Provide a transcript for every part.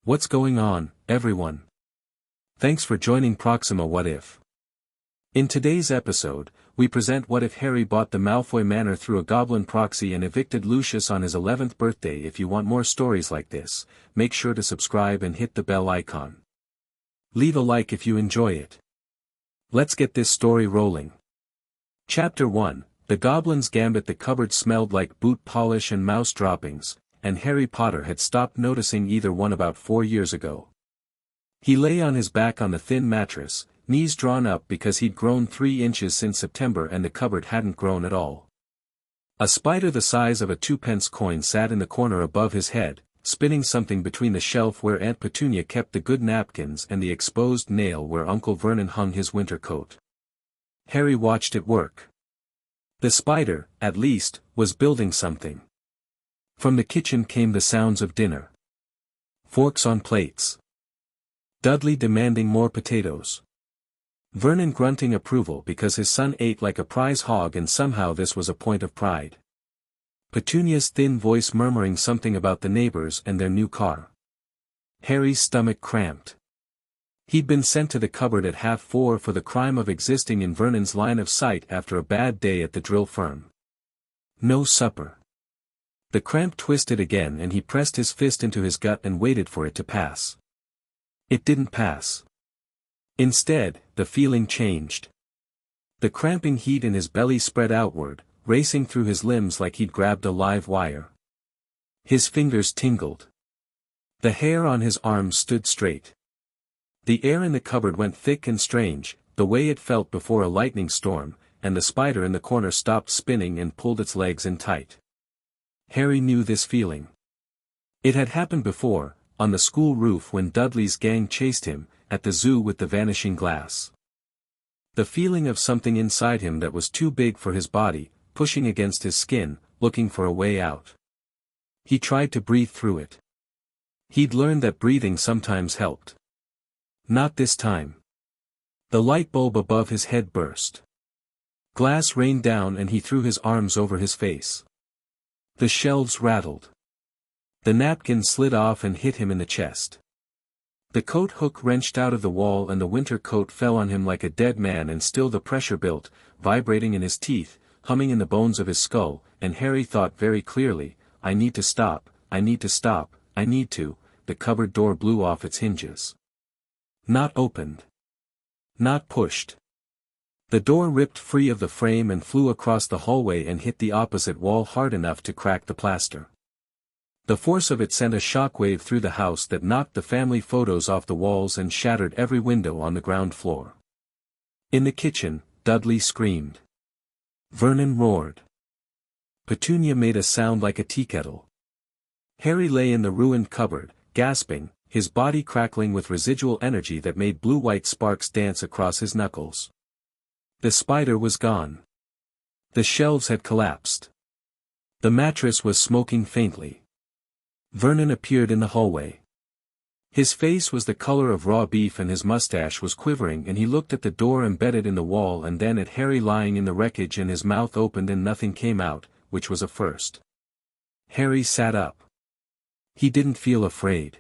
What's going on, everyone? Thanks for joining Proxima What If. In today's episode, we present what if Harry bought the Malfoy Manor through a Goblin proxy and evicted Lucius on his 11th birthday. If you want more stories like this, make sure to subscribe and hit the bell icon. Leave a like if you enjoy it. Let's get this story rolling. Chapter 1, The Goblin's Gambit. The cupboard smelled like boot polish and mouse droppings, and Harry Potter had stopped noticing either one about 4 years ago. He lay on his back on the thin mattress, knees drawn up because he'd grown 3 inches since September and the cupboard hadn't grown at all. A spider the size of a 2-pence coin sat in the corner above his head, spinning something between the shelf where Aunt Petunia kept the good napkins and the exposed nail where Uncle Vernon hung his winter coat. Harry watched it work. The spider, at least, was building something. From the kitchen came the sounds of dinner. Forks on plates. Dudley demanding more potatoes. Vernon grunting approval because his son ate like a prize hog and somehow this was a point of pride. Petunia's thin voice murmuring something about the neighbors and their new car. Harry's stomach cramped. He'd been sent to the cupboard at 4:30 for the crime of existing in Vernon's line of sight after a bad day at the drill firm. No supper. The cramp twisted again and he pressed his fist into his gut and waited for it to pass. It didn't pass. Instead, the feeling changed. The cramping heat in his belly spread outward, racing through his limbs like he'd grabbed a live wire. His fingers tingled. The hair on his arms stood straight. The air in the cupboard went thick and strange, the way it felt before a lightning storm, and the spider in the corner stopped spinning and pulled its legs in tight. Harry knew this feeling. It had happened before, on the school roof when Dudley's gang chased him, at the zoo with the vanishing glass. The feeling of something inside him that was too big for his body, pushing against his skin, looking for a way out. He tried to breathe through it. He'd learned that breathing sometimes helped. Not this time. The light bulb above his head burst. Glass rained down and he threw his arms over his face. The shelves rattled. The napkin slid off and hit him in the chest. The coat hook wrenched out of the wall and the winter coat fell on him like a dead man, and still the pressure built, vibrating in his teeth, humming in the bones of his skull, and Harry thought very clearly, I need to stop, I need to stop, I need to. The cupboard door blew off its hinges. Not opened. Not pushed. The door ripped free of the frame and flew across the hallway and hit the opposite wall hard enough to crack the plaster. The force of it sent a shockwave through the house that knocked the family photos off the walls and shattered every window on the ground floor. In the kitchen, Dudley screamed. Vernon roared. Petunia made a sound like a teakettle. Harry lay in the ruined cupboard, gasping, his body crackling with residual energy that made blue-white sparks dance across his knuckles. The spider was gone. The shelves had collapsed. The mattress was smoking faintly. Vernon appeared in the hallway. His face was the color of raw beef and his mustache was quivering, and he looked at the door embedded in the wall and then at Harry lying in the wreckage, and his mouth opened and nothing came out, which was a first. Harry sat up. He didn't feel afraid.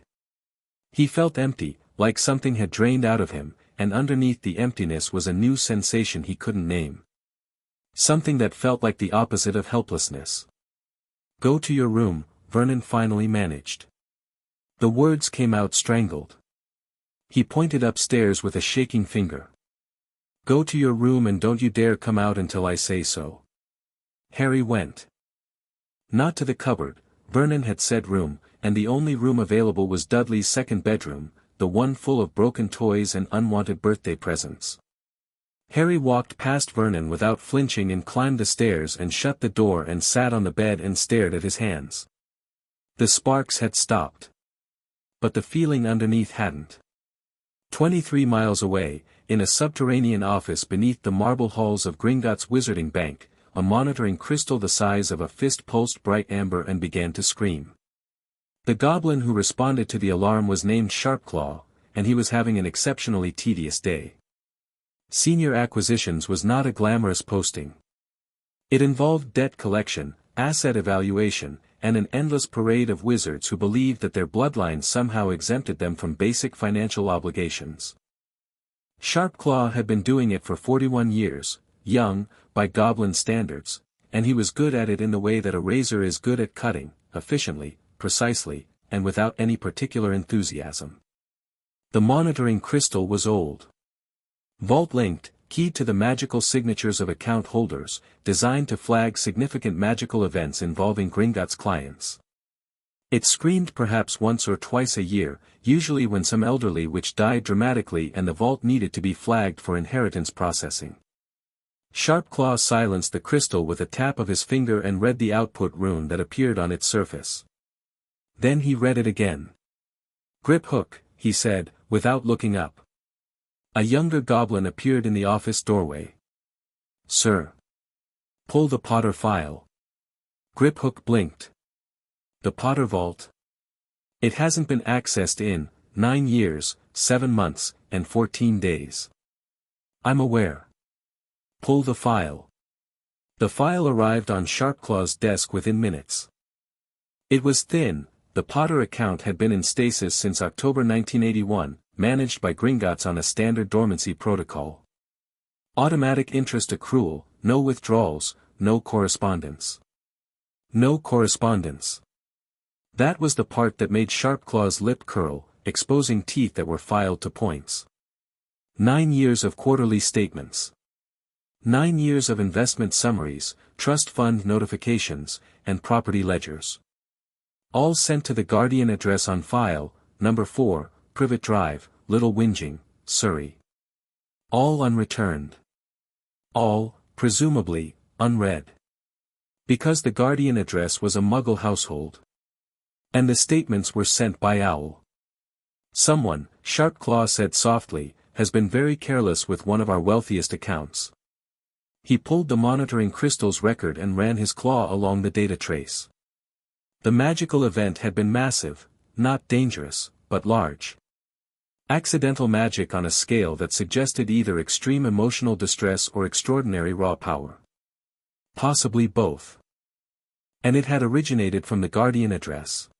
He felt empty, like something had drained out of him, and underneath the emptiness was a new sensation he couldn't name. Something that felt like the opposite of helplessness. Go to your room, Vernon finally managed. The words came out strangled. He pointed upstairs with a shaking finger. Go to your room and don't you dare come out until I say so. Harry went. Not to the cupboard, Vernon had said room, and the only room available was Dudley's second bedroom, the one full of broken toys and unwanted birthday presents. Harry walked past Vernon without flinching and climbed the stairs and shut the door and sat on the bed and stared at his hands. The sparks had stopped. But the feeling underneath hadn't. 23 miles away, in a subterranean office beneath the marble halls of Gringotts Wizarding Bank, a monitoring crystal the size of a fist pulsed bright amber and began to scream. The goblin who responded to the alarm was named Sharpclaw, and he was having an exceptionally tedious day. Senior Acquisitions was not a glamorous posting. It involved debt collection, asset evaluation, and an endless parade of wizards who believed that their bloodlines somehow exempted them from basic financial obligations. Sharpclaw had been doing it for 41 years, young, by Goblin standards, and he was good at it in the way that a razor is good at cutting, efficiently, precisely, and without any particular enthusiasm. The monitoring crystal was old. Vault-linked, keyed to the magical signatures of account holders, designed to flag significant magical events involving Gringotts clients. It screamed perhaps once or twice a year, usually when some elderly witch died dramatically and the vault needed to be flagged for inheritance processing. Sharpclaw silenced the crystal with a tap of his finger and read the output rune that appeared on its surface. Then he read it again. "Grip hook," he said, without looking up. A younger goblin appeared in the office doorway. "Sir." "Pull the Potter file." Grip hook blinked. "The Potter vault? It hasn't been accessed in 9 years, 7 months, and 14 days. I'm aware." "Pull the file." The file arrived on Sharpclaw's desk within minutes. It was thin. The Potter account had been in stasis since October 1981, managed by Gringotts on a standard dormancy protocol. Automatic interest accrual, no withdrawals, no correspondence. No correspondence. That was the part that made Sharpclaw's lip curl, exposing teeth that were filed to points. 9 years of quarterly statements. 9 years of investment summaries, trust fund notifications, and property ledgers. All sent to the Guardian address on file, number 4, Privet Drive, Little Whinging, Surrey. All unreturned. All, presumably, unread. Because the Guardian address was a Muggle household. And the statements were sent by Owl. "Someone," Sharpclaw said softly, "has been very careless with one of our wealthiest accounts." He pulled the monitoring crystal's record and ran his claw along the data trace. The magical event had been massive, not dangerous, but large. Accidental magic on a scale that suggested either extreme emotional distress or extraordinary raw power. Possibly both. And it had originated from the Guardian address.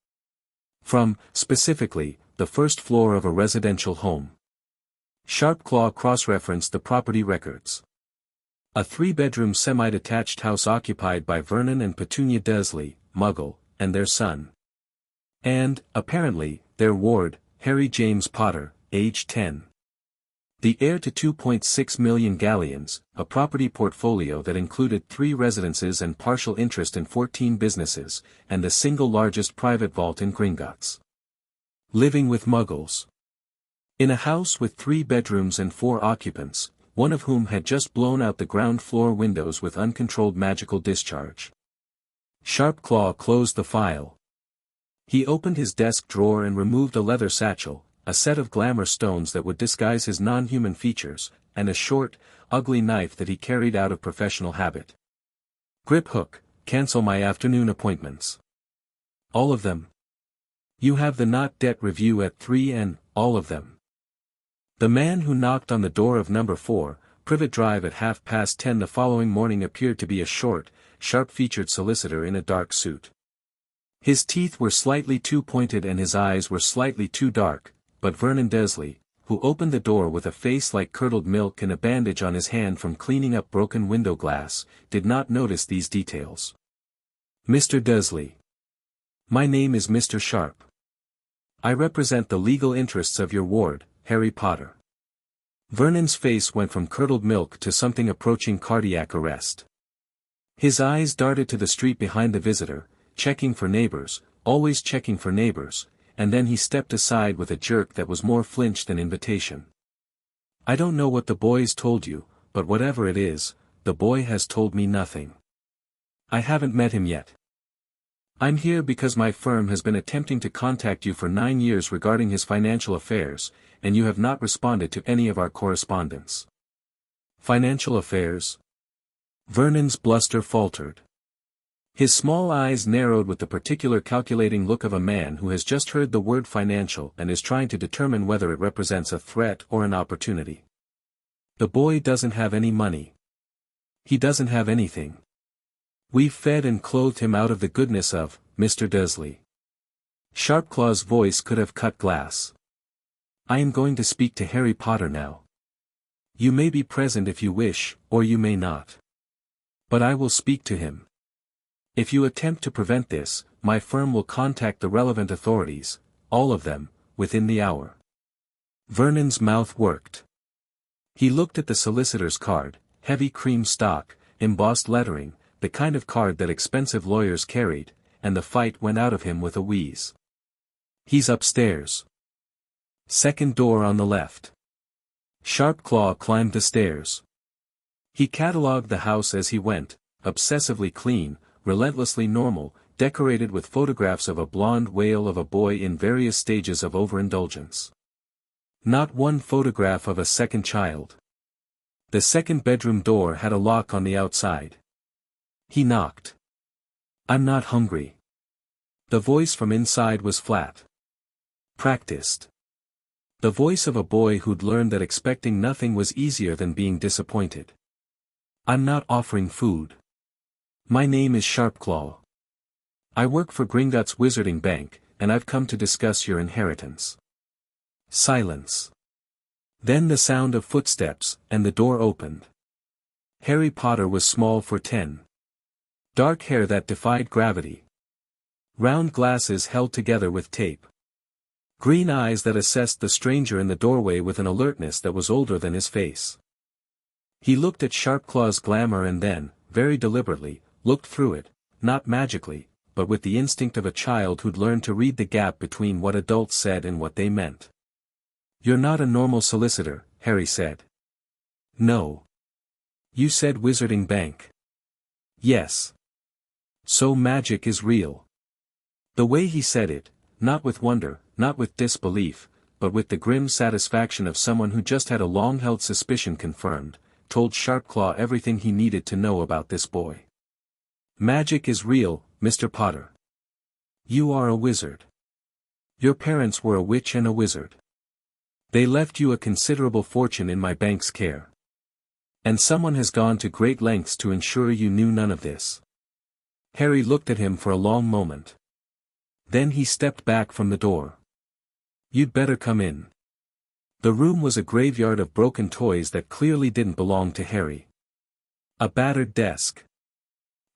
From, specifically, the first floor of a residential home. Sharpclaw cross-referenced the property records. A 3-bedroom semi-detached house occupied by Vernon and Petunia Dursley, Muggle, and their son. And, apparently, their ward, Harry James Potter, age 10. The heir to 2.6 million galleons, a property portfolio that included 3 residences and partial interest in 14 businesses, and the single largest private vault in Gringotts. Living with Muggles. In a house with 3 bedrooms and 4 occupants, one of whom had just blown out the ground floor windows with uncontrolled magical discharge. Sharpclaw closed the file. He opened his desk drawer and removed a leather satchel, a set of glamour stones that would disguise his non-human features, and a short, ugly knife that he carried out of professional habit. "Grip hook, cancel my afternoon appointments." "All of them?" "You have the not debt review at 3 and, all of them." The man who knocked on the door of number 4, Privet Drive at 10:30 the following morning appeared to be a short, sharp-featured solicitor in a dark suit. His teeth were slightly too pointed and his eyes were slightly too dark, but Vernon Dursley, who opened the door with a face like curdled milk and a bandage on his hand from cleaning up broken window glass, did not notice these details. "Mr. Dursley. My name is Mr. Sharp. I represent the legal interests of your ward, Harry Potter." Vernon's face went from curdled milk to something approaching cardiac arrest. His eyes darted to the street behind the visitor, checking for neighbors, always checking for neighbors, and then he stepped aside with a jerk that was more flinch than invitation. "I don't know what the boy's told you, but whatever it is, the boy has told me nothing. I haven't met him yet. I'm here because my firm has been attempting to contact you for 9 years regarding his financial affairs, and you have not responded to any of our correspondence." "Financial affairs?" Vernon's bluster faltered. His small eyes narrowed with the particular calculating look of a man who has just heard the word financial and is trying to determine whether it represents a threat or an opportunity. "The boy doesn't have any money. He doesn't have anything. We've fed and clothed him out of the goodness of Mr. Dursley. Sharpclaw's voice could have cut glass. I am going to speak to Harry Potter now. You may be present if you wish, or you may not. But I will speak to him. If you attempt to prevent this, my firm will contact the relevant authorities, all of them, within the hour. Vernon's mouth worked. He looked at the solicitor's card, heavy cream stock, embossed lettering, the kind of card that expensive lawyers carried, and the fight went out of him with a wheeze. He's upstairs. Second door on the left. Sharpclaw climbed the stairs. He catalogued the house as he went, obsessively clean, relentlessly normal, decorated with photographs of a blonde whale of a boy in various stages of overindulgence. Not one photograph of a second child. The second bedroom door had a lock on the outside. He knocked. I'm not hungry. The voice from inside was flat. Practiced. The voice of a boy who'd learned that expecting nothing was easier than being disappointed. I'm not offering food. My name is Sharpclaw. I work for Gringotts Wizarding Bank, and I've come to discuss your inheritance. Silence. Then the sound of footsteps, and the door opened. Harry Potter was small for 10. Dark hair that defied gravity. Round glasses held together with tape. Green eyes that assessed the stranger in the doorway with an alertness that was older than his face. He looked at Sharpclaw's glamour and then, very deliberately, looked through it, not magically, but with the instinct of a child who'd learned to read the gap between what adults said and what they meant. You're not a normal solicitor, Harry said. No. You said Wizarding Bank. Yes. So magic is real. The way he said it, not with wonder, not with disbelief, but with the grim satisfaction of someone who just had a long-held suspicion confirmed, told Sharpclaw everything he needed to know about this boy. Magic is real, Mr. Potter. You are a wizard. Your parents were a witch and a wizard. They left you a considerable fortune in my bank's care. And someone has gone to great lengths to ensure you knew none of this. Harry looked at him for a long moment. Then he stepped back from the door. You'd better come in. The room was a graveyard of broken toys that clearly didn't belong to Harry. A battered desk.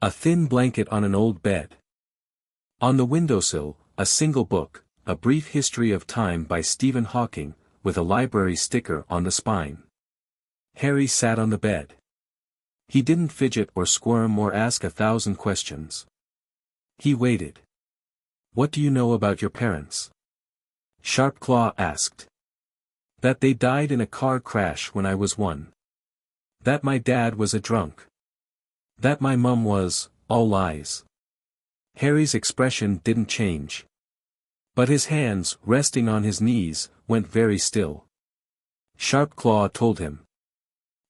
A thin blanket on an old bed. On the windowsill, a single book, A Brief History of Time by Stephen Hawking, with a library sticker on the spine. Harry sat on the bed. He didn't fidget or squirm or ask 1,000 questions. He waited. What do you know about your parents? Sharpclaw asked. That they died in a car crash when I was 1. That my dad was a drunk. That my mum was, all lies. Harry's expression didn't change. But his hands, resting on his knees, went very still. Sharpclaw told him.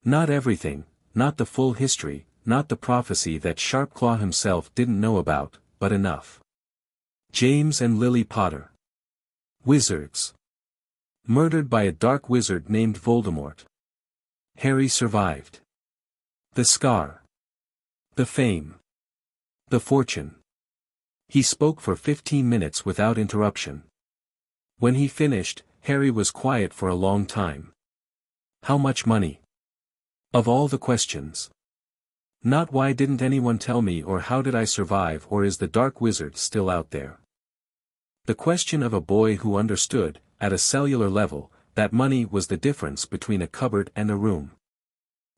Not everything, not the full history, not the prophecy that Sharpclaw himself didn't know about, but enough. James and Lily Potter. Wizards. Murdered by a dark wizard named Voldemort. Harry survived. The scar. The fame. The fortune. He spoke for 15 minutes without interruption. When he finished, Harry was quiet for a long time. How much money? Of all the questions. Not why didn't anyone tell me or how did I survive or is the dark wizard still out there? The question of a boy who understood, at a cellular level, that money was the difference between a cupboard and a room.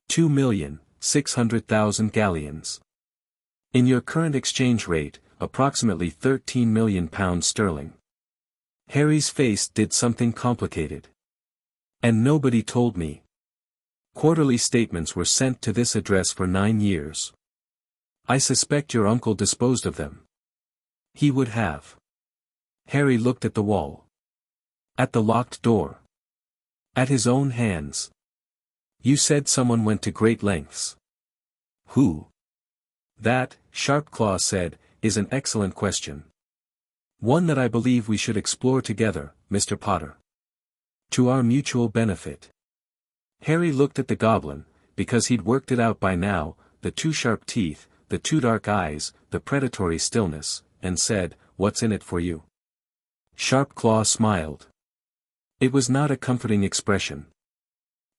2,600,000 galleons. In your current exchange rate, approximately £13 million sterling. Harry's face did something complicated. And nobody told me. Quarterly statements were sent to this address for 9 years. I suspect your uncle disposed of them. He would have. Harry looked at the wall. At the locked door. At his own hands. You said someone went to great lengths. Who? That, Sharpclaw said, is an excellent question. One that I believe we should explore together, Mr. Potter. To our mutual benefit. Harry looked at the goblin, because he'd worked it out by now, the 2 sharp teeth, the 2 dark eyes, the predatory stillness, and said, "What's in it for you?" Sharpclaw smiled. It was not a comforting expression.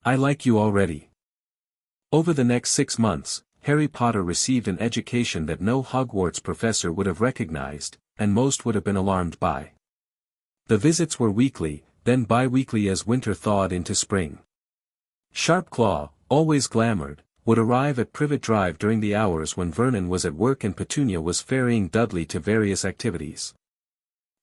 "I like you already." Over the next 6 months, Harry Potter received an education that no Hogwarts professor would have recognized, and most would have been alarmed by. The visits were weekly, then bi-weekly as winter thawed into spring. Sharpclaw, always glamoured, would arrive at Privet Drive during the hours when Vernon was at work and Petunia was ferrying Dudley to various activities.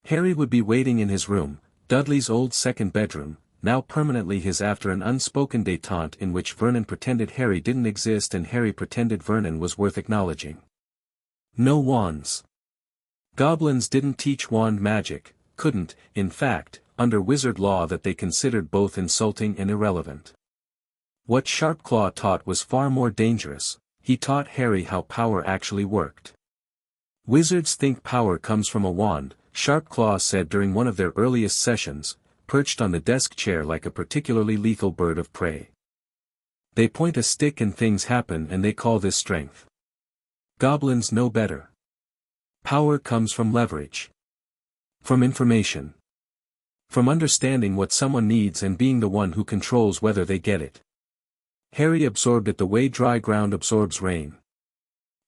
Harry would be waiting in his room, Dudley's old second bedroom, now permanently his, after an unspoken détente in which Vernon pretended Harry didn't exist and Harry pretended Vernon was worth acknowledging. No wands. Goblins didn't teach wand magic, couldn't, in fact, under wizard law that they considered both insulting and irrelevant. What Sharpclaw taught was far more dangerous. He taught Harry how power actually worked. "Wizards think power comes from a wand," Sharpclaw said during one of their earliest sessions, perched on the desk chair like a particularly lethal bird of prey. "They point a stick and things happen and they call this strength. Goblins know better. Power comes from leverage. From information. From understanding what someone needs and being the one who controls whether they get it." Harry absorbed it the way dry ground absorbs rain.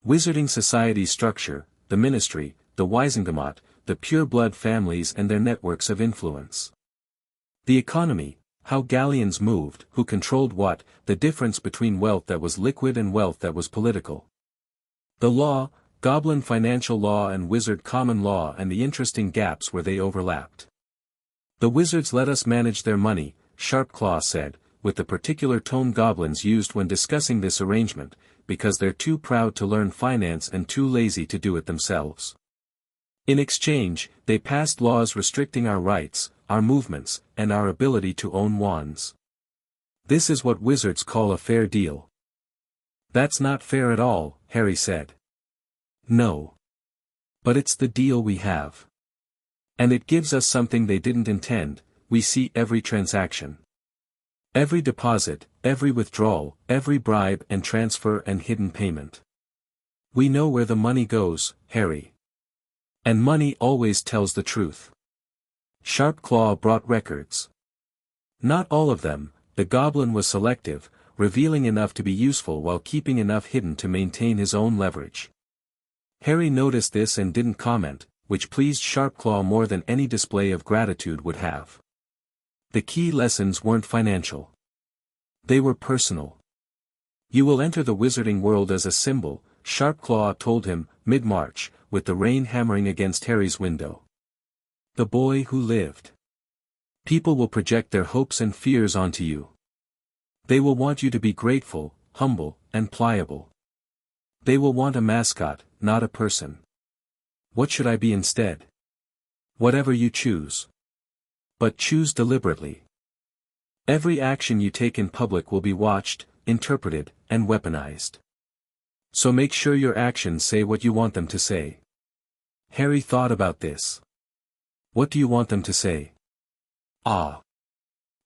Wizarding society's structure, the ministry, the Wisingamat, the pure-blood families and their networks of influence. The economy, how galleons moved, who controlled what, the difference between wealth that was liquid and wealth that was political. The law, goblin financial law and wizard common law and the interesting gaps where they overlapped. "The wizards let us manage their money," Sharpclaw said, with the particular tone goblins used when discussing this arrangement, because they're too proud to learn finance and too lazy to do it themselves. "In exchange, they passed laws restricting our rights, our movements, and our ability to own wands. This is what wizards call a fair deal." "That's not fair at all," Harry said. "No. But it's the deal we have. And it gives us something they didn't intend. We see every transaction. Every deposit, every withdrawal, every bribe and transfer and hidden payment. We know where the money goes, Harry. And money always tells the truth." Sharpclaw brought records. Not all of them. The goblin was selective, revealing enough to be useful while keeping enough hidden to maintain his own leverage. Harry noticed this and didn't comment, which pleased Sharpclaw more than any display of gratitude would have. The key lessons weren't financial. They were personal. "You will enter the wizarding world as a symbol," Sharpclaw told him, mid-March, with the rain hammering against Harry's window. "The boy who lived. People will project their hopes and fears onto you. They will want you to be grateful, humble, and pliable. They will want a mascot, not a person. What should I be instead? Whatever you choose. But choose deliberately. Every action you take in public will be watched, interpreted, and weaponized. So make sure your actions say what you want them to say." Harry thought about this. "What do you want them to say?" "Ah."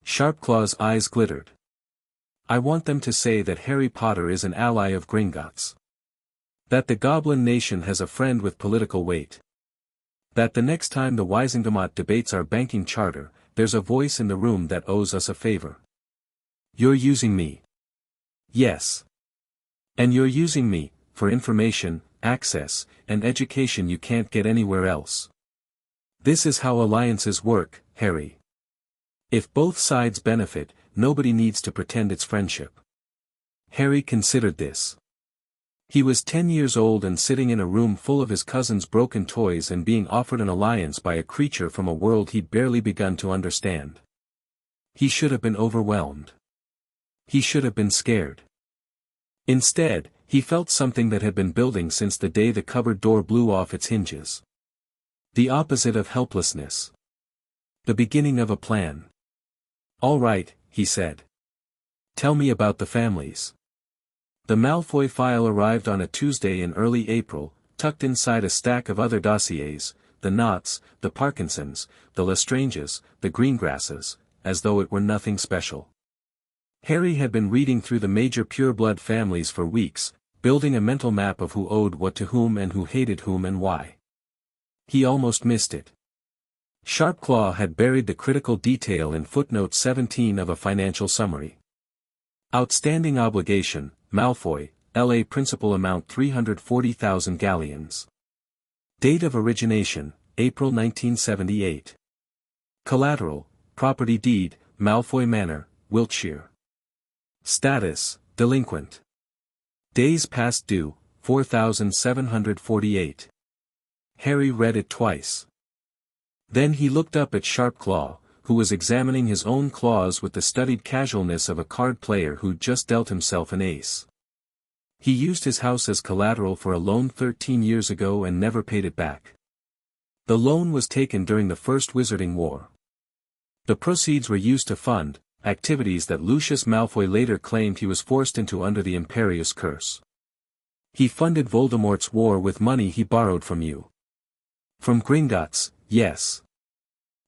Sharpclaw's eyes glittered. "I want them to say that Harry Potter is an ally of Gringotts. That the Goblin Nation has a friend with political weight. That the next time the Wisingamat debates our banking charter, there's a voice in the room that owes us a favor. You're using me." "Yes. And you're using me, for information, access, and education you can't get anywhere else. This is how alliances work, Harry. If both sides benefit, nobody needs to pretend it's friendship." Harry considered this. He was 10 years old and sitting in a room full of his cousin's broken toys and being offered an alliance by a creature from a world he'd barely begun to understand. He should have been overwhelmed. He should have been scared. Instead, he felt something that had been building since the day the cupboard door blew off its hinges. The opposite of helplessness. The beginning of a plan. "All right," he said. "Tell me about the families." The Malfoy file arrived on a Tuesday in early April, tucked inside a stack of other dossiers, the Knotts, the Parkinsons, the Lestranges, the Greengrasses, as though it were nothing special. Harry had been reading through the major pure-blood families for weeks, building a mental map of who owed what to whom and who hated whom and why. He almost missed it. Sharpclaw had buried the critical detail in footnote 17 of a financial summary. Outstanding obligation, Malfoy, L.A. principal amount 340,000 galleons. Date of origination, April 1978. Collateral, property deed, Malfoy Manor, Wiltshire. Status, delinquent. Days past due, 4,748. Harry read it twice. Then he looked up at Sharpclaw, who was examining his own claws with the studied casualness of a card player who'd just dealt himself an ace. He used his house as collateral for a loan 13 years ago and never paid it back. The loan was taken during the First Wizarding War. The proceeds were used to fund activities that Lucius Malfoy later claimed he was forced into under the Imperius Curse. He funded Voldemort's war with money he borrowed from you. From Gringotts, yes.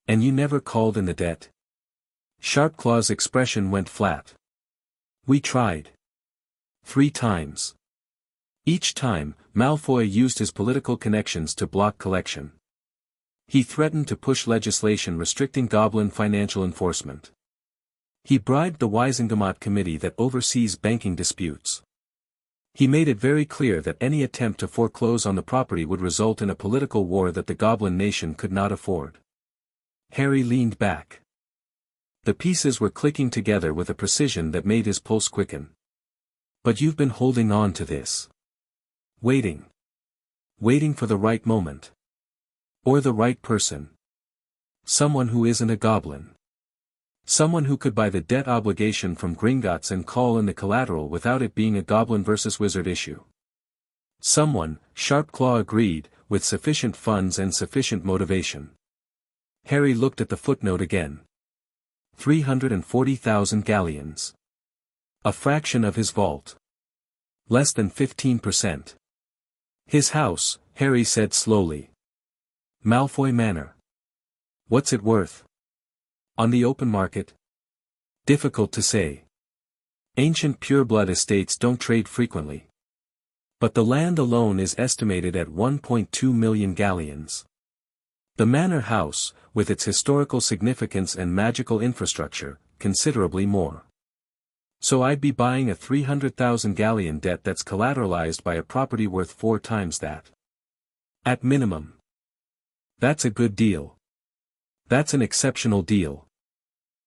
And you never called in the debt? Sharpclaw's expression went flat. We tried. 3 times. Each time, Malfoy used his political connections to block collection. He threatened to push legislation restricting Goblin financial enforcement. He bribed the Wisengamot committee that oversees banking disputes. He made it very clear that any attempt to foreclose on the property would result in a political war that the Goblin nation could not afford. Harry leaned back. The pieces were clicking together with a precision that made his pulse quicken. But you've been holding on to this. Waiting. Waiting for the right moment. Or the right person. Someone who isn't a goblin. Someone who could buy the debt obligation from Gringotts and call in the collateral without it being a goblin versus wizard issue. Someone, Sharpclaw agreed, with sufficient funds and sufficient motivation. Harry looked at the footnote again. 340,000 galleons. A fraction of his vault. Less than 15%. His house, Harry said slowly. Malfoy Manor. What's it worth? On the open market? Difficult to say. Ancient pureblood estates don't trade frequently. But the land alone is estimated at 1.2 million galleons. The manor house, with its historical significance and magical infrastructure, considerably more. So I'd be buying a 300,000 galleon debt that's collateralized by a property worth 4 times that. At minimum. That's a good deal. That's an exceptional deal.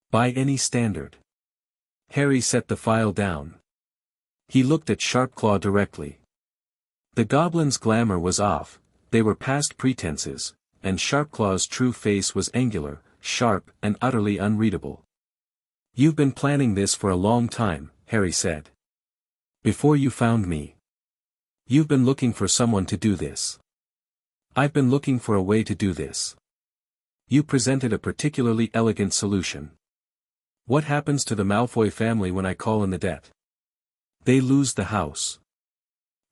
By any standard. Harry set the file down. He looked at Sharpclaw directly. The goblin's glamour was off, they were past pretenses, and Sharpclaw's true face was angular, sharp, and utterly unreadable. You've been planning this for a long time, Harry said. Before you found me. You've been looking for someone to do this. I've been looking for a way to do this. You presented a particularly elegant solution. What happens to the Malfoy family when I call in the debt? They lose the house.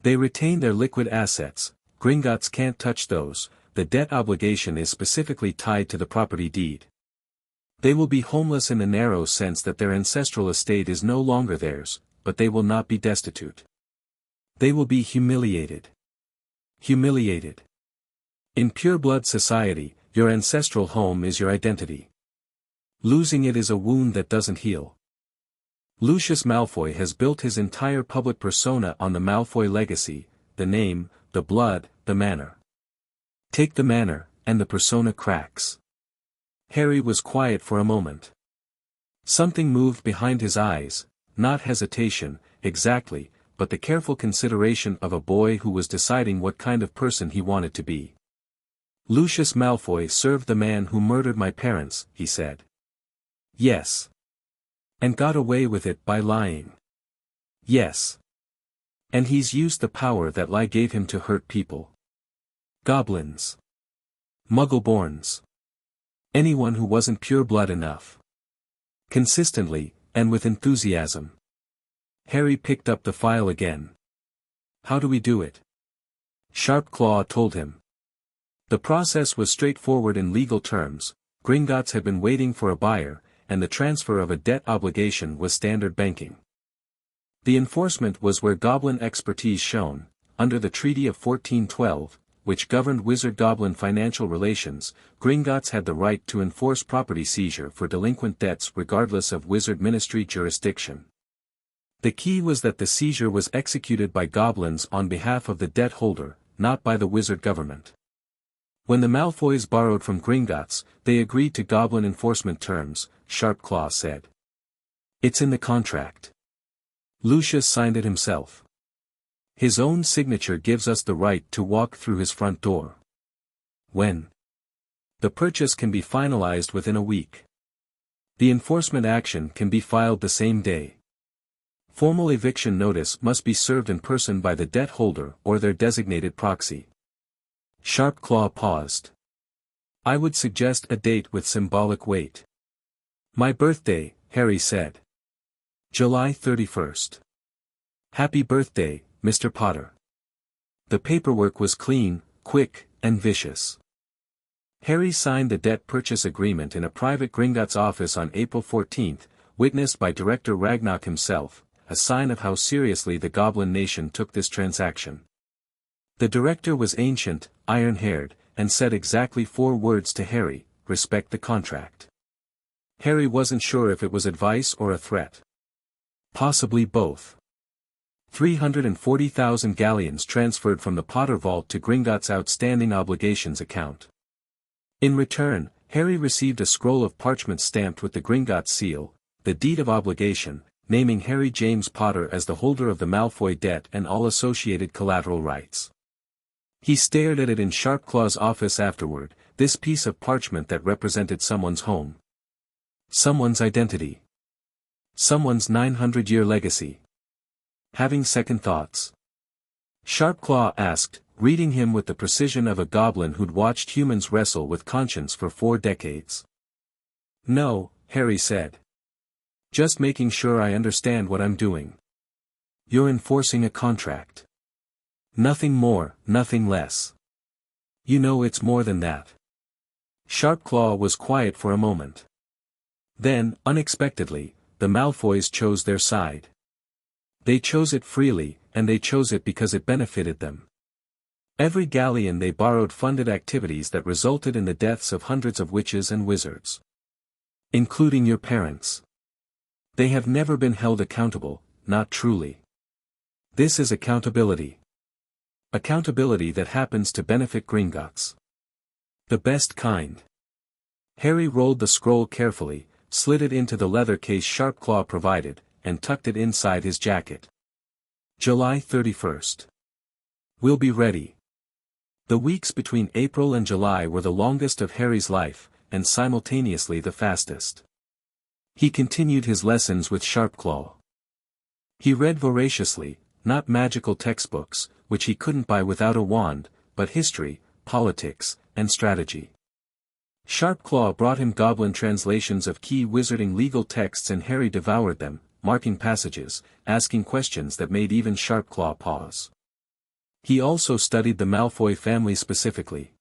They retain their liquid assets, Gringotts can't touch those, the debt obligation is specifically tied to the property deed. They will be homeless in the narrow sense that their ancestral estate is no longer theirs, but they will not be destitute. They will be humiliated. Humiliated. In pureblood society, your ancestral home is your identity. Losing it is a wound that doesn't heal. Lucius Malfoy has built his entire public persona on the Malfoy legacy, the name, the blood, the manor. Take the manor, and the persona cracks. Harry was quiet for a moment. Something moved behind his eyes, not hesitation, exactly, but the careful consideration of a boy who was deciding what kind of person he wanted to be. Lucius Malfoy served the man who murdered my parents, he said. Yes. And got away with it by lying. Yes. And he's used the power that lie gave him to hurt people. Goblins. Muggleborns. Anyone who wasn't pure blood enough. Consistently, and with enthusiasm. Harry picked up the file again. How do we do it? Sharpclaw told him. The process was straightforward in legal terms, Gringotts had been waiting for a buyer, and the transfer of a debt obligation was standard banking. The enforcement was where Goblin expertise shone, under the Treaty of 1412, which governed wizard-goblin financial relations, Gringotts had the right to enforce property seizure for delinquent debts regardless of wizard ministry jurisdiction. The key was that the seizure was executed by goblins on behalf of the debt holder, not by the wizard government. When the Malfoys borrowed from Gringotts, they agreed to goblin enforcement terms, Sharpclaw said. It's in the contract. Lucius signed it himself. His own signature gives us the right to walk through his front door. When? The purchase can be finalized within a week. The enforcement action can be filed the same day. Formal eviction notice must be served in person by the debt holder or their designated proxy. Sharpclaw paused. I would suggest a date with symbolic weight. My birthday, Harry said. July 31st. Happy birthday, Mr. Potter. The paperwork was clean, quick, and vicious. Harry signed the debt purchase agreement in a private Gringotts office on April 14, witnessed by Director Ragnarok himself, a sign of how seriously the Goblin Nation took this transaction. The director was ancient, iron-haired, and said exactly 4 words to Harry: respect the contract. Harry wasn't sure if it was advice or a threat. Possibly both. 340,000 galleons transferred from the Potter Vault to Gringotts' outstanding obligations account. In return, Harry received a scroll of parchment stamped with the Gringotts seal, the deed of obligation, naming Harry James Potter as the holder of the Malfoy debt and all associated collateral rights. He stared at it in Sharpclaw's office afterward, this piece of parchment that represented someone's home. Someone's identity. Someone's 900-year legacy. Having second thoughts? Sharpclaw asked, reading him with the precision of a goblin who'd watched humans wrestle with conscience for 4 decades. No, Harry said. Just making sure I understand what I'm doing. You're enforcing a contract. Nothing more, nothing less. You know it's more than that. Sharpclaw was quiet for a moment. Then, unexpectedly, the Malfoys chose their side. They chose it freely, and they chose it because it benefited them. Every galleon they borrowed funded activities that resulted in the deaths of hundreds of witches and wizards. Including your parents. They have never been held accountable, not truly. This is accountability. Accountability that happens to benefit Gringotts. The best kind. Harry rolled the scroll carefully, slid it into the leather case Sharpclaw provided, and tucked it inside his jacket. July 31st. We'll be ready. The weeks between April and July were the longest of Harry's life, and simultaneously the fastest. He continued his lessons with Sharpclaw. He read voraciously, not magical textbooks, which he couldn't buy without a wand, but history, politics, and strategy. Sharpclaw brought him goblin translations of key wizarding legal texts and Harry devoured them, marking passages, asking questions that made even Sharpclaw pause. He also studied the Malfoy family specifically.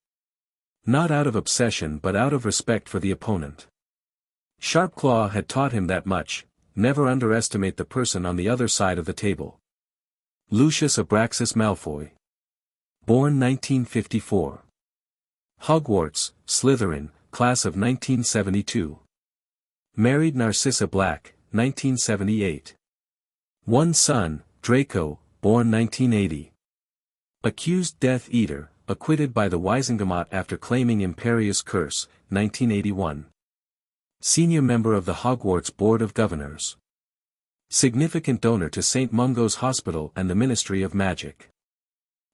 Not out of obsession but out of respect for the opponent. Sharpclaw had taught him that much: never underestimate the person on the other side of the table. Lucius Abraxas Malfoy. Born 1954. Hogwarts, Slytherin, class of 1972. Married Narcissa Black, 1978. One son, Draco, born 1980. Accused Death Eater, acquitted by the Wisengamot after claiming Imperious Curse, 1981. Senior member of the Hogwarts Board of Governors. Significant donor to St. Mungo's Hospital and the Ministry of Magic.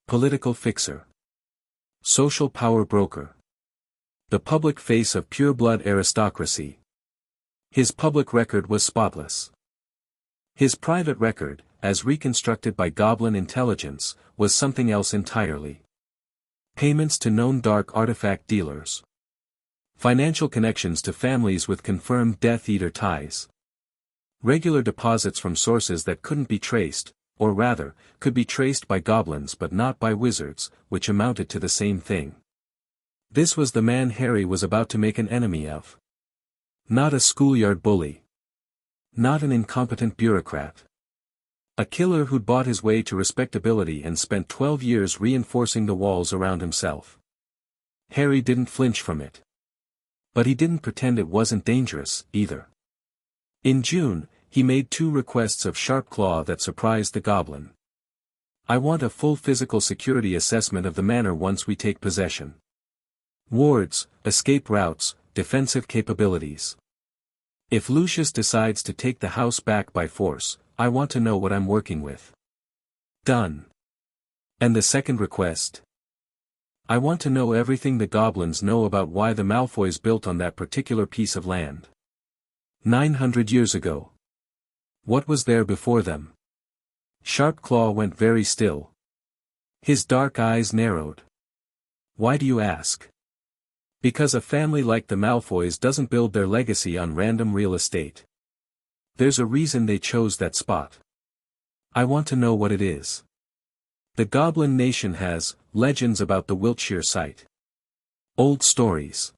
Political fixer. Social power broker. The public face of pure-blood aristocracy. His public record was spotless. His private record, as reconstructed by Goblin intelligence, was something else entirely. Payments to known dark artifact dealers. Financial connections to families with confirmed Death Eater ties. Regular deposits from sources that couldn't be traced, or rather, could be traced by goblins but not by wizards, which amounted to the same thing. This was the man Harry was about to make an enemy of. Not a schoolyard bully. Not an incompetent bureaucrat. A killer who'd bought his way to respectability and spent 12 years reinforcing the walls around himself. Harry didn't flinch from it. But he didn't pretend it wasn't dangerous, either. In June, he made 2 requests of Sharpclaw that surprised the Goblin. I want a full physical security assessment of the manor once we take possession. Wards, escape routes, defensive capabilities. If Lucius decides to take the house back by force, I want to know what I'm working with. Done. And the second request? I want to know everything the goblins know about why the Malfoys built on that particular piece of land. 900 years ago. What was there before them? Sharpclaw went very still. His dark eyes narrowed. Why do you ask? Because a family like the Malfoys doesn't build their legacy on random real estate. There's a reason they chose that spot. I want to know what it is. The Goblin Nation has legends about the Wiltshire site. Old stories.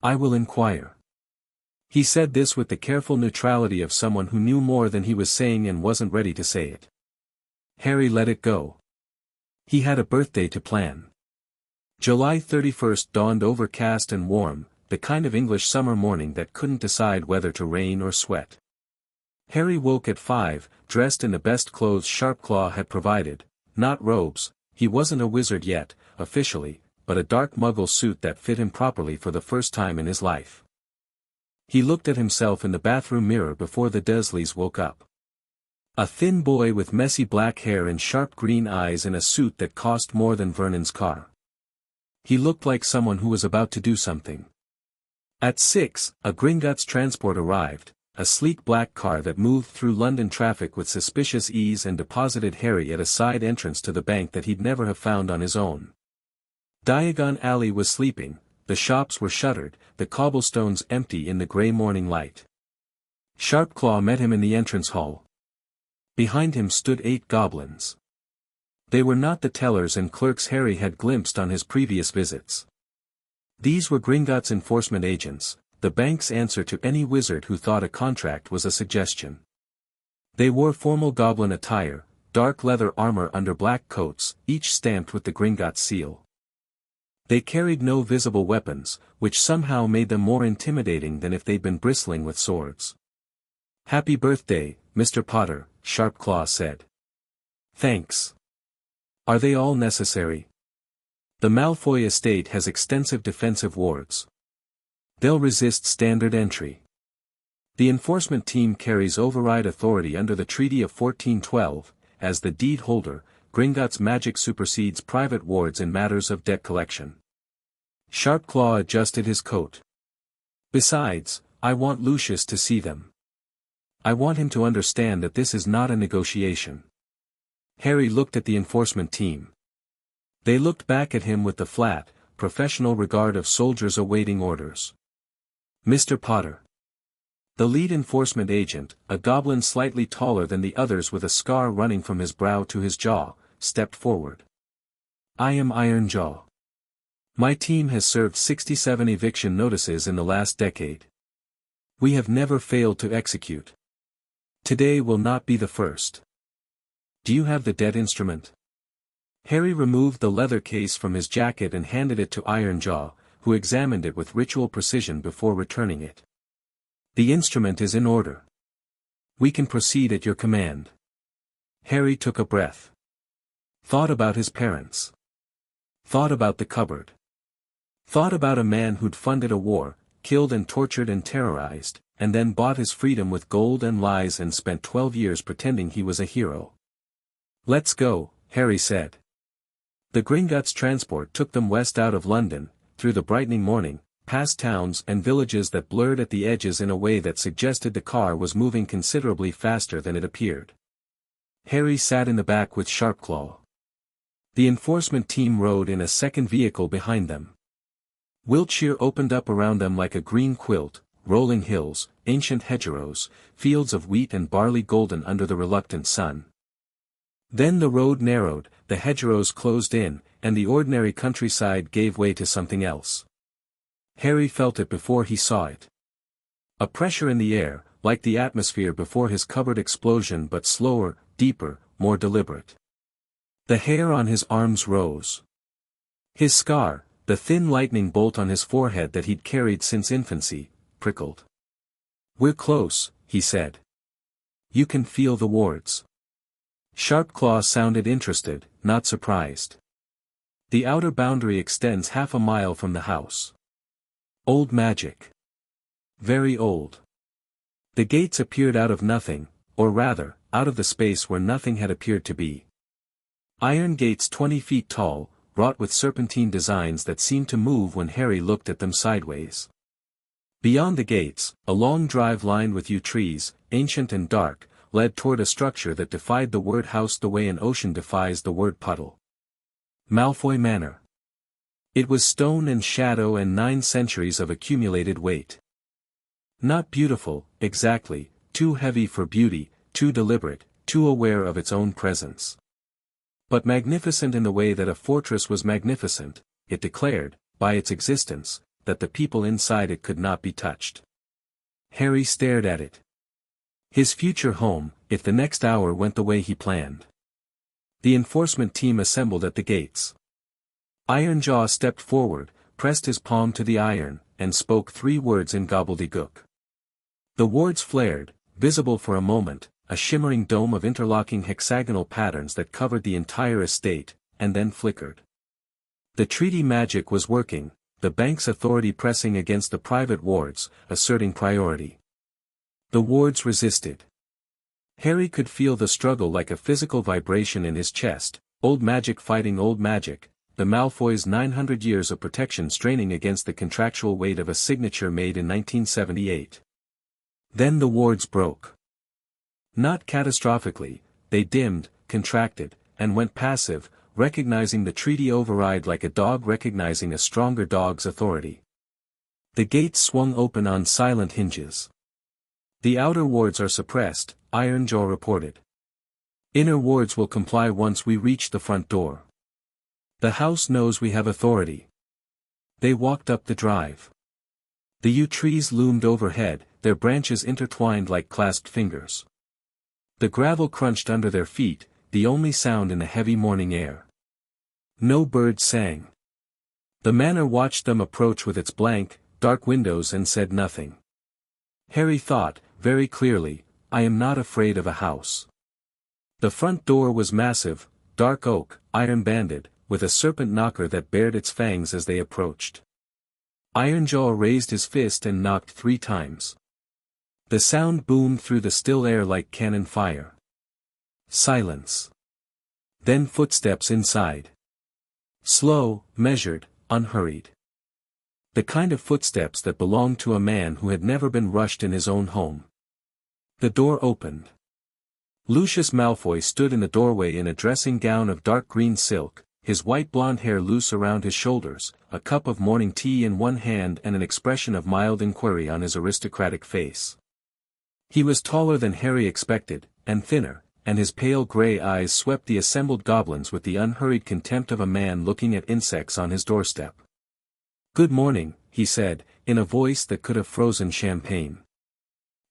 I will inquire. He said this with the careful neutrality of someone who knew more than he was saying and wasn't ready to say it. Harry let it go. He had a birthday to plan. July 31st dawned overcast and warm, the kind of English summer morning that couldn't decide whether to rain or sweat. Harry woke at 5, dressed in the best clothes Sharpclaw had provided, not robes, he wasn't a wizard yet, officially, but a dark muggle suit that fit him properly for the first time in his life. He looked at himself in the bathroom mirror before the Dursleys woke up. A thin boy with messy black hair and sharp green eyes in a suit that cost more than Vernon's car. He looked like someone who was about to do something. At 6, a Gringotts transport arrived, a sleek black car that moved through London traffic with suspicious ease and deposited Harry at a side entrance to the bank that he'd never have found on his own. Diagon Alley was sleeping, the shops were shuttered, the cobblestones empty in the grey morning light. Sharpclaw met him in the entrance hall. Behind him stood 8 goblins. They were not the tellers and clerks Harry had glimpsed on his previous visits. These were Gringotts enforcement agents, the bank's answer to any wizard who thought a contract was a suggestion. They wore formal goblin attire, dark leather armor under black coats, each stamped with the Gringotts seal. They carried no visible weapons, which somehow made them more intimidating than if they'd been bristling with swords. "Happy birthday, Mr. Potter," Sharpclaw said. "Thanks. Are they all necessary?" "The Malfoy estate has extensive defensive wards. They'll resist standard entry. The enforcement team carries override authority under the Treaty of 1412, as the deed holder, Gringotts magic supersedes private wards in matters of debt collection." Sharpclaw adjusted his coat. "Besides, I want Lucius to see them. I want him to understand that this is not a negotiation." Harry looked at the enforcement team. They looked back at him with the flat, professional regard of soldiers awaiting orders. "Mr. Potter." The lead enforcement agent, a goblin slightly taller than the others with a scar running from his brow to his jaw, stepped forward. "I am Ironjaw. My team has served 67 eviction notices in the last decade. We have never failed to execute. Today will not be the first. Do you have the debt instrument?" Harry removed the leather case from his jacket and handed it to Ironjaw, who examined it with ritual precision before returning it. "The instrument is in order. We can proceed at your command." Harry took a breath. Thought about his parents. Thought about the cupboard. Thought about a man who'd funded a war, killed and tortured and terrorized, and then bought his freedom with gold and lies and spent 12 years pretending he was a hero. "Let's go," Harry said. The Gringotts transport took them west out of London, through the brightening morning, past towns and villages that blurred at the edges in a way that suggested the car was moving considerably faster than it appeared. Harry sat in the back with Sharpclaw. The enforcement team rode in a second vehicle behind them. Wiltshire opened up around them like a green quilt, rolling hills, ancient hedgerows, fields of wheat and barley golden under the reluctant sun. Then the road narrowed, the hedgerows closed in, and the ordinary countryside gave way to something else. Harry felt it before he saw it. A pressure in the air, like the atmosphere before his cupboard explosion, but slower, deeper, more deliberate. The hair on his arms rose. His scar, the thin lightning bolt on his forehead that he'd carried since infancy, prickled. "We're close," he said. "You can feel the wards." Sharpclaw sounded interested, not surprised. "The outer boundary extends half a mile from the house." "Old magic." "Very old." The gates appeared out of nothing, or rather, out of the space where nothing had appeared to be. Iron gates 20 feet tall, wrought with serpentine designs that seemed to move when Harry looked at them sideways. Beyond the gates, a long drive lined with yew trees, ancient and dark, led toward a structure that defied the word house the way an ocean defies the word puddle. Malfoy Manor. It was stone and shadow and 9 centuries of accumulated weight. Not beautiful, exactly, too heavy for beauty, too deliberate, too aware of its own presence. But magnificent in the way that a fortress was magnificent. It declared, by its existence, that the people inside it could not be touched. Harry stared at it. His future home, if the next hour went the way he planned. The enforcement team assembled at the gates. Ironjaw stepped forward, pressed his palm to the iron, and spoke 3 words in gobbledygook. The wards flared, visible for a moment, a shimmering dome of interlocking hexagonal patterns that covered the entire estate, and then flickered. The treaty magic was working, the bank's authority pressing against the private wards, asserting priority. The wards resisted. Harry could feel the struggle like a physical vibration in his chest, old magic fighting old magic, the Malfoys' 900 years of protection straining against the contractual weight of a signature made in 1978. Then the wards broke. Not catastrophically, they dimmed, contracted, and went passive, recognizing the treaty override like a dog recognizing a stronger dog's authority. The gates swung open on silent hinges. "The outer wards are suppressed," Ironjaw reported. "Inner wards will comply once we reach the front door. The house knows we have authority." They walked up the drive. The yew trees loomed overhead, their branches intertwined like clasped fingers. The gravel crunched under their feet, the only sound in the heavy morning air. No birds sang. The manor watched them approach with its blank, dark windows and said nothing. Harry thought, very clearly, "I am not afraid of a house." The front door was massive, dark oak, iron-banded, with a serpent knocker that bared its fangs as they approached. Ironjaw raised his fist and knocked 3 times. The sound boomed through the still air like cannon fire. Silence. Then footsteps inside. Slow, measured, unhurried. The kind of footsteps that belonged to a man who had never been rushed in his own home. The door opened. Lucius Malfoy stood in the doorway in a dressing gown of dark green silk, his white blonde hair loose around his shoulders, a cup of morning tea in one hand and an expression of mild inquiry on his aristocratic face. He was taller than Harry expected, and thinner, and his pale grey eyes swept the assembled goblins with the unhurried contempt of a man looking at insects on his doorstep. "Good morning," he said, in a voice that could have frozen champagne.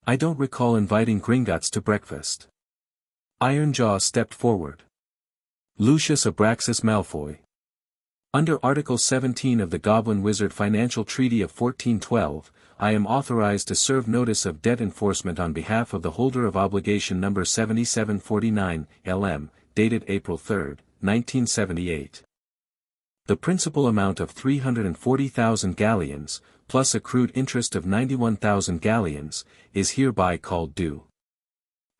"I don't recall inviting Gringotts to breakfast." Ironjaw stepped forward. "Lucius Abraxas Malfoy. Under Article 17 of the Goblin-Wizard Financial Treaty of 1412, I am authorized to serve notice of debt enforcement on behalf of the holder of obligation number 7749, LM, dated April 3, 1978. The principal amount of 340,000 galleons, plus accrued interest of 91,000 galleons, is hereby called due.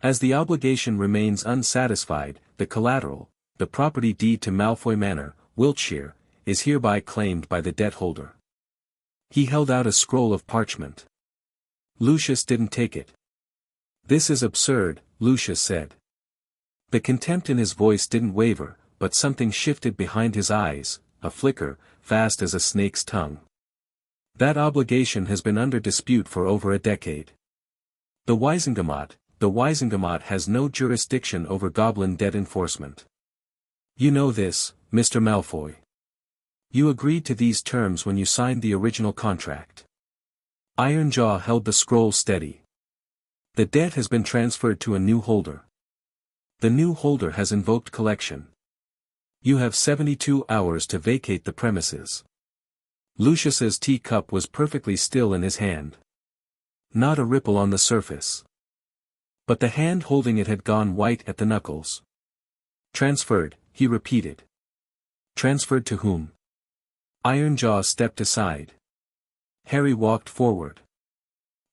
As the obligation remains unsatisfied, the collateral, the property deed to Malfoy Manor, Wiltshire, is hereby claimed by the debt holder." He held out a scroll of parchment. Lucius didn't take it. "This is absurd," Lucius said. The contempt in his voice didn't waver, but something shifted behind his eyes, a flicker, fast as a snake's tongue. "That obligation has been under dispute for over a decade. The Wisingamot has no jurisdiction over goblin debt enforcement. You know this, Mr. Malfoy. You agreed to these terms when you signed the original contract." Ironjaw held the scroll steady. The debt has been transferred to a new holder. The new holder has invoked collection. You have 72 hours to vacate the premises. Lucius's teacup was perfectly still in his hand. Not a ripple on the surface. But the hand holding it had gone white at the knuckles. Transferred, he repeated. Transferred to whom? Ironjaw stepped aside. Harry walked forward.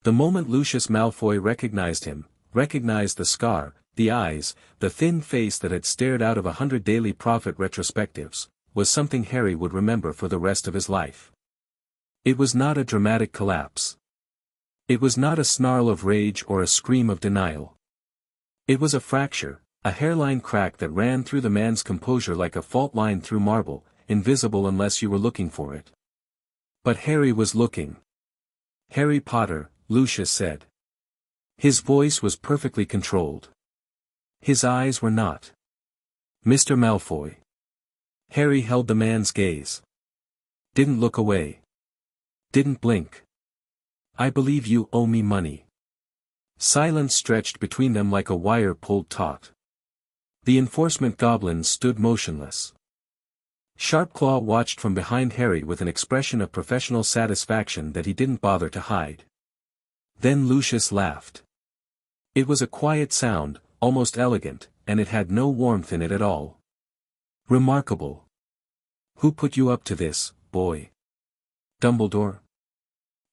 The moment Lucius Malfoy recognized him, recognized the scar, the eyes, the thin face that had stared out of 100 Daily Prophet retrospectives, was something Harry would remember for the rest of his life. It was not a dramatic collapse. It was not a snarl of rage or a scream of denial. It was a fracture, a hairline crack that ran through the man's composure like a fault line through marble, invisible unless you were looking for it. But Harry was looking. Harry Potter, Lucius said. His voice was perfectly controlled. His eyes were not. Mr. Malfoy. Harry held the man's gaze. Didn't look away. Didn't blink. I believe you owe me money. Silence stretched between them like a wire pulled taut. The enforcement goblins stood motionless. Sharpclaw watched from behind Harry with an expression of professional satisfaction that he didn't bother to hide. Then Lucius laughed. It was a quiet sound, almost elegant, and it had no warmth in it at all. Remarkable. Who put you up to this, boy? Dumbledore?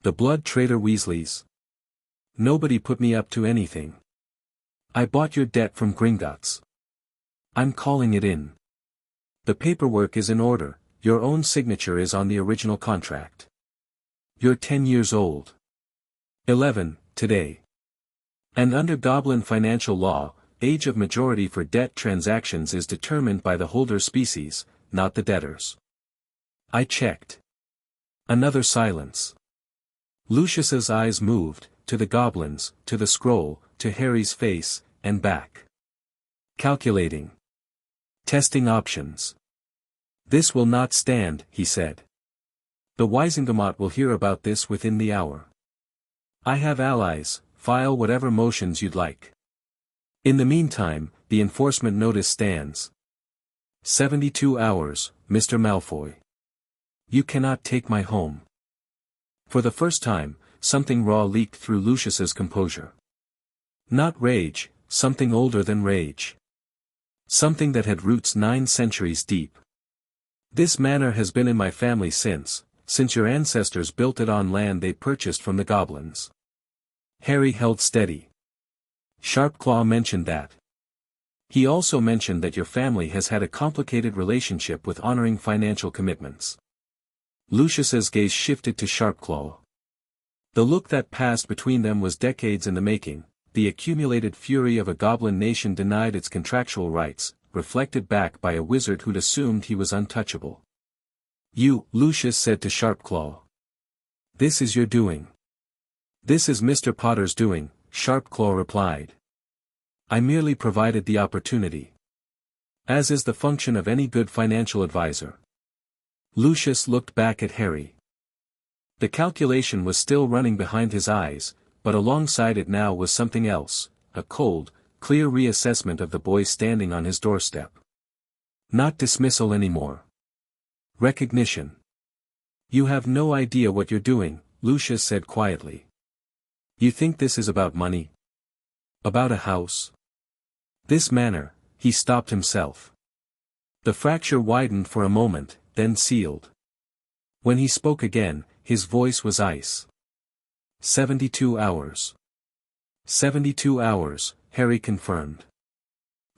The blood traitor Weasleys? Nobody put me up to anything. I bought your debt from Gringotts. I'm calling it in. The paperwork is in order, your own signature is on the original contract. You're 10 years old. 11, today. And under Goblin financial law, age of majority for debt transactions is determined by the holder's species, not the debtor's. I checked. Another silence. Lucius's eyes moved, to the goblins, to the scroll, to Harry's face, and back. Calculating. Testing options. This will not stand, he said. The Wisengamot will hear about this within the hour. I have allies, file whatever motions you'd like. In the meantime, the enforcement notice stands. 72 hours, Mr. Malfoy. You cannot take my home. For the first time, something raw leaked through Lucius's composure. Not rage, something older than rage. Something that had roots 9 centuries deep. This manor has been in my family since your ancestors built it on land they purchased from the goblins. Harry held steady. Sharpclaw mentioned that. He also mentioned that your family has had a complicated relationship with honoring financial commitments. Lucius's gaze shifted to Sharpclaw. The look that passed between them was decades in the making, the accumulated fury of a goblin nation denied its contractual rights, reflected back by a wizard who'd assumed he was untouchable. You, Lucius said to Sharpclaw. This is your doing. This is Mr. Potter's doing, Sharpclaw replied. I merely provided the opportunity. As is the function of any good financial advisor. Lucius looked back at Harry. The calculation was still running behind his eyes, but alongside it now was something else, a cold, clear reassessment of the boy standing on his doorstep. Not dismissal anymore. Recognition. You have no idea what you're doing, Lucius said quietly. You think this is about money? About a house? This manor, he stopped himself. The fracture widened for a moment, then sealed. When he spoke again, his voice was ice. 72 hours. 72 hours, Harry confirmed.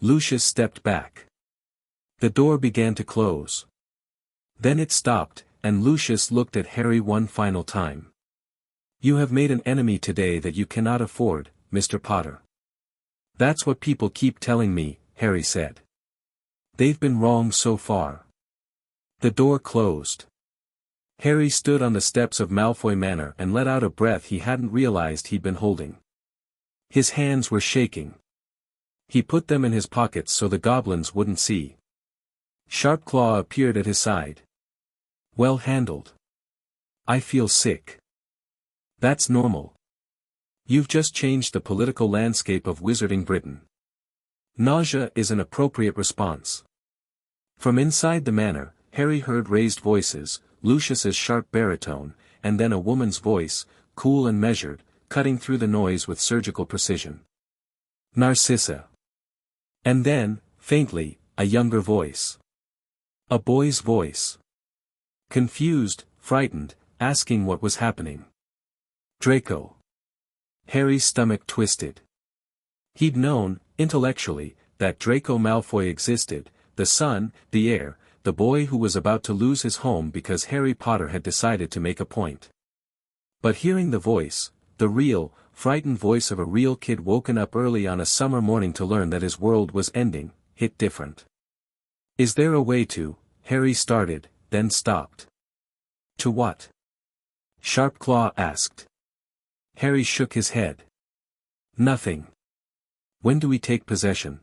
Lucius stepped back. The door began to close. Then it stopped, and Lucius looked at Harry one final time. You have made an enemy today that you cannot afford, Mr. Potter. That's what people keep telling me, Harry said. They've been wrong so far. The door closed. Harry stood on the steps of Malfoy Manor and let out a breath he hadn't realized he'd been holding. His hands were shaking. He put them in his pockets so the goblins wouldn't see. Sharpclaw appeared at his side. Well handled. I feel sick. That's normal. You've just changed the political landscape of Wizarding Britain. Nausea is an appropriate response. From inside the manor, Harry heard raised voices, Lucius's sharp baritone, and then a woman's voice, cool and measured, cutting through the noise with surgical precision. Narcissa. And then, faintly, a younger voice. A boy's voice. Confused, frightened, asking what was happening. Draco. Harry's stomach twisted. He'd known, intellectually, that Draco Malfoy existed, the son, the heir, the boy who was about to lose his home because Harry Potter had decided to make a point. But hearing the voice, the real, frightened voice of a real kid woken up early on a summer morning to learn that his world was ending, hit different. Is there a way to? Harry started, then stopped. To what? Sharpclaw asked. Harry shook his head. Nothing. When do we take possession?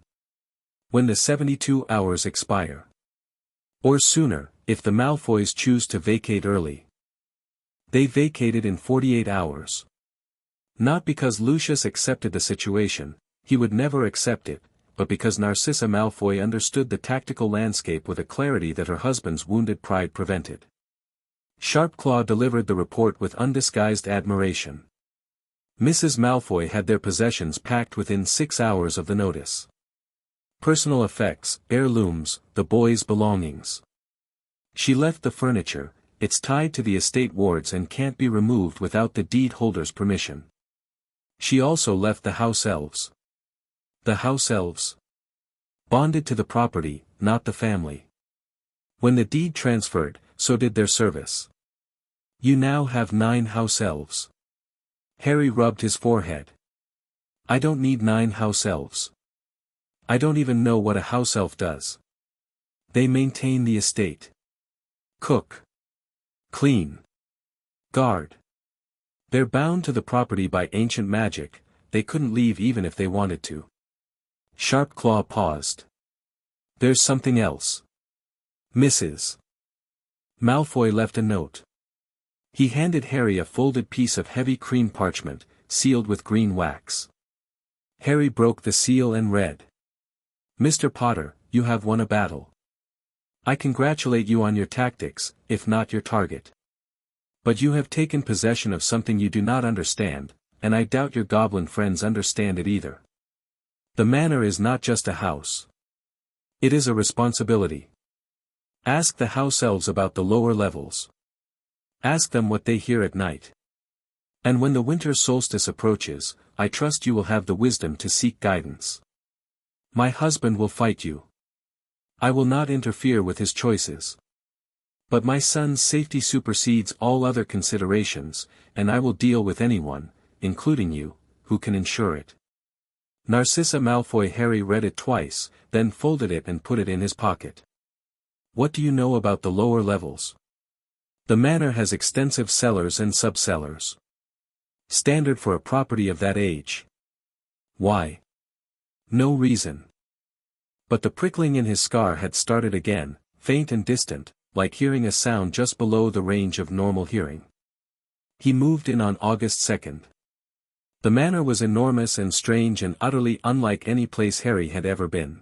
When the 72 hours expire. Or sooner, if the Malfoys choose to vacate early. They vacated in 48 hours. Not because Lucius accepted the situation, he would never accept it, but because Narcissa Malfoy understood the tactical landscape with a clarity that her husband's wounded pride prevented. Sharpclaw delivered the report with undisguised admiration. Mrs. Malfoy had their possessions packed within 6 hours of the notice. Personal effects, heirlooms, the boy's belongings. She left the furniture, it's tied to the estate wards and can't be removed without the deed holder's permission. She also left the house elves. The house elves? Bonded to the property, not the family. When the deed transferred, so did their service. You now have 9 house elves. Harry rubbed his forehead. I don't need 9 house elves. I don't even know what a house elf does. They maintain the estate. Cook. Clean. Guard. They're bound to the property by ancient magic, they couldn't leave even if they wanted to. Sharpclaw paused. There's something else. Mrs. Malfoy left a note. He handed Harry a folded piece of heavy cream parchment, sealed with green wax. Harry broke the seal and read. Mr. Potter, you have won a battle. I congratulate you on your tactics, if not your target. But you have taken possession of something you do not understand, and I doubt your goblin friends understand it either. The manor is not just a house. It is a responsibility. Ask the house elves about the lower levels. Ask them what they hear at night. And when the winter solstice approaches, I trust you will have the wisdom to seek guidance. My husband will fight you. I will not interfere with his choices. But my son's safety supersedes all other considerations, and I will deal with anyone, including you, who can ensure it. Narcissa Malfoy. Harry read it twice, then folded it and put it in his pocket. What do you know about the lower levels? The manor has extensive cellars and subcellars. Standard for a property of that age. Why? No reason. But the prickling in his scar had started again, faint and distant, like hearing a sound just below the range of normal hearing. He moved in on August 2nd. The manor was enormous and strange and utterly unlike any place Harry had ever been.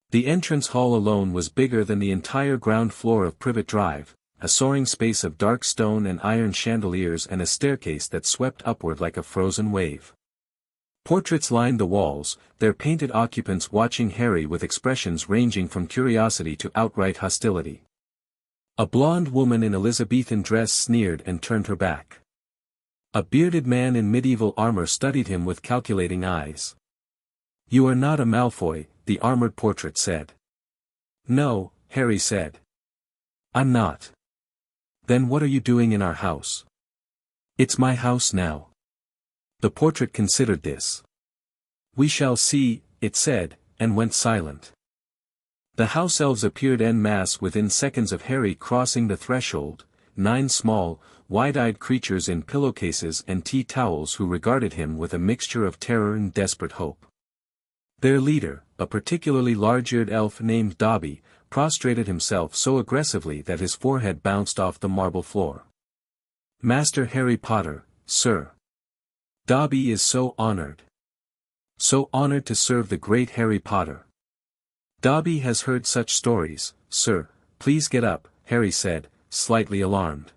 The entrance hall alone was bigger than the entire ground floor of Privet Drive, a soaring space of dark stone and iron chandeliers and a staircase that swept upward like a frozen wave. Portraits lined the walls, their painted occupants watching Harry with expressions ranging from curiosity to outright hostility. A blonde woman in Elizabethan dress sneered and turned her back. A bearded man in medieval armor studied him with calculating eyes. You are not a Malfoy, the armored portrait said. No, Harry said. I'm not. Then what are you doing in our house? It's my house now. The portrait considered this. We shall see, it said, and went silent. The house elves appeared en masse within seconds of Harry crossing the threshold, 9 small, wide-eyed creatures in pillowcases and tea towels who regarded him with a mixture of terror and desperate hope. Their leader, a particularly large-eared elf named Dobby, prostrated himself so aggressively that his forehead bounced off the marble floor. Master Harry Potter, sir. Dobby is so honored. So honored to serve the great Harry Potter. Dobby has heard such stories, sir. Please get up, Harry said, slightly alarmed.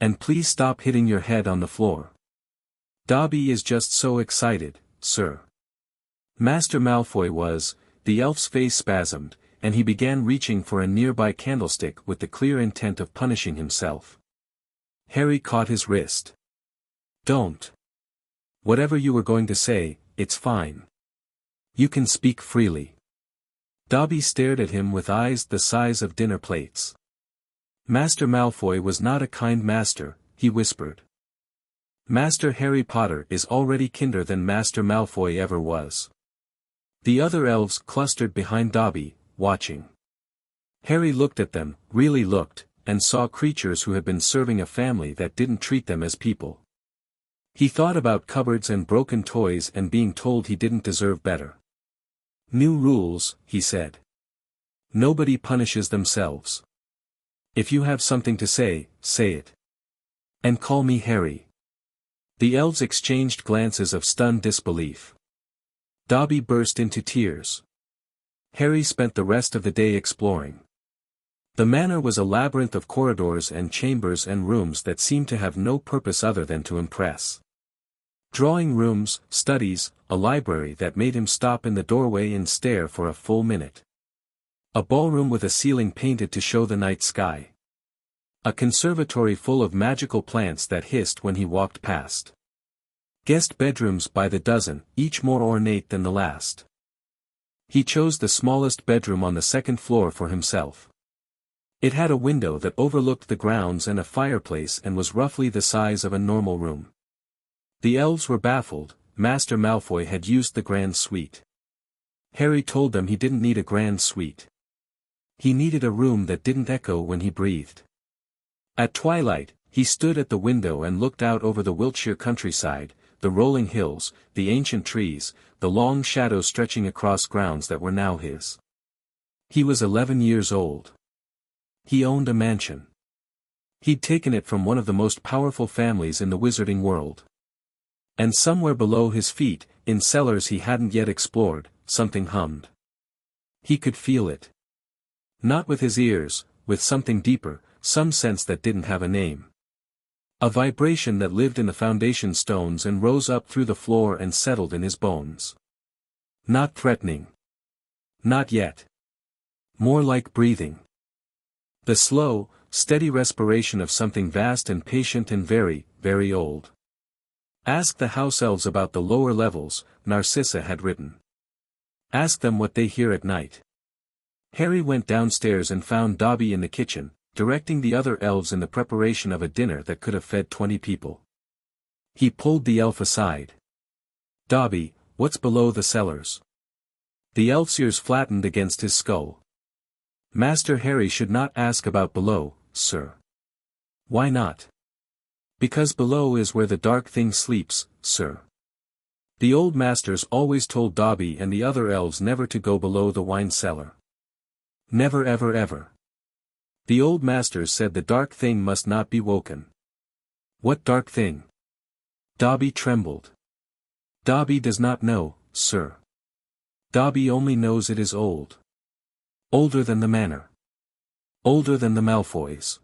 And please stop hitting your head on the floor. Dobby is just so excited, sir. Master Malfoy was. The elf's face spasmed, and he began reaching for a nearby candlestick with the clear intent of punishing himself. Harry caught his wrist. Don't. Whatever you were going to say, it's fine. You can speak freely. Dobby stared at him with eyes the size of dinner plates. Master Malfoy was not a kind master, he whispered. Master Harry Potter is already kinder than Master Malfoy ever was. The other elves clustered behind Dobby, watching. Harry looked at them, really looked, and saw creatures who had been serving a family that didn't treat them as people. He thought about cupboards and broken toys and being told he didn't deserve better. New rules, he said. Nobody punishes themselves. If you have something to say it. And call me Harry. The elves exchanged glances of stunned disbelief. Dobby burst into tears. Harry spent the rest of the day exploring. The manor was a labyrinth of corridors and chambers and rooms that seemed to have no purpose other than to impress. Drawing rooms, studies, a library that made him stop in the doorway and stare for a full minute. A ballroom with a ceiling painted to show the night sky. A conservatory full of magical plants that hissed when he walked past. Guest bedrooms by the dozen, each more ornate than the last. He chose the smallest bedroom on the second floor for himself. It had a window that overlooked the grounds and a fireplace and was roughly the size of a normal room. The elves were baffled. Master Malfoy had used the grand suite. Harry told them he didn't need a grand suite. He needed a room that didn't echo when he breathed. At twilight, he stood at the window and looked out over the Wiltshire countryside, the rolling hills, the ancient trees, the long shadows stretching across grounds that were now his. He was 11 years old. He owned a mansion. He'd taken it from one of the most powerful families in the wizarding world. And somewhere below his feet, in cellars he hadn't yet explored, something hummed. He could feel it. Not with his ears, with something deeper, some sense that didn't have a name. A vibration that lived in the foundation stones and rose up through the floor and settled in his bones. Not threatening. Not yet. More like breathing. The slow, steady respiration of something vast and patient and very, very old. Ask the house elves about the lower levels, Narcissa had written. Ask them what they hear at night. Harry went downstairs and found Dobby in the kitchen, directing the other elves in the preparation of a dinner that could have fed 20 people. He pulled the elf aside. Dobby, what's below the cellars? The elf's ears flattened against his skull. Master Harry should not ask about below, sir. Why not? Because below is where the dark thing sleeps, sir. The old masters always told Dobby and the other elves never to go below the wine cellar. Never ever ever. The old masters said the dark thing must not be woken. What dark thing? Dobby trembled. Dobby does not know, sir. Dobby only knows it is old. Older than the manor. Older than the Malfoys.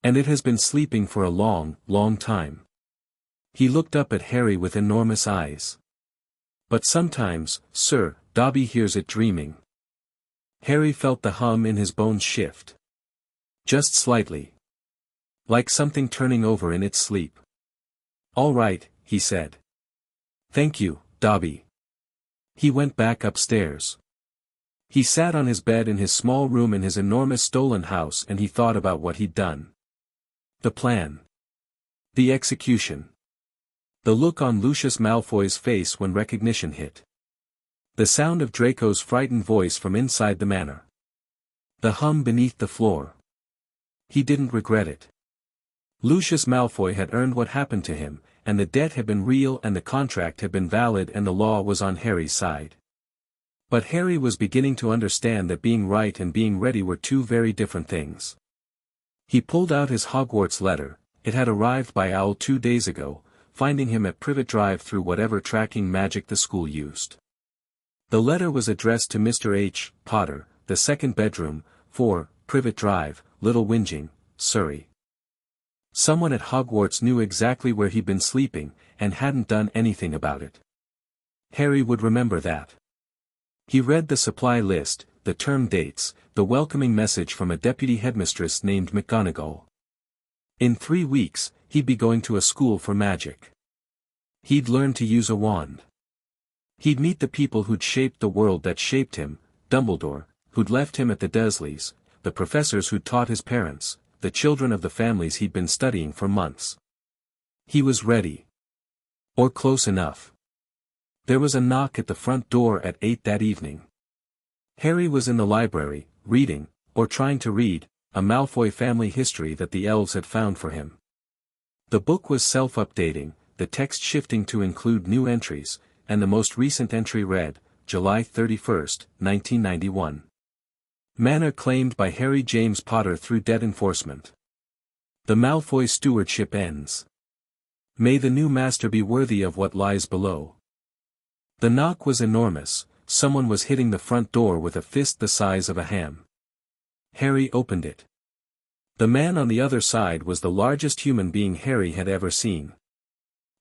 And it has been sleeping for a long, long time. He looked up at Harry with enormous eyes. But sometimes, sir, Dobby hears it dreaming. Harry felt the hum in his bones shift. Just slightly. Like something turning over in its sleep. All right, he said. Thank you, Dobby. He went back upstairs. He sat on his bed in his small room in his enormous stolen house and he thought about what he'd done. The plan. The execution. The look on Lucius Malfoy's face when recognition hit. The sound of Draco's frightened voice from inside the manor. The hum beneath the floor. He didn't regret it. Lucius Malfoy had earned what happened to him, and the debt had been real and the contract had been valid and the law was on Harry's side. But Harry was beginning to understand that being right and being ready were two very different things. He pulled out his Hogwarts letter. It had arrived by owl 2 days ago, finding him at Privet Drive through whatever tracking magic the school used. The letter was addressed to Mr. H. Potter, the second bedroom, 4, Privet Drive, Little Whinging, Surrey. Someone at Hogwarts knew exactly where he'd been sleeping, and hadn't done anything about it. Harry would remember that. He read the supply list, the term dates, the welcoming message from a deputy headmistress named McGonagall. In 3 weeks, he'd be going to a school for magic. He'd learn to use a wand. He'd meet the people who'd shaped the world that shaped him, Dumbledore, who'd left him at the Dursleys, the professors who'd taught his parents, the children of the families he'd been studying for months. He was ready. Or close enough. There was a knock at the front door at 8 that evening. Harry was in the library, reading, or trying to read, a Malfoy family history that the elves had found for him. The book was self-updating, the text shifting to include new entries, and the most recent entry read, July 31, 1991. Manor claimed by Harry James Potter through debt enforcement. The Malfoy stewardship ends. May the new master be worthy of what lies below. The knock was enormous, someone was hitting the front door with a fist the size of a ham. Harry opened it. The man on the other side was the largest human being Harry had ever seen.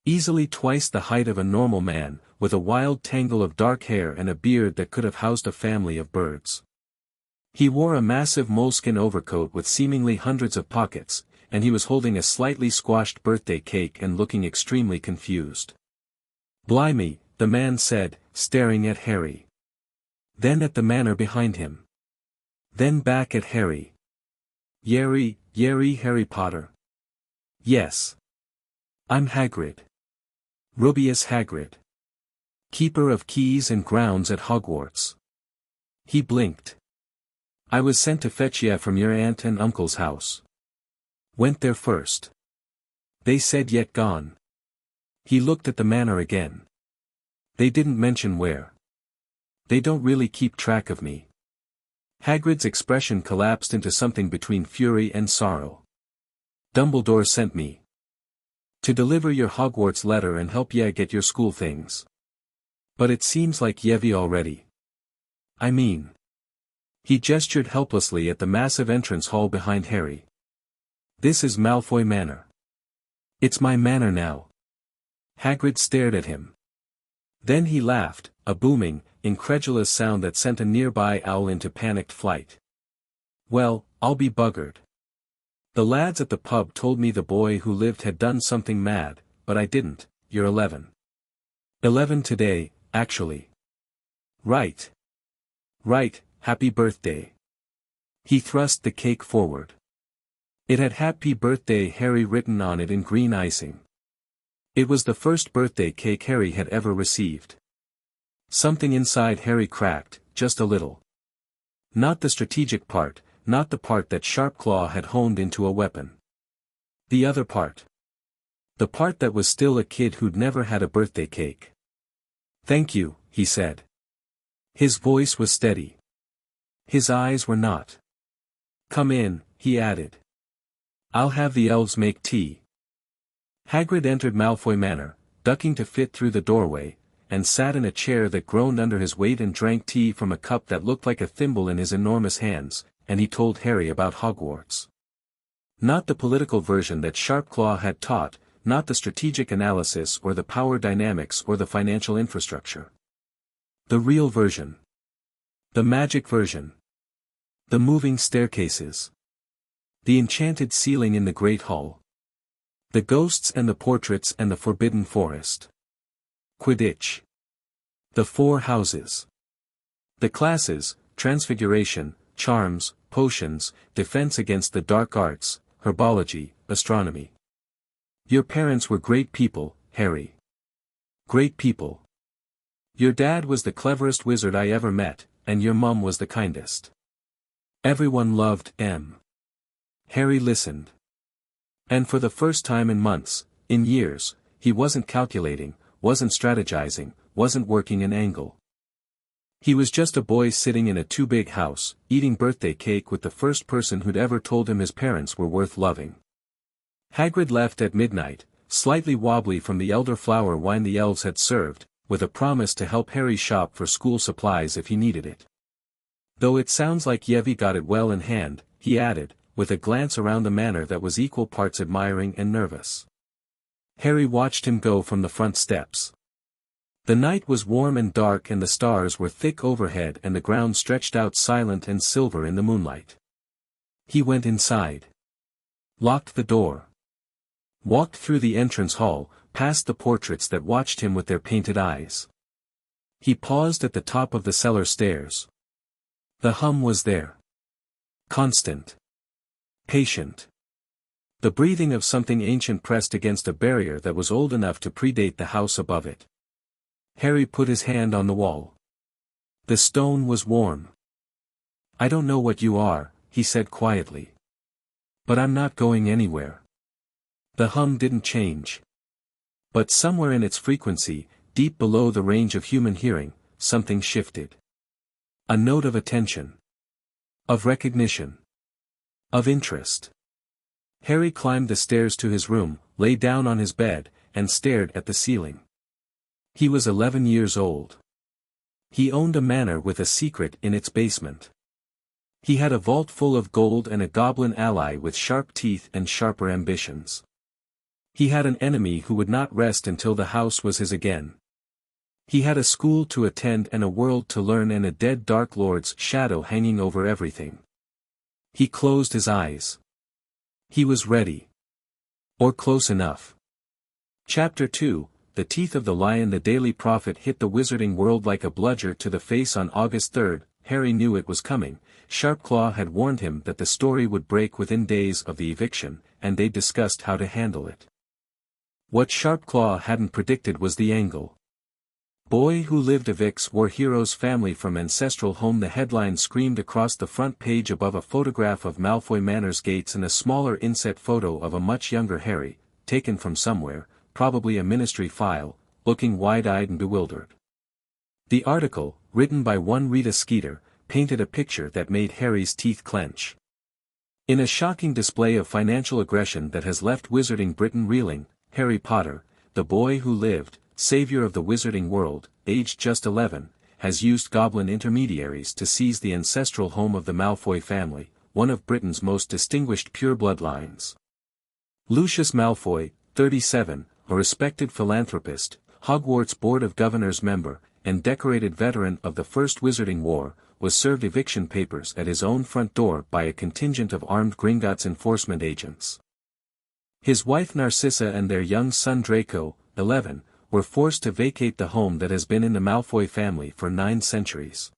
Easily twice the height of a normal man, with a wild tangle of dark hair and a beard that could have housed a family of birds. He wore a massive moleskin overcoat with seemingly hundreds of pockets, and he was holding a slightly squashed birthday cake and looking extremely confused. "Blimey," the man said, staring at Harry. Then at the manor behind him. Then back at Harry. "Yeri, Harry Potter." "Yes. I'm Hagrid. Rubeus Hagrid. Keeper of keys and grounds at Hogwarts." He blinked. "I was sent to fetch ye from your aunt and uncle's house. Went there first. They said yet gone." He looked at the manor again. "They didn't mention where. They don't really keep track of me." Hagrid's expression collapsed into something between fury and sorrow. "Dumbledore sent me to deliver your Hogwarts letter and help ye get your school things. But it seems like ye've already. I mean." He gestured helplessly at the massive entrance hall behind Harry. "This is Malfoy Manor. It's my manor now." Hagrid stared at him. Then he laughed, a booming, incredulous sound that sent a nearby owl into panicked flight. "Well, I'll be buggered. The lads at the pub told me the boy who lived had done something mad, but I didn't. You're 11. 11 today, actually." "Right. Right, happy birthday." He thrust the cake forward. It had "Happy Birthday Harry" written on it in green icing. It was the first birthday cake Harry had ever received. Something inside Harry cracked, just a little. Not the strategic part, not the part that Sharpclaw had honed into a weapon. The other part. The part that was still a kid who'd never had a birthday cake. "Thank you," he said. His voice was steady. His eyes were not. "Come in," he added. "I'll have the elves make tea." Hagrid entered Malfoy Manor, ducking to fit through the doorway, and sat in a chair that groaned under his weight and drank tea from a cup that looked like a thimble in his enormous hands, and he told Harry about Hogwarts. Not the political version that Sharpclaw had taught, not the strategic analysis or the power dynamics or the financial infrastructure. The real version. The magic version. The moving staircases. The enchanted ceiling in the Great Hall. The ghosts and the portraits and the forbidden forest. Quidditch. The 4 houses. The classes, transfiguration, charms, potions, defense against the dark arts, herbology, astronomy. Your parents were great people, Harry. Great people. Your dad was the cleverest wizard I ever met, and your mum was the kindest. Everyone loved M. Harry listened. And for the first time in months, in years, he wasn't calculating, wasn't strategizing, wasn't working an angle. He was just a boy sitting in a too-big house, eating birthday cake with the first person who'd ever told him his parents were worth loving. Hagrid left at midnight, slightly wobbly from the elderflower wine the elves had served, with a promise to help Harry shop for school supplies if he needed it. Though it sounds like Yevi got it well in hand, he added, with a glance around the manor that was equal parts admiring and nervous. Harry watched him go from the front steps. The night was warm and dark and the stars were thick overhead and the ground stretched out silent and silver in the moonlight. He went inside. Locked the door. Walked through the entrance hall, past the portraits that watched him with their painted eyes. He paused at the top of the cellar stairs. The hum was there. Constant. Patient. The breathing of something ancient pressed against a barrier that was old enough to predate the house above it. Harry put his hand on the wall. The stone was warm. "I don't know what you are," he said quietly. "But I'm not going anywhere." The hum didn't change. But somewhere in its frequency, deep below the range of human hearing, something shifted. A note of attention. Of recognition. Of interest. Harry climbed the stairs to his room, lay down on his bed, and stared at the ceiling. He was 11 years old. He owned a manor with a secret in its basement. He had a vault full of gold and a goblin ally with sharp teeth and sharper ambitions. He had an enemy who would not rest until the house was his again. He had a school to attend and a world to learn and a dead Dark Lord's shadow hanging over everything. He closed his eyes. He was ready. Or close enough. Chapter 2, The Teeth of the Lion. The Daily Prophet hit the wizarding world like a bludger to the face on August 3rd. Harry knew it was coming. Sharpclaw had warned him that the story would break within days of the eviction, and they discussed how to handle it. What Sharpclaw hadn't predicted was the angle. Boy who lived evicts war hero's family from ancestral home. The headline screamed across the front page above a photograph of Malfoy Manor's gates and a smaller inset photo of a much younger Harry, taken from somewhere, probably a ministry file, looking wide-eyed and bewildered. The article, written by one Rita Skeeter, painted a picture that made Harry's teeth clench. In a shocking display of financial aggression that has left Wizarding Britain reeling, Harry Potter, the boy who lived, savior of the wizarding world, aged just 11, has used Goblin intermediaries to seize the ancestral home of the Malfoy family, one of Britain's most distinguished pure bloodlines. Lucius Malfoy, 37, a respected philanthropist, Hogwarts Board of Governors member, and decorated veteran of the First Wizarding War, was served eviction papers at his own front door by a contingent of armed Gringotts enforcement agents. His wife Narcissa and their young son Draco, 11, were forced to vacate the home that has been in the Malfoy family for 9 centuries.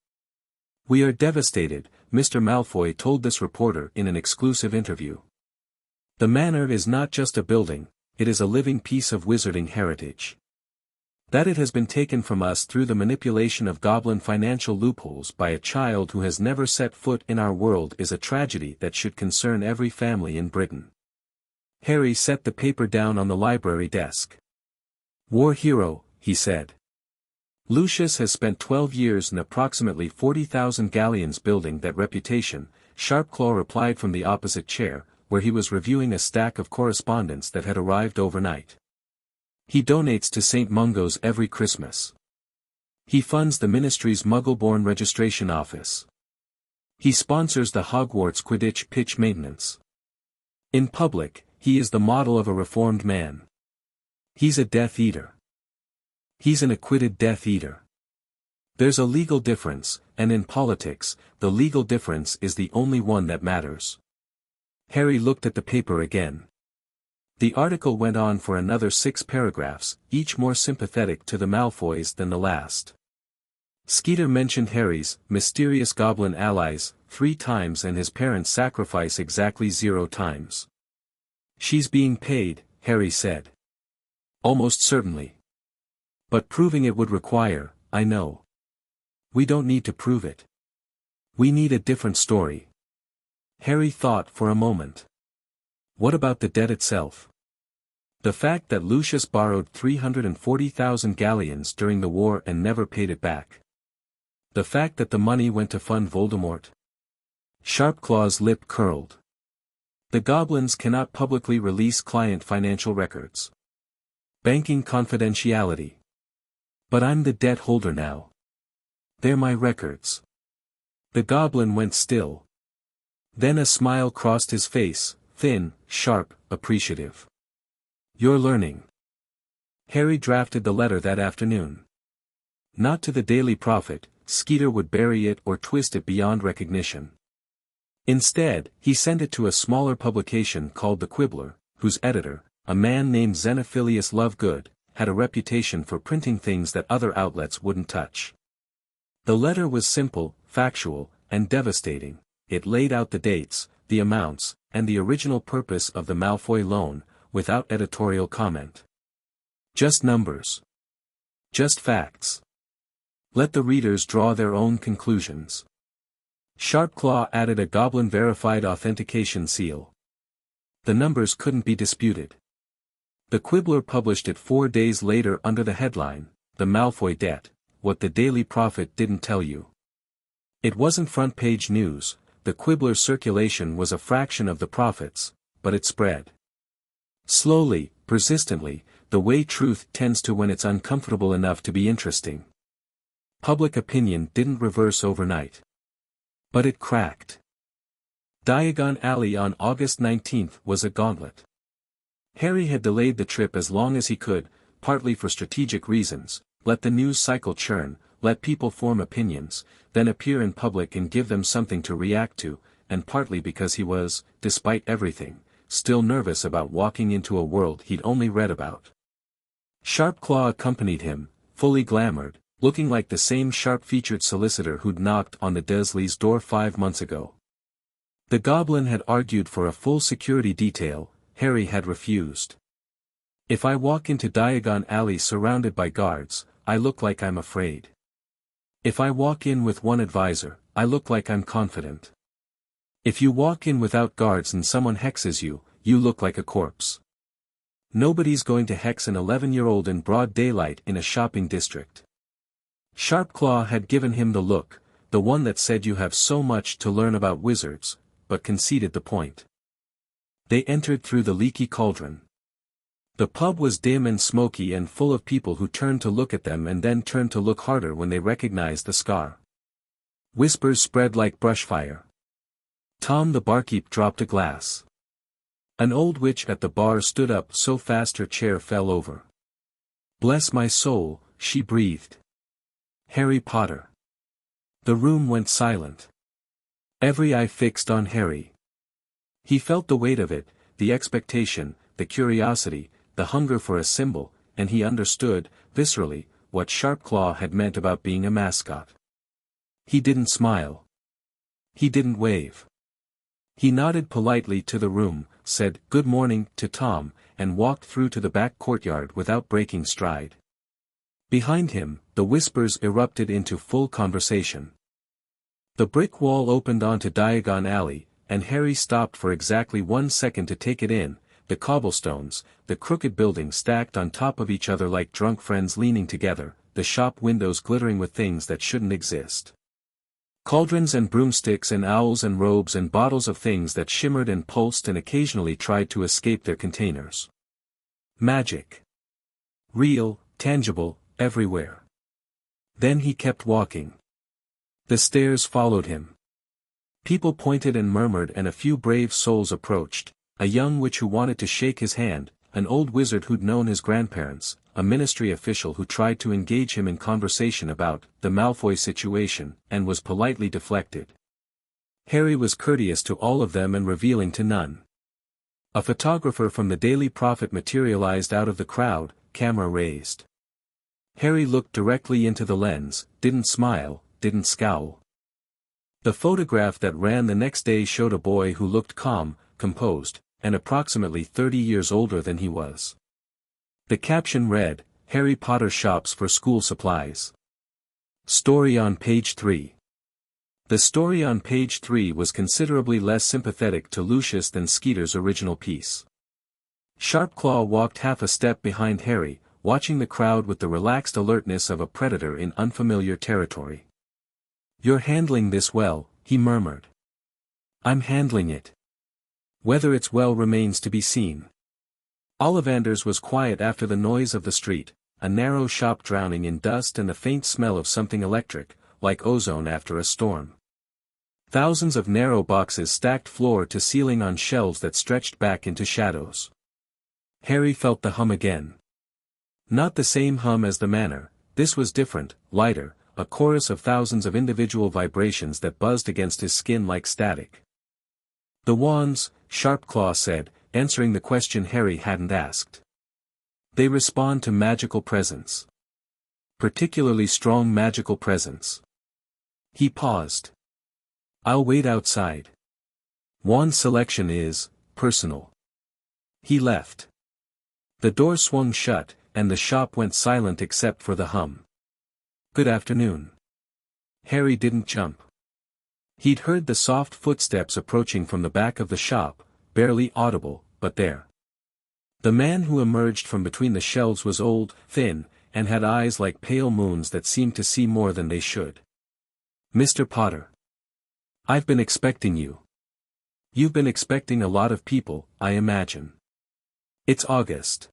"We are devastated," Mr. Malfoy told this reporter in an exclusive interview. "The manor is not just a building, it is a living piece of wizarding heritage. That it has been taken from us through the manipulation of Goblin financial loopholes by a child who has never set foot in our world is a tragedy that should concern every family in Britain." Harry set the paper down on the library desk. "War hero," he said. "Lucius has spent 12 years and approximately 40,000 galleons building that reputation," Sharpclaw replied from the opposite chair, where he was reviewing a stack of correspondence that had arrived overnight. "He donates to St. Mungo's every Christmas. He funds the ministry's Muggleborn registration office. He sponsors the Hogwarts Quidditch pitch maintenance. In public, he is the model of a reformed man. He's a Death Eater. He's an acquitted Death Eater. There's a legal difference, and in politics, the legal difference is the only one that matters." Harry looked at the paper again. The article went on for another 6 paragraphs, each more sympathetic to the Malfoys than the last. Skeeter mentioned Harry's mysterious goblin allies 3 times and his parents' sacrifice exactly 0 times. "She's being paid," Harry said. "Almost certainly. But proving it would require, I know. We don't need to prove it. We need a different story." Harry thought for a moment. What about the debt itself? The fact that Lucius borrowed 340,000 galleons during the war and never paid it back. The fact that the money went to fund Voldemort. Sharpclaw's lip curled. The goblins cannot publicly release client financial records. Banking confidentiality. But I'm the debt holder now. They're my records. The goblin went still. Then a smile crossed his face, thin, sharp, appreciative. You're learning. Harry drafted the letter that afternoon. Not to the Daily Prophet, Skeeter would bury it or twist it beyond recognition. Instead, he sent it to a smaller publication called The Quibbler, whose editor, a man named Xenophilius Lovegood, had a reputation for printing things that other outlets wouldn't touch. The letter was simple, factual, and devastating. It laid out the dates, the amounts, and the original purpose of the Malfoy loan, without editorial comment. Just numbers. Just facts. Let the readers draw their own conclusions. Sharpclaw added a Goblin-verified authentication seal. The numbers couldn't be disputed. The Quibbler published it 4 days later under the headline, The Malfoy Debt, What the Daily Prophet Didn't Tell You. It wasn't front-page news, the Quibbler's circulation was a fraction of the Prophet's, but it spread. Slowly, persistently, the way truth tends to when it's uncomfortable enough to be interesting. Public opinion didn't reverse overnight. But it cracked. Diagon Alley on August 19 was a gauntlet. Harry had delayed the trip as long as he could, partly for strategic reasons, let the news cycle churn, let people form opinions, then appear in public and give them something to react to, and partly because he was, despite everything, still nervous about walking into a world he'd only read about. Sharpclaw accompanied him, fully glamoured, looking like the same sharp-featured solicitor who'd knocked on the Dursleys' door 5 months ago. The Goblin had argued for a full security detail, Harry had refused. If I walk into Diagon Alley surrounded by guards, I look like I'm afraid. If I walk in with one advisor, I look like I'm confident. If you walk in without guards and someone hexes you, you look like a corpse. Nobody's going to hex an 11-year-old in broad daylight in a shopping district. Sharpclaw had given him the look, the one that said you have so much to learn about wizards, but conceded the point. They entered through the leaky cauldron. The pub was dim and smoky and full of people who turned to look at them and then turned to look harder when they recognized the scar. Whispers spread like brushfire. Tom the barkeep dropped a glass. An old witch at the bar stood up so fast her chair fell over. Bless my soul, she breathed. Harry Potter. The room went silent. Every eye fixed on Harry. He felt the weight of it, the expectation, the curiosity, the hunger for a symbol, and he understood, viscerally, what Sharpclaw had meant about being a mascot. He didn't smile. He didn't wave. He nodded politely to the room, said "Good morning" to Tom, and walked through to the back courtyard without breaking stride. Behind him, the whispers erupted into full conversation. The brick wall opened onto Diagon Alley, and Harry stopped for exactly 1 second to take it in, the cobblestones, the crooked buildings stacked on top of each other like drunk friends leaning together, the shop windows glittering with things that shouldn't exist. Cauldrons and broomsticks and owls and robes and bottles of things that shimmered and pulsed and occasionally tried to escape their containers. Magic. Real, tangible, everywhere. Then he kept walking. The stairs followed him. People pointed and murmured and a few brave souls approached, a young witch who wanted to shake his hand, an old wizard who'd known his grandparents, a ministry official who tried to engage him in conversation about the Malfoy situation, and was politely deflected. Harry was courteous to all of them and revealing to none. A photographer from the Daily Prophet materialized out of the crowd, camera raised. Harry looked directly into the lens, didn't smile, didn't scowl. The photograph that ran the next day showed a boy who looked calm, composed, and approximately 30 years older than he was. The caption read, "Harry Potter shops for school supplies." Story on page 3. The story on page 3 was considerably less sympathetic to Lucius than Skeeter's original piece. Sharpclaw walked half a step behind Harry, watching the crowd with the relaxed alertness of a predator in unfamiliar territory. "You're handling this well," he murmured. "I'm handling it. Whether it's well remains to be seen." Ollivander's was quiet after the noise of the street, a narrow shop drowning in dust and the faint smell of something electric, like ozone after a storm. Thousands of narrow boxes stacked floor to ceiling on shelves that stretched back into shadows. Harry felt the hum again. Not the same hum as the manor, this was different, lighter, a chorus of thousands of individual vibrations that buzzed against his skin like static. The wands, Sharpclaw said, answering the question Harry hadn't asked. They respond to magical presence. Particularly strong magical presence. He paused. I'll wait outside. Wand selection is personal. He left. The door swung shut, and the shop went silent except for the hum. Good afternoon. Harry didn't jump. He'd heard the soft footsteps approaching from the back of the shop, barely audible, but there. The man who emerged from between the shelves was old, thin, and had eyes like pale moons that seemed to see more than they should. Mr. Potter. I've been expecting you. You've been expecting a lot of people, I imagine. It's August.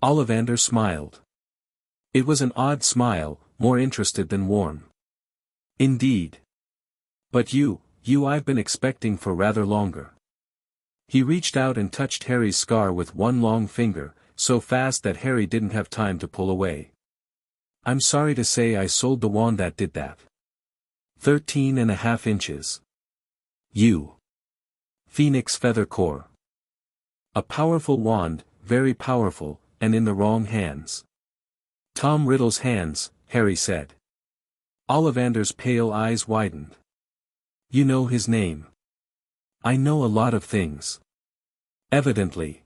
Ollivander smiled. It was an odd smile, more interested than warm. Indeed. But you I've been expecting for rather longer. He reached out and touched Harry's scar with one long finger, so fast that Harry didn't have time to pull away. I'm sorry to say I sold the wand that did that. 13.5 inches. You. Phoenix Feather Core. A powerful wand, very powerful, and in the wrong hands. Tom Riddle's hands, Harry said. Ollivander's pale eyes widened. You know his name. I know a lot of things. Evidently.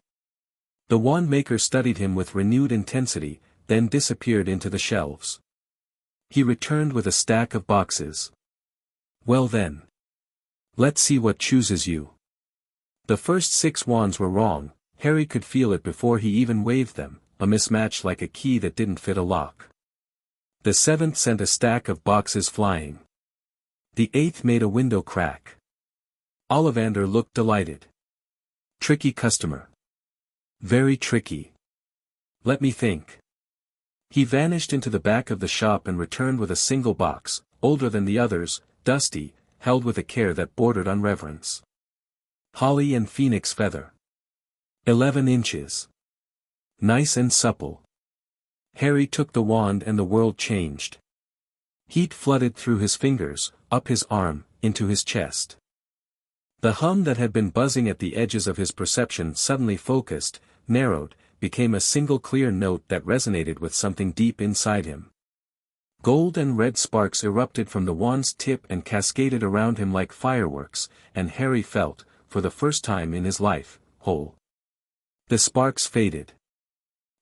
The wand maker studied him with renewed intensity, then disappeared into the shelves. He returned with a stack of boxes. Well then. Let's see what chooses you. The first 6 wands were wrong, Harry could feel it before he even waved them, a mismatch like a key that didn't fit a lock. The 7th sent a stack of boxes flying. The 8th made a window crack. Ollivander looked delighted. Tricky customer. Very tricky. Let me think. He vanished into the back of the shop and returned with a single box, older than the others, dusty, held with a care that bordered on reverence. Holly and Phoenix Feather. 11 inches. Nice and supple. Harry took the wand and the world changed. Heat flooded through his fingers, up his arm, into his chest. The hum that had been buzzing at the edges of his perception suddenly focused, narrowed, became a single clear note that resonated with something deep inside him. Gold and red sparks erupted from the wand's tip and cascaded around him like fireworks, and Harry felt, for the first time in his life, whole. The sparks faded.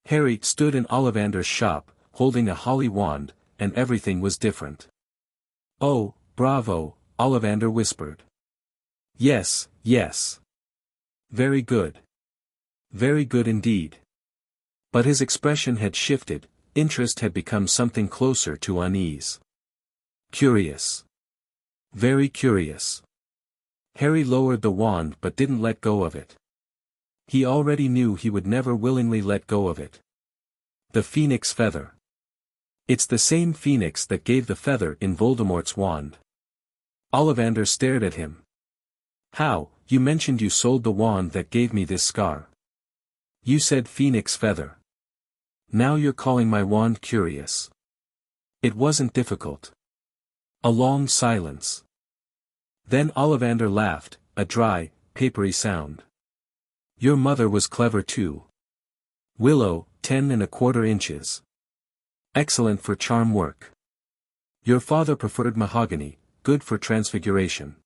Harry stood in Ollivander's shop, holding a holly wand, and everything was different. Oh, bravo, Ollivander whispered. Yes, yes. Very good. Very good indeed. But his expression had shifted, interest had become something closer to unease. Curious. Very curious. Harry lowered the wand but didn't let go of it. He already knew he would never willingly let go of it. The Phoenix Feather. It's the same phoenix that gave the feather in Voldemort's wand. Ollivander stared at him. How, you mentioned you sold the wand that gave me this scar. You said Phoenix Feather. Now you're calling my wand curious. It wasn't difficult. A long silence. Then Ollivander laughed, a dry, papery sound. Your mother was clever too. Willow, 10.25 inches. Excellent for charm work. Your father preferred mahogany, good for transfiguration.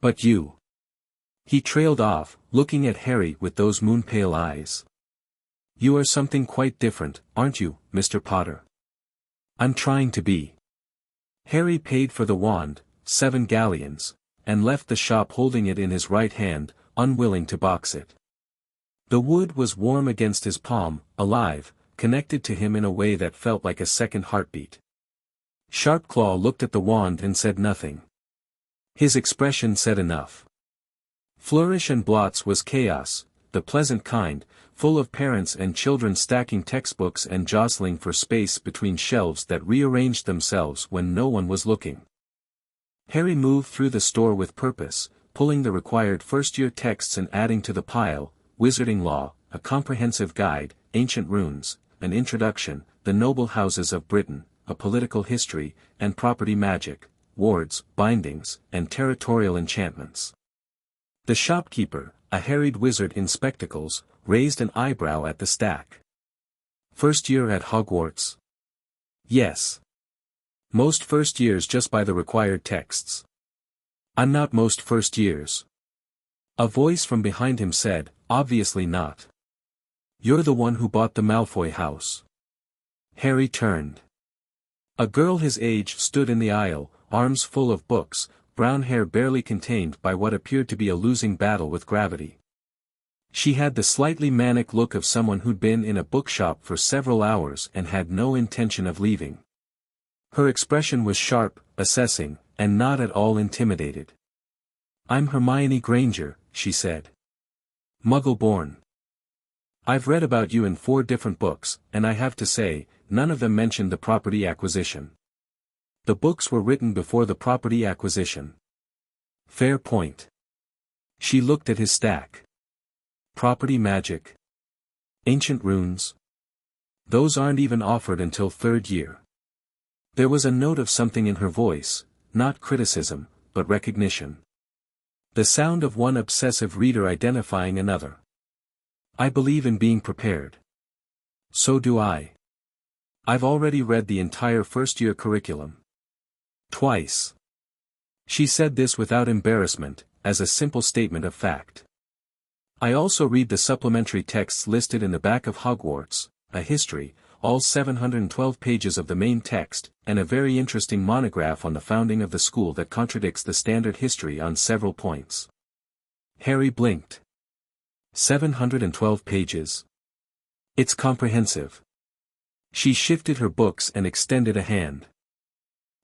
But you. He trailed off, looking at Harry with those moon-pale eyes. You are something quite different, aren't you, Mr. Potter? I'm trying to be. Harry paid for the wand, 7 galleons, and left the shop holding it in his right hand, unwilling to box it. The wood was warm against his palm, alive, connected to him in a way that felt like a second heartbeat. Sharpclaw looked at the wand and said nothing. His expression said enough. Flourish and blots was chaos, the pleasant kind, full of parents and children stacking textbooks and jostling for space between shelves that rearranged themselves when no one was looking. Harry moved through the store with purpose, pulling the required first-year texts and adding to the pile: Wizarding Law, a comprehensive guide, Ancient Runes, an introduction, The Noble Houses of Britain, a political history, and property magic, wards, bindings, and territorial enchantments. The shopkeeper, a harried wizard in spectacles, raised an eyebrow at the stack. First year at Hogwarts? Yes. Most first years just buy the required texts. I'm not most first years. A voice from behind him said, obviously not. You're the one who bought the Malfoy house. Harry turned. A girl his age stood in the aisle, arms full of books, brown hair barely contained by what appeared to be a losing battle with gravity. She had the slightly manic look of someone who'd been in a bookshop for several hours and had no intention of leaving. Her expression was sharp, assessing, and not at all intimidated. I'm Hermione Granger, she said. Muggle-born. I've read about you in 4 different books, and I have to say, none of them mentioned the property acquisition. The books were written before the property acquisition. Fair point. She looked at his stack. Property magic. Ancient runes. Those aren't even offered until 3rd year. There was a note of something in her voice, not criticism, but recognition. The sound of one obsessive reader identifying another. I believe in being prepared. So do I. I've already read the entire first-year curriculum. Twice. She said this without embarrassment, as a simple statement of fact. I also read the supplementary texts listed in the back of Hogwarts, a history, all 712 pages of the main text, and a very interesting monograph on the founding of the school that contradicts the standard history on several points. Harry blinked. 712 pages. It's comprehensive. She shifted her books and extended a hand.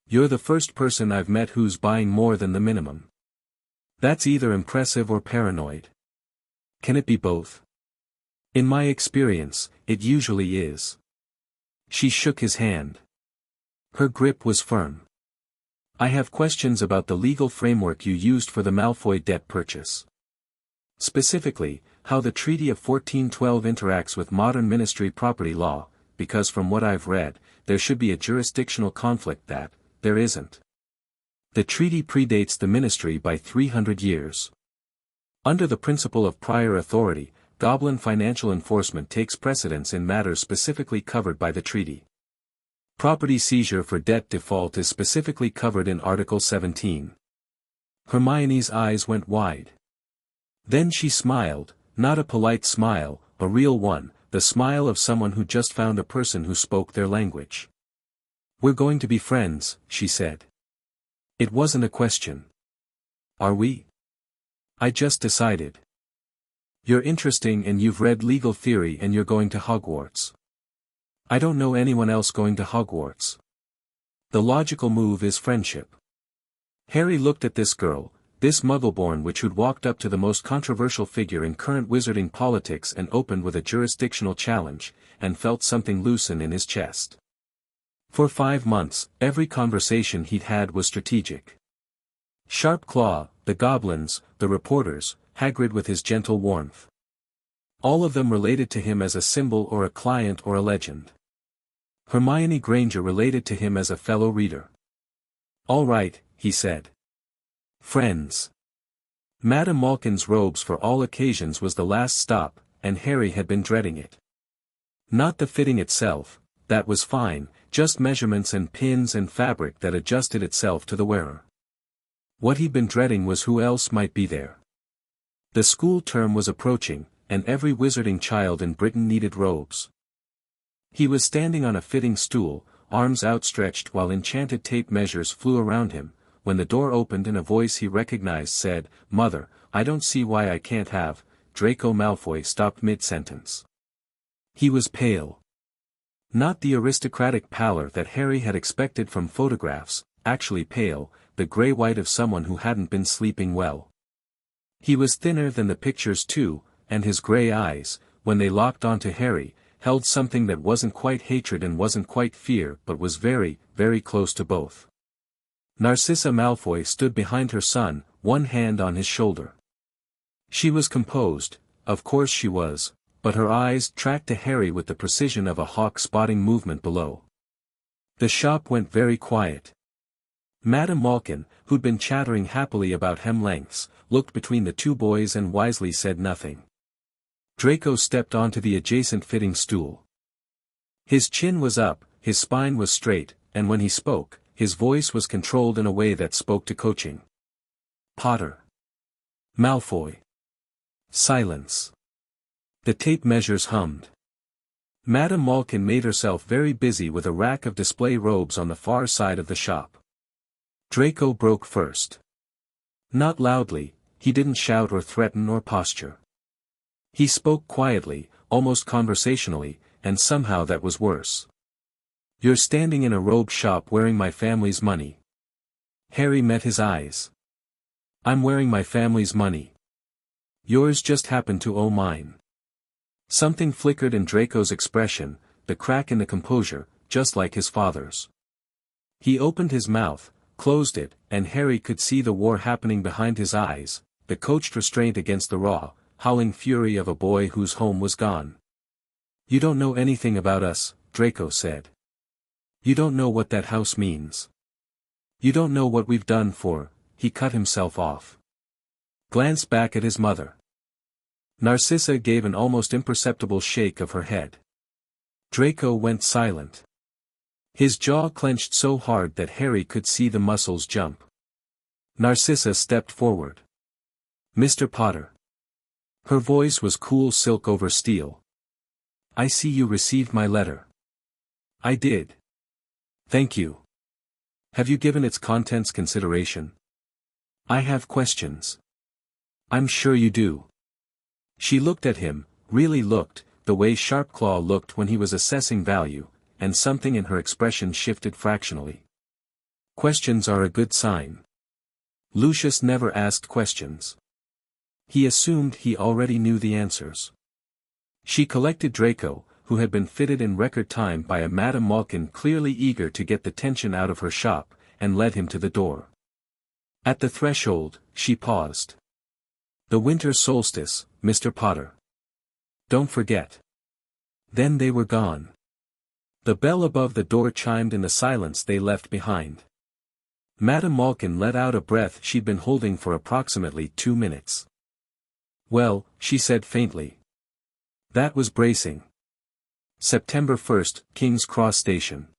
You're the first person I've met who's buying more than the minimum. That's either impressive or paranoid. Can it be both? In my experience, it usually is. She shook his hand. Her grip was firm. I have questions about the legal framework you used for the Malfoy debt purchase. Specifically, how the Treaty of 1412 interacts with modern ministry property law, because from what I've read, there should be a jurisdictional conflict that, there isn't. The treaty predates the ministry by 300 years. Under the principle of prior authority, Goblin financial enforcement takes precedence in matters specifically covered by the treaty. Property seizure for debt default is specifically covered in Article 17. Hermione's eyes went wide. Then she smiled, not a polite smile, a real one, the smile of someone who just found a person who spoke their language. We're going to be friends, she said. It wasn't a question. Are we? I just decided. You're interesting and you've read legal theory and you're going to Hogwarts. I don't know anyone else going to Hogwarts. The logical move is friendship. Harry looked at this girl, this Muggle-born witch who'd walked up to the most controversial figure in current wizarding politics and opened with a jurisdictional challenge, and felt something loosen in his chest. For 5 months, every conversation he'd had was strategic. Sharp Claw, the goblins, the reporters, Hagrid with his gentle warmth. All of them related to him as a symbol or a client or a legend. Hermione Granger related to him as a fellow reader. All right, he said. Friends. Madame Malkin's robes for all occasions was the last stop, and Harry had been dreading it. Not the fitting itself, that was fine, just measurements and pins and fabric that adjusted itself to the wearer. What he'd been dreading was who else might be there. The school term was approaching, and every wizarding child in Britain needed robes. He was standing on a fitting stool, arms outstretched while enchanted tape measures flew around him, when the door opened and a voice he recognized said, "Mother, I don't see why I can't have." Draco Malfoy stopped mid-sentence. He was pale. Not the aristocratic pallor that Harry had expected from photographs, actually pale, the grey-white of someone who hadn't been sleeping well. He was thinner than the pictures too, and his grey eyes, when they locked onto Harry, held something that wasn't quite hatred and wasn't quite fear but was very, very close to both. Narcissa Malfoy stood behind her son, one hand on his shoulder. She was composed, of course she was, but her eyes tracked to Harry with the precision of a hawk spotting movement below. The shop went very quiet. Madame Malkin, who'd been chattering happily about hem lengths, looked between the two boys and wisely said nothing. Draco stepped onto the adjacent fitting stool. His chin was up, his spine was straight, and when he spoke, his voice was controlled in a way that spoke to coaching. Potter. Malfoy. Silence. The tape measures hummed. Madame Malkin made herself very busy with a rack of display robes on the far side of the shop. Draco broke first. Not loudly, he didn't shout or threaten or posture. He spoke quietly, almost conversationally, and somehow that was worse. You're standing in a robe shop wearing my family's money. Harry met his eyes. I'm wearing my family's money. Yours just happened to owe mine. Something flickered in Draco's expression, the crack in the composure, just like his father's. He opened his mouth, closed it, and Harry could see the war happening behind his eyes, the coached restraint against the raw, howling fury of a boy whose home was gone. You don't know anything about us, Draco said. You don't know what that house means. You don't know what we've done for, he cut himself off. Glanced back at his mother. Narcissa gave an almost imperceptible shake of her head. Draco went silent. His jaw clenched so hard that Harry could see the muscles jump. Narcissa stepped forward. Mr. Potter. Her voice was cool silk over steel. I see you received my letter. I did. Thank you. Have you given its contents consideration? I have questions. I'm sure you do. She looked at him, really looked, the way Sharpclaw looked when he was assessing value, and something in her expression shifted fractionally. Questions are a good sign. Lucius never asked questions. He assumed he already knew the answers. She collected Draco, who had been fitted in record time by a Madame Malkin clearly eager to get the tension out of her shop, and led him to the door. At the threshold, she paused. The winter solstice, Mr. Potter. Don't forget. Then they were gone. The bell above the door chimed in the silence they left behind. Madame Malkin let out a breath she'd been holding for approximately 2 minutes. Well, she said faintly. That was bracing. September 1st, King's Cross Station.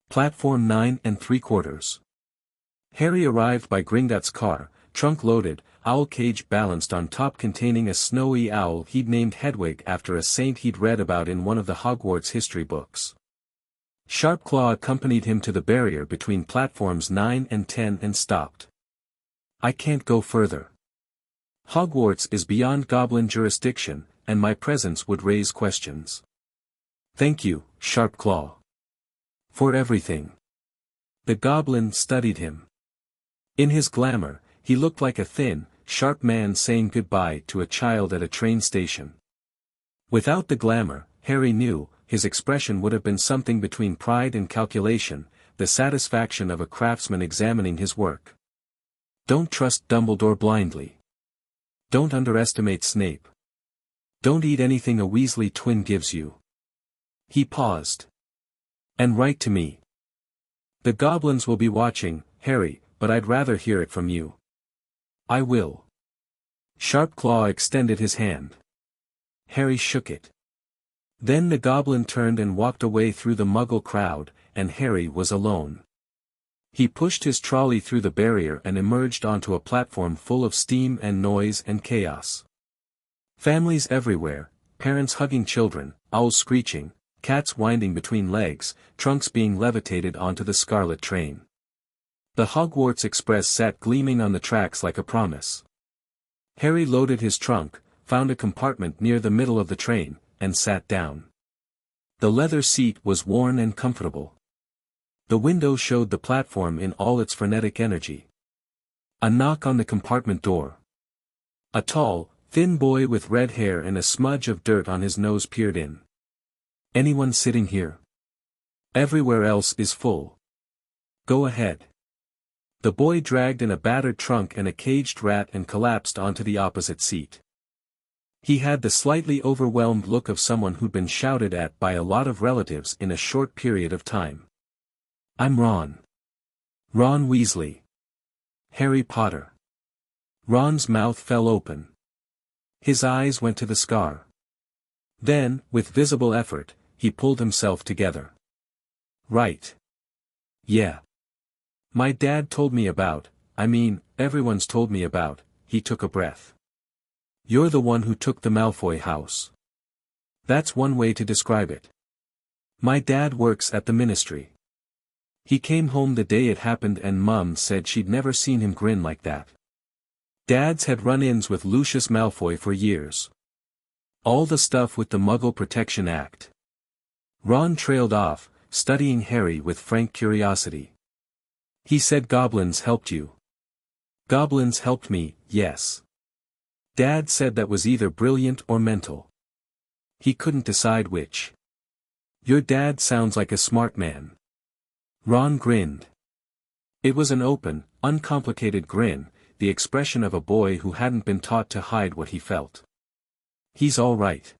Platform 9 3/4. Harry arrived by Gringotts' car, trunk loaded, owl cage balanced on top containing a snowy owl he'd named Hedwig after a saint he'd read about in one of the Hogwarts history books. Sharpclaw accompanied him to the barrier between platforms 9 and 10 and stopped. I can't go further. Hogwarts is beyond Goblin jurisdiction, and my presence would raise questions. Thank you, Sharpclaw. For everything. The Goblin studied him. In his glamour, he looked like a thin, sharp man saying goodbye to a child at a train station. Without the glamour, Harry knew, his expression would have been something between pride and calculation, the satisfaction of a craftsman examining his work. Don't trust Dumbledore blindly. Don't underestimate Snape. Don't eat anything a Weasley twin gives you. He paused. And write to me. The goblins will be watching, Harry, but I'd rather hear it from you. I will. Sharpclaw extended his hand. Harry shook it. Then the goblin turned and walked away through the Muggle crowd, and Harry was alone. He pushed his trolley through the barrier and emerged onto a platform full of steam and noise and chaos. Families everywhere, parents hugging children, owls screeching, cats winding between legs, trunks being levitated onto the scarlet train. The Hogwarts Express sat gleaming on the tracks like a promise. Harry loaded his trunk, found a compartment near the middle of the train, and sat down. The leather seat was worn and comfortable. The window showed the platform in all its frenetic energy. A knock on the compartment door. A tall, thin boy with red hair and a smudge of dirt on his nose peered in. Anyone sitting here? Everywhere else is full. Go ahead. The boy dragged in a battered trunk and a caged rat and collapsed onto the opposite seat. He had the slightly overwhelmed look of someone who'd been shouted at by a lot of relatives in a short period of time. I'm Ron. Ron Weasley. Harry Potter. Ron's mouth fell open. His eyes went to the scar. Then, with visible effort, he pulled himself together. Right. Yeah. My dad told me about, everyone's told me about, he took a breath. You're the one who took the Malfoy house. That's one way to describe it. My dad works at the ministry. He came home the day it happened and Mum said she'd never seen him grin like that. Dad's had run-ins with Lucius Malfoy for years. All the stuff with the Muggle Protection Act. Ron trailed off, studying Harry with frank curiosity. He said goblins helped you. Goblins helped me, yes. Dad said that was either brilliant or mental. He couldn't decide which. Your dad sounds like a smart man. Ron grinned. It was an open, uncomplicated grin, the expression of a boy who hadn't been taught to hide what he felt. He's all right.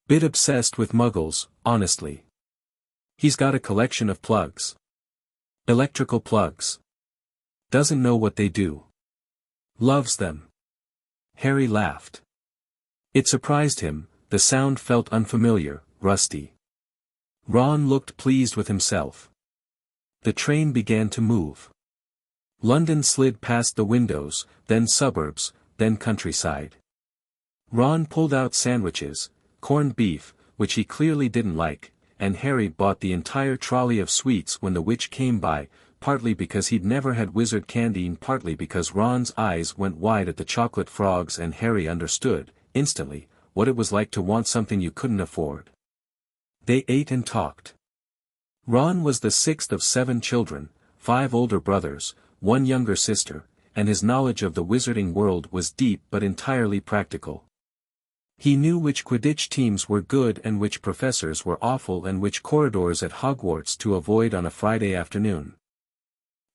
Bit obsessed with muggles, honestly. He's got a collection of plugs. Electrical plugs. Doesn't know what they do. Loves them. Harry laughed. It surprised him, the sound felt unfamiliar, rusty. Ron looked pleased with himself. The train began to move. London slid past the windows, then suburbs, then countryside. Ron pulled out sandwiches, corned beef, which he clearly didn't like, and Harry bought the entire trolley of sweets when the witch came by, partly because he'd never had wizard candy and partly because Ron's eyes went wide at the chocolate frogs and Harry understood, instantly, what it was like to want something you couldn't afford. They ate and talked. Ron was the sixth of 7 children, 5 older brothers, 1 younger sister, and his knowledge of the wizarding world was deep but entirely practical. He knew which Quidditch teams were good and which professors were awful and which corridors at Hogwarts to avoid on a Friday afternoon.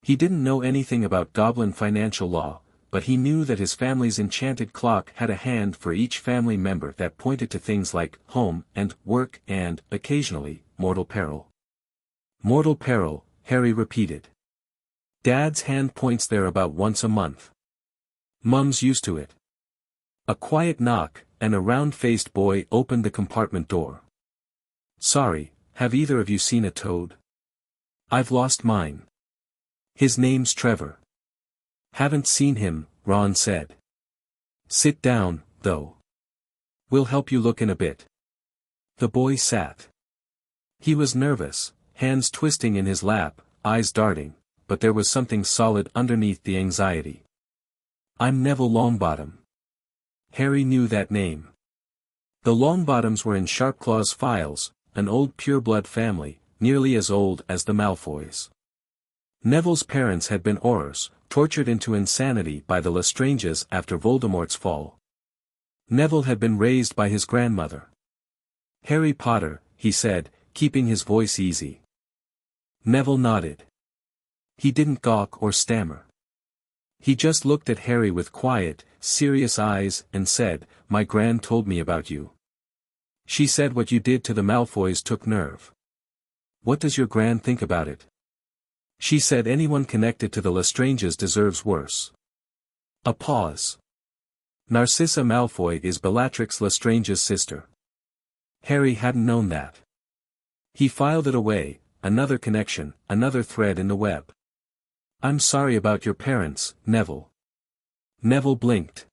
He didn't know anything about Goblin financial law, but he knew that his family's enchanted clock had a hand for each family member that pointed to things like home and work and, occasionally, mortal peril. Mortal peril, Harry repeated. Dad's hand points there about once a month. Mum's used to it. A quiet knock, and a round-faced boy opened the compartment door. Sorry, have either of you seen a toad? I've lost mine. His name's Trevor. Haven't seen him, Ron said. Sit down, though. We'll help you look in a bit. The boy sat. He was nervous, hands twisting in his lap, eyes darting, but there was something solid underneath the anxiety. I'm Neville Longbottom. Harry knew that name. The Longbottoms were in Sharpclaw's files, an old pureblood family, nearly as old as the Malfoys. Neville's parents had been Aurors, tortured into insanity by the Lestranges after Voldemort's fall. Neville had been raised by his grandmother. Harry Potter, he said, keeping his voice easy. Neville nodded. He didn't gawk or stammer. He just looked at Harry with quiet, serious eyes and said, My gran told me about you. She said what you did to the Malfoys took nerve. What does your gran think about it? She said anyone connected to the Lestranges deserves worse. A pause. Narcissa Malfoy is Bellatrix Lestrange's sister. Harry hadn't known that. He filed it away, another connection, another thread in the web. I'm sorry about your parents, Neville. Neville blinked.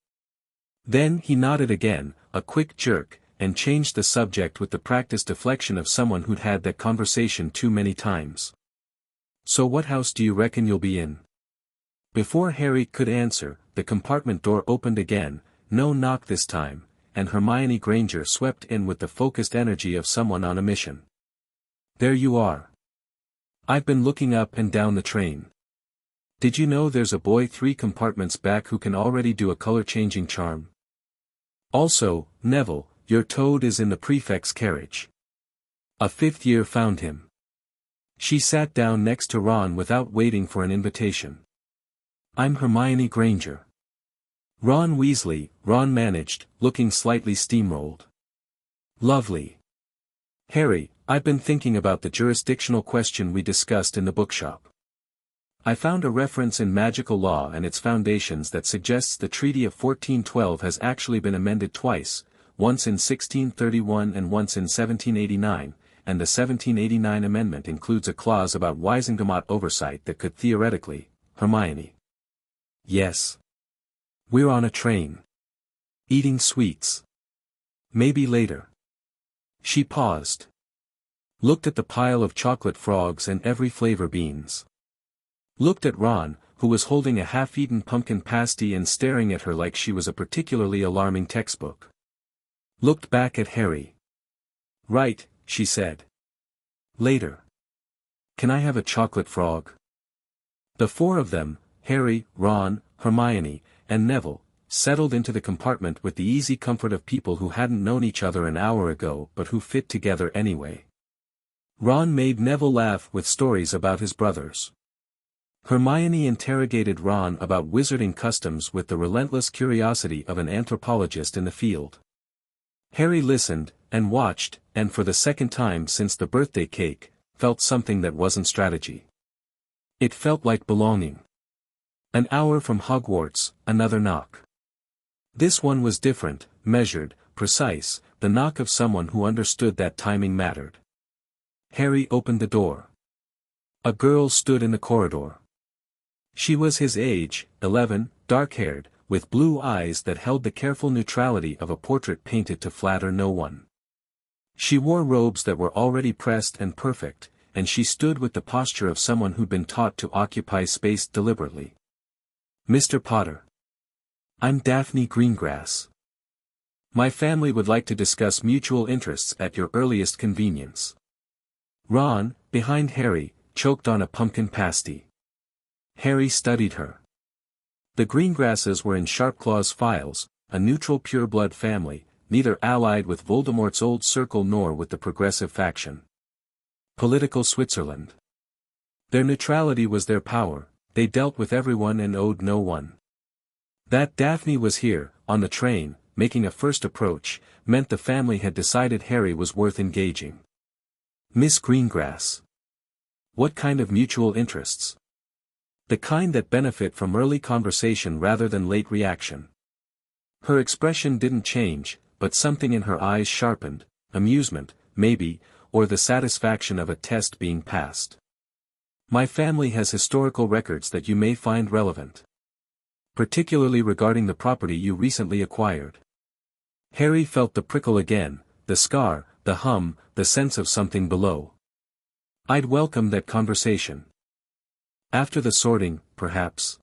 Then he nodded again, a quick jerk, and changed the subject with the practiced deflection of someone who'd had that conversation too many times. So what house do you reckon you'll be in? Before Harry could answer, the compartment door opened again, no knock this time, and Hermione Granger swept in with the focused energy of someone on a mission. There you are. I've been looking up and down the train. Did you know there's a boy 3 compartments back who can already do a color-changing charm? Also, Neville, your toad is in the prefect's carriage. A fifth year found him. She sat down next to Ron without waiting for an invitation. I'm Hermione Granger. Ron Weasley, Ron managed, looking slightly steamrolled. Lovely. Harry, I've been thinking about the jurisdictional question we discussed in the bookshop. I found a reference in magical law and its foundations that suggests the Treaty of 1412 has actually been amended twice, once in 1631 and once in 1789, and the 1789 amendment includes a clause about Wisengamot oversight that could theoretically, Hermione. Yes. We're on a train. Eating sweets. Maybe later. She paused. Looked at the pile of chocolate frogs and every flavor beans. Looked at Ron, who was holding a half-eaten pumpkin pasty and staring at her like she was a particularly alarming textbook. Looked back at Harry. Right, she said. Later. Can I have a chocolate frog? The four of them, Harry, Ron, Hermione, and Neville, settled into the compartment with the easy comfort of people who hadn't known each other an hour ago but who fit together anyway. Ron made Neville laugh with stories about his brothers. Hermione interrogated Ron about wizarding customs with the relentless curiosity of an anthropologist in the field. Harry listened, and watched, and for the second time since the birthday cake, felt something that wasn't strategy. It felt like belonging. An hour from Hogwarts, another knock. This one was different, measured, precise, the knock of someone who understood that timing mattered. Harry opened the door. A girl stood in the corridor. She was his age, 11, dark-haired, with blue eyes that held the careful neutrality of a portrait painted to flatter no one. She wore robes that were already pressed and perfect, and she stood with the posture of someone who'd been taught to occupy space deliberately. Mr. Potter. I'm Daphne Greengrass. My family would like to discuss mutual interests at your earliest convenience. Ron, behind Harry, choked on a pumpkin pasty. Harry studied her. The Greengrasses were in Sharpclaw's files, a neutral pureblood family, neither allied with Voldemort's old circle nor with the progressive faction. Political Switzerland. Their neutrality was their power, they dealt with everyone and owed no one. That Daphne was here, on the train, making a first approach, meant the family had decided Harry was worth engaging. Miss Greengrass. What kind of mutual interests? The kind that benefit from early conversation rather than late reaction. Her expression didn't change, but something in her eyes sharpened, amusement, maybe, or the satisfaction of a test being passed. My family has historical records that you may find relevant. Particularly regarding the property you recently acquired. Harry felt the prickle again, the scar, the hum, the sense of something below. I'd welcome that conversation. After the sorting, perhaps.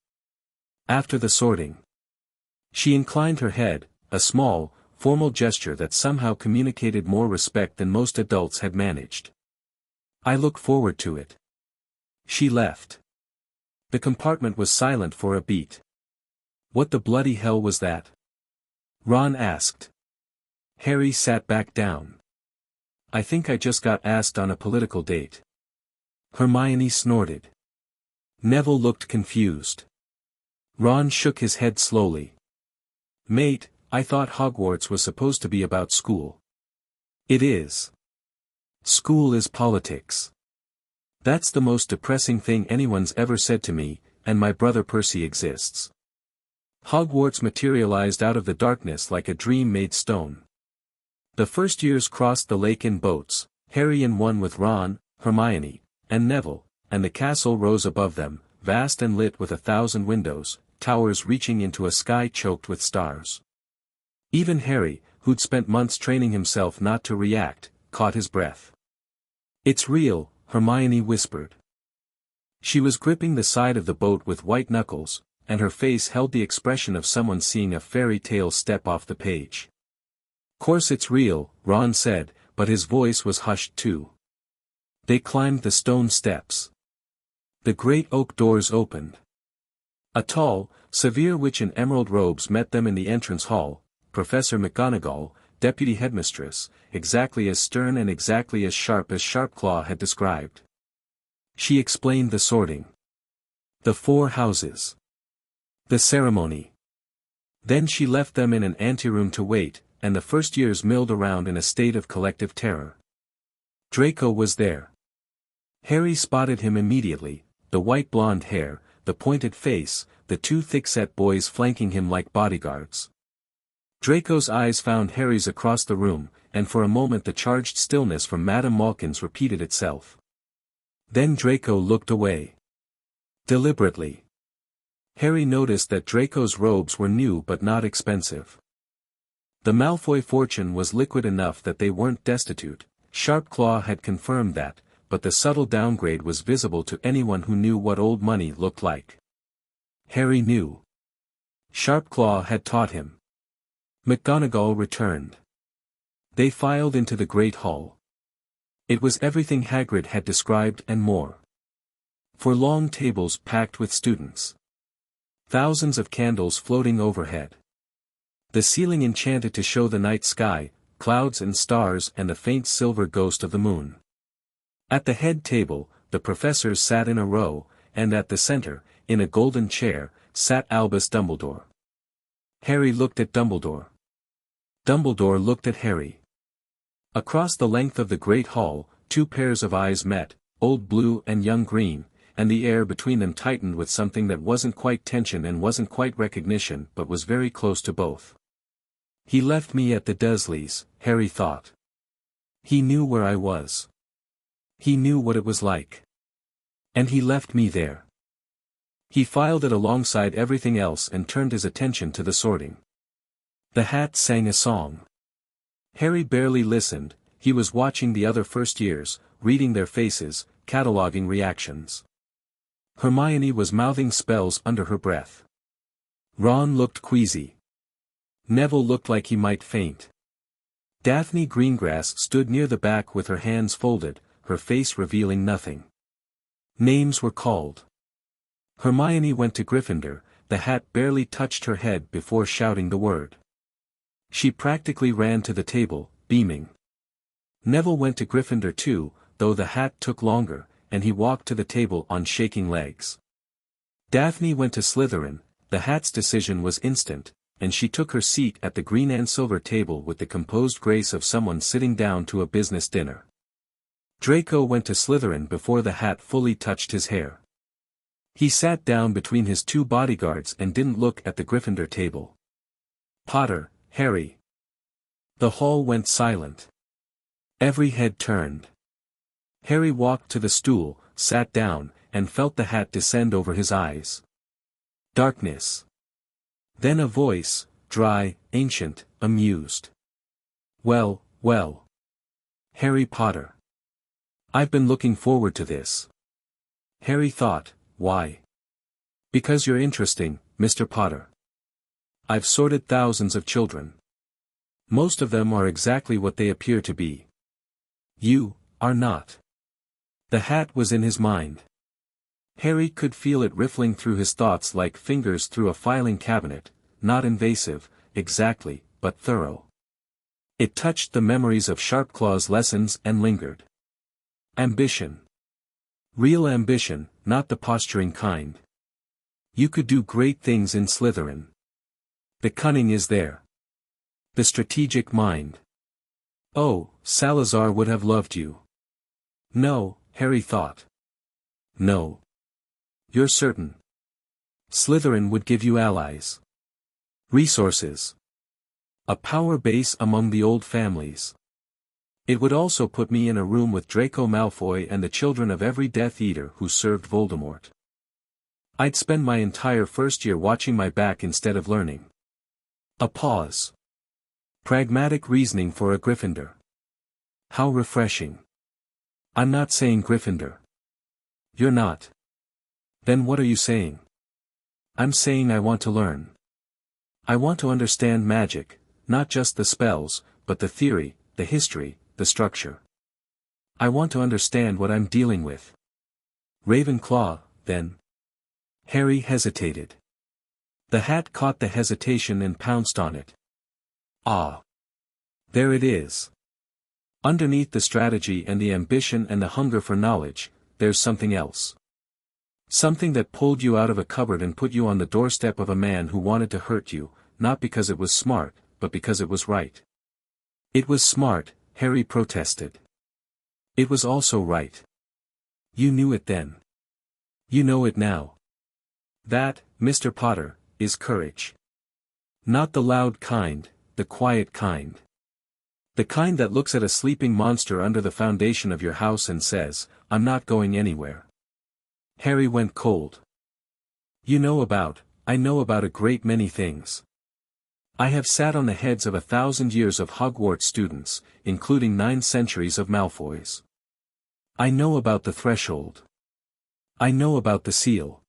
After the sorting. She inclined her head, a small, formal gesture that somehow communicated more respect than most adults had managed. I look forward to it. She left. The compartment was silent for a beat. What the bloody hell was that? Ron asked. Harry sat back down. I think I just got asked on a political date. Hermione snorted. Neville looked confused. Ron shook his head slowly. Mate, I thought Hogwarts was supposed to be about school. It is. School is politics. That's the most depressing thing anyone's ever said to me, and my brother Percy exists. Hogwarts materialized out of the darkness like a dream made stone. The first years crossed the lake in boats, Harry in one with Ron, Hermione, and Neville, and the castle rose above them, vast and lit with 1,000 windows, towers reaching into a sky choked with stars. Even Harry, who'd spent months training himself not to react, caught his breath. It's real, Hermione whispered. She was gripping the side of the boat with white knuckles, and her face held the expression of someone seeing a fairy tale step off the page. Course it's real, Ron said, but his voice was hushed too. They climbed the stone steps. The great oak doors opened. A tall, severe witch in emerald robes met them in the entrance hall, Professor McGonagall, Deputy Headmistress, exactly as stern and exactly as Sharpclaw had described. She explained the sorting. The 4 houses. The ceremony. Then she left them in an anteroom to wait, and the first years milled around in a state of collective terror. Draco was there. Harry spotted him immediately, the white blonde hair, the pointed face, the 2 thick-set boys flanking him like bodyguards. Draco's eyes found Harry's across the room, and for a moment the charged stillness from Madame Malkin's repeated itself. Then Draco looked away. Deliberately. Harry noticed that Draco's robes were new but not expensive. The Malfoy fortune was liquid enough that they weren't destitute. Sharpclaw had confirmed that, but the subtle downgrade was visible to anyone who knew what old money looked like. Harry knew. Sharpclaw had taught him. McGonagall returned. They filed into the great hall. It was everything Hagrid had described and more. 4 long tables packed with students. Thousands of candles floating overhead. The ceiling enchanted to show the night sky, clouds and stars and the faint silver ghost of the moon. At the head table, the professors sat in a row, and at the center, in a golden chair, sat Albus Dumbledore. Harry looked at Dumbledore. Dumbledore looked at Harry. Across the length of the great hall, 2 pairs of eyes met, Old Blue and Young Green, and the air between them tightened with something that wasn't quite tension and wasn't quite recognition but was very close to both. He left me at the Dursleys, Harry thought. He knew where I was. He knew what it was like. And he left me there. He filed it alongside everything else and turned his attention to the sorting. The hat sang a song. Harry barely listened, he was watching the other first years, reading their faces, cataloguing reactions. Hermione was mouthing spells under her breath. Ron looked queasy. Neville looked like he might faint. Daphne Greengrass stood near the back with her hands folded, her face revealing nothing. Names were called. Hermione went to Gryffindor, the hat barely touched her head before shouting the word. She practically ran to the table, beaming. Neville went to Gryffindor too, though the hat took longer, and he walked to the table on shaking legs. Daphne went to Slytherin, the hat's decision was instant, and she took her seat at the green and silver table with the composed grace of someone sitting down to a business dinner. Draco went to Slytherin before the hat fully touched his hair. He sat down between his 2 bodyguards and didn't look at the Gryffindor table. Potter, Harry. The hall went silent. Every head turned. Harry walked to the stool, sat down, and felt the hat descend over his eyes. Darkness. Then a voice, dry, ancient, amused. Well, well. Harry Potter. I've been looking forward to this. Harry thought, why? Because you're interesting, Mr. Potter. I've sorted thousands of children. Most of them are exactly what they appear to be. You are not. The hat was in his mind. Harry could feel it riffling through his thoughts like fingers through a filing cabinet, not invasive, exactly, but thorough. It touched the memories of Sharpclaw's lessons and lingered. Ambition. Real ambition, not the posturing kind. You could do great things in Slytherin. The cunning is there. The strategic mind. Oh, Salazar would have loved you. No, Harry thought. No. You're certain. Slytherin would give you allies. Resources. A power base among the old families. It would also put me in a room with Draco Malfoy and the children of every Death Eater who served Voldemort. I'd spend my entire first year watching my back instead of learning. A pause. Pragmatic reasoning for a Gryffindor. How refreshing. I'm not saying Gryffindor. You're not. Then what are you saying? I'm saying I want to learn. I want to understand magic, not just the spells, but the theory, the history, the structure. I want to understand what I'm dealing with. Ravenclaw, then. Harry hesitated. The hat caught the hesitation and pounced on it. Ah. There it is. Underneath the strategy and the ambition and the hunger for knowledge, there's something else. Something that pulled you out of a cupboard and put you on the doorstep of a man who wanted to hurt you, not because it was smart, but because it was right. It was smart, Harry protested. It was also right. You knew it then. You know it now. That, Mr. Potter, is courage. Not the loud kind, the quiet kind. The kind that looks at a sleeping monster under the foundation of your house and says, "I'm not going anywhere." Harry went cold. I know about a great many things. I have sat on the heads of 1,000 years of Hogwarts students, including 9 centuries of Malfoys. I know about the threshold. I know about the seal.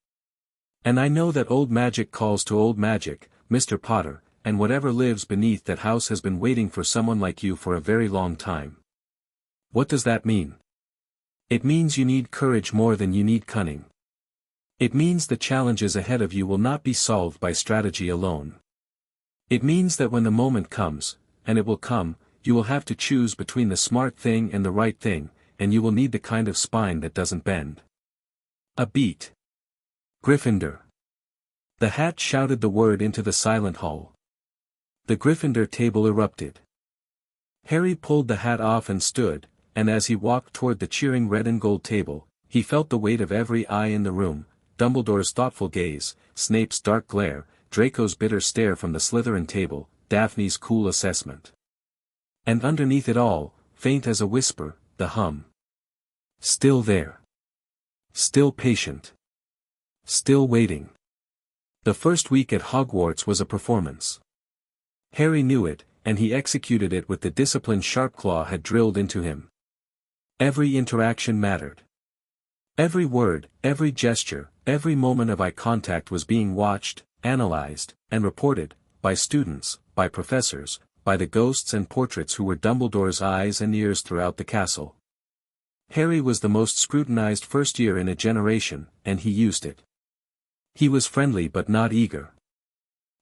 And I know that old magic calls to old magic, Mr. Potter, and whatever lives beneath that house has been waiting for someone like you for a very long time. What does that mean? It means you need courage more than you need cunning. It means the challenges ahead of you will not be solved by strategy alone. It means that when the moment comes, and it will come, you will have to choose between the smart thing and the right thing, and you will need the kind of spine that doesn't bend a beat. Gryffindor. The hat shouted the word into the silent hall. The Gryffindor table erupted. Harry pulled the hat off and stood, and as he walked toward the cheering red and gold table, he felt the weight of every eye in the room, Dumbledore's thoughtful gaze, Snape's dark glare, Draco's bitter stare from the Slytherin table, Daphne's cool assessment. And underneath it all, faint as a whisper, the hum. Still there. Still patient. Still waiting. The first week at Hogwarts was a performance. Harry knew it, and he executed it with the discipline Sharpclaw had drilled into him. Every interaction mattered. Every word, every gesture, every moment of eye contact was being watched, analyzed, and reported, by students, by professors, by the ghosts and portraits who were Dumbledore's eyes and ears throughout the castle. Harry was the most scrutinized first year in a generation, and he used it. He was friendly but not eager.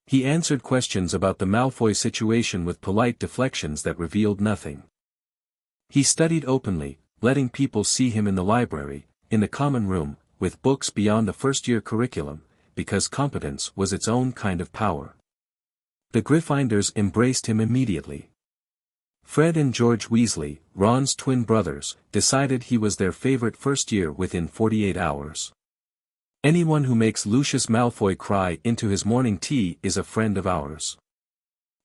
He answered questions about the Malfoy situation with polite deflections that revealed nothing. He studied openly, letting people see him in the library, in the common room, with books beyond the first-year curriculum, because competence was its own kind of power. The Gryffindors embraced him immediately. Fred and George Weasley, Ron's twin brothers, decided he was their favorite first year within 48 hours. Anyone who makes Lucius Malfoy cry into his morning tea is a friend of ours.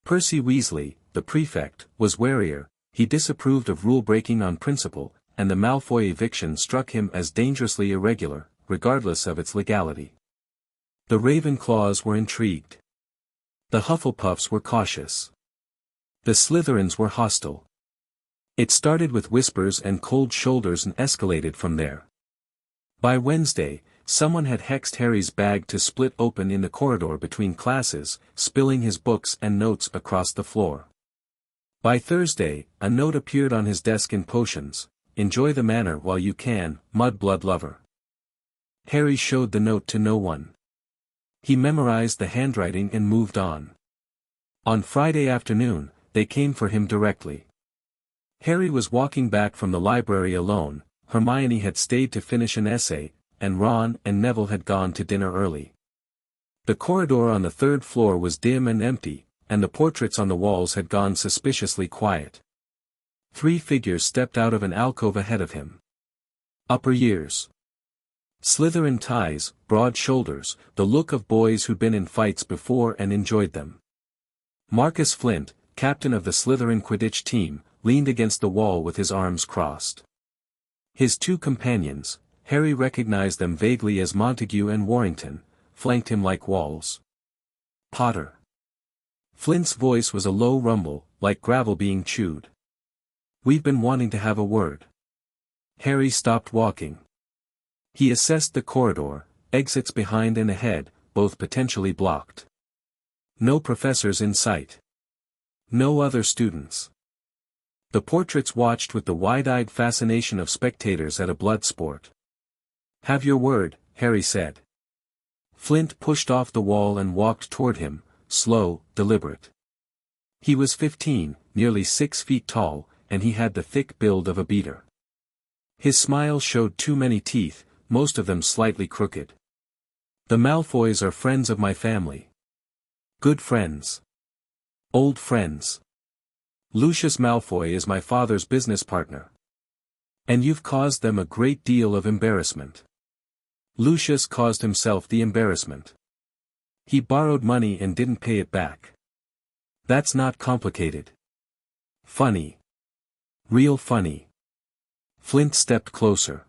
Percy Weasley, the prefect, was warier, he disapproved of rule-breaking on principle, and the Malfoy eviction struck him as dangerously irregular, regardless of its legality. The Ravenclaws were intrigued. The Hufflepuffs were cautious. The Slytherins were hostile. It started with whispers and cold shoulders and escalated from there. By Wednesday, someone had hexed Harry's bag to split open in the corridor between classes, spilling his books and notes across the floor. By Thursday, a note appeared on his desk in potions: "Enjoy the Manor while you can, mudblood lover." Harry showed the note to no one. He memorized the handwriting and moved on. On Friday afternoon, they came for him directly. Harry was walking back from the library alone, Hermione had stayed to finish an essay, and Ron and Neville had gone to dinner early. The corridor on the 3rd floor was dim and empty, and the portraits on the walls had gone suspiciously quiet. 3 figures stepped out of an alcove ahead of him. Upper years. Slytherin ties, broad shoulders, the look of boys who'd been in fights before and enjoyed them. Marcus Flint, captain of the Slytherin Quidditch team, leaned against the wall with his arms crossed. His 2 companions, Harry recognized them vaguely as Montague and Warrington, flanked him like walls. Potter. Flint's voice was a low rumble, like gravel being chewed. "We've been wanting to have a word." Harry stopped walking. He assessed the corridor, exits behind and ahead, both potentially blocked. No professors in sight. No other students. The portraits watched with the wide-eyed fascination of spectators at a blood sport. "Have your word," Harry said. Flint pushed off the wall and walked toward him, slow, deliberate. He was 15, nearly 6 feet tall, and he had the thick build of a beater. His smile showed too many teeth, most of them slightly crooked. The Malfoys are friends of my family. Good friends. Old friends. Lucius Malfoy is my father's business partner. And you've caused them a great deal of embarrassment. Lucius caused himself the embarrassment. He borrowed money and didn't pay it back. That's not complicated. Funny. Real funny. Flint stepped closer.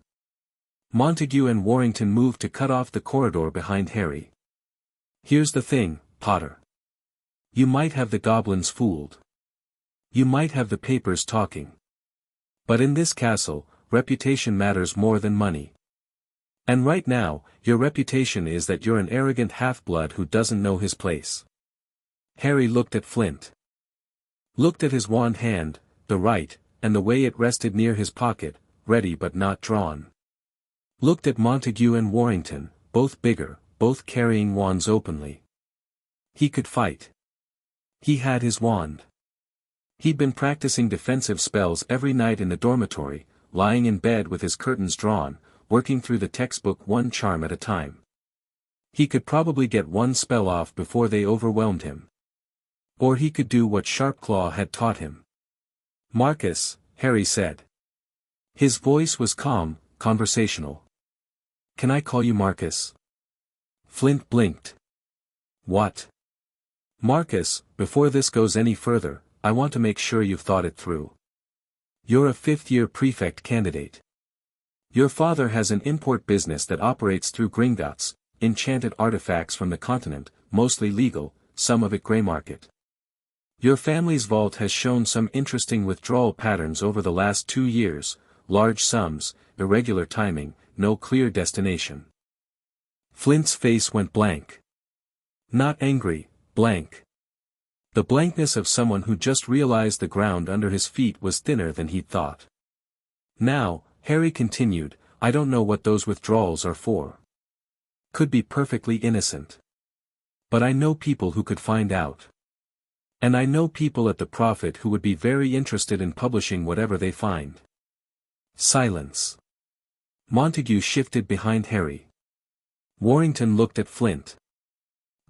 Montague and Warrington moved to cut off the corridor behind Harry. Here's the thing, Potter. You might have the goblins fooled. You might have the papers talking. But in this castle, reputation matters more than money. And right now, your reputation is that you're an arrogant half-blood who doesn't know his place. Harry looked at Flint. Looked at his wand hand, the right, and the way it rested near his pocket, ready but not drawn. Looked at Montague and Warrington, both bigger, both carrying wands openly. He could fight. He had his wand. He'd been practicing defensive spells every night in the dormitory, lying in bed with his curtains drawn, working through the textbook one charm at a time. He could probably get one spell off before they overwhelmed him. Or he could do what Sharpclaw had taught him. Marcus, Harry said. His voice was calm, conversational. Can I call you Marcus? Flint blinked. What? Marcus, before this goes any further, I want to make sure you've thought it through. You're a fifth-year prefect candidate. Your father has an import business that operates through Gringotts, enchanted artifacts from the continent, mostly legal, some of it grey market. Your family's vault has shown some interesting withdrawal patterns over the last 2 years, large sums, irregular timing, no clear destination. Flint's face went blank. Not angry, blank. The blankness of someone who just realized the ground under his feet was thinner than he'd thought. Now, Harry continued, I don't know what those withdrawals are for. Could be perfectly innocent. But I know people who could find out. And I know people at the Prophet who would be very interested in publishing whatever they find. Silence. Montague shifted behind Harry. Warrington looked at Flint.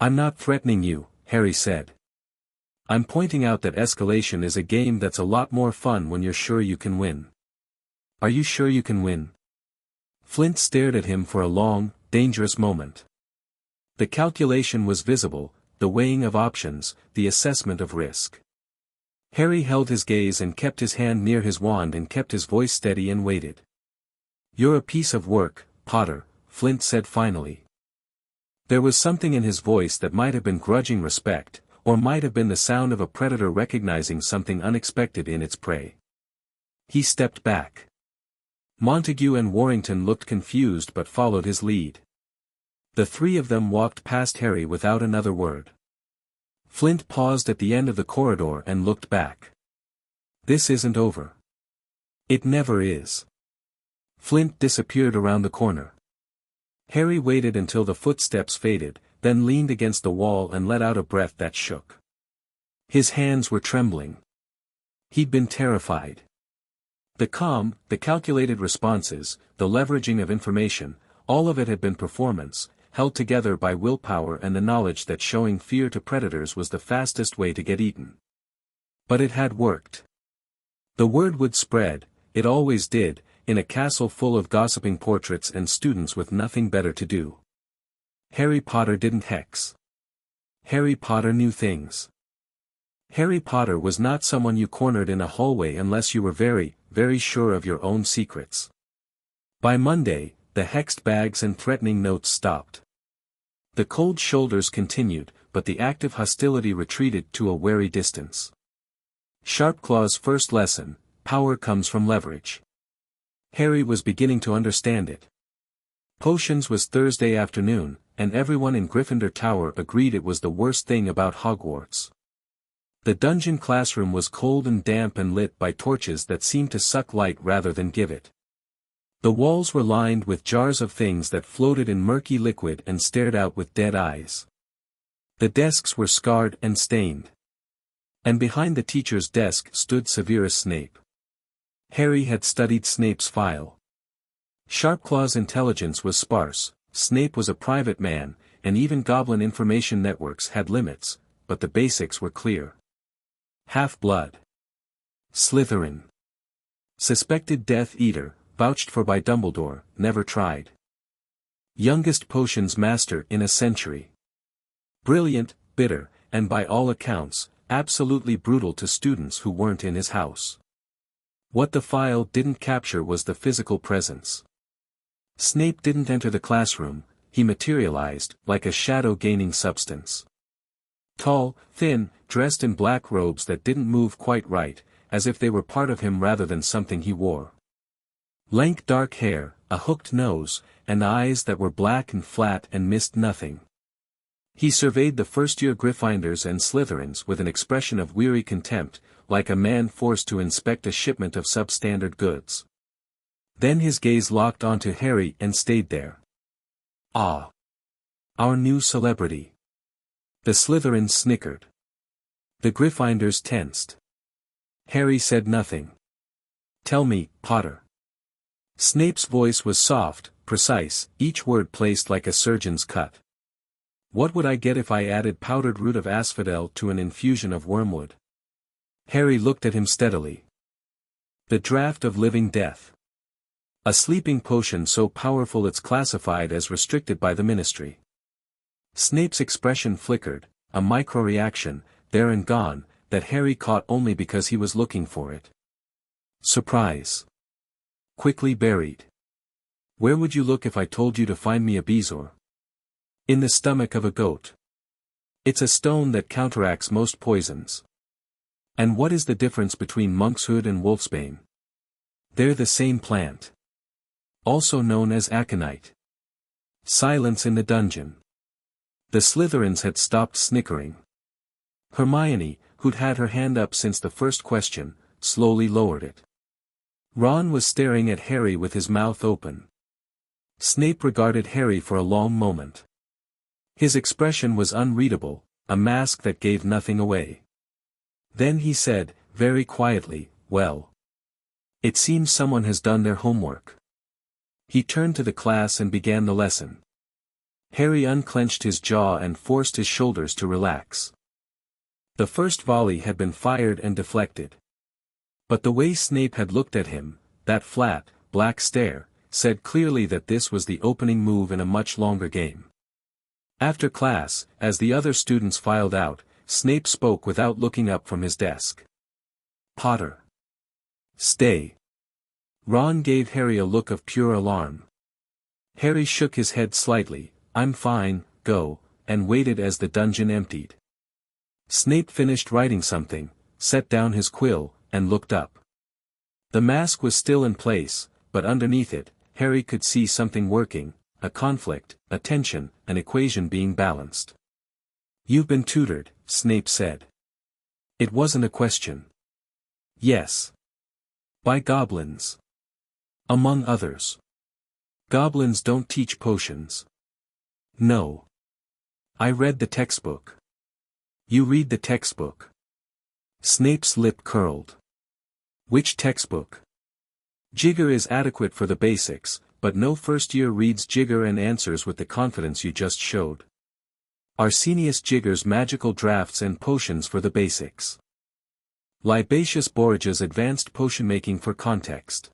I'm not threatening you, Harry said. I'm pointing out that escalation is a game that's a lot more fun when you're sure you can win. Are you sure you can win? Flint stared at him for a long, dangerous moment. The calculation was visible, the weighing of options, the assessment of risk. Harry held his gaze and kept his hand near his wand and kept his voice steady and waited. You're a piece of work, Potter, Flint said finally. There was something in his voice that might have been grudging respect, or might have been the sound of a predator recognizing something unexpected in its prey. He stepped back. Montague and Warrington looked confused but followed his lead. The three of them walked past Harry without another word. Flint paused at the end of the corridor and looked back. This isn't over. It never is. Flint disappeared around the corner. Harry waited until the footsteps faded, then leaned against the wall and let out a breath that shook. His hands were trembling. He'd been terrified. The calm, the calculated responses, the leveraging of information, all of it had been performance, held together by willpower and the knowledge that showing fear to predators was the fastest way to get eaten. But it had worked. The word would spread, it always did, in a castle full of gossiping portraits and students with nothing better to do. Harry Potter didn't hex. Harry Potter knew things. Harry Potter was not someone you cornered in a hallway unless you were very, very sure of your own secrets. By Monday, the hexed bags and threatening notes stopped. The cold shoulders continued, but the active hostility retreated to a wary distance. Sharpclaw's first lesson, power comes from leverage. Harry was beginning to understand it. Potions was Thursday afternoon, and everyone in Gryffindor Tower agreed it was the worst thing about Hogwarts. The dungeon classroom was cold and damp and lit by torches that seemed to suck light rather than give it. The walls were lined with jars of things that floated in murky liquid and stared out with dead eyes. The desks were scarred and stained. And behind the teacher's desk stood Severus Snape. Harry had studied Snape's file. Sharpclaw's intelligence was sparse, Snape was a private man, and even Goblin information networks had limits, but the basics were clear. Half-blood. Slytherin. Suspected Death Eater, vouched for by Dumbledore, never tried. Youngest potions master in a century. Brilliant, bitter, and by all accounts, absolutely brutal to students who weren't in his house. What the file didn't capture was the physical presence. Snape didn't enter the classroom, he materialized, like a shadow gaining substance. Tall, thin, dressed in black robes that didn't move quite right, as if they were part of him rather than something he wore. Lank dark hair, a hooked nose, and eyes that were black and flat and missed nothing. He surveyed the first-year Gryffindors and Slytherins with an expression of weary contempt, like a man forced to inspect a shipment of substandard goods. Then his gaze locked onto Harry and stayed there. Ah! Our new celebrity. The Slytherins snickered. The Gryffindors tensed. Harry said nothing. Tell me, Potter. Snape's voice was soft, precise, each word placed like a surgeon's cut. What would I get if I added powdered root of asphodel to an infusion of wormwood? Harry looked at him steadily. The draught of living death. A sleeping potion so powerful it's classified as restricted by the Ministry. Snape's expression flickered, a micro-reaction, there and gone, that Harry caught only because he was looking for it. Surprise. Quickly buried. Where would you look if I told you to find me a bezoar? In the stomach of a goat. It's a stone that counteracts most poisons. And what is the difference between monkshood and wolfsbane? They're the same plant. Also known as aconite. Silence in the dungeon. The Slytherins had stopped snickering. Hermione, who'd had her hand up since the first question, slowly lowered it. Ron was staring at Harry with his mouth open. Snape regarded Harry for a long moment. His expression was unreadable, a mask that gave nothing away. Then he said, very quietly, well. It seems someone has done their homework. He turned to the class and began the lesson. Harry unclenched his jaw and forced his shoulders to relax. The first volley had been fired and deflected. But the way Snape had looked at him, that flat, black stare, said clearly that this was the opening move in a much longer game. After class, as the other students filed out, Snape spoke without looking up from his desk. Potter. Stay. Ron gave Harry a look of pure alarm. Harry shook his head slightly, I'm fine, go, and waited as the dungeon emptied. Snape finished writing something, set down his quill, and looked up. The mask was still in place, but underneath it, Harry could see something working, a conflict, a tension, an equation being balanced. You've been tutored, Snape said. It wasn't a question. Yes. By goblins. Among others. Goblins don't teach potions. No. I read the textbook. You read the textbook. Snape's lip curled. Which textbook? Jigger is adequate for the basics, but no first year reads Jigger and answers with the confidence you just showed. Arsenius Jigger's magical drafts and potions for the basics. Libacious Borgia's advanced potion making for context.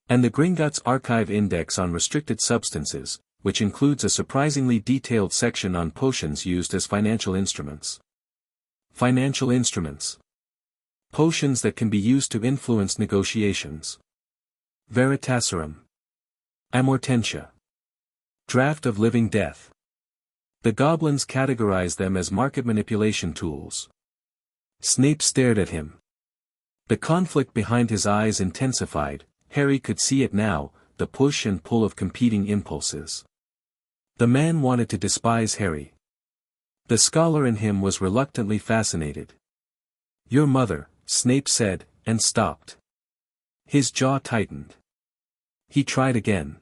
And the Gringotts Archive Index on restricted substances, which includes a surprisingly detailed section on potions used as financial instruments. Financial instruments. Potions that can be used to influence negotiations. Veritaserum. Amortentia. Draft of living death. The goblins categorize them as market manipulation tools. Snape stared at him. The conflict behind his eyes intensified, Harry could see it now, the push and pull of competing impulses. The man wanted to despise Harry. The scholar in him was reluctantly fascinated. Your mother, Snape said, and stopped. His jaw tightened. He tried again.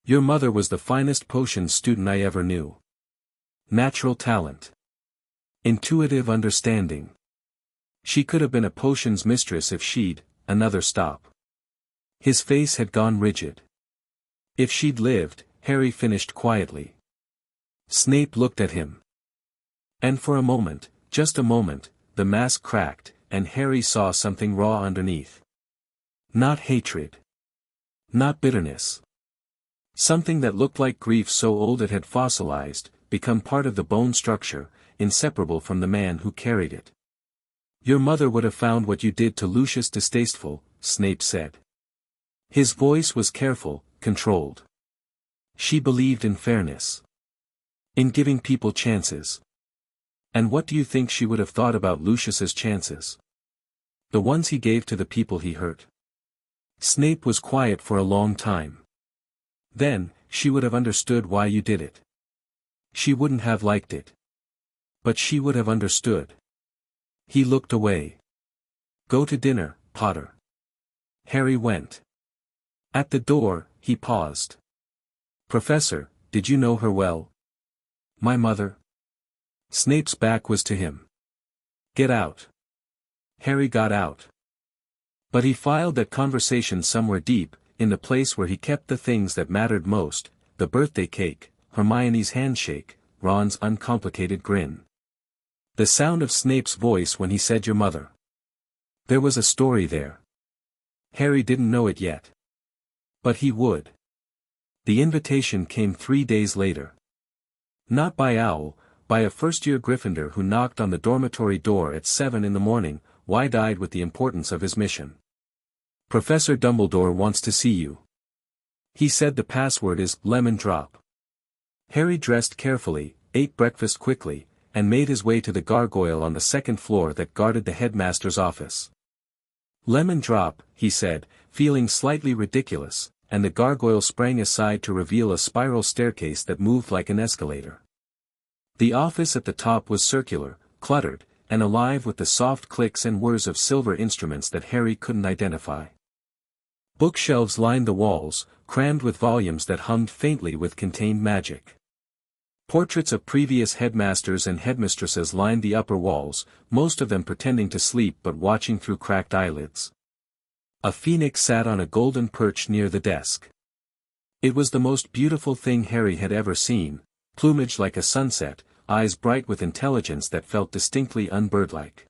Your mother was the finest potions student I ever knew. Natural talent. Intuitive understanding. She could have been a potions mistress if she'd, another stop. His face had gone rigid. If she'd lived, Harry finished quietly. Snape looked at him. And for a moment, just a moment, the mask cracked, and Harry saw something raw underneath. Not hatred. Not bitterness. Something that looked like grief so old it had fossilized, become part of the bone structure, inseparable from the man who carried it. Your mother would have found what you did to Lucius distasteful, Snape said. His voice was careful, controlled. She believed in fairness. In giving people chances. And what do you think she would have thought about Lucius's chances? The ones he gave to the people he hurt. Snape was quiet for a long time. Then, she would have understood why you did it. She wouldn't have liked it. But she would have understood. He looked away. Go to dinner, Potter. Harry went. At the door, he paused. Professor, did you know her well? My mother? Snape's back was to him. Get out. Harry got out. But he filed that conversation somewhere deep, in the place where he kept the things that mattered most, the birthday cake, Hermione's handshake, Ron's uncomplicated grin. The sound of Snape's voice when he said your mother. There was a story there. Harry didn't know it yet. But he would. The invitation came 3 days later. Not by Owl, by a first-year Gryffindor who knocked on the dormitory door at 7 in the morning, wide-eyed with the importance of his mission. Professor Dumbledore wants to see you. He said the password is lemon drop. Harry dressed carefully, ate breakfast quickly, and made his way to the gargoyle on the second floor that guarded the headmaster's office. Lemon drop, he said, feeling slightly ridiculous, and the gargoyle sprang aside to reveal a spiral staircase that moved like an escalator. The office at the top was circular, cluttered, and alive with the soft clicks and whirs of silver instruments that Harry couldn't identify. Bookshelves lined the walls, crammed with volumes that hummed faintly with contained magic. Portraits of previous headmasters and headmistresses lined the upper walls, most of them pretending to sleep but watching through cracked eyelids. A phoenix sat on a golden perch near the desk. It was the most beautiful thing Harry had ever seen, plumage like a sunset, eyes bright with intelligence that felt distinctly unbirdlike.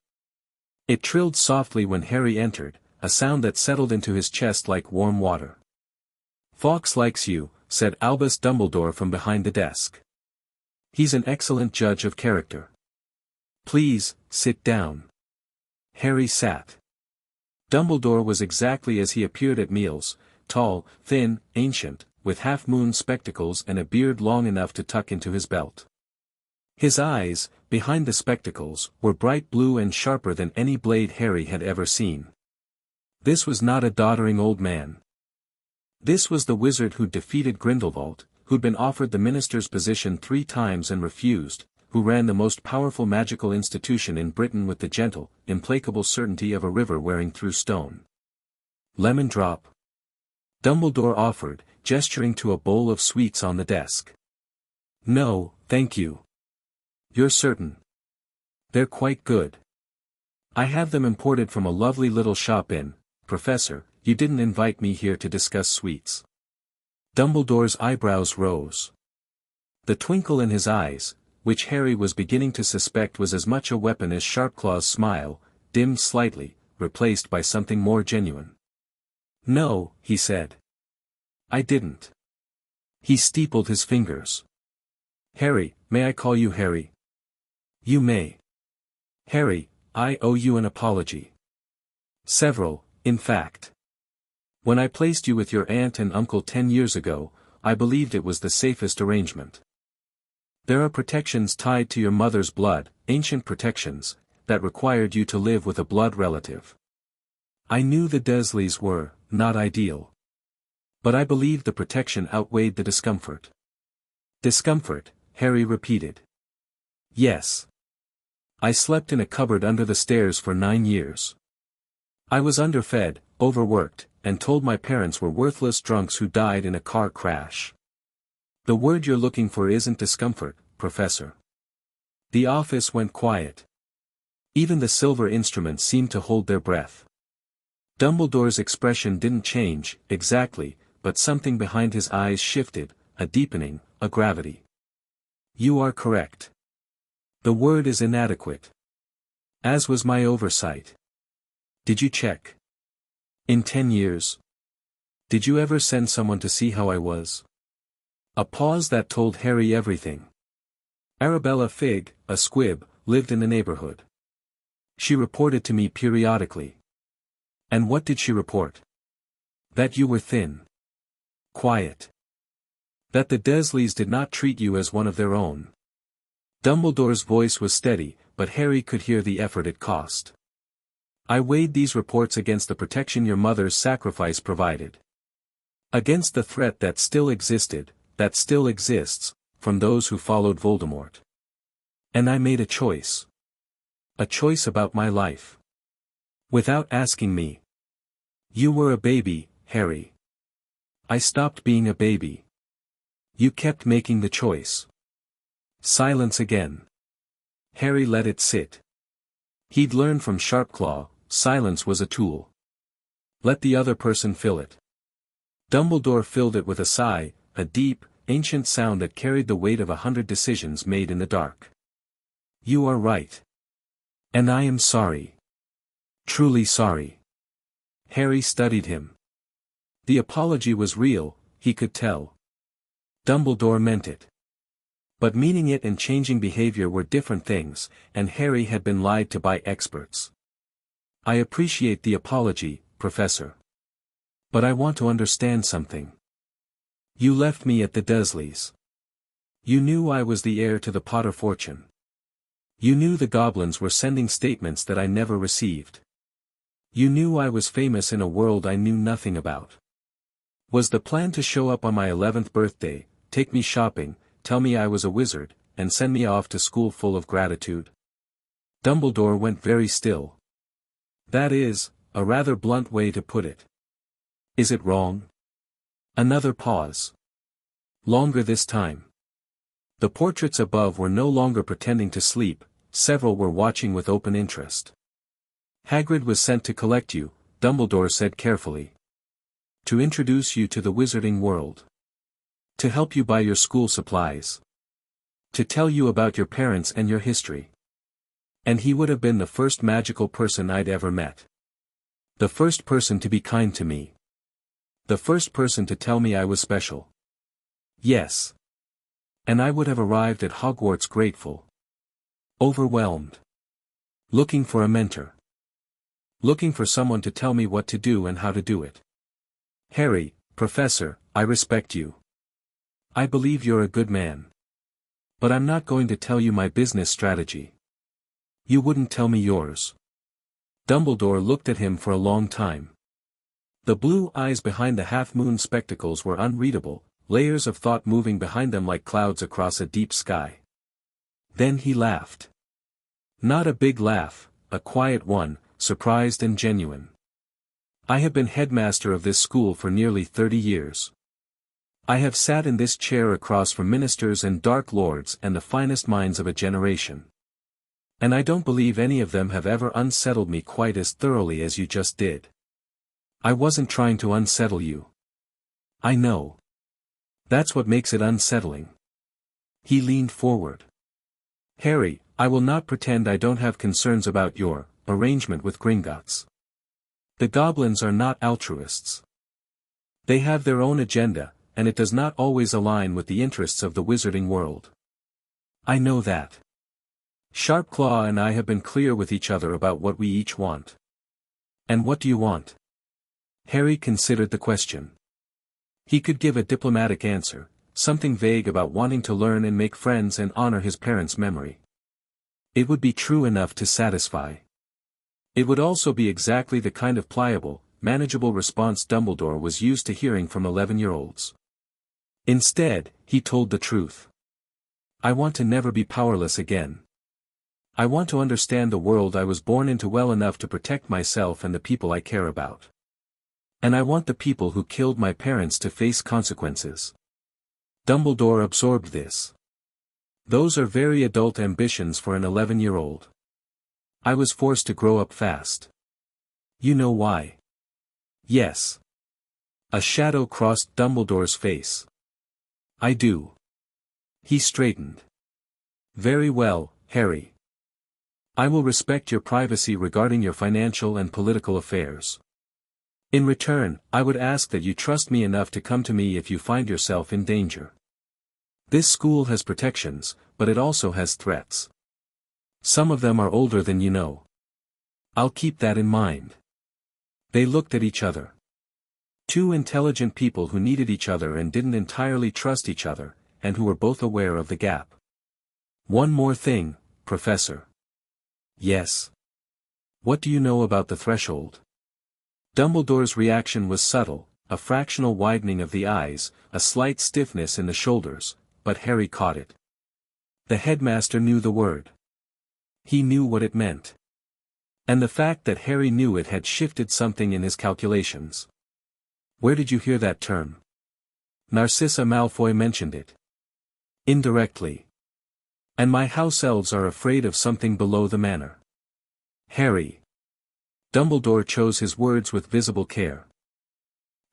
It trilled softly when Harry entered, a sound that settled into his chest like warm water. Fawkes likes you, said Albus Dumbledore from behind the desk. He's an excellent judge of character. Please, sit down. Harry sat. Dumbledore was exactly as he appeared at meals, tall, thin, ancient, with half-moon spectacles and a beard long enough to tuck into his belt. His eyes, behind the spectacles, were bright blue and sharper than any blade Harry had ever seen. This was not a doddering old man. This was the wizard who'd defeated Grindelwald, who'd been offered the minister's position 3 times and refused, who ran the most powerful magical institution in Britain with the gentle, implacable certainty of a river wearing through stone. Lemon drop? Dumbledore offered, gesturing to a bowl of sweets on the desk. No, thank you. You're certain? They're quite good. I have them imported from a lovely little shop in, Professor, you didn't invite me here to discuss sweets. Dumbledore's eyebrows rose. The twinkle in his eyes, which Harry was beginning to suspect was as much a weapon as Sharpclaw's smile, dimmed slightly, replaced by something more genuine. No, he said. I didn't. He steepled his fingers. Harry, may I call you Harry? You may. Harry, I owe you an apology. Several, in fact. When I placed you with your aunt and uncle 10 years ago, I believed it was the safest arrangement. There are protections tied to your mother's blood, ancient protections, that required you to live with a blood relative. I knew the Dursleys were, not ideal. But I believed the protection outweighed the discomfort. Discomfort, Harry repeated. Yes. I slept in a cupboard under the stairs for 9 years. I was underfed, overworked, and told my parents were worthless drunks who died in a car crash. The word you're looking for isn't discomfort, Professor. The office went quiet. Even the silver instruments seemed to hold their breath. Dumbledore's expression didn't change, exactly, but something behind his eyes shifted, a deepening, a gravity. You are correct. The word is inadequate. As was my oversight. Did you check? In 10 years? Did you ever send someone to see how I was? A pause that told Harry everything. Arabella Figg, a squib, lived in the neighborhood. She reported to me periodically. And what did she report? That you were thin. Quiet. That the Dursleys did not treat you as one of their own. Dumbledore's voice was steady, but Harry could hear the effort it cost. I weighed these reports against the protection your mother's sacrifice provided. Against the threat that still existed, that still exists, from those who followed Voldemort. And I made a choice. A choice about my life. Without asking me. You were a baby, Harry. I stopped being a baby. You kept making the choice. Silence again. Harry let it sit. He'd learned from Sharpclaw, silence was a tool. Let the other person fill it. Dumbledore filled it with a sigh, a deep, ancient sound that carried the weight of 100 decisions made in the dark. You are right. And I am sorry. Truly sorry. Harry studied him. The apology was real, he could tell. Dumbledore meant it. But meaning it and changing behavior were different things, and Harry had been lied to by experts. I appreciate the apology, Professor. But I want to understand something. You left me at the Dursleys. You knew I was the heir to the Potter fortune. You knew the goblins were sending statements that I never received. You knew I was famous in a world I knew nothing about. Was the plan to show up on my 11th birthday, take me shopping, tell me I was a wizard, and send me off to school full of gratitude? Dumbledore went very still. That is, a rather blunt way to put it. Is it wrong? Another pause. Longer this time. The portraits above were no longer pretending to sleep, several were watching with open interest. Hagrid was sent to collect you, Dumbledore said carefully. To introduce you to the wizarding world. To help you buy your school supplies. To tell you about your parents and your history. And he would have been the first magical person I'd ever met. The first person to be kind to me. The first person to tell me I was special. Yes. And I would have arrived at Hogwarts grateful. Overwhelmed. Looking for a mentor. Looking for someone to tell me what to do and how to do it. Harry, Professor, I respect you. I believe you're a good man. But I'm not going to tell you my business strategy. You wouldn't tell me yours. Dumbledore looked at him for a long time. The blue eyes behind the half-moon spectacles were unreadable, layers of thought moving behind them like clouds across a deep sky. Then he laughed. Not a big laugh, a quiet one, surprised and genuine. I have been headmaster of this school for nearly 30 years. I have sat in this chair across from ministers and dark lords and the finest minds of a generation. And I don't believe any of them have ever unsettled me quite as thoroughly as you just did. I wasn't trying to unsettle you. I know. That's what makes it unsettling. He leaned forward. Harry, I will not pretend I don't have concerns about your arrangement with Gringotts. The goblins are not altruists. They have their own agenda, and it does not always align with the interests of the wizarding world. I know that. Sharpclaw and I have been clear with each other about what we each want. And what do you want? Harry considered the question. He could give a diplomatic answer, something vague about wanting to learn and make friends and honor his parents' memory. It would be true enough to satisfy. It would also be exactly the kind of pliable, manageable response Dumbledore was used to hearing from 11-year-olds. Instead, he told the truth. I want to never be powerless again. I want to understand the world I was born into well enough to protect myself and the people I care about. And I want the people who killed my parents to face consequences. Dumbledore absorbed this. Those are very adult ambitions for an 11-year-old. I was forced to grow up fast. You know why? Yes. A shadow crossed Dumbledore's face. I do. He straightened. Very well, Harry. I will respect your privacy regarding your financial and political affairs. In return, I would ask that you trust me enough to come to me if you find yourself in danger. This school has protections, but it also has threats. Some of them are older than you know. I'll keep that in mind. They looked at each other. Two intelligent people who needed each other and didn't entirely trust each other, and who were both aware of the gap. One more thing, Professor. Yes. What do you know about the threshold? Dumbledore's reaction was subtle, a fractional widening of the eyes, a slight stiffness in the shoulders, but Harry caught it. The headmaster knew the word. He knew what it meant. And the fact that Harry knew it had shifted something in his calculations. Where did you hear that term? Narcissa Malfoy mentioned it. Indirectly. And my house elves are afraid of something below the manor. Harry. Dumbledore chose his words with visible care.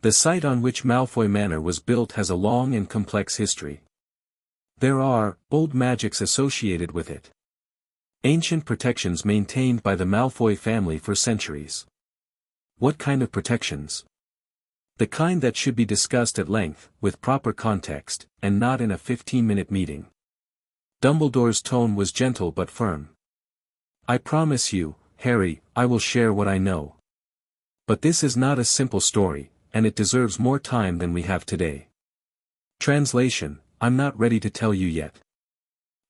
The site on which Malfoy Manor was built has a long and complex history. There are old magics associated with it. Ancient protections maintained by the Malfoy family for centuries. What kind of protections? The kind that should be discussed at length, with proper context, and not in a 15-minute meeting. Dumbledore's tone was gentle but firm. I promise you, Harry, I will share what I know. But this is not a simple story, and it deserves more time than we have today. Translation, I'm not ready to tell you yet.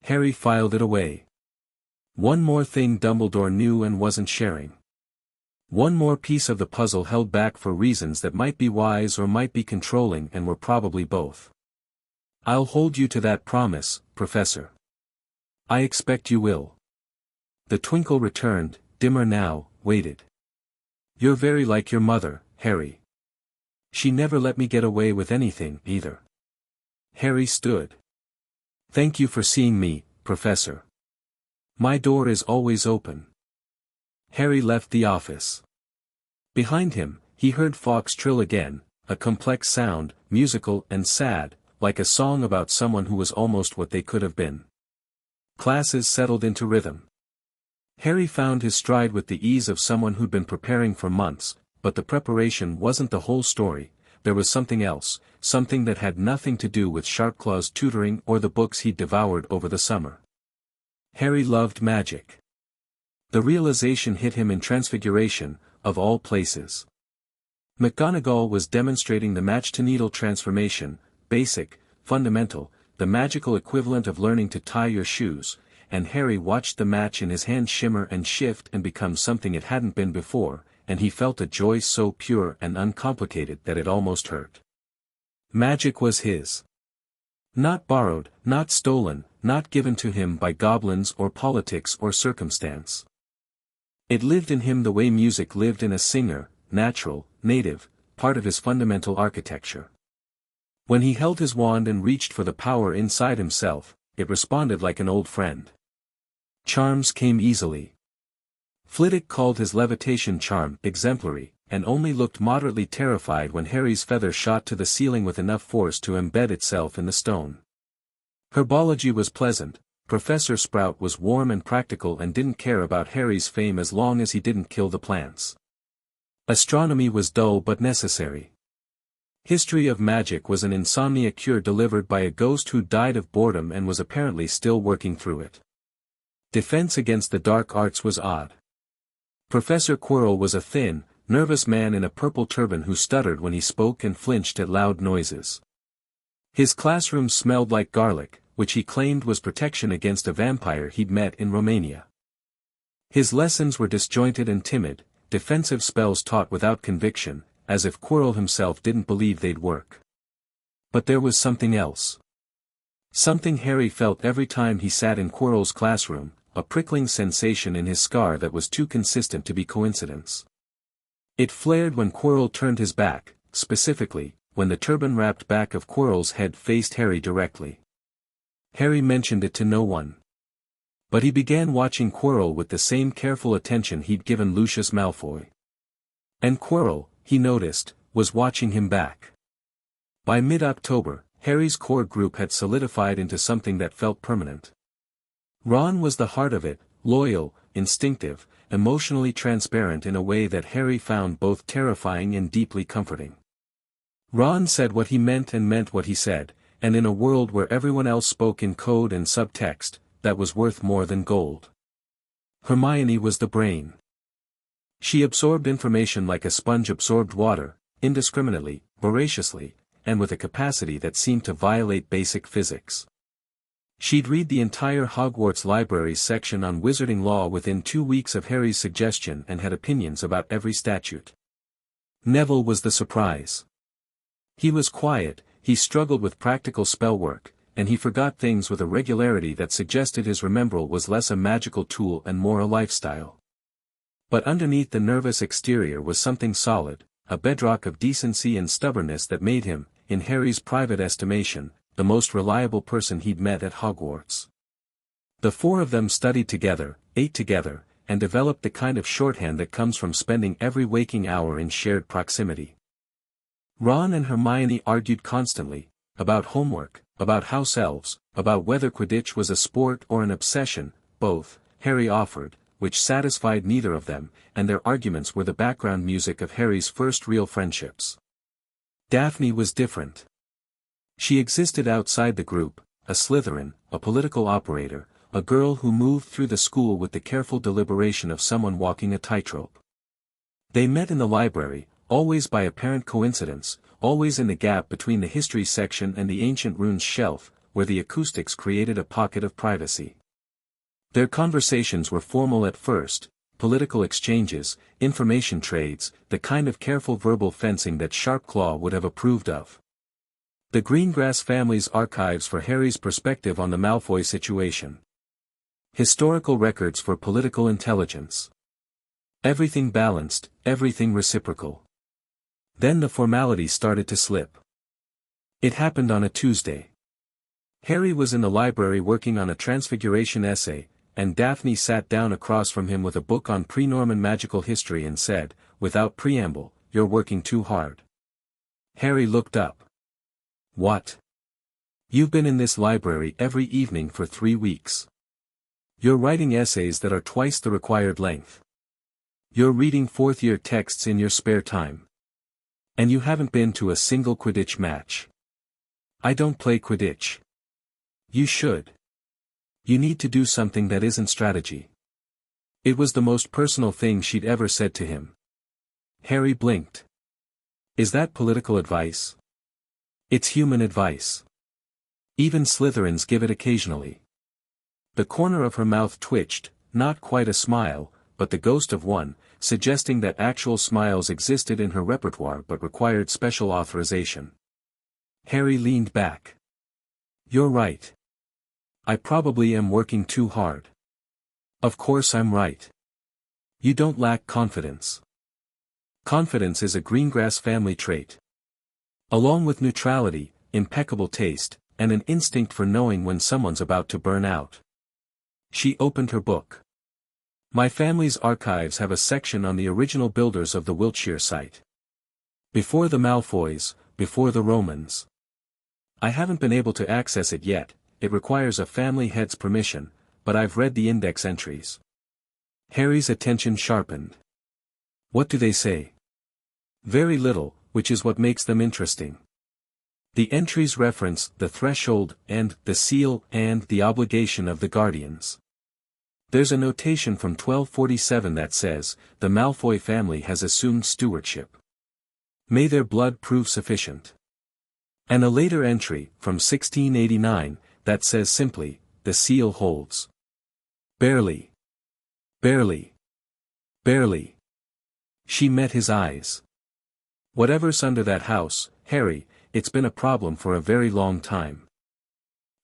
Harry filed it away. One more thing Dumbledore knew and wasn't sharing. One more piece of the puzzle held back for reasons that might be wise or might be controlling and were probably both. I'll hold you to that promise, Professor. I expect you will. The twinkle returned, dimmer now, waited. You're very like your mother, Harry. She never let me get away with anything, either. Harry stood. Thank you for seeing me, Professor. My door is always open. Harry left the office. Behind him, he heard Fawkes trill again, a complex sound, musical and sad, like a song about someone who was almost what they could have been. Classes settled into rhythm. Harry found his stride with the ease of someone who'd been preparing for months, but the preparation wasn't the whole story. There was something else, something that had nothing to do with Sharpclaw's tutoring or the books he'd devoured over the summer. Harry loved magic. The realization hit him in Transfiguration, of all places. McGonagall was demonstrating the match-to-needle transformation, basic, fundamental, the magical equivalent of learning to tie your shoes, and Harry watched the match in his hand shimmer and shift and become something it hadn't been before, and he felt a joy so pure and uncomplicated that it almost hurt. Magic was his. Not borrowed, not stolen, not given to him by goblins or politics or circumstance. It lived in him the way music lived in a singer, natural, native, part of his fundamental architecture. When he held his wand and reached for the power inside himself, it responded like an old friend. Charms came easily. Flitwick called his levitation charm exemplary, and only looked moderately terrified when Harry's feather shot to the ceiling with enough force to embed itself in the stone. Herbology was pleasant. Professor Sprout was warm and practical and didn't care about Harry's fame as long as he didn't kill the plants. Astronomy was dull but necessary. History of magic was an insomnia cure delivered by a ghost who died of boredom and was apparently still working through it. Defense against the dark arts was odd. Professor Quirrell was a thin, nervous man in a purple turban who stuttered when he spoke and flinched at loud noises. His classroom smelled like garlic, which he claimed was protection against a vampire he'd met in Romania. His lessons were disjointed and timid, defensive spells taught without conviction, as if Quirrell himself didn't believe they'd work. But there was something else. Something Harry felt every time he sat in Quirrell's classroom, a prickling sensation in his scar that was too consistent to be coincidence. It flared when Quirrell turned his back, specifically, when the turban-wrapped back of Quirrell's head faced Harry directly. Harry mentioned it to no one. But he began watching Quirrell with the same careful attention he'd given Lucius Malfoy. And Quirrell, he noticed, was watching him back. By mid-October, Harry's core group had solidified into something that felt permanent. Ron was the heart of it, loyal, instinctive, emotionally transparent in a way that Harry found both terrifying and deeply comforting. Ron said what he meant and meant what he said, and in a world where everyone else spoke in code and subtext, that was worth more than gold. Hermione was the brain. She absorbed information like a sponge absorbed water, indiscriminately, voraciously, and with a capacity that seemed to violate basic physics. She'd read the entire Hogwarts library's section on wizarding law within 2 weeks of Harry's suggestion and had opinions about every statute. Neville was the surprise. He was quiet, he struggled with practical spell work, and he forgot things with a regularity that suggested his remembrall was less a magical tool and more a lifestyle. But underneath the nervous exterior was something solid, a bedrock of decency and stubbornness that made him, in Harry's private estimation, the most reliable person he'd met at Hogwarts. The four of them studied together, ate together, and developed the kind of shorthand that comes from spending every waking hour in shared proximity. Ron and Hermione argued constantly, about homework, about house elves, about whether Quidditch was a sport or an obsession, both, Harry offered, which satisfied neither of them, and their arguments were the background music of Harry's first real friendships. Daphne was different. She existed outside the group, a Slytherin, a political operator, a girl who moved through the school with the careful deliberation of someone walking a tightrope. They met in the library, always by apparent coincidence, always in the gap between the history section and the ancient runes shelf, where the acoustics created a pocket of privacy. Their conversations were formal at first, political exchanges, information trades, the kind of careful verbal fencing that Sharpclaw would have approved of. The Greengrass family's archives for Harry's perspective on the Malfoy situation. Historical records for political intelligence. Everything balanced, everything reciprocal. Then the formality started to slip. It happened on a Tuesday. Harry was in the library working on a transfiguration essay, and Daphne sat down across from him with a book on pre-Norman magical history and said, without preamble, "You're working too hard." Harry looked up. "What? You've been in this library every evening for 3 weeks. You're writing essays that are twice the required length. You're reading fourth-year texts in your spare time. And you haven't been to a single Quidditch match. I don't play Quidditch. You should. You need to do something that isn't strategy." It was the most personal thing she'd ever said to him. Harry blinked. "Is that political advice?" "It's human advice. Even Slytherins give it occasionally." The corner of her mouth twitched, not quite a smile, but the ghost of one, suggesting that actual smiles existed in her repertoire but required special authorization. Harry leaned back. "You're right. I probably am working too hard. Of course I'm right. You don't lack confidence. Confidence is a Greengrass family trait. Along with neutrality, impeccable taste, and an instinct for knowing when someone's about to burn out." She opened her book. "My family's archives have a section on the original builders of the Wiltshire site. Before the Malfoys, before the Romans. I haven't been able to access it yet, it requires a family head's permission, but I've read the index entries." Harry's attention sharpened. "What do they say?" "Very little, which is what makes them interesting. The entries reference the threshold and the seal and the obligation of the guardians. There's a notation from 1247 that says, the Malfoy family has assumed stewardship. May their blood prove sufficient. And a later entry, from 1689, that says simply, the seal holds. Barely. Barely. Barely." She met his eyes. "Whatever's under that house, Harry, it's been a problem for a very long time.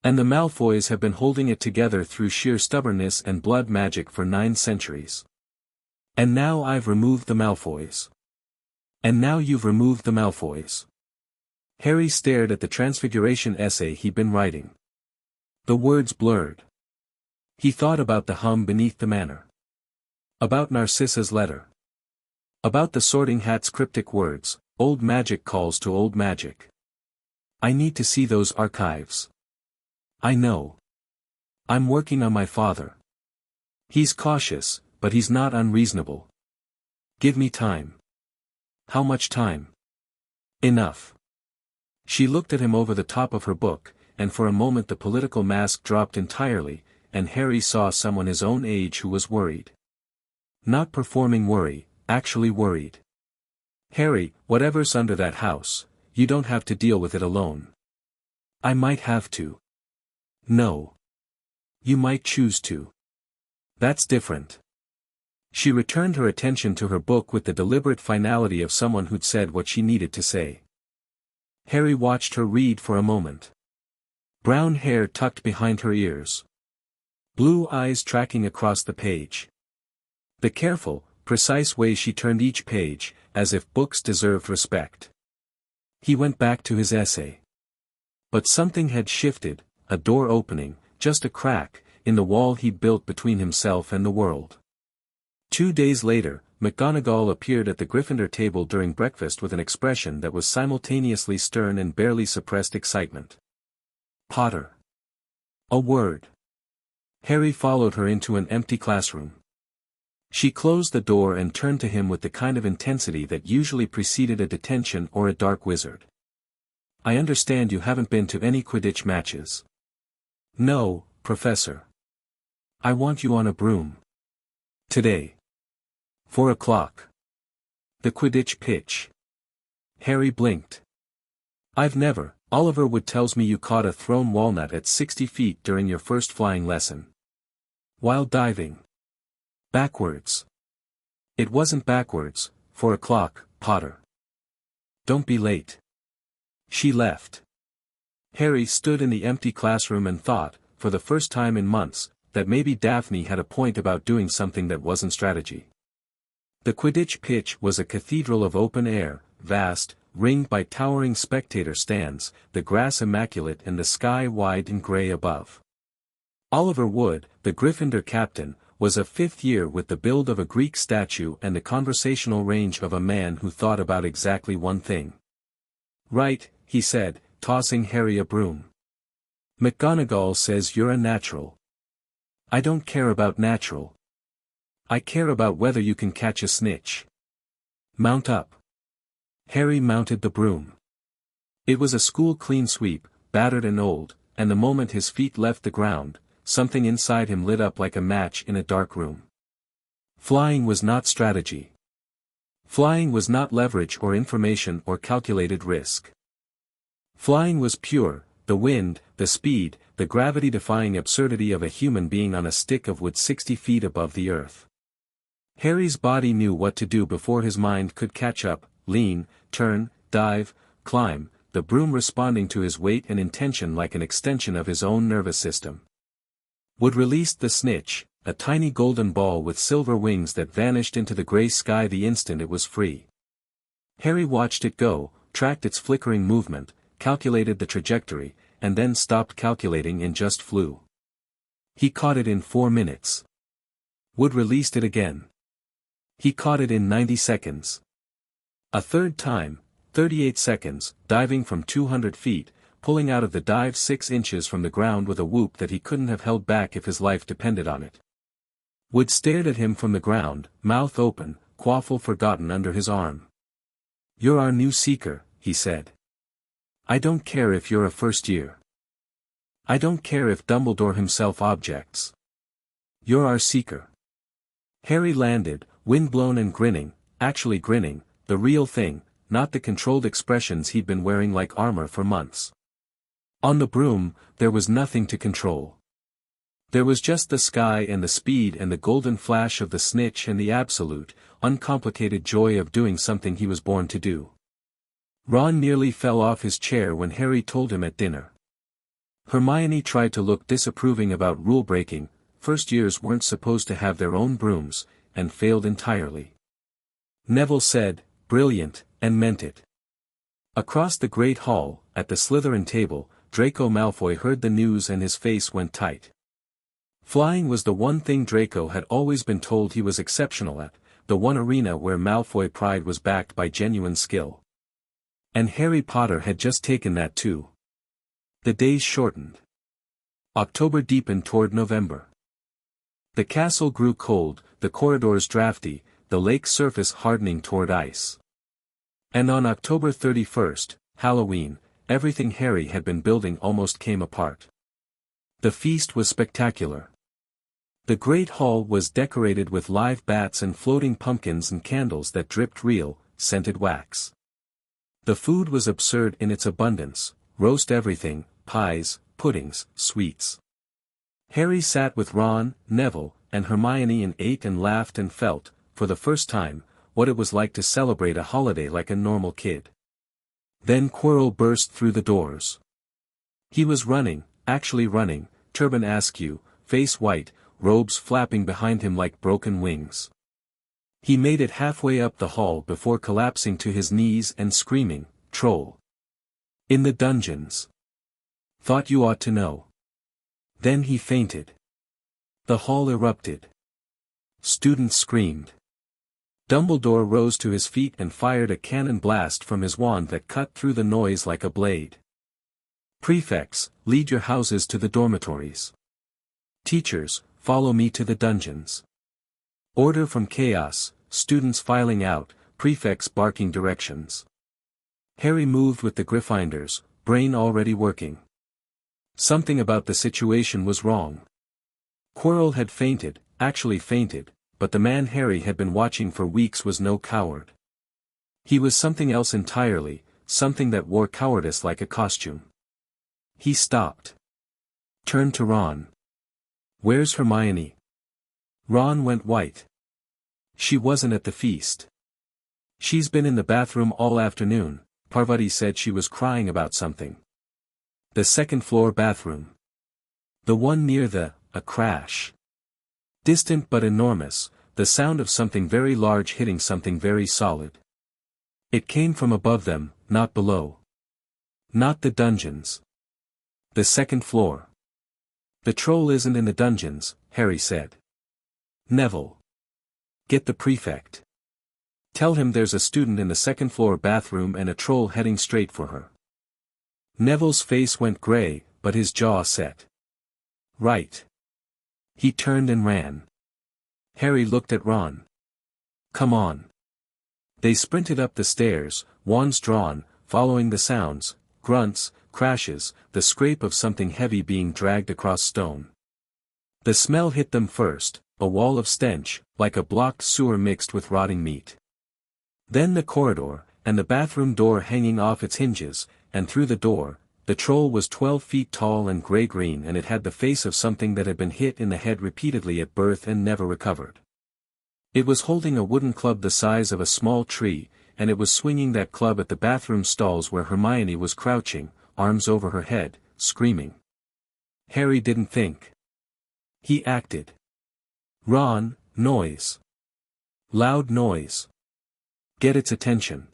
And the Malfoys have been holding it together through sheer stubbornness and blood magic for 9 centuries. And now I've removed the Malfoys. And now you've removed the Malfoys." Harry stared at the transfiguration essay he'd been writing. The words blurred. He thought about the hum beneath the manor. About Narcissa's letter. About the Sorting Hat's cryptic words, old magic calls to old magic. I need to see those archives. I know. I'm working on my father. He's cautious, but he's not unreasonable. Give me time. How much time? Enough. She looked at him over the top of her book, and for a moment the political mask dropped entirely, and Harry saw someone his own age who was worried. Not performing worry, actually worried. Harry, whatever's under that house, you don't have to deal with it alone. I might have to. No. You might choose to. That's different. She returned her attention to her book with the deliberate finality of someone who'd said what she needed to say. Harry watched her read for a moment. Brown hair tucked behind her ears. Blue eyes tracking across the page. The careful, precise way she turned each page, as if books deserved respect. He went back to his essay. But something had shifted, a door opening, just a crack, in the wall he'd built between himself and the world. 2 days later, McGonagall appeared at the Gryffindor table during breakfast with an expression that was simultaneously stern and barely suppressed excitement. Potter. A word. Harry followed her into an empty classroom. She closed the door and turned to him with the kind of intensity that usually preceded a detention or a dark wizard. I understand you haven't been to any Quidditch matches. No, Professor. I want you on a broom. Today. 4 o'clock. The Quidditch pitch. Harry blinked. I've never. Oliver Wood tells me you caught a thrown walnut at 60 feet during your first flying lesson. While diving. Backwards. It wasn't backwards. 4 o'clock, Potter. Don't be late. She left. Harry stood in the empty classroom and thought, for the first time in months, that maybe Daphne had a point about doing something that wasn't strategy. The Quidditch pitch was a cathedral of open air, vast, ringed by towering spectator stands, the grass immaculate and the sky wide and grey above. Oliver Wood, the Gryffindor captain, was a fifth year with the build of a Greek statue and the conversational range of a man who thought about exactly one thing. Right, he said, tossing Harry a broom. McGonagall says you're a natural. I don't care about natural. I care about whether you can catch a snitch. Mount up. Harry mounted the broom. It was a school clean sweep, battered and old, and the moment his feet left the ground, something inside him lit up like a match in a dark room. Flying was not strategy. Flying was not leverage or information or calculated risk. Flying was pure, the wind, the speed, the gravity-defying absurdity of a human being on a stick of wood 60 feet above the earth. Harry's body knew what to do before his mind could catch up, lean, turn, dive, climb, the broom responding to his weight and intention like an extension of his own nervous system. Wood released the snitch, a tiny golden ball with silver wings that vanished into the grey sky the instant it was free. Harry watched it go, tracked its flickering movement, calculated the trajectory, and then stopped calculating and just flew. He caught it in 4 minutes. Wood released it again. He caught it in 90 seconds. A third time, 38 seconds, diving from 200 feet, pulling out of the dive 6 inches from the ground with a whoop that he couldn't have held back if his life depended on it. Wood stared at him from the ground, mouth open, quaffle forgotten under his arm. You're our new seeker, he said. I don't care if you're a first year. I don't care if Dumbledore himself objects. You're our seeker. Harry landed, windblown and grinning, actually grinning, the real thing, not the controlled expressions he'd been wearing like armor for months. On the broom, there was nothing to control. There was just the sky and the speed and the golden flash of the snitch and the absolute, uncomplicated joy of doing something he was born to do. Ron nearly fell off his chair when Harry told him at dinner. Hermione tried to look disapproving about rule-breaking, first years weren't supposed to have their own brooms, and failed entirely. Neville said, brilliant, and meant it. Across the great hall, at the Slytherin table, Draco Malfoy heard the news and his face went tight. Flying was the one thing Draco had always been told he was exceptional at, the one arena where Malfoy pride was backed by genuine skill. And Harry Potter had just taken that too. The days shortened. October deepened toward November. The castle grew cold, the corridors drafty, the lake's surface hardening toward ice. And on October 31st, Halloween, everything Harry had been building almost came apart. The feast was spectacular. The great hall was decorated with live bats and floating pumpkins and candles that dripped real, scented wax. The food was absurd in its abundance, roast everything, pies, puddings, sweets. Harry sat with Ron, Neville, and Hermione and ate and laughed and felt, for the first time, what it was like to celebrate a holiday like a normal kid. Then Quirrell burst through the doors. He was running, actually running, turban askew, face white, robes flapping behind him like broken wings. He made it halfway up the hall before collapsing to his knees and screaming, "Troll! In the dungeons! Thought you ought to know." Then he fainted. The hall erupted. Students screamed. Dumbledore rose to his feet and fired a cannon blast from his wand that cut through the noise like a blade. "Prefects, lead your houses to the dormitories. Teachers, follow me to the dungeons." Order from chaos, students filing out, prefects barking directions. Harry moved with the Gryffindors, brain already working. Something about the situation was wrong. Quirrell had fainted, actually fainted, but the man Harry had been watching for weeks was no coward. He was something else entirely, something that wore cowardice like a costume. He stopped. Turned to Ron. "Where's Hermione?" Ron went white. "She wasn't at the feast. She's been in the bathroom all afternoon," Parvati said. She was crying about something. "The second-floor bathroom. The one near a crash. Distant but enormous, the sound of something very large hitting something very solid. It came from above them, not below. Not the dungeons. The second floor." "The troll isn't in the dungeons," Harry said. "Neville. Get the prefect. Tell him there's a student in the second-floor bathroom and a troll heading straight for her." Neville's face went gray, but his jaw set. "Right." He turned and ran. Harry looked at Ron. "Come on." They sprinted up the stairs, wands drawn, following the sounds, grunts, crashes, the scrape of something heavy being dragged across stone. The smell hit them first, a wall of stench, like a blocked sewer mixed with rotting meat. Then the corridor, and the bathroom door hanging off its hinges, and through the door, the troll was 12 feet tall and gray-green, and it had the face of something that had been hit in the head repeatedly at birth and never recovered. It was holding a wooden club the size of a small tree, and it was swinging that club at the bathroom stalls where Hermione was crouching, arms over her head, screaming. Harry didn't think. He acted. "Ron, noise. Loud noise. Get its attention."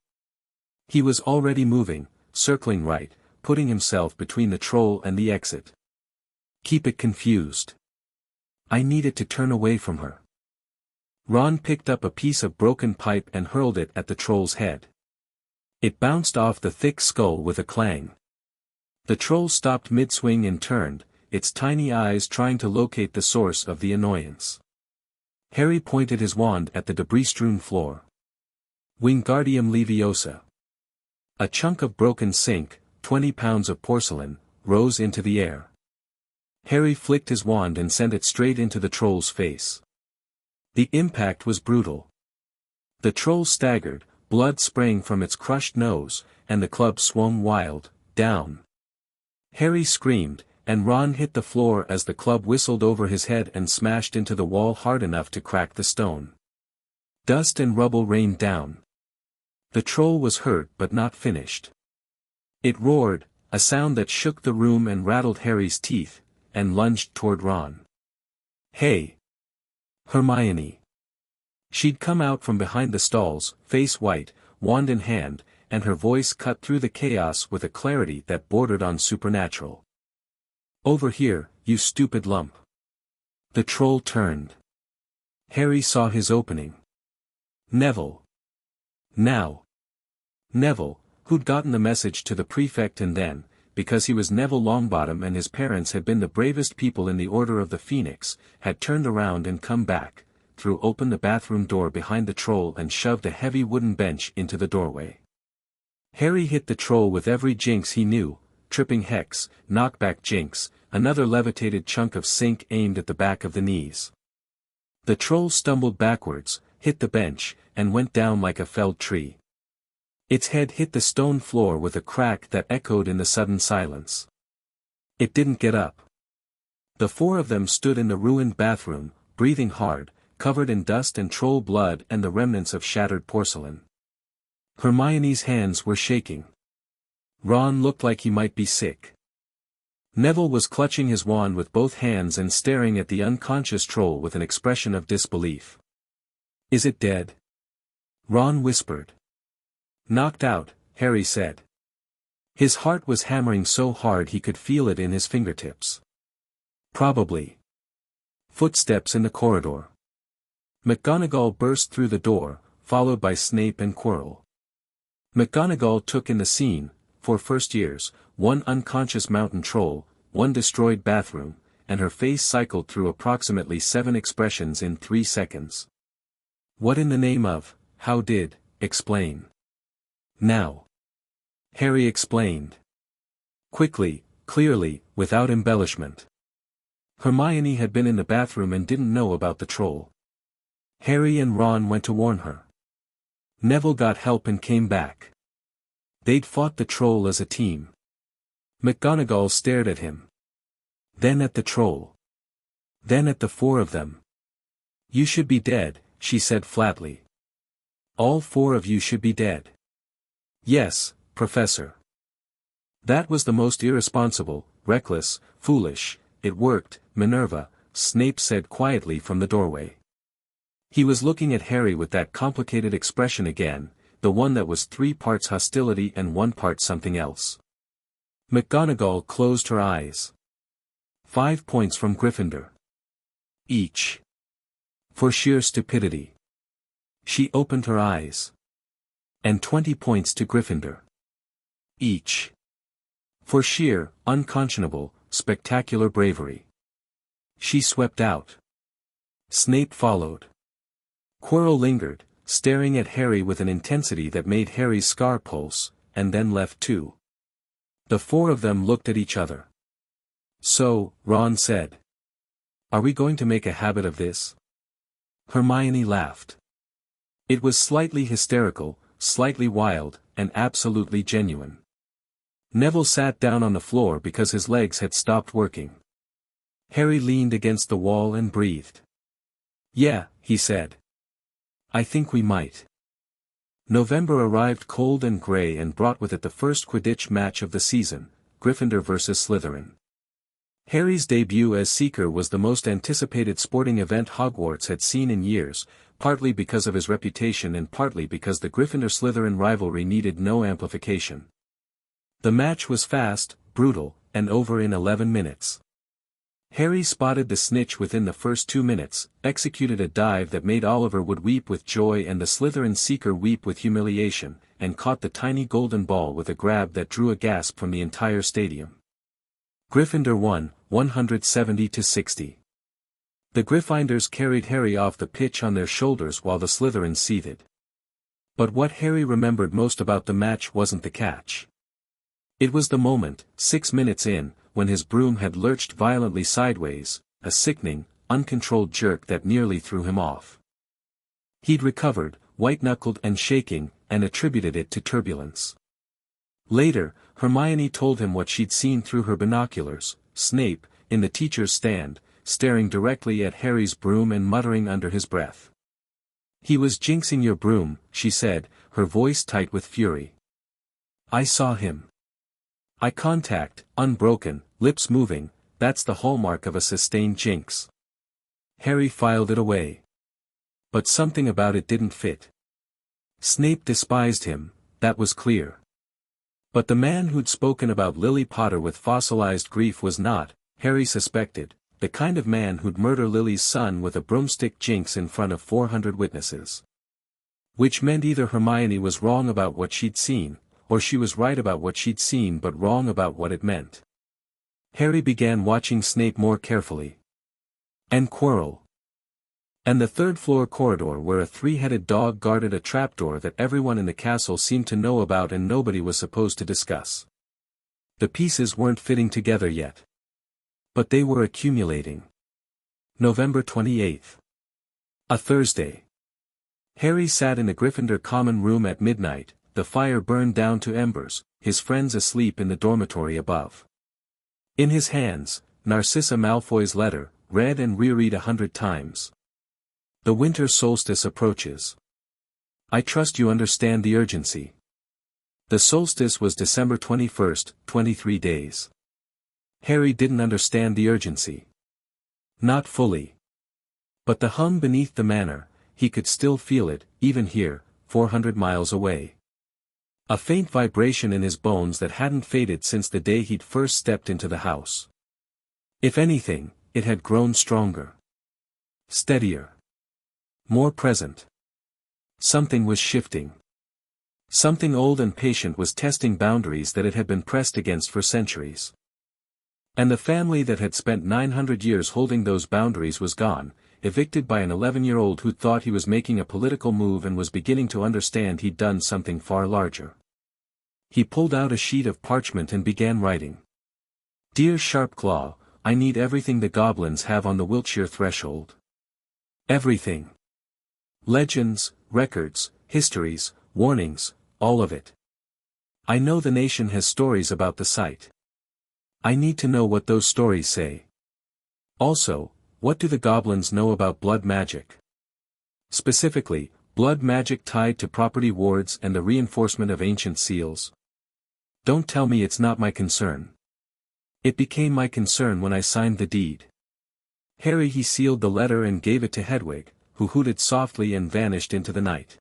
He was already moving, circling right, putting himself between the troll and the exit. "Keep it confused. I need it to turn away from her." Ron picked up a piece of broken pipe and hurled it at the troll's head. It bounced off the thick skull with a clang. The troll stopped mid-swing and turned, its tiny eyes trying to locate the source of the annoyance. Harry pointed his wand at the debris-strewn floor. "Wingardium Leviosa." A chunk of broken zinc, 20 pounds of porcelain, rose into the air. Harry flicked his wand and sent it straight into the troll's face. The impact was brutal. The troll staggered, blood spraying from its crushed nose, and the club swung wild, down. Harry screamed, and Ron hit the floor as the club whistled over his head and smashed into the wall hard enough to crack the stone. Dust and rubble rained down. The troll was hurt but not finished. It roared, a sound that shook the room and rattled Harry's teeth, and lunged toward Ron. "Hey! Hermione!" She'd come out from behind the stalls, face white, wand in hand, and her voice cut through the chaos with a clarity that bordered on supernatural. "Over here, you stupid lump. The troll turned. Harry saw his opening. Neville. Now. Neville, who'd gotten the message to the prefect and then, because he was Neville Longbottom and his parents had been the bravest people in the Order of the Phoenix, had turned around and come back, threw open the bathroom door behind the troll and shoved a heavy wooden bench into the doorway. Harry hit the troll with every jinx he knew, tripping hex, knockback jinx, another levitated chunk of sink aimed at the back of the knees. The troll stumbled backwards, hit the bench, and went down like a felled tree. Its head hit the stone floor with a crack that echoed in the sudden silence. It didn't get up. The four of them stood in the ruined bathroom, breathing hard, covered in dust and troll blood and the remnants of shattered porcelain. Hermione's hands were shaking. Ron looked like he might be sick. Neville was clutching his wand with both hands and staring at the unconscious troll with an expression of disbelief. "Is it dead?" Ron whispered. "Knocked out," Harry said. His heart was hammering so hard he could feel it in his fingertips. "Probably." Footsteps in the corridor. McGonagall burst through the door, followed by Snape and Quirrell. McGonagall took in the scene, for first years, one unconscious mountain troll, one destroyed bathroom, and her face cycled through approximately 7 expressions in 3 seconds. "What in the name of, how did, explain." "Now." Harry explained. Quickly, clearly, without embellishment. Hermione had been in the bathroom and didn't know about the troll. Harry and Ron went to warn her. Neville got help and came back. They'd fought the troll as a team. McGonagall stared at him. Then at the troll. Then at the four of them. "You should be dead," she said flatly. "All 4 of you should be dead." "Yes, Professor." "That was the most irresponsible, reckless, foolish, it worked, Minerva," Snape said quietly from the doorway. He was looking at Harry with that complicated expression again, the one that was 3 parts hostility and 1 part something else. McGonagall closed her eyes. 5 points from Gryffindor. Each. For sheer stupidity. She opened her eyes. And 20 points to Gryffindor. Each. For sheer, unconscionable, spectacular bravery. She swept out. Snape followed. Quirrell lingered, staring at Harry with an intensity that made Harry's scar pulse, and then left too. The 4 of them looked at each other. "So," Ron said. "Are we going to make a habit of this?" Hermione laughed. It was slightly hysterical, slightly wild, and absolutely genuine. Neville sat down on the floor because his legs had stopped working. Harry leaned against the wall and breathed. "Yeah," he said. "I think we might." November arrived cold and grey and brought with it the first Quidditch match of the season, Gryffindor vs Slytherin. Harry's debut as Seeker was the most anticipated sporting event Hogwarts had seen in years, partly because of his reputation and partly because the Gryffindor-Slytherin rivalry needed no amplification. The match was fast, brutal, and over in 11 minutes. Harry spotted the snitch within the first 2 minutes, executed a dive that made Oliver Wood weep with joy and the Slytherin Seeker weep with humiliation, and caught the tiny golden ball with a grab that drew a gasp from the entire stadium. Gryffindor won, 170-60. The Gryffindors carried Harry off the pitch on their shoulders while the Slytherin seethed. But what Harry remembered most about the match wasn't the catch. It was the moment, 6 minutes in, when his broom had lurched violently sideways, a sickening, uncontrolled jerk that nearly threw him off. He'd recovered, white-knuckled and shaking, and attributed it to turbulence. Later, Hermione told him what she'd seen through her binoculars, Snape, in the teacher's stand, staring directly at Harry's broom and muttering under his breath. "He was jinxing your broom," she said, her voice tight with fury. "I saw him. Eye contact, unbroken, lips moving, that's the hallmark of a sustained jinx." Harry filed it away. But something about it didn't fit. Snape despised him, that was clear. But the man who'd spoken about Lily Potter with fossilized grief was not, Harry suspected, the kind of man who'd murder Lily's son with a broomstick jinx in front of 400 witnesses. Which meant either Hermione was wrong about what she'd seen, or she was right about what she'd seen but wrong about what it meant. Harry began watching Snape more carefully. And Quirrell. And the third-floor corridor where a three-headed dog guarded a trapdoor that everyone in the castle seemed to know about and nobody was supposed to discuss. The pieces weren't fitting together yet. But they were accumulating. November 28th. A Thursday. Harry sat in the Gryffindor common room at midnight, the fire burned down to embers, his friends asleep in the dormitory above. In his hands, Narcissa Malfoy's letter, read and reread 100 times. The winter solstice approaches. I trust you understand the urgency. The solstice was December 21st, 23 days. Harry didn't understand the urgency. Not fully. But the hum beneath the manor, he could still feel it, even here, 400 miles away. A faint vibration in his bones that hadn't faded since the day he'd first stepped into the house. If anything, it had grown stronger. Steadier. More present. Something was shifting. Something old and patient was testing boundaries that it had been pressed against for centuries. And the family that had spent 900 years holding those boundaries was gone, evicted by an 11-year-old who thought he was making a political move and was beginning to understand he'd done something far larger. He pulled out a sheet of parchment and began writing. Dear Sharpclaw, I need everything the goblins have on the Wiltshire threshold. Everything. Legends, records, histories, warnings, all of it. I know the nation has stories about the site. I need to know what those stories say. Also, what do the goblins know about blood magic? Specifically, blood magic tied to property wards and the reinforcement of ancient seals. Don't tell me it's not my concern. It became my concern when I signed the deed. Harry he sealed the letter and gave it to Hedwig, who hooted softly and vanished into the night.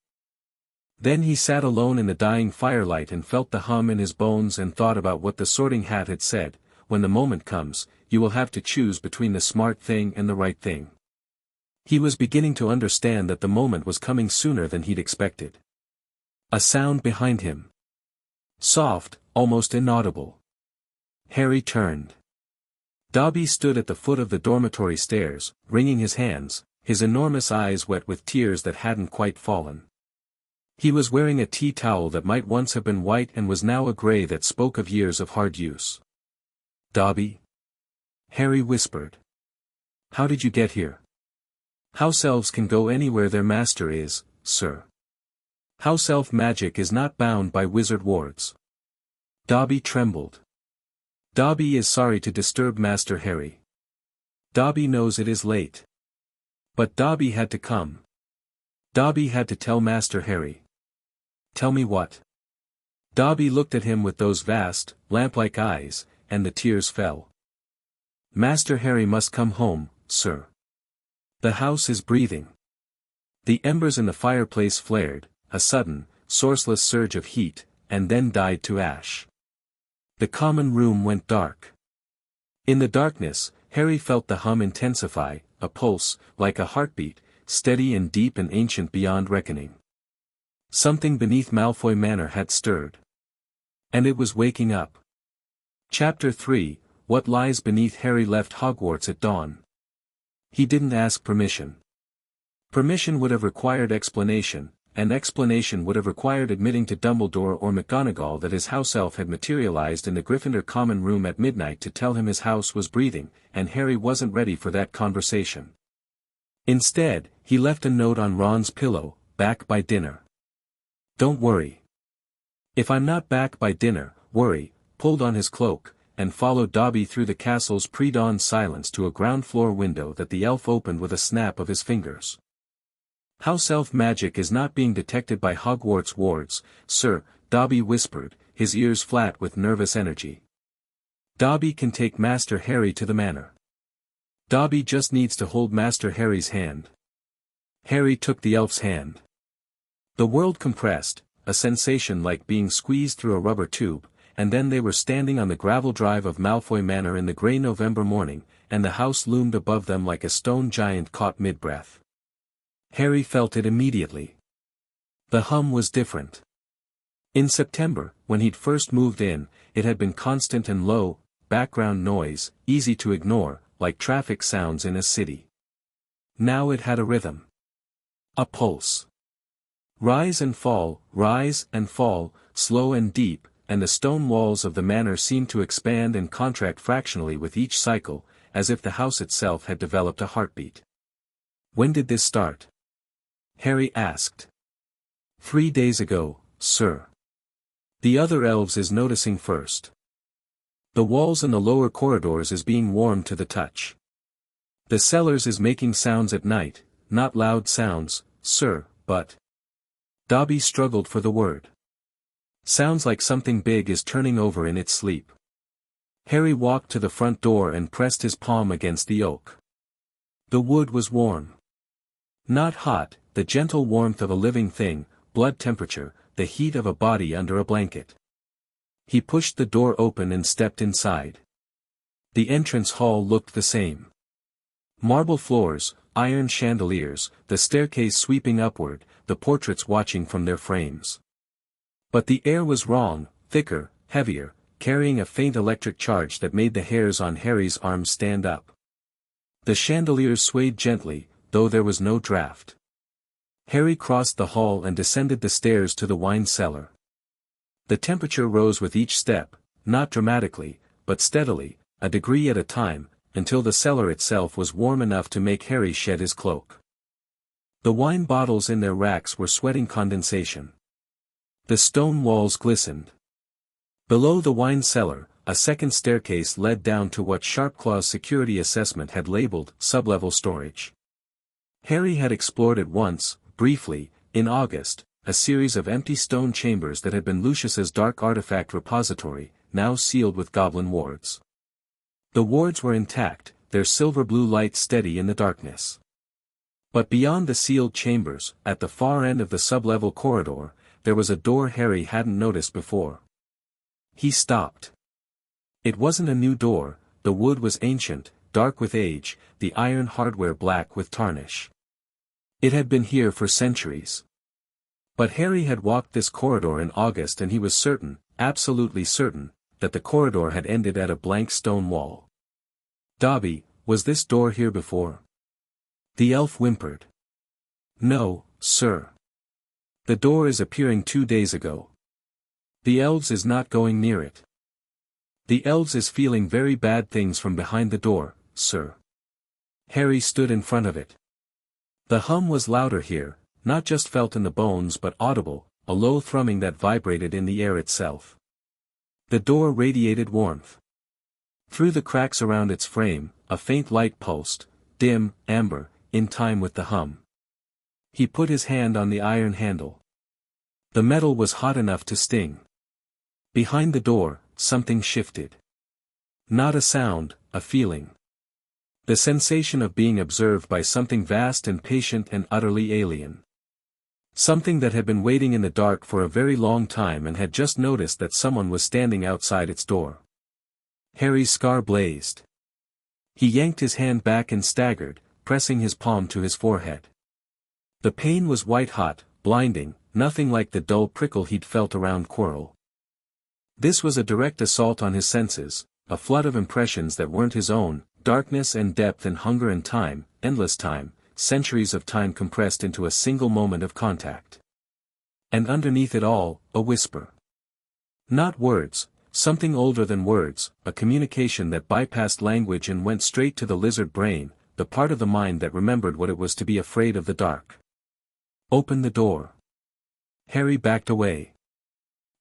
Then he sat alone in the dying firelight and felt the hum in his bones and thought about what the Sorting Hat had said, when the moment comes, you will have to choose between the smart thing and the right thing. He was beginning to understand that the moment was coming sooner than he'd expected. A sound behind him. Soft, almost inaudible. Harry turned. Dobby stood at the foot of the dormitory stairs, wringing his hands, his enormous eyes wet with tears that hadn't quite fallen. He was wearing a tea towel that might once have been white and was now a gray that spoke of years of hard use. Dobby? Harry whispered. How did you get here? House elves can go anywhere their master is, sir. House elf magic is not bound by wizard wards. Dobby trembled. Dobby is sorry to disturb Master Harry. Dobby knows it is late. But Dobby had to come. Dobby had to tell Master Harry. Tell me what? Dobby looked at him with those vast, lamp-like eyes, and the tears fell. Master Harry must come home, sir. The house is breathing. The embers in the fireplace flared, a sudden, sourceless surge of heat, and then died to ash. The common room went dark. In the darkness, Harry felt the hum intensify, a pulse, like a heartbeat, steady and deep and ancient beyond reckoning. Something beneath Malfoy Manor had stirred. And it was waking up. Chapter 3, What Lies Beneath. Harry left Hogwarts at dawn. He didn't ask permission. Permission would have required explanation, and explanation would have required admitting to Dumbledore or McGonagall that his house elf had materialized in the Gryffindor common room at midnight to tell him his house was breathing, and Harry wasn't ready for that conversation. Instead, he left a note on Ron's pillow, back by dinner. Don't worry. If I'm not back by dinner, worry, pulled on his cloak, and followed Dobby through the castle's pre-dawn silence to a ground-floor window that the elf opened with a snap of his fingers. House elf magic is not being detected by Hogwarts wards, sir, Dobby whispered, his ears flat with nervous energy. Dobby can take Master Harry to the manor. Dobby just needs to hold Master Harry's hand. Harry took the elf's hand. The world compressed, a sensation like being squeezed through a rubber tube, and then they were standing on the gravel drive of Malfoy Manor in the grey November morning, and the house loomed above them like a stone giant caught mid-breath. Harry felt it immediately. The hum was different. In September, when he'd first moved in, it had been constant and low, background noise, easy to ignore, like traffic sounds in a city. Now it had a rhythm. A pulse. Rise and fall, slow and deep, and the stone walls of the manor seemed to expand and contract fractionally with each cycle, as if the house itself had developed a heartbeat. When did this start? Harry asked. 3 days ago, sir. The other elves is noticing first. The walls in the lower corridors is being warmed to the touch. The cellars is making sounds at night, not loud sounds, sir, but... Dobby struggled for the word. Sounds like something big is turning over in its sleep. Harry walked to the front door and pressed his palm against the oak. The wood was warm. Not hot, the gentle warmth of a living thing, blood temperature, the heat of a body under a blanket. He pushed the door open and stepped inside. The entrance hall looked the same. Marble floors, iron chandeliers, the staircase sweeping upward, the portraits watching from their frames. But the air was wrong, thicker, heavier, carrying a faint electric charge that made the hairs on Harry's arms stand up. The chandeliers swayed gently, though there was no draft. Harry crossed the hall and descended the stairs to the wine cellar. The temperature rose with each step, not dramatically, but steadily, a degree at a time, until the cellar itself was warm enough to make Harry shed his cloak. The wine bottles in their racks were sweating condensation. The stone walls glistened. Below the wine cellar, a second staircase led down to what Sharpclaw's security assessment had labeled sublevel storage. Harry had explored it once, briefly, in August, a series of empty stone chambers that had been Lucius's dark artifact repository, now sealed with goblin wards. The wards were intact, their silver-blue light steady in the darkness. But beyond the sealed chambers, at the far end of the sublevel corridor, there was a door Harry hadn't noticed before. He stopped. It wasn't a new door, the wood was ancient, dark with age, the iron hardware black with tarnish. It had been here for centuries. But Harry had walked this corridor in August and he was certain, absolutely certain, that the corridor had ended at a blank stone wall. Dobby, was this door here before? The elf whimpered. No, sir. The door is appearing 2 days ago. The elves is not going near it. The elves is feeling very bad things from behind the door, sir. Harry stood in front of it. The hum was louder here, not just felt in the bones but audible, a low thrumming that vibrated in the air itself. The door radiated warmth. Through the cracks around its frame, a faint light pulsed, dim, amber, in time with the hum. He put his hand on the iron handle. The metal was hot enough to sting. Behind the door, something shifted. Not a sound, a feeling. The sensation of being observed by something vast and patient and utterly alien. Something that had been waiting in the dark for a very long time and had just noticed that someone was standing outside its door. Harry's scar blazed. He yanked his hand back and staggered, pressing his palm to his forehead. The pain was white-hot, blinding, nothing like the dull prickle he'd felt around Quirrell. This was a direct assault on his senses, a flood of impressions that weren't his own, darkness and depth and hunger and time, endless time, centuries of time compressed into a single moment of contact. And underneath it all, a whisper. Not words, something older than words, a communication that bypassed language and went straight to the lizard brain, the part of the mind that remembered what it was to be afraid of the dark. Open the door. Harry backed away.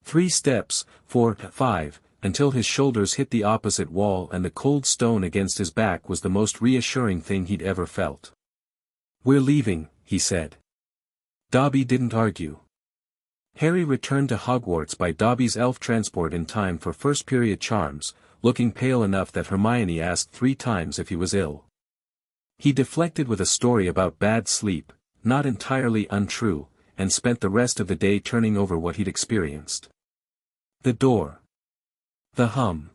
3 steps, 4, 5, until his shoulders hit the opposite wall and the cold stone against his back was the most reassuring thing he'd ever felt. We're leaving, he said. Dobby didn't argue. Harry returned to Hogwarts by Dobby's elf transport in time for first period charms, looking pale enough that Hermione asked 3 times if he was ill. He deflected with a story about bad sleep, not entirely untrue, and spent the rest of the day turning over what he'd experienced. The door. The hum.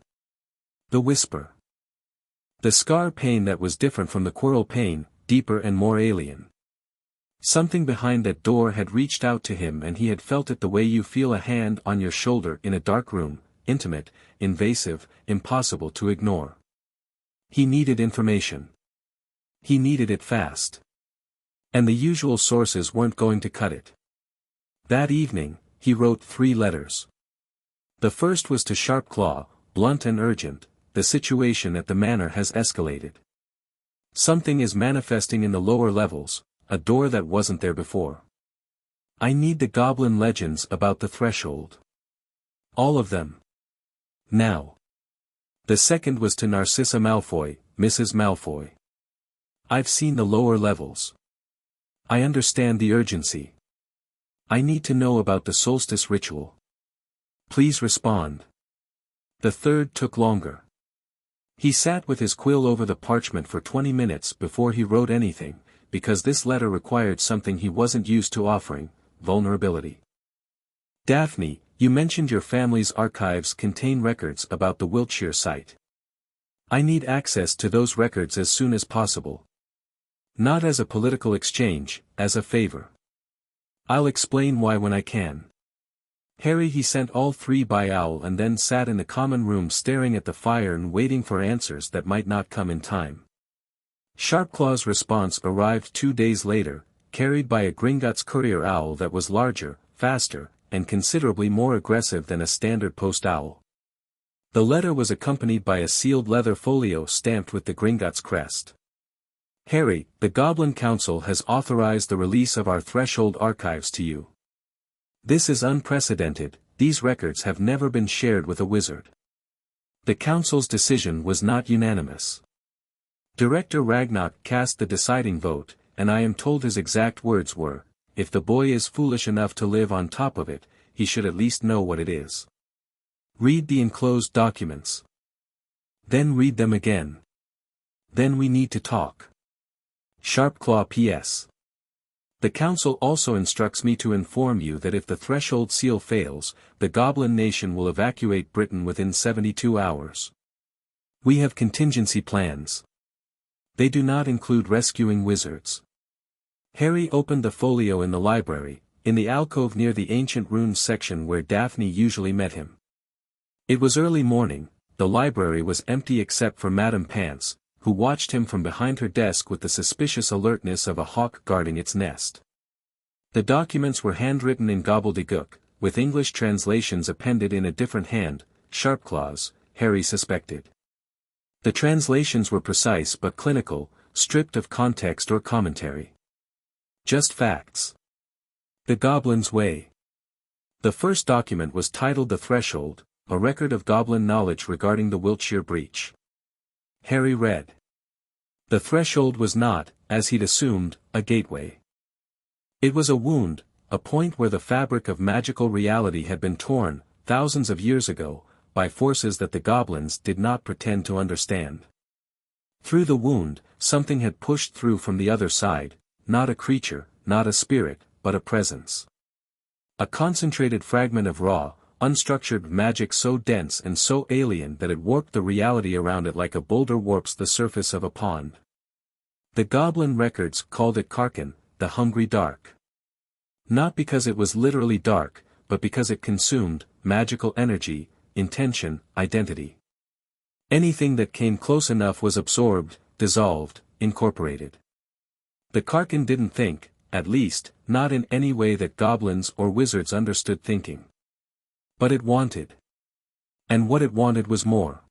The whisper. The scar pain that was different from the quarrel pain, deeper and more alien. Something behind that door had reached out to him and he had felt it the way you feel a hand on your shoulder in a dark room, intimate, invasive, impossible to ignore. He needed information. He needed it fast. And the usual sources weren't going to cut it. That evening, he wrote 3 letters. The first was to Sharpclaw, blunt and urgent: the situation at the manor has escalated. Something is manifesting in the lower levels, a door that wasn't there before. I need the goblin legends about the threshold. All of them. Now. The second was to Narcissa Malfoy, Mrs. Malfoy. I've seen the lower levels. I understand the urgency. I need to know about the solstice ritual. Please respond. The third took longer. He sat with his quill over the parchment for 20 minutes before he wrote anything, because this letter required something he wasn't used to offering: vulnerability. Daphne, you mentioned your family's archives contain records about the Wiltshire site. I need access to those records as soon as possible. Not as a political exchange, as a favor. I'll explain why when I can. Harry, he sent all 3 by owl and then sat in the common room staring at the fire and waiting for answers that might not come in time. Sharpclaw's response arrived 2 days later, carried by a Gringotts courier owl that was larger, faster, and considerably more aggressive than a standard post owl. The letter was accompanied by a sealed leather folio stamped with the Gringotts crest. Harry, the Goblin Council has authorized the release of our Threshold archives to you. This is unprecedented. These records have never been shared with a wizard. The Council's decision was not unanimous. Director Ragnarok cast the deciding vote, and I am told his exact words were, if the boy is foolish enough to live on top of it, he should at least know what it is. Read the enclosed documents. Then read them again. Then we need to talk. Sharpclaw P.S. The Council also instructs me to inform you that if the Threshold seal fails, the Goblin Nation will evacuate Britain within 72 hours. We have contingency plans. They do not include rescuing wizards. Harry opened the folio in the library, in the alcove near the ancient runes section where Daphne usually met him. It was early morning. The library was empty except for Madame Pants, who watched him from behind her desk with the suspicious alertness of a hawk guarding its nest. The documents were handwritten in gobbledygook, with English translations appended in a different hand, Sharpclaw's, Harry suspected. The translations were precise but clinical, stripped of context or commentary. Just facts. The Goblin's Way. The first document was titled The Threshold, a record of goblin knowledge regarding the Wiltshire breach. Harry read. The threshold was not, as he'd assumed, a gateway. It was a wound, a point where the fabric of magical reality had been torn, thousands of years ago, by forces that the goblins did not pretend to understand. Through the wound, something had pushed through from the other side, not a creature, not a spirit, but a presence. A concentrated fragment of raw, unstructured magic so dense and so alien that it warped the reality around it like a boulder warps the surface of a pond. The goblin records called it Karkin, the hungry dark. Not because it was literally dark, but because it consumed magical energy, intention, identity. Anything that came close enough was absorbed, dissolved, incorporated. The Karkin didn't think, at least, not in any way that goblins or wizards understood thinking. But it wanted. And what it wanted was more.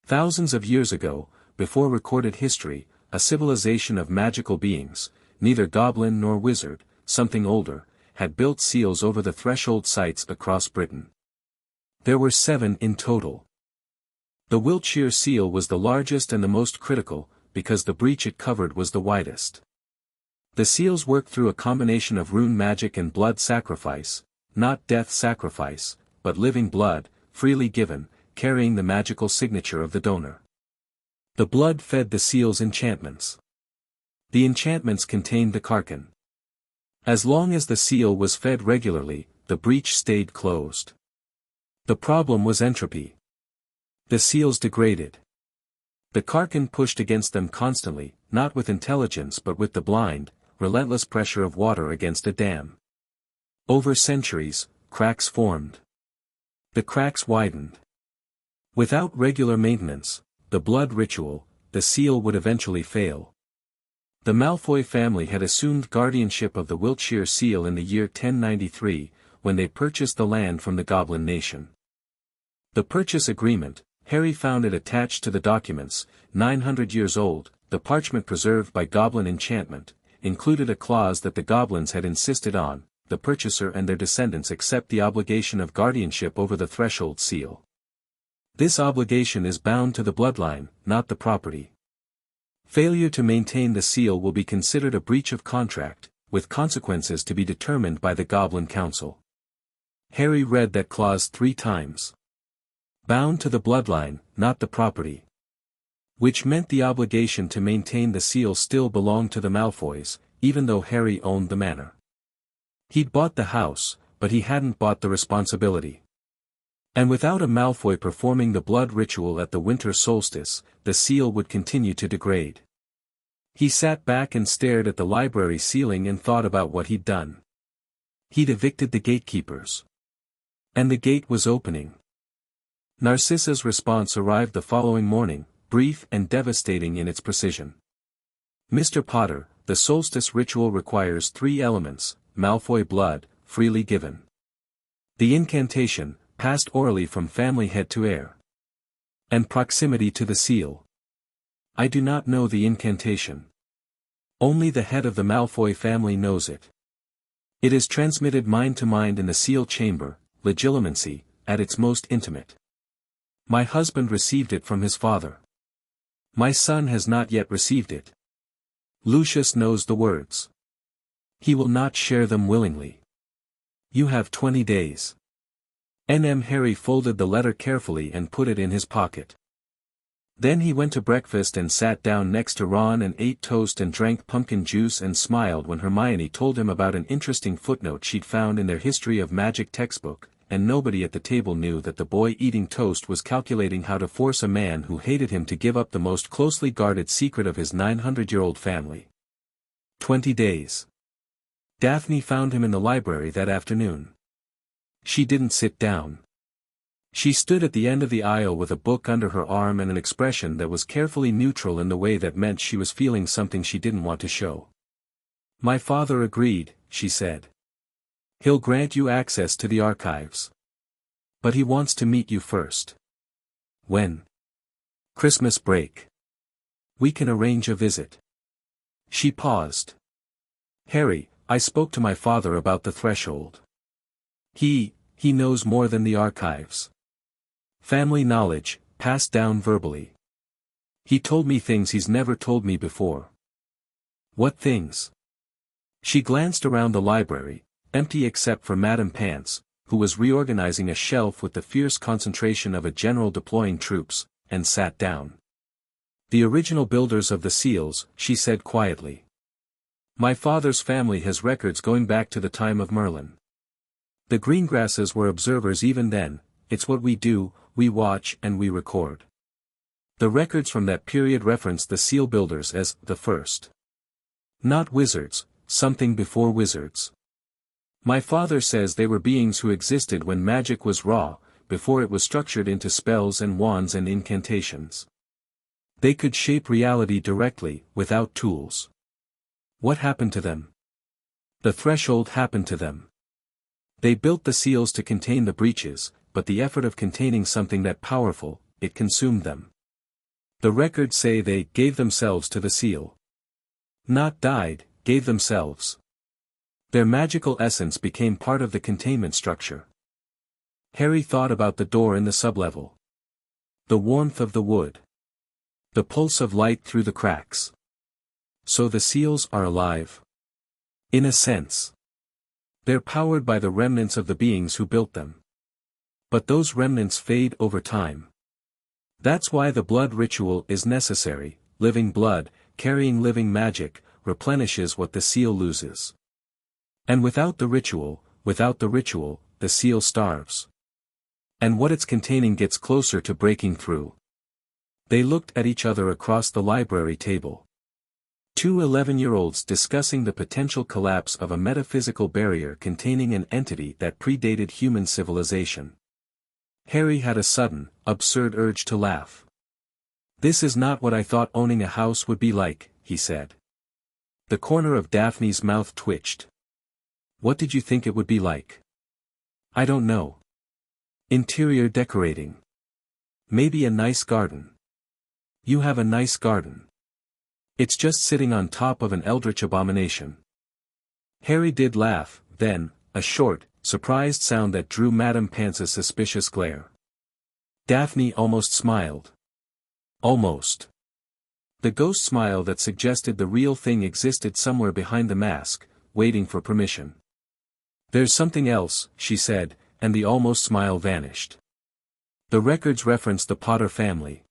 Thousands of years ago, before recorded history, a civilization of magical beings, neither goblin nor wizard, something older, had built seals over the threshold sites across Britain. There were 7 in total. The Wiltshire seal was the largest and the most critical, because the breach it covered was the widest. The seals worked through a combination of rune magic and blood sacrifice, not death sacrifice, but living blood, freely given, carrying the magical signature of the donor. The blood fed the seal's enchantments. The enchantments contained the Karkin. As long as the seal was fed regularly, the breach stayed closed. The problem was entropy. The seals degraded. The Karkin pushed against them constantly, not with intelligence but with the blind, relentless pressure of water against a dam. Over centuries, cracks formed. The cracks widened. Without regular maintenance, the blood ritual, the seal would eventually fail. The Malfoy family had assumed guardianship of the Wiltshire seal in the year 1093, when they purchased the land from the Goblin nation. The purchase agreement, Harry found it attached to the documents, 900 years old, the parchment preserved by Goblin enchantment, included a clause that the Goblins had insisted on, the purchaser and their descendants accept the obligation of guardianship over the threshold seal. This obligation is bound to the bloodline, not the property. Failure to maintain the seal will be considered a breach of contract, with consequences to be determined by the Goblin Council. Harry read that clause 3 times. Bound to the bloodline, not the property. Which meant the obligation to maintain the seal still belonged to the Malfoys, even though Harry owned the manor. He'd bought the house, but he hadn't bought the responsibility. And without a Malfoy performing the blood ritual at the winter solstice, the seal would continue to degrade. He sat back and stared at the library ceiling and thought about what he'd done. He'd evicted the gatekeepers. And the gate was opening. Narcissa's response arrived the following morning, brief and devastating in its precision. Mr. Potter, the solstice ritual requires 3 elements, Malfoy blood, freely given. The incantation, passed orally from family head to heir. And proximity to the seal. I do not know the incantation. Only the head of the Malfoy family knows it. It is transmitted mind to mind in the seal chamber, legilimency, at its most intimate. My husband received it from his father. My son has not yet received it. Lucius knows the words. He will not share them willingly. You have 20 days. Harry folded the letter carefully and put it in his pocket. Then he went to breakfast and sat down next to Ron and ate toast and drank pumpkin juice and smiled when Hermione told him about an interesting footnote she'd found in their History of Magic textbook, and nobody at the table knew that the boy eating toast was calculating how to force a man who hated him to give up the most closely guarded secret of his 900-year-old family. 20 days. Daphne found him in the library that afternoon. She didn't sit down. She stood at the end of the aisle with a book under her arm and an expression that was carefully neutral in the way that meant she was feeling something she didn't want to show. My father agreed, she said. He'll grant you access to the archives. But he wants to meet you first. When? Christmas break. We can arrange a visit. She paused. Harry, I spoke to my father about the threshold. He knows more than the archives. Family knowledge, passed down verbally. He told me things he's never told me before. What things? She glanced around the library, empty except for Madame Pants, who was reorganizing a shelf with the fierce concentration of a general deploying troops, and sat down. The original builders of the seals, she said quietly. My father's family has records going back to the time of Merlin. The Greengrasses were observers even then, it's what we do, we watch and we record. The records from that period reference the seal builders as the first. Not wizards, something before wizards. My father says they were beings who existed when magic was raw, before it was structured into spells and wands and incantations. They could shape reality directly, without tools. What happened to them? The threshold happened to them. They built the seals to contain the breaches, but the effort of containing something that powerful, it consumed them. The records say they gave themselves to the seal. Not died, gave themselves. Their magical essence became part of the containment structure. Harry thought about the door in the sublevel. The warmth of the wood. The pulse of light through the cracks. So the seals are alive. In a sense. They're powered by the remnants of the beings who built them. But those remnants fade over time. That's why the blood ritual is necessary. Living blood, carrying living magic, replenishes what the seal loses. And without the ritual, the seal starves. And what it's containing gets closer to breaking through. They looked at each other across the library table. Two 11-year-olds discussing the potential collapse of a metaphysical barrier containing an entity that predated human civilization. Harry had a sudden, absurd urge to laugh. "This is not what I thought owning a house would be like," he said. The corner of Daphne's mouth twitched. "What did you think it would be like?" "I don't know. Interior decorating. Maybe a nice garden." "You have a nice garden." "It's just sitting on top of an eldritch abomination." Harry did laugh, then, a short, surprised sound that drew Madame Pance's suspicious glare. Daphne almost smiled. Almost. The ghost smile that suggested the real thing existed somewhere behind the mask, waiting for permission. "There's something else," she said, and the almost smile vanished. "The records reference the Potter family."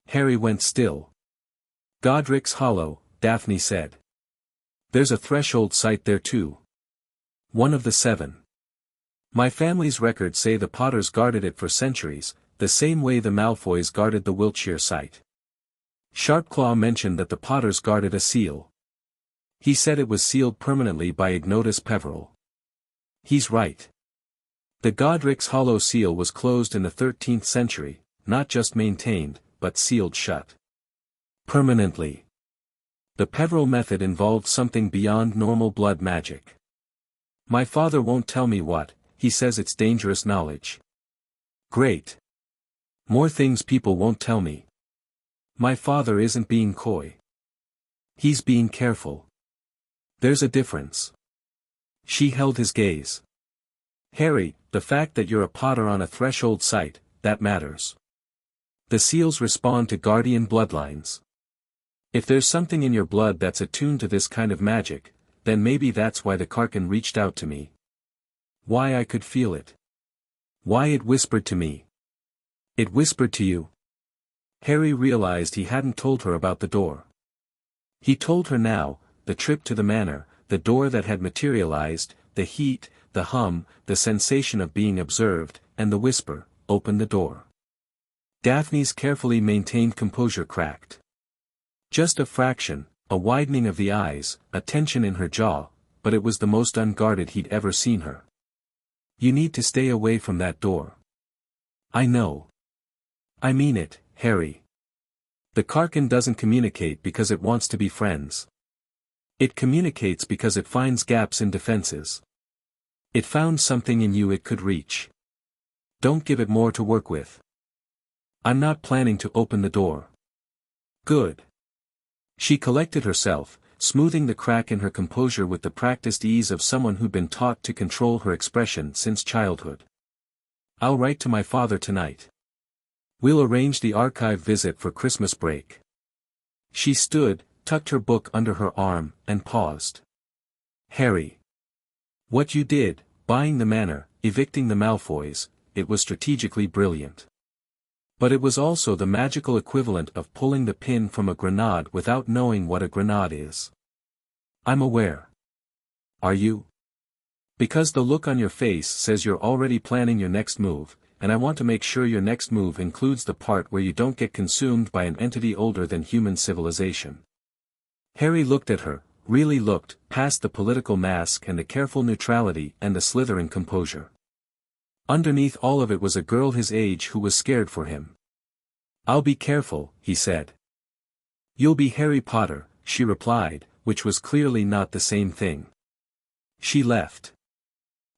Harry went still. "Godric's Hollow," Daphne said. "There's a threshold site there too. One of the 7. My family's records say the Potters guarded it for centuries, the same way the Malfoys guarded the Wiltshire site. Sharpclaw mentioned that the Potters guarded a seal. He said it was sealed permanently by Ignotus Peverell. He's right. The Godric's Hollow seal was closed in the 13th century, not just maintained, but sealed shut. Permanently. The Peverell method involved something beyond normal blood magic. My father won't tell me what, he says it's dangerous knowledge. Great. More things people won't tell me. My father isn't being coy. He's being careful. There's a difference. She held his gaze. Harry, the fact that you're a Potter on a threshold site, that matters. The seals respond to guardian bloodlines. If there's something in your blood that's attuned to this kind of magic, then maybe that's why the Karkin reached out to me. Why I could feel it. Why it whispered to me. It whispered to you. Harry realized he hadn't told her about the door. He told her now, the trip to the manor, the door that had materialized, the heat, the hum, the sensation of being observed, and the whisper, "Open the door." Daphne's carefully maintained composure cracked. Just a fraction, a widening of the eyes, a tension in her jaw, but it was the most unguarded he'd ever seen her. You need to stay away from that door. I know. I mean it, Harry. The Karkin doesn't communicate because it wants to be friends. It communicates because it finds gaps in defenses. It found something in you it could reach. Don't give it more to work with. I'm not planning to open the door. Good. She collected herself, smoothing the crack in her composure with the practiced ease of someone who'd been taught to control her expression since childhood. I'll write to my father tonight. We'll arrange the archive visit for Christmas break. She stood, tucked her book under her arm, and paused. Harry. What you did, buying the manor, evicting the Malfoys, it was strategically brilliant. But it was also the magical equivalent of pulling the pin from a grenade without knowing what a grenade is. I'm aware. Are you? Because the look on your face says you're already planning your next move, and I want to make sure your next move includes the part where you don't get consumed by an entity older than human civilization. Harry looked at her, really looked, past the political mask and the careful neutrality and the slithering composure. Underneath all of it was a girl his age who was scared for him. I'll be careful, he said. You'll be Harry Potter, she replied, which was clearly not the same thing. She left.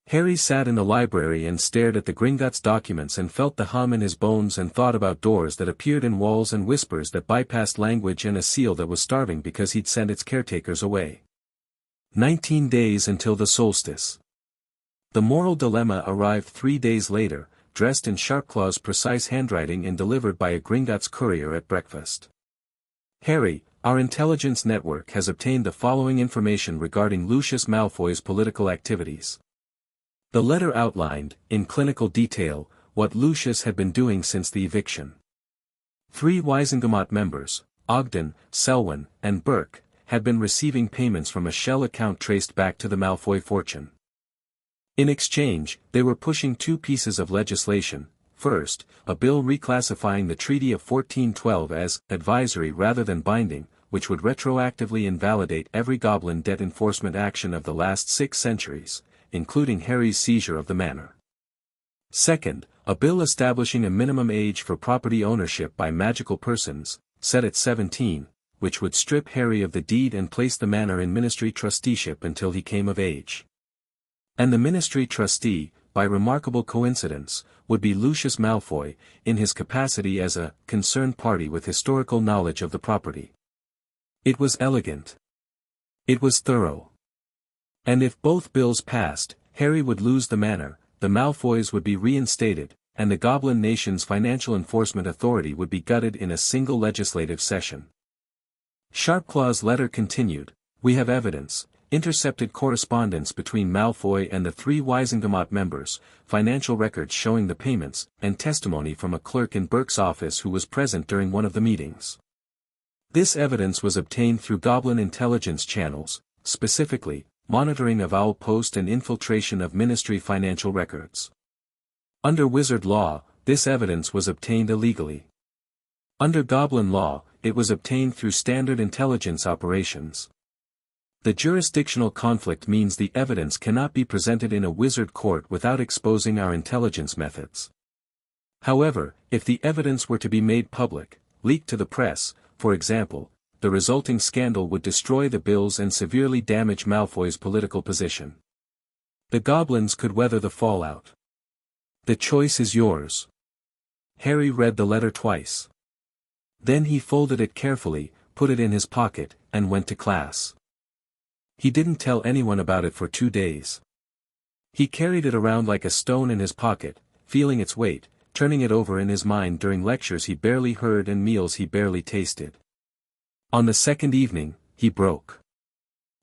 Harry sat in the library and stared at the Gringotts documents and felt the hum in his bones and thought about doors that appeared in walls and whispers that bypassed language and a seal that was starving because he'd sent its caretakers away. 19 days until the solstice. The moral dilemma arrived 3 days later, dressed in Sharpclaw's precise handwriting and delivered by a Gringotts courier at breakfast. Harry, our intelligence network has obtained the following information regarding Lucius Malfoy's political activities. The letter outlined, in clinical detail, what Lucius had been doing since the eviction. 3 Wisengamot members, Ogden, Selwyn, and Burke, had been receiving payments from a shell account traced back to the Malfoy fortune. In exchange, they were pushing 2 pieces of legislation, First, a bill reclassifying the Treaty of 1412 as advisory rather than binding, which would retroactively invalidate every Goblin debt enforcement action of the last 6 centuries, including Harry's seizure of the manor. Second, a bill establishing a minimum age for property ownership by magical persons, set at 17, which would strip Harry of the deed and place the manor in ministry trusteeship until he came of age. And the ministry trustee, by remarkable coincidence, would be Lucius Malfoy, in his capacity as a concerned party with historical knowledge of the property. It was elegant. It was thorough. And if both bills passed, Harry would lose the manor, the Malfoys would be reinstated, and the Goblin Nation's financial enforcement authority would be gutted in a single legislative session. Sharpclaw's letter continued, "We have evidence, intercepted correspondence between Malfoy and the 3 Wisengamot members, financial records showing the payments, and testimony from a clerk in Burke's office who was present during one of the meetings. This evidence was obtained through Goblin intelligence channels, specifically, monitoring of Owl Post and infiltration of Ministry financial records. Under Wizard law, this evidence was obtained illegally. Under Goblin law, it was obtained through standard intelligence operations. The jurisdictional conflict means the evidence cannot be presented in a Wizard court without exposing our intelligence methods. However, if the evidence were to be made public, leaked to the press, for example, the resulting scandal would destroy the bills and severely damage Malfoy's political position. The Goblins could weather the fallout. The choice is yours." Harry read the letter twice. Then he folded it carefully, put it in his pocket, and went to class. He didn't tell anyone about it for 2 days. He carried it around like a stone in his pocket, feeling its weight, turning it over in his mind during lectures he barely heard and meals he barely tasted. On the second evening, he broke.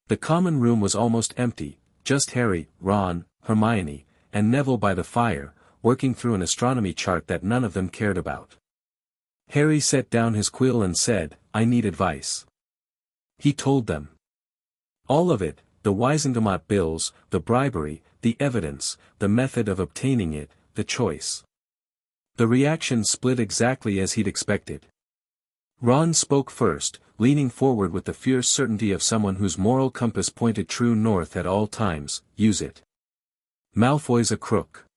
The common room was almost empty, just Harry, Ron, Hermione, and Neville by the fire, working through an astronomy chart that none of them cared about. Harry set down his quill and said, "I need advice." He told them. All of it, the Wisengamot bills, the bribery, the evidence, the method of obtaining it, the choice. The reaction split exactly as he'd expected. Ron spoke first, leaning forward with the fierce certainty of someone whose moral compass pointed true north at all times. "Use it. Malfoy's a crook.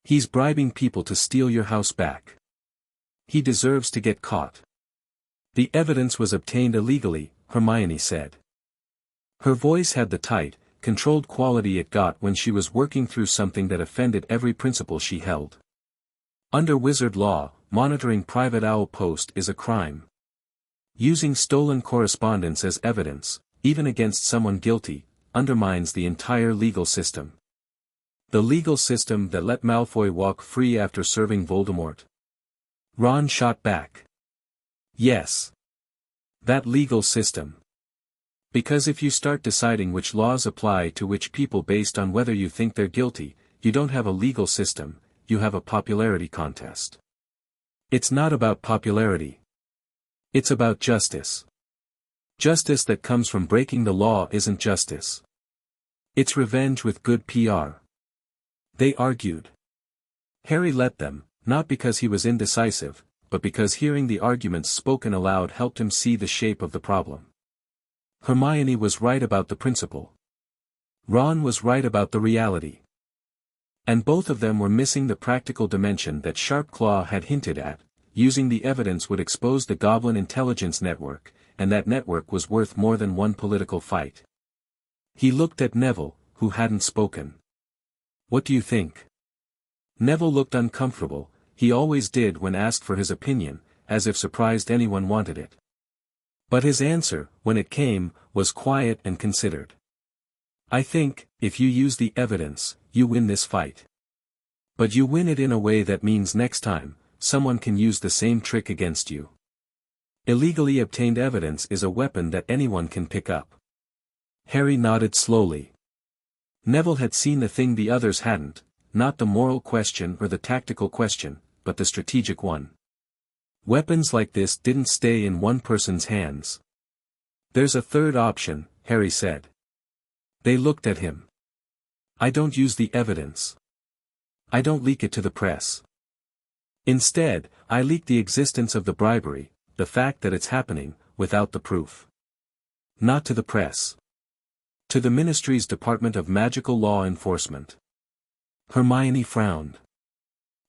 He's bribing people to steal your house back. He deserves to get caught." "The evidence was obtained illegally," Hermione said. Her voice had the tight, controlled quality it got when she was working through something that offended every principle she held. Under Wizard law, monitoring private Owl Post is a crime. Using stolen correspondence as evidence, even against someone guilty, undermines the entire legal system. The legal system that let Malfoy walk free after serving Voldemort. Ron shot back. Yes. That legal system. Because if you start deciding which laws apply to which people based on whether you think they're guilty, you don't have a legal system, you have a popularity contest. It's not about popularity. It's about justice. Justice that comes from breaking the law isn't justice. It's revenge with good PR. They argued. Harry let them, not because he was indecisive, but because hearing the arguments spoken aloud helped him see the shape of the problem. Hermione was right about the principle. Ron was right about the reality. And both of them were missing the practical dimension that Sharpclaw had hinted at. Using the evidence would expose the Goblin intelligence network, and that network was worth more than one political fight. He looked at Neville, who hadn't spoken. "What do you think?" Neville looked uncomfortable, he always did when asked for his opinion, as if surprised anyone wanted it. But his answer, when it came, was quiet and considered. "I think, if you use the evidence, you win this fight. But you win it in a way that means next time, someone can use the same trick against you. Illegally obtained evidence is a weapon that anyone can pick up." Harry nodded slowly. Neville had seen the thing the others hadn't, not the moral question or the tactical question, but the strategic one. Weapons like this didn't stay in one person's hands. "There's a third option," Harry said. They looked at him. "I don't use the evidence. I don't leak it to the press. Instead, I leaked the existence of the bribery, the fact that it's happening, without the proof. Not to the press. To the Ministry's Department of Magical Law Enforcement. Hermione frowned.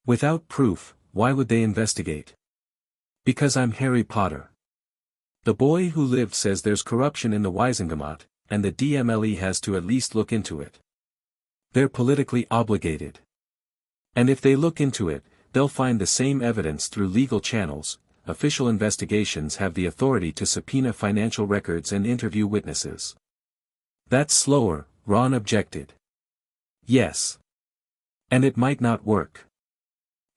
Without proof, why would they investigate? Because I'm Harry Potter. The boy who lived says there's corruption in the Wizengamot, and the DMLE has to at least look into it. They're politically obligated. And if they look into it, they'll find the same evidence through legal channels. Official investigations have the authority to subpoena financial records and interview witnesses. That's slower, Ron objected. Yes. And it might not work.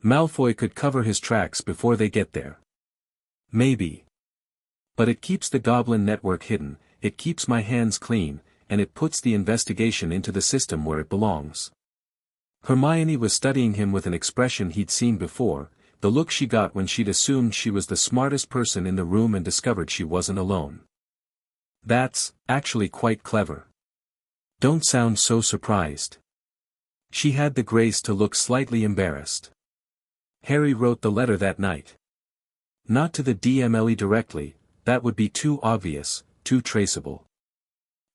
Malfoy could cover his tracks before they get there. Maybe. But it keeps the Goblin network hidden, it keeps my hands clean, and it puts the investigation into the system where it belongs. Hermione was studying him with an expression he'd seen before, the look she got when she'd assumed she was the smartest person in the room and discovered she wasn't alone. That's, actually quite clever. Don't sound so surprised. She had the grace to look slightly embarrassed. Harry wrote the letter that night. Not to the DMLE directly, that would be too obvious, too traceable.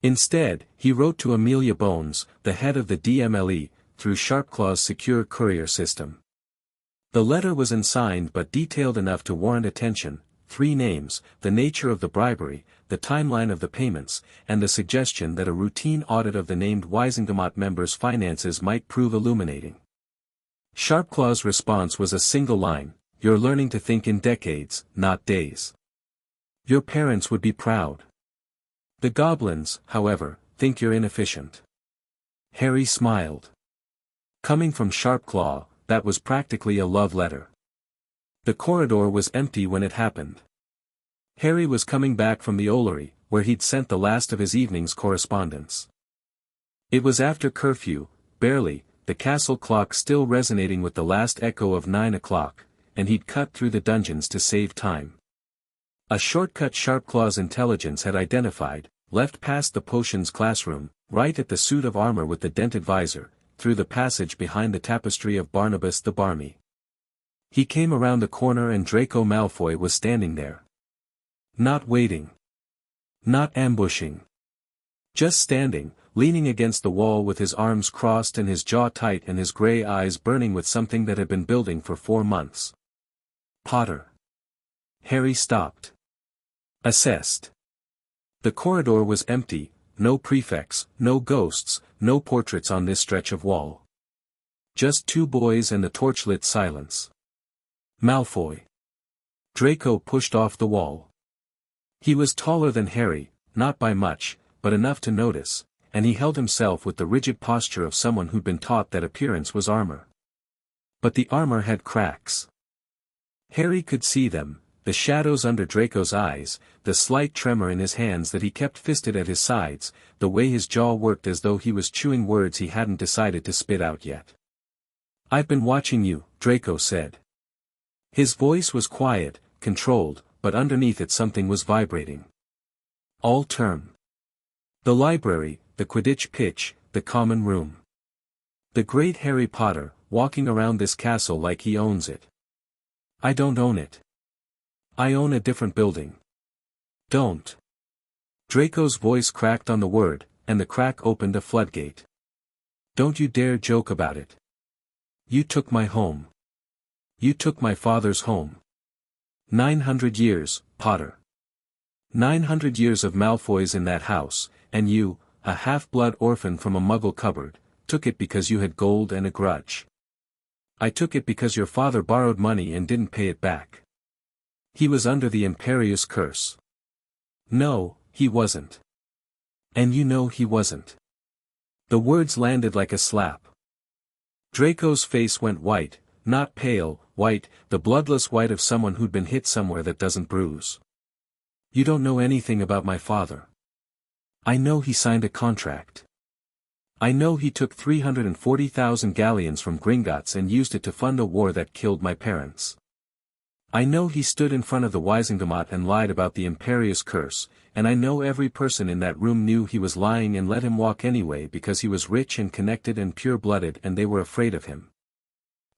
Instead, he wrote to Amelia Bones, the head of the DMLE, through Sharpclaw's secure courier system. The letter was unsigned but detailed enough to warrant attention: 3 names, the nature of the bribery, the timeline of the payments, and the suggestion that a routine audit of the named Wizengamot members' finances might prove illuminating. Sharpclaw's response was a single line: "You're learning to think in decades, not days. Your parents would be proud. The goblins, however, think you're inefficient." Harry smiled. Coming from Sharpclaw, that was practically a love letter. The corridor was empty when it happened. Harry was coming back from the Ollery, where he'd sent the last of his evening's correspondence. It was after curfew, barely, the castle clock still resonating with the last echo of 9 o'clock, and he'd cut through the dungeons to save time. A shortcut Sharpclaw's intelligence had identified, left past the potions classroom, right at the suit of armor with the dented visor, through the passage behind the tapestry of Barnabas the Barmy. He came around the corner and Draco Malfoy was standing there. Not waiting. Not ambushing. Just standing, leaning against the wall with his arms crossed and his jaw tight and his grey eyes burning with something that had been building for 4 months. Potter. Harry stopped. Assessed. The corridor was empty, no prefects, no ghosts, no portraits on this stretch of wall. Just 2 boys and the torchlit silence. Malfoy. Draco pushed off the wall. He was taller than Harry, not by much, but enough to notice, and he held himself with the rigid posture of someone who'd been taught that appearance was armor. But the armor had cracks. Harry could see them, the shadows under Draco's eyes, the slight tremor in his hands that he kept fisted at his sides, the way his jaw worked as though he was chewing words he hadn't decided to spit out yet. "I've been watching you," Draco said. His voice was quiet, controlled, but underneath it something was vibrating. All term. The library, the Quidditch pitch, the common room. The great Harry Potter, walking around this castle like he owns it. I don't own it. I own a different building. Don't. Draco's voice cracked on the word, and the crack opened a floodgate. Don't you dare joke about it. You took my home. You took my father's home. 900 years, Potter. 900 years of Malfoys in that house, and you, a half-blood orphan from a muggle cupboard, took it because you had gold and a grudge. I took it because your father borrowed money and didn't pay it back. He was under the Imperius curse. No, he wasn't. And you know he wasn't. The words landed like a slap. Draco's face went white, not pale, white, the bloodless white of someone who'd been hit somewhere that doesn't bruise. You don't know anything about my father. I know he signed a contract. I know he took 340,000 galleons from Gringotts and used it to fund a war that killed my parents. I know he stood in front of the Wizengamot and lied about the Imperius curse, and I know every person in that room knew he was lying and let him walk anyway because he was rich and connected and pure-blooded and they were afraid of him.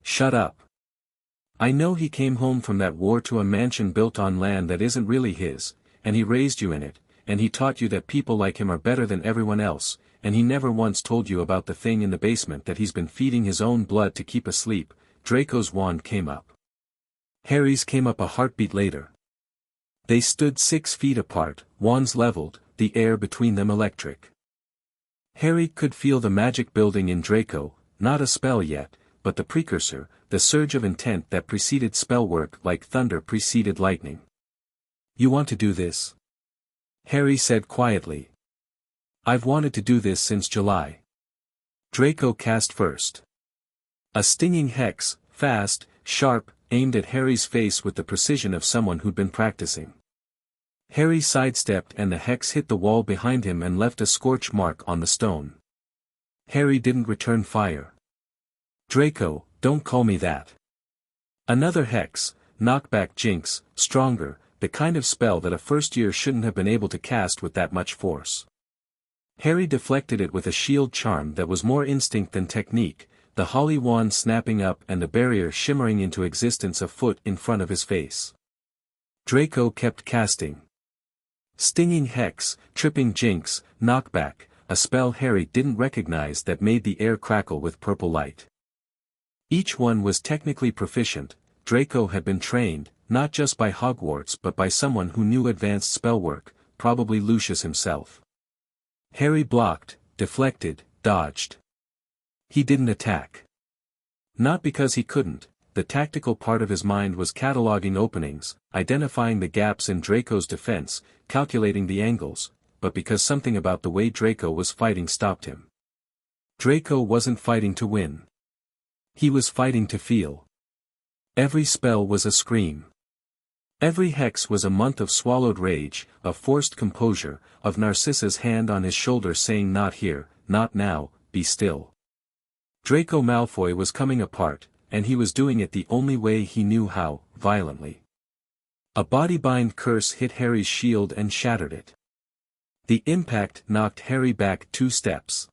Shut up. I know he came home from that war to a mansion built on land that isn't really his, and he raised you in it, and he taught you that people like him are better than everyone else, and he never once told you about the thing in the basement that he's been feeding his own blood to keep asleep. Draco's wand came up. Harry's came up a heartbeat later. They stood 6 feet apart, wands leveled, the air between them electric. Harry could feel the magic building in Draco, not a spell yet, but the precursor, the surge of intent that preceded spellwork like thunder preceded lightning. You want to do this? Harry said quietly. I've wanted to do this since July. Draco cast first. A stinging hex, fast, sharp, aimed at Harry's face with the precision of someone who'd been practicing. Harry sidestepped and the hex hit the wall behind him and left a scorch mark on the stone. Harry didn't return fire. Draco, don't call me that. Another hex, knockback jinx, stronger, the kind of spell that a first year shouldn't have been able to cast with that much force. Harry deflected it with a shield charm that was more instinct than technique, the holly wand snapping up and the barrier shimmering into existence a foot in front of his face. Draco kept casting. Stinging hex, tripping jinx, knockback, a spell Harry didn't recognize that made the air crackle with purple light. Each one was technically proficient. Draco had been trained, not just by Hogwarts but by someone who knew advanced spellwork, probably Lucius himself. Harry blocked, deflected, dodged. He didn't attack. Not because he couldn't, the tactical part of his mind was cataloging openings, identifying the gaps in Draco's defense, calculating the angles, but because something about the way Draco was fighting stopped him. Draco wasn't fighting to win. He was fighting to feel. Every spell was a scream. Every hex was a month of swallowed rage, of forced composure, of Narcissa's hand on his shoulder saying not here, not now, be still. Draco Malfoy was coming apart, and he was doing it the only way he knew how, violently. A bodybind curse hit Harry's shield and shattered it. The impact knocked Harry back 2 steps.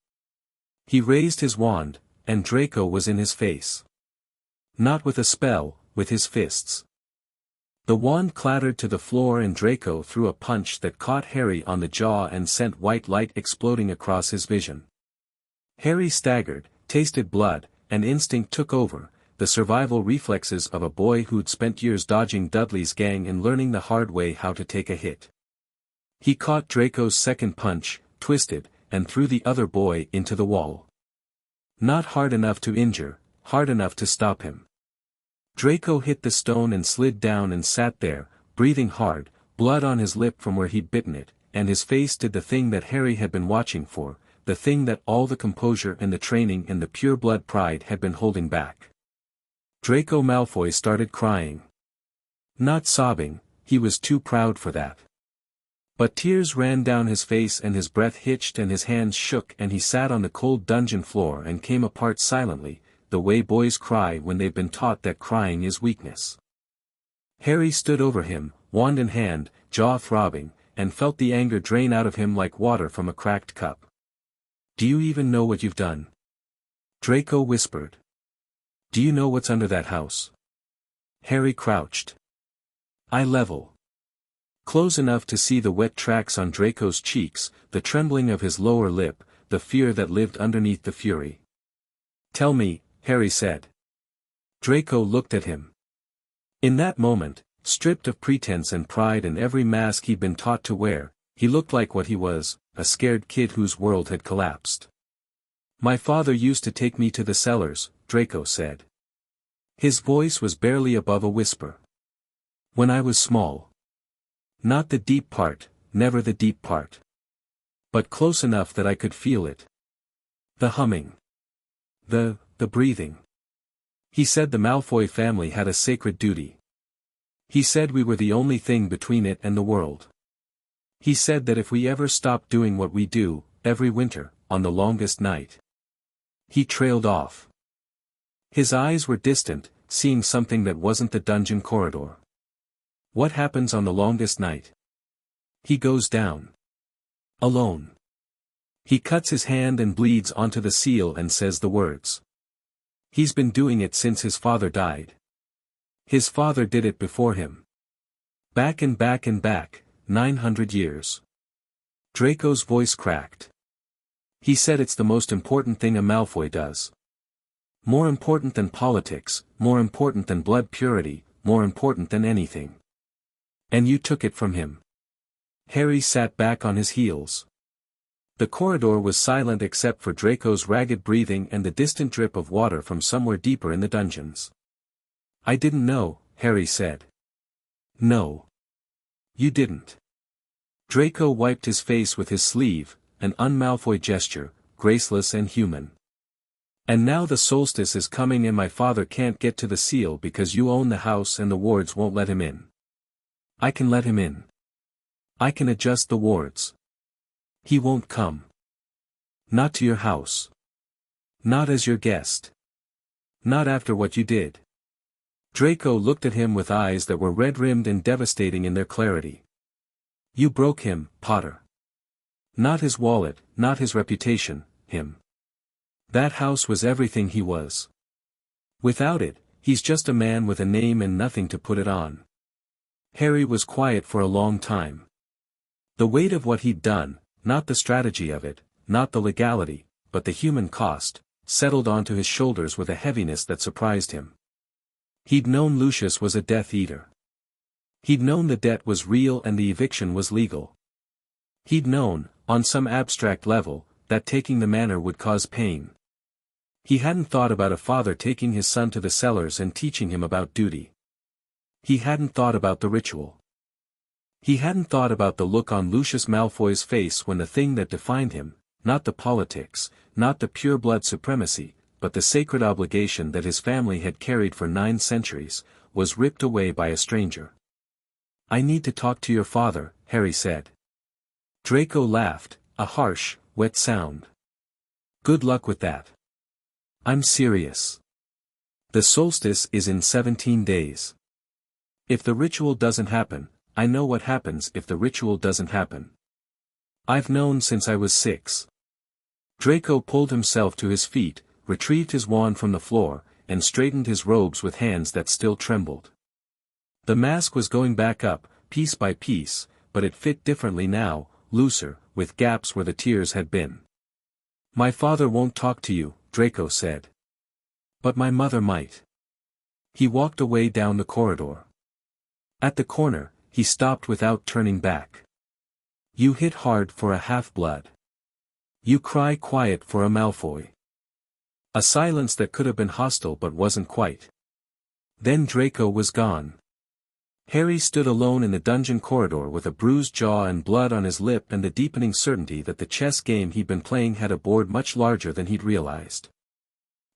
He raised his wand, and Draco was in his face. Not with a spell, with his fists. The wand clattered to the floor and Draco threw a punch that caught Harry on the jaw and sent white light exploding across his vision. Harry staggered, tasted blood, and instinct took over, the survival reflexes of a boy who'd spent years dodging Dudley's gang and learning the hard way how to take a hit. He caught Draco's second punch, twisted, and threw the other boy into the wall. Not hard enough to injure, hard enough to stop him. Draco hit the stone and slid down and sat there, breathing hard, blood on his lip from where he'd bitten it, and his face did the thing that Harry had been watching for, the thing that all the composure and the training and the pure blood pride had been holding back. Draco Malfoy started crying. Not sobbing, he was too proud for that. But tears ran down his face and his breath hitched and his hands shook and he sat on the cold dungeon floor and came apart silently, the way boys cry when they've been taught that crying is weakness. Harry stood over him, wand in hand, jaw throbbing, and felt the anger drain out of him like water from a cracked cup. Do you even know what you've done? Draco whispered. Do you know what's under that house? Harry crouched. Eye level. Close enough to see the wet tracks on Draco's cheeks, the trembling of his lower lip, the fear that lived underneath the fury. Tell me, Harry said. Draco looked at him. In that moment, stripped of pretense and pride and every mask he'd been taught to wear, he looked like what he was, a scared kid whose world had collapsed. My father used to take me to the cellars, Draco said. His voice was barely above a whisper. When I was small. Not the deep part, never the deep part. But close enough that I could feel it. The humming. The breathing. He said the Malfoy family had a sacred duty. He said we were the only thing between it and the world. He said that if we ever stopped doing what we do, every winter, on the longest night. He trailed off. His eyes were distant, seeing something that wasn't the dungeon corridor. What happens on the longest night? He goes down. Alone. He cuts his hand and bleeds onto the seal and says the words. He's been doing it since his father died. His father did it before him. Back and back and back, 900 years. Draco's voice cracked. He said it's the most important thing a Malfoy does. More important than politics, more important than blood purity, more important than anything. And you took it from him. Harry sat back on his heels. The corridor was silent except for Draco's ragged breathing and the distant drip of water from somewhere deeper in the dungeons. I didn't know, Harry said. No. You didn't. Draco wiped his face with his sleeve, an un-Malfoy gesture, graceless and human. And now the solstice is coming and my father can't get to the seal because you own the house and the wards won't let him in. I can let him in. I can adjust the wards. He won't come. Not to your house. Not as your guest. Not after what you did. Draco looked at him with eyes that were red-rimmed and devastating in their clarity. You broke him, Potter. Not his wallet, not his reputation, him. That house was everything he was. Without it, he's just a man with a name and nothing to put it on. Harry was quiet for a long time. The weight of what he'd done, not the strategy of it, not the legality, but the human cost, settled onto his shoulders with a heaviness that surprised him. He'd known Lucius was a Death Eater. He'd known the debt was real and the eviction was legal. He'd known, on some abstract level, that taking the manor would cause pain. He hadn't thought about a father taking his son to the cellars and teaching him about duty. He hadn't thought about the ritual. He hadn't thought about the look on Lucius Malfoy's face when the thing that defined him, not the politics, not the pure blood supremacy, but the sacred obligation that his family had carried for 9 centuries, was ripped away by a stranger. I need to talk to your father, Harry said. Draco laughed, a harsh, wet sound. Good luck with that. I'm serious. The solstice is in 17 days. If the ritual doesn't happen, I know what happens if the ritual doesn't happen. I've known since I was 6. Draco pulled himself to his feet, retrieved his wand from the floor, and straightened his robes with hands that still trembled. The mask was going back up, piece by piece, but it fit differently now, looser, with gaps where the tears had been. My father won't talk to you, Draco said. But my mother might. He walked away down the corridor. At the corner, he stopped without turning back. You hit hard for a half-blood. You cry quiet for a Malfoy. A silence that could have been hostile but wasn't quite. Then Draco was gone. Harry stood alone in the dungeon corridor with a bruised jaw and blood on his lip and the deepening certainty that the chess game he'd been playing had a board much larger than he'd realized.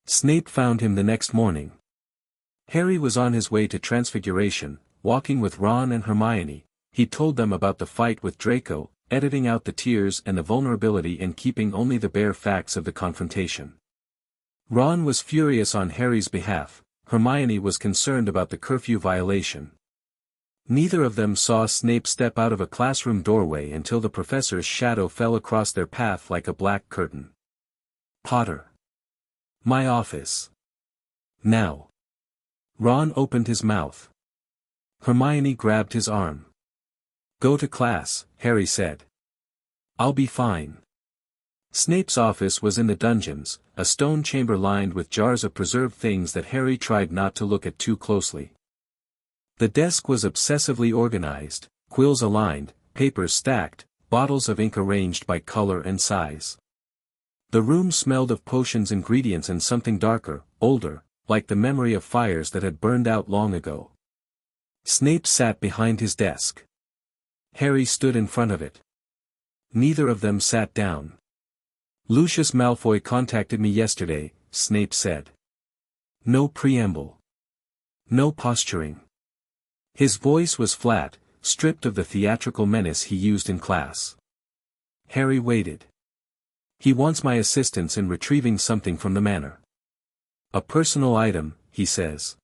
Snape found him the next morning. Harry was on his way to Transfiguration, walking with Ron and Hermione. He told them about the fight with Draco, editing out the tears and the vulnerability and keeping only the bare facts of the confrontation. Ron was furious on Harry's behalf, Hermione was concerned about the curfew violation. Neither of them saw Snape step out of a classroom doorway until the professor's shadow fell across their path like a black curtain. Potter. My office. Now. Ron opened his mouth. Hermione grabbed his arm. Go to class, Harry said. I'll be fine. Snape's office was in the dungeons, a stone chamber lined with jars of preserved things that Harry tried not to look at too closely. The desk was obsessively organized, quills aligned, papers stacked, bottles of ink arranged by color and size. The room smelled of potions, ingredients and something darker, older, like the memory of fires that had burned out long ago. Snape sat behind his desk. Harry stood in front of it. Neither of them sat down. Lucius Malfoy contacted me yesterday, Snape said. No preamble. No posturing. His voice was flat, stripped of the theatrical menace he used in class. Harry waited. He wants my assistance in retrieving something from the manor. A personal item, he says.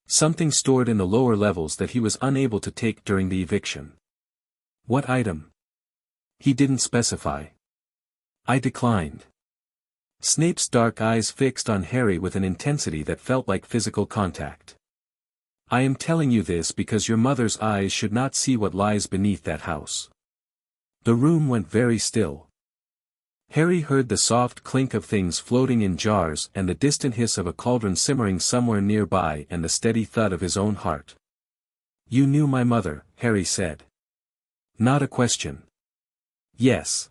Something stored in the lower levels that he was unable to take during the eviction. What item? He didn't specify. I declined. Snape's dark eyes fixed on Harry with an intensity that felt like physical contact. I am telling you this because your mother's eyes should not see what lies beneath that house. The room went very still. Harry heard the soft clink of things floating in jars and the distant hiss of a cauldron simmering somewhere nearby and the steady thud of his own heart. You knew my mother, Harry said. Not a question. Yes.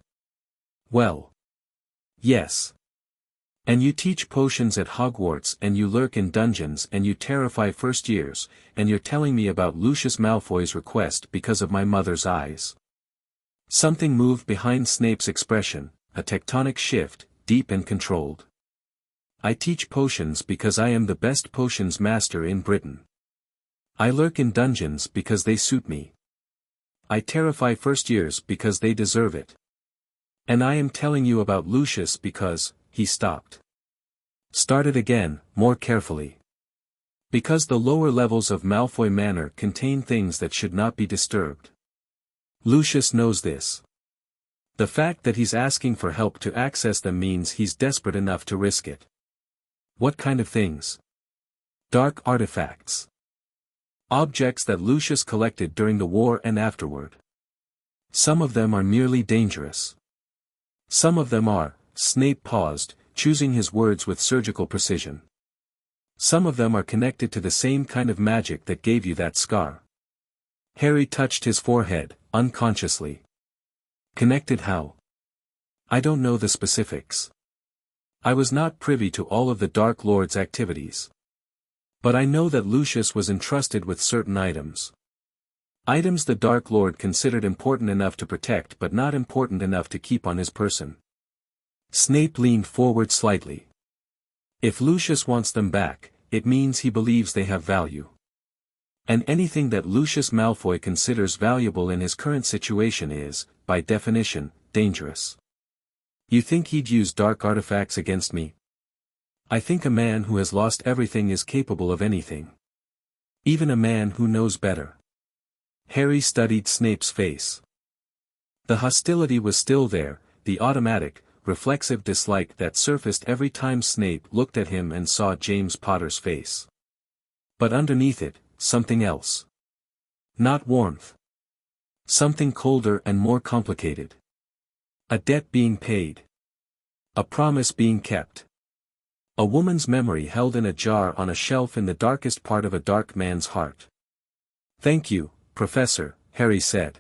Well. Yes. And you teach potions at Hogwarts and you lurk in dungeons and you terrify first years, and you're telling me about Lucius Malfoy's request because of my mother's eyes. Something moved behind Snape's expression, a tectonic shift, deep and controlled. I teach potions because I am the best potions master in Britain. I lurk in dungeons because they suit me. I terrify first years because they deserve it. And I am telling you about Lucius because, he stopped. Started again, more carefully. Because the lower levels of Malfoy Manor contain things that should not be disturbed. Lucius knows this. The fact that he's asking for help to access them means he's desperate enough to risk it. What kind of things? Dark artifacts. Objects that Lucius collected during the war and afterward. Some of them are merely dangerous. Some of them are, Snape paused, choosing his words with surgical precision. Some of them are connected to the same kind of magic that gave you that scar. Harry touched his forehead, unconsciously. Connected how? I don't know the specifics. I was not privy to all of the Dark Lord's activities. But I know that Lucius was entrusted with certain items. Items the Dark Lord considered important enough to protect but not important enough to keep on his person. Snape leaned forward slightly. If Lucius wants them back, it means he believes they have value. And anything that Lucius Malfoy considers valuable in his current situation is, by definition, dangerous. You think he'd use dark artifacts against me? I think a man who has lost everything is capable of anything. Even a man who knows better. Harry studied Snape's face. The hostility was still there, the automatic, reflexive dislike that surfaced every time Snape looked at him and saw James Potter's face. But underneath it, something else. Not warmth. Something colder and more complicated. A debt being paid. A promise being kept. A woman's memory held in a jar on a shelf in the darkest part of a dark man's heart. Thank you, Professor, Harry said.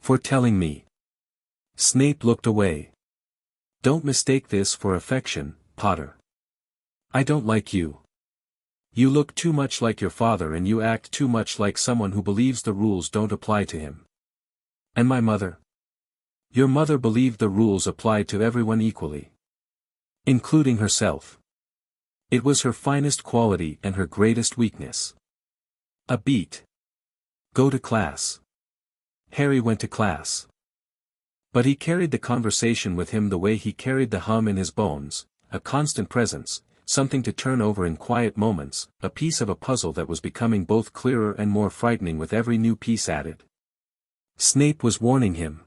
For telling me. Snape looked away. Don't mistake this for affection, Potter. I don't like you. You look too much like your father and you act too much like someone who believes the rules don't apply to him. And my mother? Your mother believed the rules applied to everyone equally. Including herself. It was her finest quality and her greatest weakness. A beat. Go to class. Harry went to class. But he carried the conversation with him the way he carried the hum in his bones, a constant presence, something to turn over in quiet moments, a piece of a puzzle that was becoming both clearer and more frightening with every new piece added. Snape was warning him.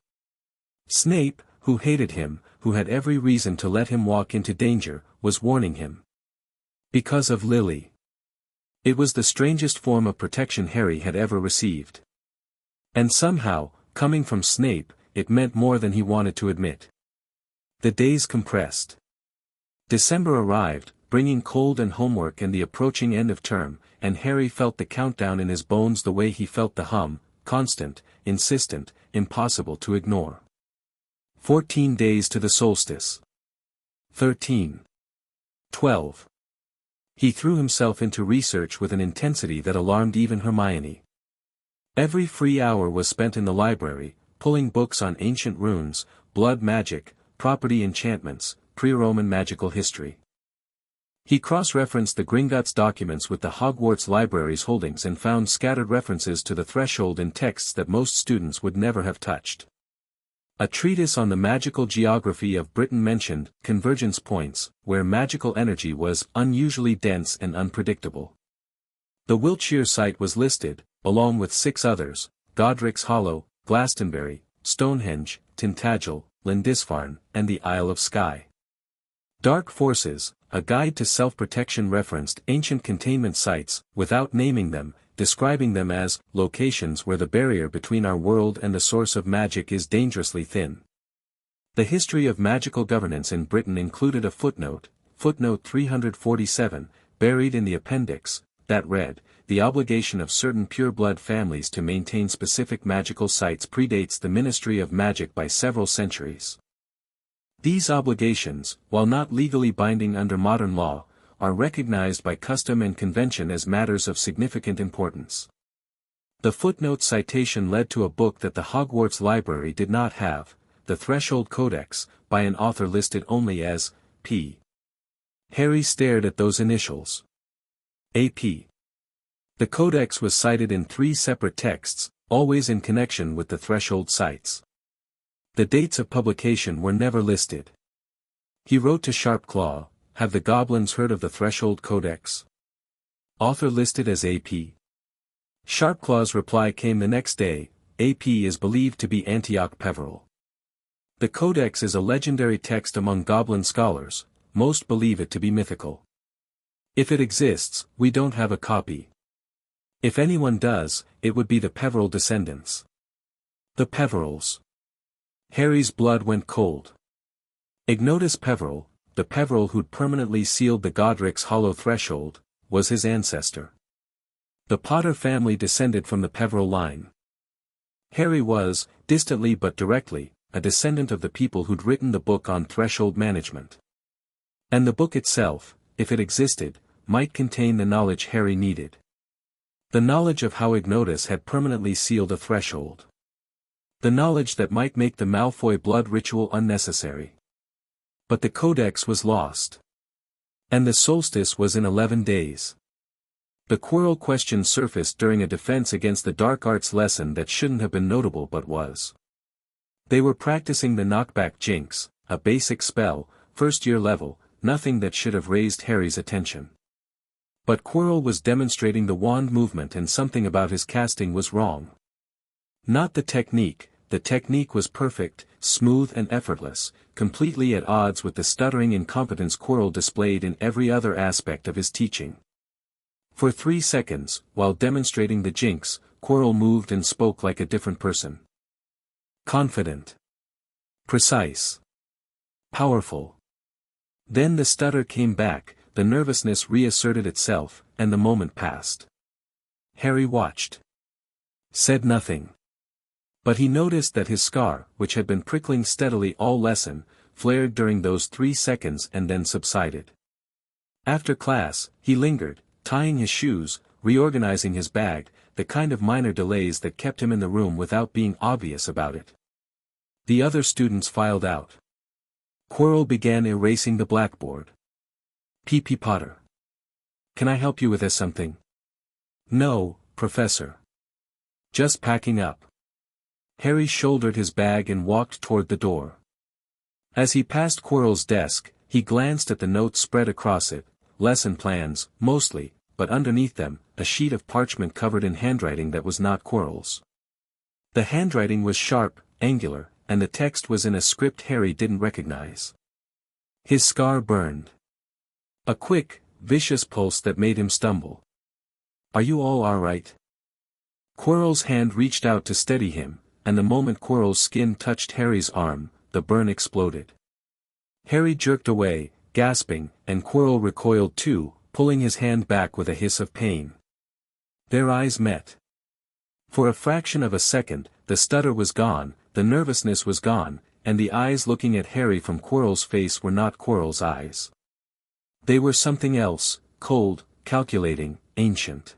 Snape, who hated him, who had every reason to let him walk into danger, was warning him. Because of Lily. It was the strangest form of protection Harry had ever received. And somehow, coming from Snape, it meant more than he wanted to admit. The days compressed. December arrived, bringing cold and homework and the approaching end of term, and Harry felt the countdown in his bones the way he felt the hum, constant, insistent, impossible to ignore. 14 days to the solstice. 13. 12. He threw himself into research with an intensity that alarmed even Hermione. Every free hour was spent in the library, pulling books on ancient runes, blood magic, property enchantments, pre-Roman magical history. He cross-referenced the Gringotts documents with the Hogwarts library's holdings and found scattered references to the threshold in texts that most students would never have touched. A treatise on the magical geography of Britain mentioned convergence points, where magical energy was unusually dense and unpredictable. The Wiltshire site was listed, along with 6 others, Godric's Hollow, Glastonbury, Stonehenge, Tintagel, Lindisfarne, and the Isle of Skye. Dark forces, a guide to self-protection referenced ancient containment sites, without naming them, describing them as locations where the barrier between our world and the source of magic is dangerously thin. The history of magical governance in Britain included a footnote 347, buried in the appendix, that read, "The obligation of certain pure-blood families to maintain specific magical sites predates the Ministry of Magic by several centuries. These obligations, while not legally binding under modern law, are recognized by custom and convention as matters of significant importance." The footnote citation led to a book that the Hogwarts Library did not have, the Threshold Codex, by an author listed only as P. Harry stared at those initials. AP. The Codex was cited in 3 separate texts, always in connection with the Threshold sites. The dates of publication were never listed. He wrote to Sharpclaw, "Have the goblins heard of the Threshold Codex? Author listed as AP." Sharpclaw's reply came the next day, "AP is believed to be Antioch Peveril. The Codex is a legendary text among goblin scholars, most believe it to be mythical. If it exists, we don't have a copy. If anyone does, it would be the Peveril descendants." The Peverils. Harry's blood went cold. Ignotus Peveril, the Peveril who'd permanently sealed the Godric's hollow threshold, was his ancestor. The Potter family descended from the Peveril line. Harry was, distantly but directly, a descendant of the people who'd written the book on threshold management. And the book itself, if it existed, might contain the knowledge Harry needed. The knowledge of how Ignotus had permanently sealed a threshold. The knowledge that might make the Malfoy blood ritual unnecessary. But the Codex was lost. And the solstice was in 11 days. The Quirrell question surfaced during a defense against the dark arts lesson that shouldn't have been notable but was. They were practicing the knockback jinx, a basic spell, first-year level, nothing that should have raised Harry's attention. But Quirrell was demonstrating the wand movement and something about his casting was wrong. Not the technique was perfect, smooth and effortless, completely at odds with the stuttering incompetence Quirrell displayed in every other aspect of his teaching. For 3 seconds, while demonstrating the jinx, Quirrell moved and spoke like a different person. Confident. Precise. Powerful. Then the stutter came back, the nervousness reasserted itself, and the moment passed. Harry watched. Said nothing. But he noticed that his scar, which had been prickling steadily all lesson, flared during those 3 seconds and then subsided. After class, he lingered, tying his shoes, reorganizing his bag, the kind of minor delays that kept him in the room without being obvious about it. The other students filed out. Quirrell began erasing the blackboard. P.P. Potter. Can I help you with something? No, Professor. Just packing up. Harry shouldered his bag and walked toward the door. As he passed Quirrell's desk, he glanced at the notes spread across it, lesson plans, mostly, but underneath them, a sheet of parchment covered in handwriting that was not Quirrell's. The handwriting was sharp, angular, and the text was in a script Harry didn't recognize. His scar burned. A quick, vicious pulse that made him stumble. Are you all right? Quirrell's hand reached out to steady him, and the moment Quirrell's skin touched Harry's arm, the burn exploded. Harry jerked away, gasping, and Quirrell recoiled too, pulling his hand back with a hiss of pain. Their eyes met. For a fraction of a second, the stutter was gone, the nervousness was gone, and the eyes looking at Harry from Quirrell's face were not Quirrell's eyes. They were something else, cold, calculating, ancient.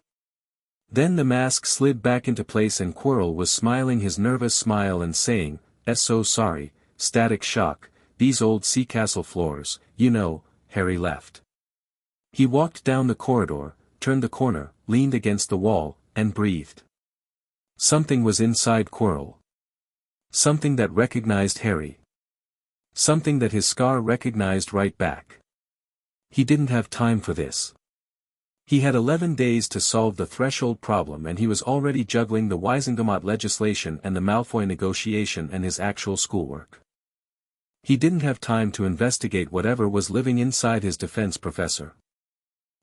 Then the mask slid back into place and Quirrell was smiling his nervous smile and saying, "So sorry, static shock, these old sea castle floors, you know." Harry left. He walked down the corridor, turned the corner, leaned against the wall, and breathed. Something was inside Quirrell. Something that recognized Harry. Something that his scar recognized right back. He didn't have time for this. He had 11 days to solve the threshold problem and he was already juggling the Wisengamot legislation and the Malfoy negotiation and his actual schoolwork. He didn't have time to investigate whatever was living inside his defense professor.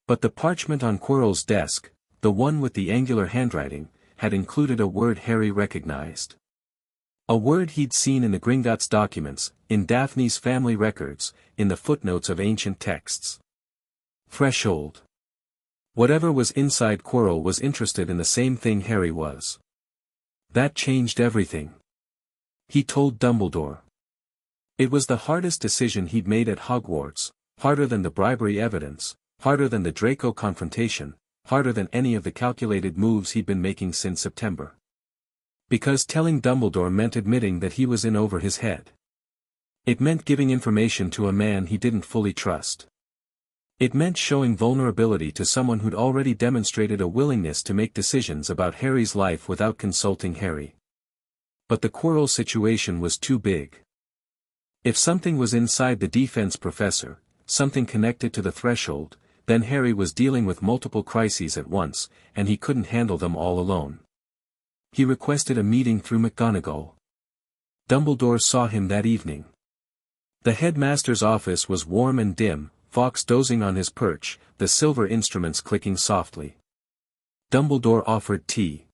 But the parchment on Quirrell's desk, the one with the angular handwriting, had included a word Harry recognized. A word he'd seen in the Gringotts documents, in Daphne's family records, in the footnotes of ancient texts. Threshold. Whatever was inside Quirrell was interested in the same thing Harry was. That changed everything. He told Dumbledore. It was the hardest decision he'd made at Hogwarts, harder than the bribery evidence, harder than the Draco confrontation, harder than any of the calculated moves he'd been making since September. Because telling Dumbledore meant admitting that he was in over his head. It meant giving information to a man he didn't fully trust. It meant showing vulnerability to someone who'd already demonstrated a willingness to make decisions about Harry's life without consulting Harry. But the Quirrell situation was too big. If something was inside the defense professor, something connected to the threshold, then Harry was dealing with multiple crises at once, and he couldn't handle them all alone. He requested a meeting through McGonagall. Dumbledore saw him that evening. The headmaster's office was warm and dim, Fawkes dozing on his perch, the silver instruments clicking softly. Dumbledore offered tea.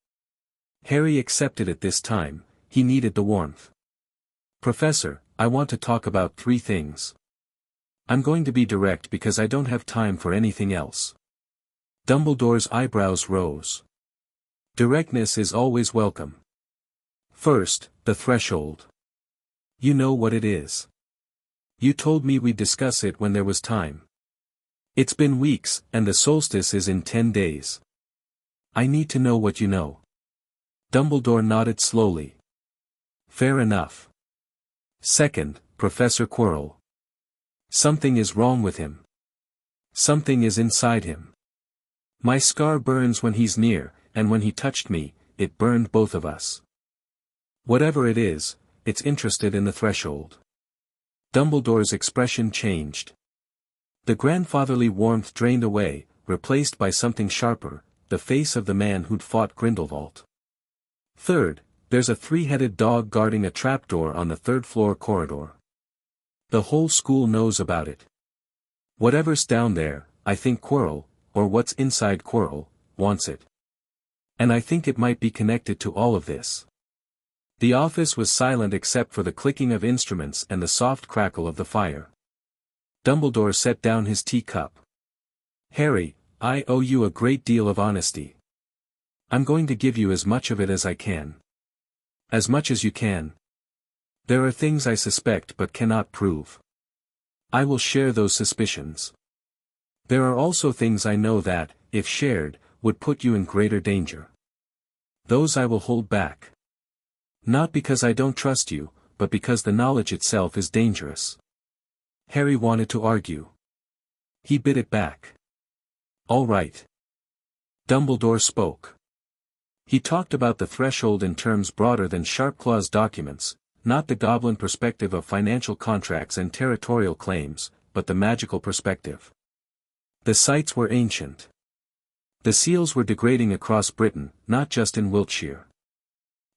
Harry accepted it this time, he needed the warmth. "Professor, I want to talk about 3 things. I'm going to be direct because I don't have time for anything else." Dumbledore's eyebrows rose. Directness is always welcome. First, the threshold. You know what it is. You told me we'd discuss it when there was time. It's been weeks, and the solstice is in 10 days. I need to know what you know. Dumbledore nodded slowly. Fair enough. Second, Professor Quirrell. Something is wrong with him. Something is inside him. My scar burns when he's near, and when he touched me, it burned both of us. Whatever it is, it's interested in the threshold. Dumbledore's expression changed. The grandfatherly warmth drained away, replaced by something sharper, the face of the man who'd fought Grindelwald. Third, there's a 3-headed dog guarding a trapdoor on the 3rd-floor corridor. The whole school knows about it. Whatever's down there, I think Quirrell, or what's inside Quirrell, wants it. And I think it might be connected to all of this. The office was silent except for the clicking of instruments and the soft crackle of the fire. Dumbledore set down his teacup. Harry, I owe you a great deal of honesty. I'm going to give you as much of it as I can. As much as you can. There are things I suspect but cannot prove. I will share those suspicions. There are also things I know that, if shared, would put you in greater danger. Those I will hold back. Not because I don't trust you, but because the knowledge itself is dangerous. Harry wanted to argue. He bit it back. All right. Dumbledore spoke. He talked about the threshold in terms broader than Sharpclaw's documents, not the Goblin perspective of financial contracts and territorial claims, but the magical perspective. The sites were ancient. The seals were degrading across Britain, not just in Wiltshire.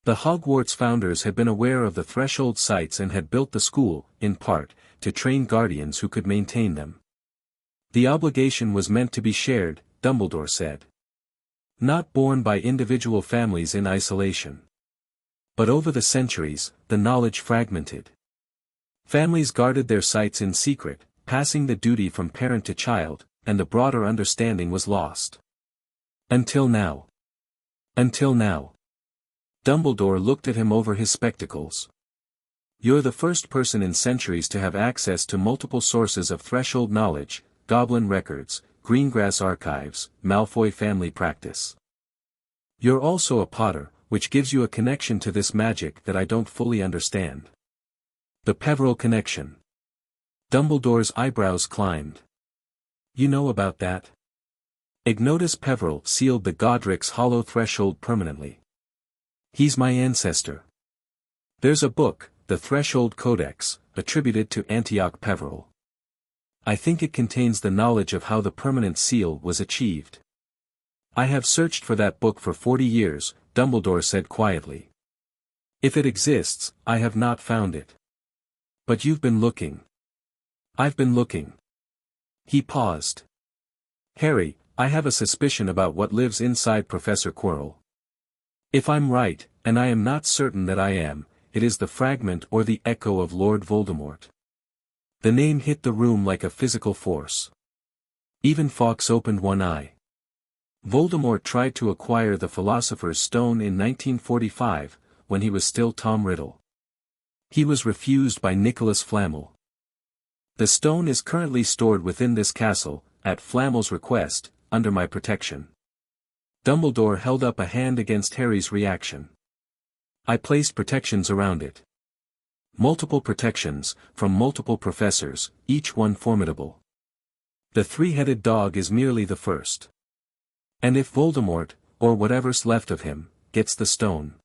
The Hogwarts founders had been aware of the threshold sites and had built the school, in part, to train guardians who could maintain them. The obligation was meant to be shared, Dumbledore said. Not borne by individual families in isolation. But over the centuries, the knowledge fragmented. Families guarded their sites in secret, passing the duty from parent to child, and the broader understanding was lost. Until now. Until now. Dumbledore looked at him over his spectacles. You're the first person in centuries to have access to multiple sources of threshold knowledge, Goblin records, Greengrass archives, Malfoy family practice. You're also a Potter, which gives you a connection to this magic that I don't fully understand. The Peverell connection. Dumbledore's eyebrows climbed. You know about that? Ignotus Peverell sealed the Godric's hollow threshold permanently. He's my ancestor. There's a book, the Threshold Codex, attributed to Antioch Peverell. I think it contains the knowledge of how the permanent seal was achieved. I have searched for that book for 40 years, Dumbledore said quietly. If it exists, I have not found it. But you've been looking. I've been looking. He paused. Harry, I have a suspicion about what lives inside Professor Quirrell. If I'm right, and I am not certain that I am, it is the fragment or the echo of Lord Voldemort. The name hit the room like a physical force. Even Fawkes opened one eye. Voldemort tried to acquire the Philosopher's Stone in 1945, when he was still Tom Riddle. He was refused by Nicholas Flamel. The stone is currently stored within this castle, at Flamel's request, under my protection. Dumbledore held up a hand against Harry's reaction. I placed protections around it. Multiple protections, from multiple professors, each one formidable. The three-headed dog is merely the first. And if Voldemort, or whatever's left of him, gets the stone.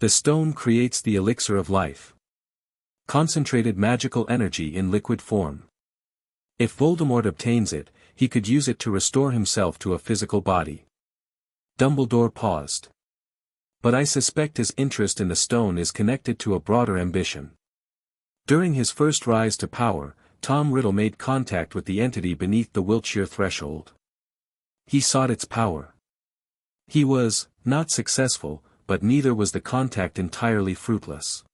The stone creates the elixir of life. Concentrated magical energy in liquid form. If Voldemort obtains it, he could use it to restore himself to a physical body. Dumbledore paused. But I suspect his interest in the stone is connected to a broader ambition. During his first rise to power, Tom Riddle made contact with the entity beneath the Wiltshire threshold. He sought its power. He was, not successful, but neither was the contact entirely fruitless.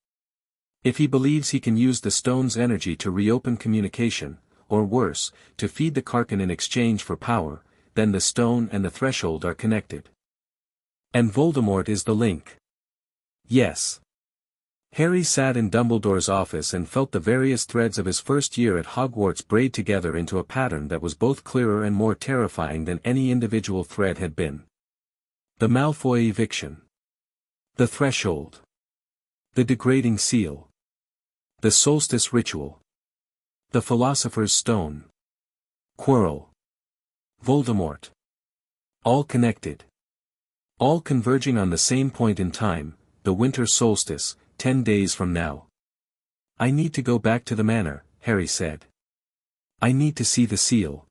If he believes he can use the stone's energy to reopen communication, or worse, to feed the Carcan in exchange for power, then the stone and the threshold are connected. And Voldemort is the link. Yes. Harry sat in Dumbledore's office and felt the various threads of his first year at Hogwarts braid together into a pattern that was both clearer and more terrifying than any individual thread had been. The Malfoy eviction. The threshold. The degrading seal. The solstice ritual. The Philosopher's Stone. Quirrell. Voldemort. All connected. All converging on the same point in time, the winter solstice, 10 days from now. I need to go back to the manor, Harry said. I need to see the seal.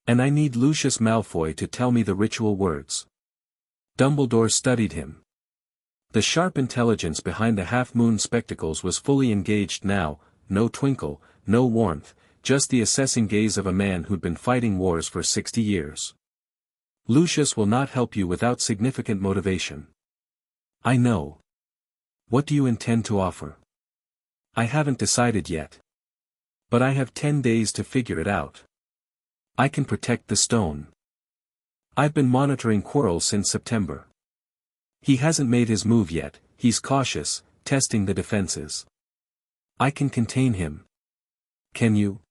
And I need Lucius Malfoy to tell me the ritual words. Dumbledore studied him. The sharp intelligence behind the half-moon spectacles was fully engaged now, no twinkle, no warmth, just the assessing gaze of a man who'd been fighting wars for 60 years. Lucius will not help you without significant motivation. I know. What do you intend to offer? I haven't decided yet. But I have 10 days to figure it out. I can protect the stone. I've been monitoring Quirrell since September. He hasn't made his move yet, he's cautious, testing the defenses. I can contain him. Can you?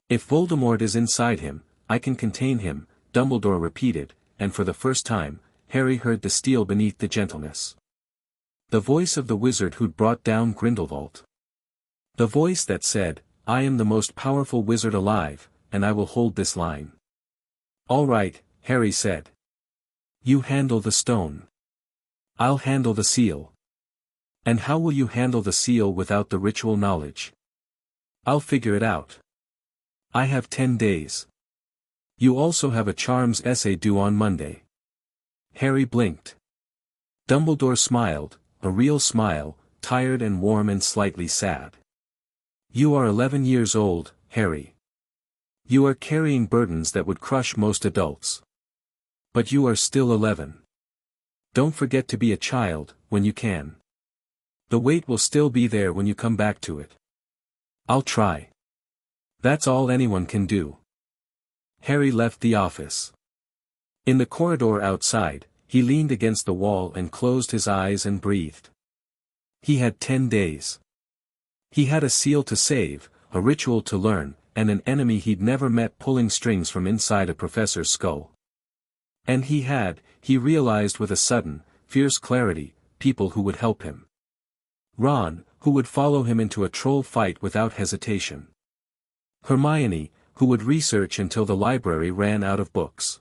If Voldemort is inside him, I can contain him, Dumbledore repeated, and for the first time, Harry heard the steel beneath the gentleness. The voice of the wizard who'd brought down Grindelwald. The voice that said, I am the most powerful wizard alive, and I will hold this line. All right, Harry said. You handle the stone. I'll handle the seal. And how will you handle the seal without the ritual knowledge? I'll figure it out. I have 10 days. You also have a charms essay due on Monday. Harry blinked. Dumbledore smiled, a real smile, tired and warm and slightly sad. You are 11 years old, Harry. You are carrying burdens that would crush most adults. But you are still 11. Don't forget to be a child, when you can. The weight will still be there when you come back to it. I'll try. That's all anyone can do. Harry left the office. In the corridor outside, he leaned against the wall and closed his eyes and breathed. He had 10 days. He had a seal to save, a ritual to learn, and an enemy he'd never met pulling strings from inside a professor's skull. And he realized with a sudden, fierce clarity, people who would help him. Ron, who would follow him into a troll fight without hesitation. Hermione, who would research until the library ran out of books.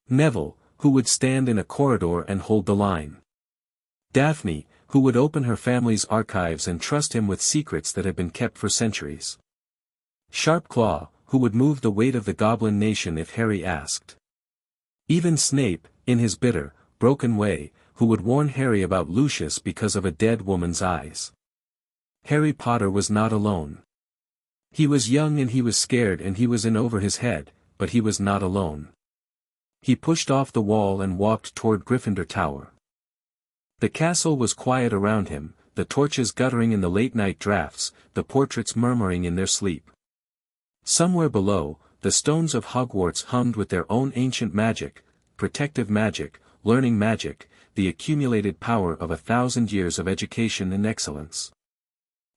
Neville, who would stand in a corridor and hold the line. Daphne, who would open her family's archives and trust him with secrets that had been kept for centuries. Sharpclaw, who would move the weight of the Goblin nation if Harry asked. Even Snape, in his bitter, broken way, who would warn Harry about Lucius because of a dead woman's eyes. Harry Potter was not alone. He was young and he was scared and he was in over his head, but he was not alone. He pushed off the wall and walked toward Gryffindor Tower. The castle was quiet around him, the torches guttering in the late-night drafts, the portraits murmuring in their sleep. Somewhere below, the stones of Hogwarts hummed with their own ancient magic, protective magic, learning magic, the accumulated power of 1,000 years of education and excellence.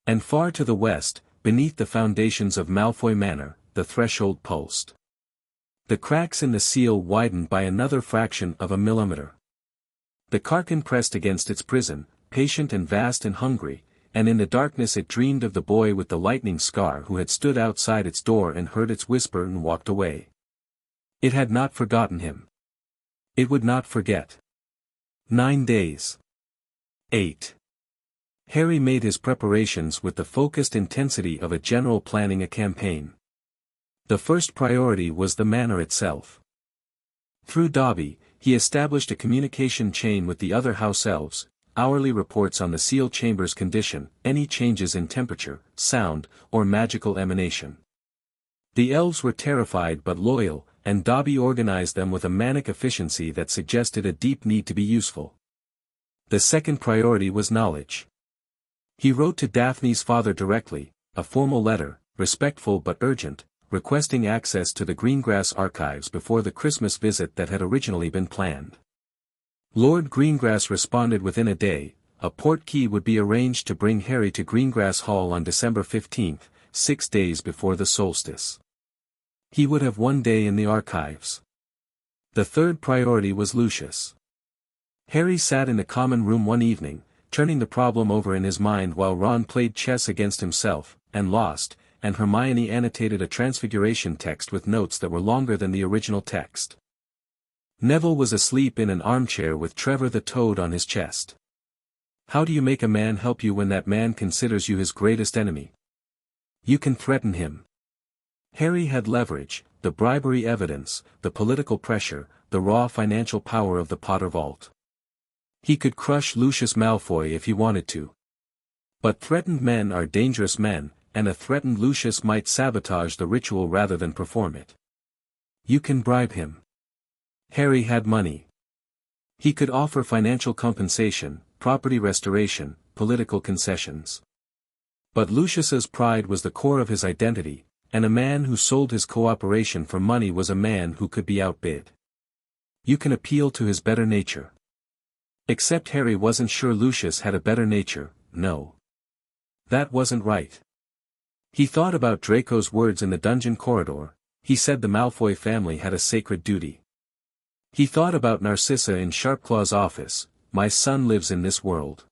And far to the west, beneath the foundations of Malfoy Manor, the threshold pulsed. The cracks in the seal widened by another fraction of a millimeter. The Carcan pressed against its prison, patient and vast and hungry, and in the darkness it dreamed of the boy with the lightning scar who had stood outside its door and heard its whisper and walked away. It had not forgotten him. It would not forget. 9 days. 8. Harry made his preparations with the focused intensity of a general planning a campaign. The first priority was the manor itself. Through Dobby, he established a communication chain with the other house elves, hourly reports on the seal chamber's condition, any changes in temperature, sound, or magical emanation. The elves were terrified but loyal, and Dobby organized them with a manic efficiency that suggested a deep need to be useful. The second priority was knowledge. He wrote to Daphne's father directly, a formal letter, respectful but urgent, requesting access to the Greengrass archives before the Christmas visit that had originally been planned. Lord Greengrass responded within a day. A port key would be arranged to bring Harry to Greengrass Hall on December 15, 6 days before the solstice. He would have 1 day in the archives. The third priority was Lucius. Harry sat in a common room one evening, turning the problem over in his mind while Ron played chess against himself, and lost, and Hermione annotated a transfiguration text with notes that were longer than the original text. Neville was asleep in an armchair with Trevor the Toad on his chest. How do you make a man help you when that man considers you his greatest enemy? You can threaten him. Harry had leverage, the bribery evidence, the political pressure, the raw financial power of the Potter Vault. He could crush Lucius Malfoy if he wanted to. But threatened men are dangerous men, and a threatened Lucius might sabotage the ritual rather than perform it. You can bribe him. Harry had money. He could offer financial compensation, property restoration, political concessions. But Lucius's pride was the core of his identity, and a man who sold his cooperation for money was a man who could be outbid. You can appeal to his better nature. Except Harry wasn't sure Lucius had a better nature. No. That wasn't right. He thought about Draco's words in the dungeon corridor. He said the Malfoy family had a sacred duty. He thought about Narcissa in Sharpclaw's office. My son lives in this world.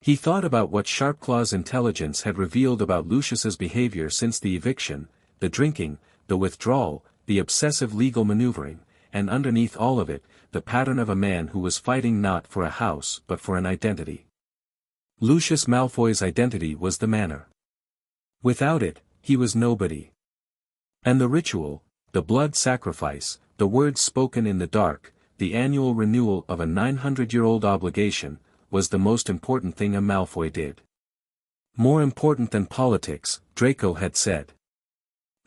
He thought about what Sharpclaw's intelligence had revealed about Lucius's behavior since the eviction, the drinking, the withdrawal, the obsessive legal maneuvering, and underneath all of it, the pattern of a man who was fighting not for a house but for an identity. Lucius Malfoy's identity was the manor. Without it, he was nobody. And the ritual, the blood sacrifice, the words spoken in the dark, the annual renewal of a 900-year-old obligation, was the most important thing a Malfoy did. More important than politics, Draco had said.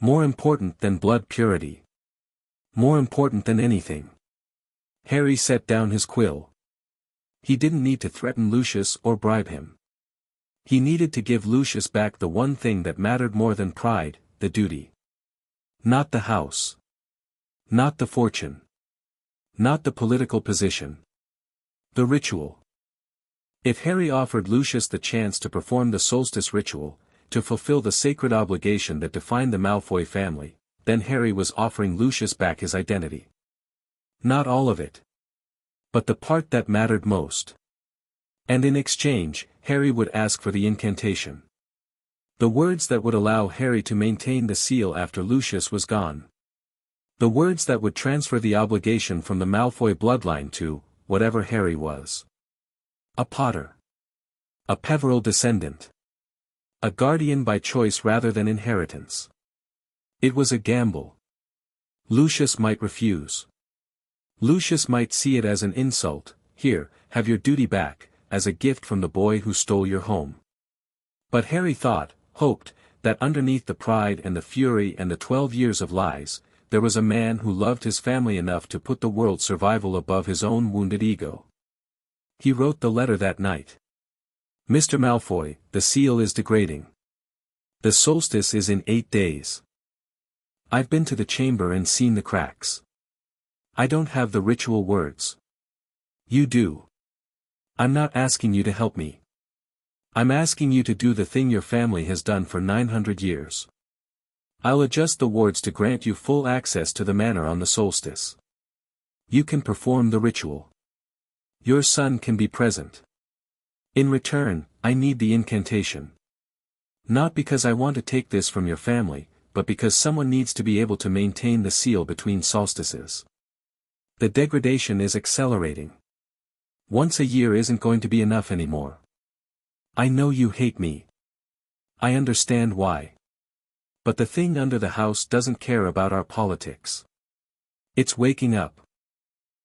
More important than blood purity. More important than anything. Harry set down his quill. He didn't need to threaten Lucius or bribe him. He needed to give Lucius back the one thing that mattered more than pride, the duty. Not the house. Not the fortune. Not the political position. The ritual. If Harry offered Lucius the chance to perform the solstice ritual, to fulfill the sacred obligation that defined the Malfoy family, then Harry was offering Lucius back his identity. Not all of it. But the part that mattered most. And in exchange, Harry would ask for the incantation. The words that would allow Harry to maintain the seal after Lucius was gone. The words that would transfer the obligation from the Malfoy bloodline to, whatever Harry was. A Potter. A Peveril descendant. A guardian by choice rather than inheritance. It was a gamble. Lucius might refuse. Lucius might see it as an insult. Here, have your duty back, as a gift from the boy who stole your home. But Harry hoped, that underneath the pride and the fury and the 12 years of lies, there was a man who loved his family enough to put the world's survival above his own wounded ego. He wrote the letter that night. Mr. Malfoy, the seal is degrading. The solstice is in 8 days. I've been to the chamber and seen the cracks. I don't have the ritual words. You do. I'm not asking you to help me. I'm asking you to do the thing your family has done for 900 years. I'll adjust the wards to grant you full access to the manor on the solstice. You can perform the ritual. Your son can be present. In return, I need the incantation. Not because I want to take this from your family, but because someone needs to be able to maintain the seal between solstices. The degradation is accelerating. Once a year isn't going to be enough anymore. I know you hate me. I understand why. But the thing under the house doesn't care about our politics. It's waking up.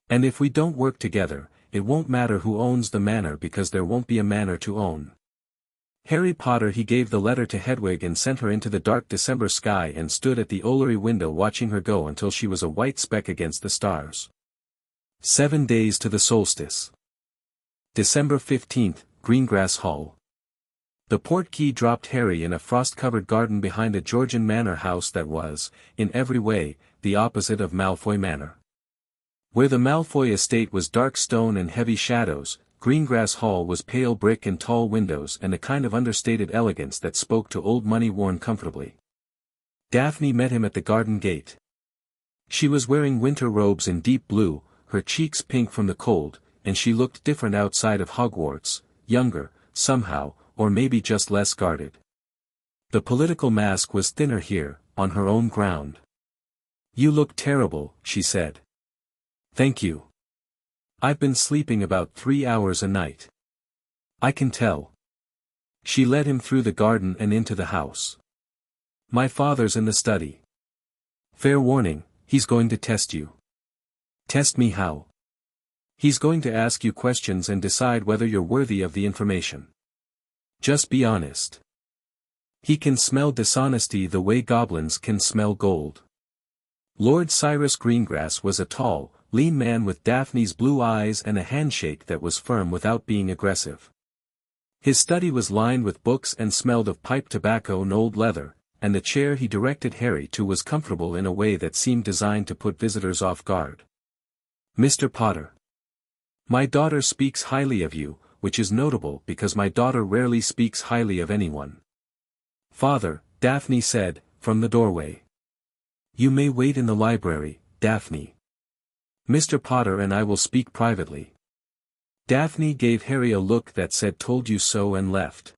And if we don't work together, it won't matter who owns the manor because there won't be a manor to own. Harry Potter. He gave the letter to Hedwig and sent her into the dark December sky and stood at the Ollery window watching her go until she was a white speck against the stars. 7 days to the solstice. December 15th, Greengrass Hall. The portkey dropped Harry in a frost-covered garden behind a Georgian manor house that was, in every way, the opposite of Malfoy Manor. Where the Malfoy estate was dark stone and heavy shadows, Greengrass Hall was pale brick and tall windows and a kind of understated elegance that spoke to old money worn comfortably. Daphne met him at the garden gate. She was wearing winter robes in deep blue, her cheeks pink from the cold, and she looked different outside of Hogwarts, younger, somehow, or maybe just less guarded. The political mask was thinner here, on her own ground. You look terrible, she said. Thank you. I've been sleeping about 3 hours a night. I can tell. She led him through the garden and into the house. My father's in the study. Fair warning, he's going to test you. Test me how? He's going to ask you questions and decide whether you're worthy of the information. Just be honest. He can smell dishonesty the way goblins can smell gold. Lord Cyrus Greengrass was a tall, lean man with Daphne's blue eyes and a handshake that was firm without being aggressive. His study was lined with books and smelled of pipe tobacco and old leather, and the chair he directed Harry to was comfortable in a way that seemed designed to put visitors off guard. Mr. Potter. My daughter speaks highly of you, which is notable because my daughter rarely speaks highly of anyone. Father, Daphne said, from the doorway. You may wait in the library, Daphne. Mr. Potter and I will speak privately. Daphne gave Harry a look that said told you so and left.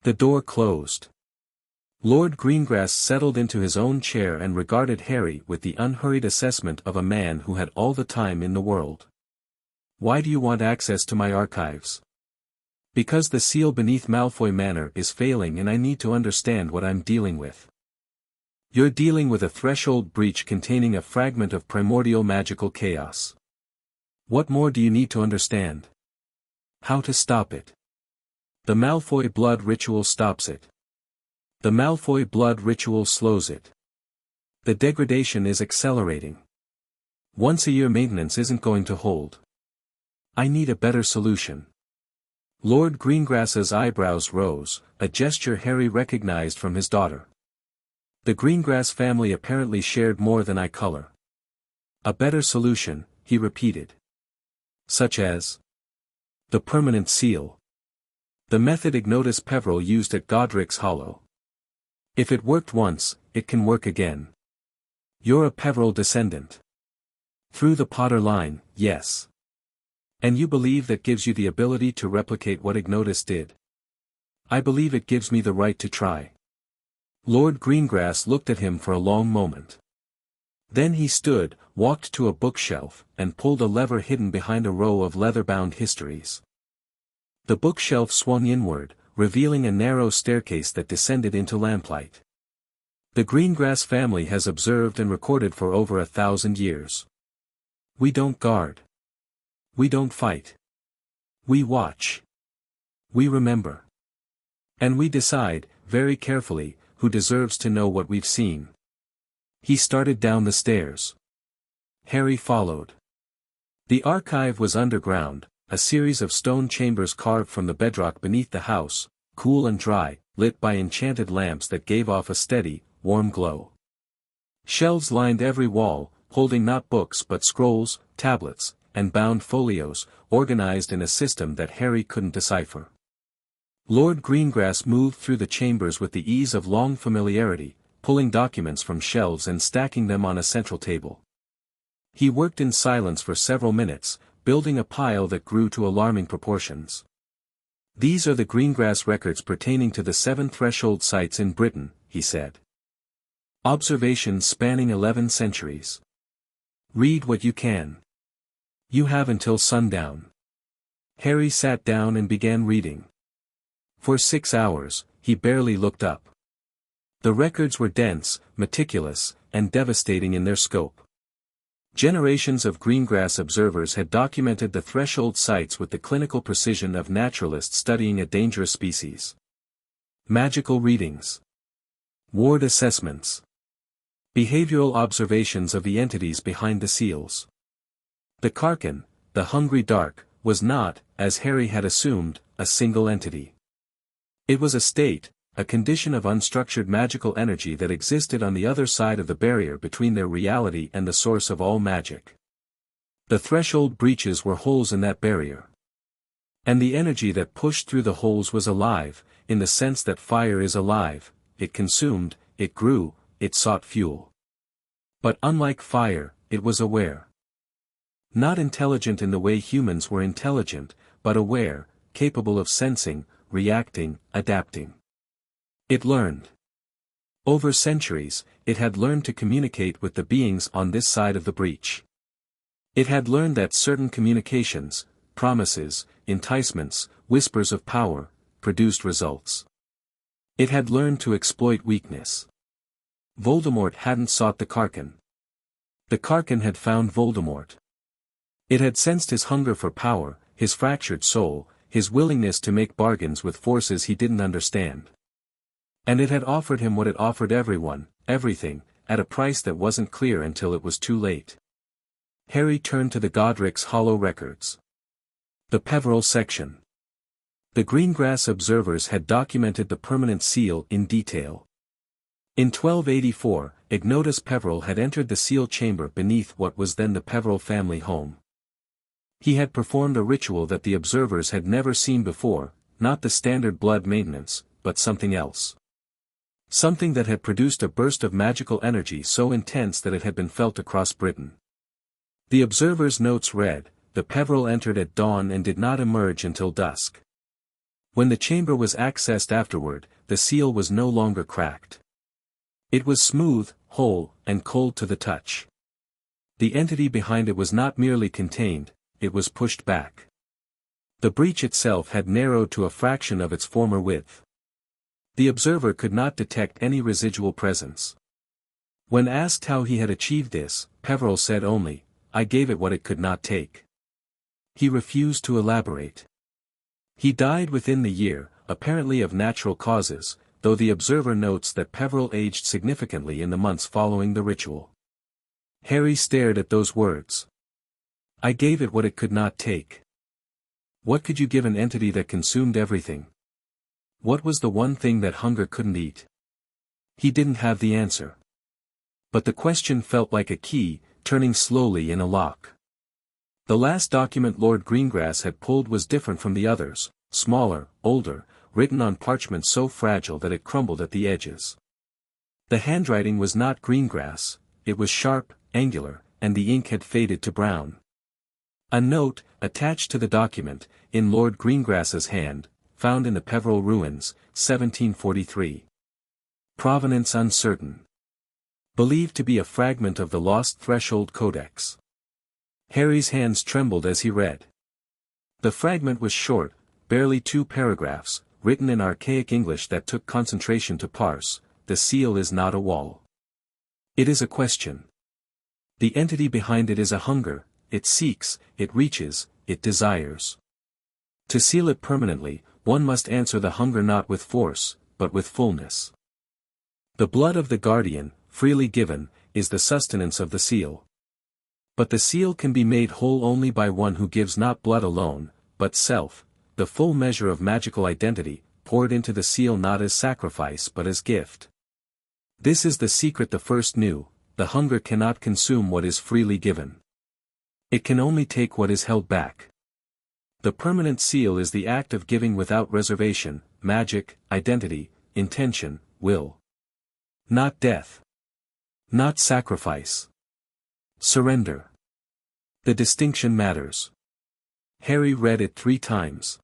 The door closed. Lord Greengrass settled into his own chair and regarded Harry with the unhurried assessment of a man who had all the time in the world. Why do you want access to my archives? Because the seal beneath Malfoy Manor is failing and I need to understand what I'm dealing with. You're dealing with a threshold breach containing a fragment of primordial magical chaos. What more do you need to understand? How to stop it. The Malfoy blood ritual stops it. The Malfoy blood ritual slows it. The degradation is accelerating. Once a year maintenance isn't going to hold. I need a better solution. Lord Greengrass's eyebrows rose, a gesture Harry recognized from his daughter. The Greengrass family apparently shared more than eye color. A better solution, he repeated. Such as? The permanent seal. The method Ignotus Peverell used at Godric's Hollow. If it worked once, it can work again. You're a Peverell descendant. Through the Potter line, yes. And you believe that gives you the ability to replicate what Ignotus did? I believe it gives me the right to try. Lord Greengrass looked at him for a long moment. Then he stood, walked to a bookshelf, and pulled a lever hidden behind a row of leather-bound histories. The bookshelf swung inward, revealing a narrow staircase that descended into lamplight. The Greengrass family has observed and recorded for over 1,000 years. We don't guard. We don't fight. We watch. We remember. And we decide, very carefully, who deserves to know what we've seen. He started down the stairs. Harry followed. The archive was underground, a series of stone chambers carved from the bedrock beneath the house, cool and dry, lit by enchanted lamps that gave off a steady, warm glow. Shelves lined every wall, holding not books but scrolls, tablets, and bound folios, organized in a system that Harry couldn't decipher. Lord Greengrass moved through the chambers with the ease of long familiarity, pulling documents from shelves and stacking them on a central table. He worked in silence for several minutes, building a pile that grew to alarming proportions. "These are the Greengrass records pertaining to the 7 threshold sites in Britain," he said. "Observations spanning 11 centuries. Read what you can. You have until sundown." Harry sat down and began reading. For 6 hours, he barely looked up. The records were dense, meticulous, and devastating in their scope. Generations of Greengrass observers had documented the threshold sites with the clinical precision of naturalists studying a dangerous species. Magical readings. Ward assessments. Behavioral observations of the entities behind the seals. The Karkin, the Hungry Dark, was not, as Harry had assumed, a single entity. It was a state, a condition of unstructured magical energy that existed on the other side of the barrier between their reality and the source of all magic. The threshold breaches were holes in that barrier. And the energy that pushed through the holes was alive, in the sense that fire is alive, it consumed, it grew, it sought fuel. But unlike fire, it was aware. Not intelligent in the way humans were intelligent, but aware, capable of sensing, reacting, adapting. It learned. Over centuries, it had learned to communicate with the beings on this side of the breach. It had learned that certain communications, promises, enticements, whispers of power, produced results. It had learned to exploit weakness. Voldemort hadn't sought the Karkin. The Karkin had found Voldemort. It had sensed his hunger for power, his fractured soul, his willingness to make bargains with forces he didn't understand. And it had offered him what it offered everyone, everything, at a price that wasn't clear until it was too late. Harry turned to the Godric's hollow records. The Peveril section. The Greengrass observers had documented the permanent seal in detail. In 1284, Ignotus Peveril had entered the seal chamber beneath what was then the Peveril family home. He had performed a ritual that the observers had never seen before, not the standard blood maintenance, but something else. Something that had produced a burst of magical energy so intense that it had been felt across Britain. The observers' notes read, "The Peveril entered at dawn and did not emerge until dusk. When the chamber was accessed afterward, the seal was no longer cracked. It was smooth, whole, and cold to the touch. The entity behind it was not merely contained, it was pushed back. The breach itself had narrowed to a fraction of its former width. The observer could not detect any residual presence." When asked how he had achieved this, Peveril said only, "I gave it what it could not take." He refused to elaborate. He died within the year, apparently of natural causes, though the observer notes that Peveril aged significantly in the months following the ritual. Harry stared at those words. "I gave it what it could not take." What could you give an entity that consumed everything? What was the one thing that hunger couldn't eat? He didn't have the answer. But the question felt like a key, turning slowly in a lock. The last document Lord Greengrass had pulled was different from the others, smaller, older, written on parchment so fragile that it crumbled at the edges. The handwriting was not Greengrass, it was sharp, angular, and the ink had faded to brown. A note, attached to the document, in Lord Greengrass's hand, found in the Peveril ruins, 1743. Provenance uncertain. Believed to be a fragment of the lost Threshold Codex. Harry's hands trembled as he read. The fragment was short, barely 2 paragraphs, written in archaic English that took concentration to parse. "The seal is not a wall. It is a question. The entity behind it is a hunger, it seeks, it reaches, it desires. To seal it permanently, one must answer the hunger not with force, but with fullness. The blood of the guardian, freely given, is the sustenance of the seal. But the seal can be made whole only by one who gives not blood alone, but self, the full measure of magical identity, poured into the seal not as sacrifice but as gift. This is the secret the first knew: the hunger cannot consume what is freely given. It can only take what is held back. The permanent seal is the act of giving without reservation, magic, identity, intention, will. Not death. Not sacrifice. Surrender. The distinction matters. Harry read it 3 times.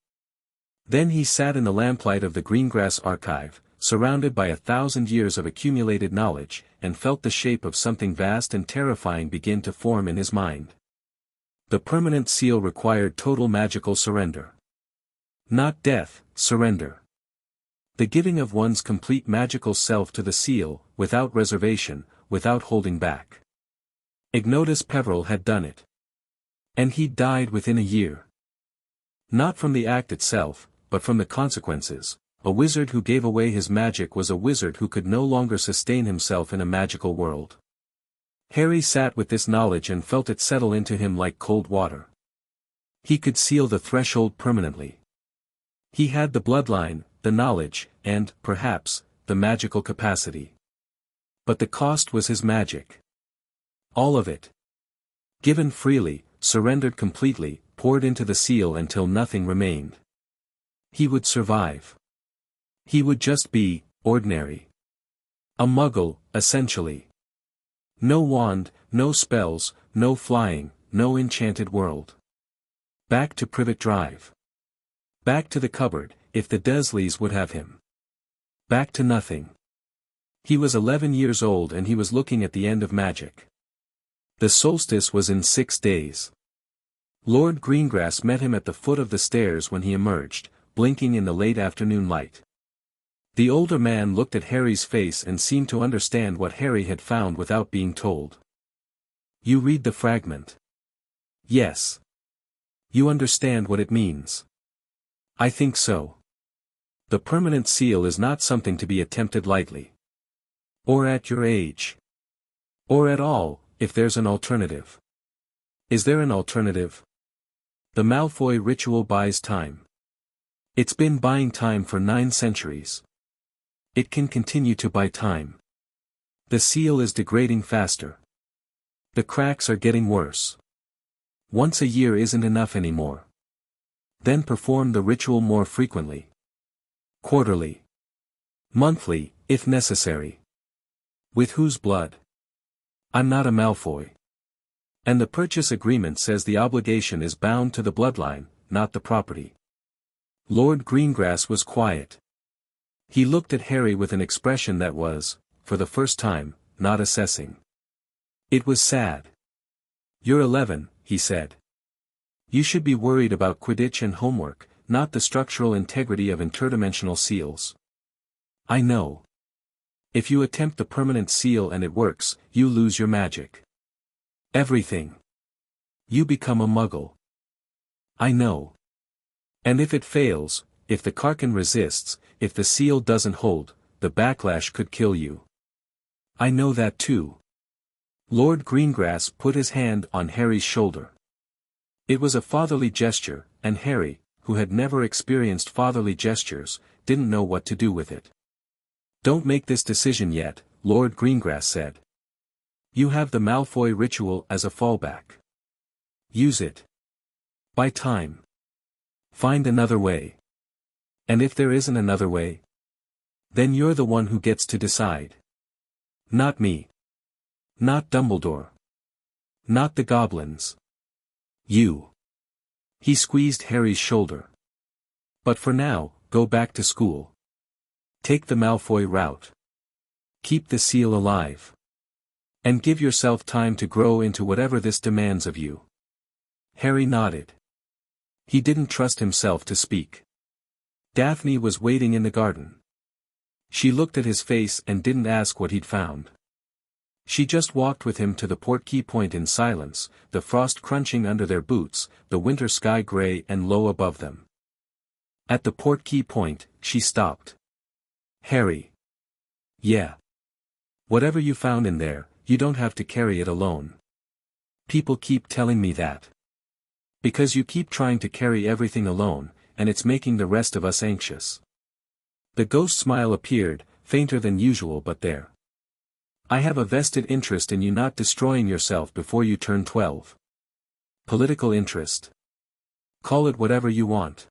Then he sat in the lamplight of the Greengrass archive, surrounded by 1,000 years of accumulated knowledge, and felt the shape of something vast and terrifying begin to form in his mind. The permanent seal required total magical surrender. Not death, surrender. The giving of one's complete magical self to the seal, without reservation, without holding back. Ignotus Peveril had done it. And he'd died within a year. Not from the act itself, but from the consequences. A wizard who gave away his magic was a wizard who could no longer sustain himself in a magical world. Harry sat with this knowledge and felt it settle into him like cold water. He could seal the threshold permanently. He had the bloodline, the knowledge, and, perhaps, the magical capacity. But the cost was his magic. All of it. Given freely, surrendered completely, poured into the seal until nothing remained. He would survive. He would just be, ordinary. A muggle, essentially. No wand, no spells, no flying, no enchanted world. Back to Privet Drive. Back to the cupboard, if the Dursleys would have him. Back to nothing. He was 11 years old and he was looking at the end of magic. The solstice was in 6 days. Lord Greengrass met him at the foot of the stairs when he emerged, blinking in the late afternoon light. The older man looked at Harry's face and seemed to understand what Harry had found without being told. You read the fragment. Yes. You understand what it means. I think so. The permanent seal is not something to be attempted lightly. Or at your age. Or at all, if there's an alternative. Is there an alternative? The Malfoy ritual buys time. It's been buying time for 9 centuries. It can continue to buy time. The seal is degrading faster. The cracks are getting worse. Once a year isn't enough anymore. Then perform the ritual more frequently. Quarterly. Monthly, if necessary. With whose blood? I'm not a Malfoy. And the purchase agreement says the obligation is bound to the bloodline, not the property. Lord Greengrass was quiet. He looked at Harry with an expression that was, for the first time, not assessing. It was sad. You're 11, he said. You should be worried about Quidditch and homework, not the structural integrity of interdimensional seals. I know. If you attempt the permanent seal and it works, you lose your magic. Everything. You become a muggle. I know. And if it fails, if the Karkin resists, if the seal doesn't hold, the backlash could kill you. I know that too. Lord Greengrass put his hand on Harry's shoulder. It was a fatherly gesture, and Harry, who had never experienced fatherly gestures, didn't know what to do with it. Don't make this decision yet, Lord Greengrass said. You have the Malfoy ritual as a fallback. Use it. Buy time. Find another way. And if there isn't another way, then you're the one who gets to decide. Not me. Not Dumbledore. Not the goblins. You. He squeezed Harry's shoulder. But for now, go back to school. Take the Malfoy route. Keep the seal alive. And give yourself time to grow into whatever this demands of you. Harry nodded. He didn't trust himself to speak. Daphne was waiting in the garden. She looked at his face and didn't ask what he'd found. She just walked with him to the portkey point in silence, the frost crunching under their boots, the winter sky gray and low above them. At the portkey point, she stopped. Harry. Yeah. Whatever you found in there, you don't have to carry it alone. People keep telling me that. Because you keep trying to carry everything alone, and it's making the rest of us anxious. The ghost smile appeared, fainter than usual but there. I have a vested interest in you not destroying yourself before you turn 12. Political interest. Call it whatever you want.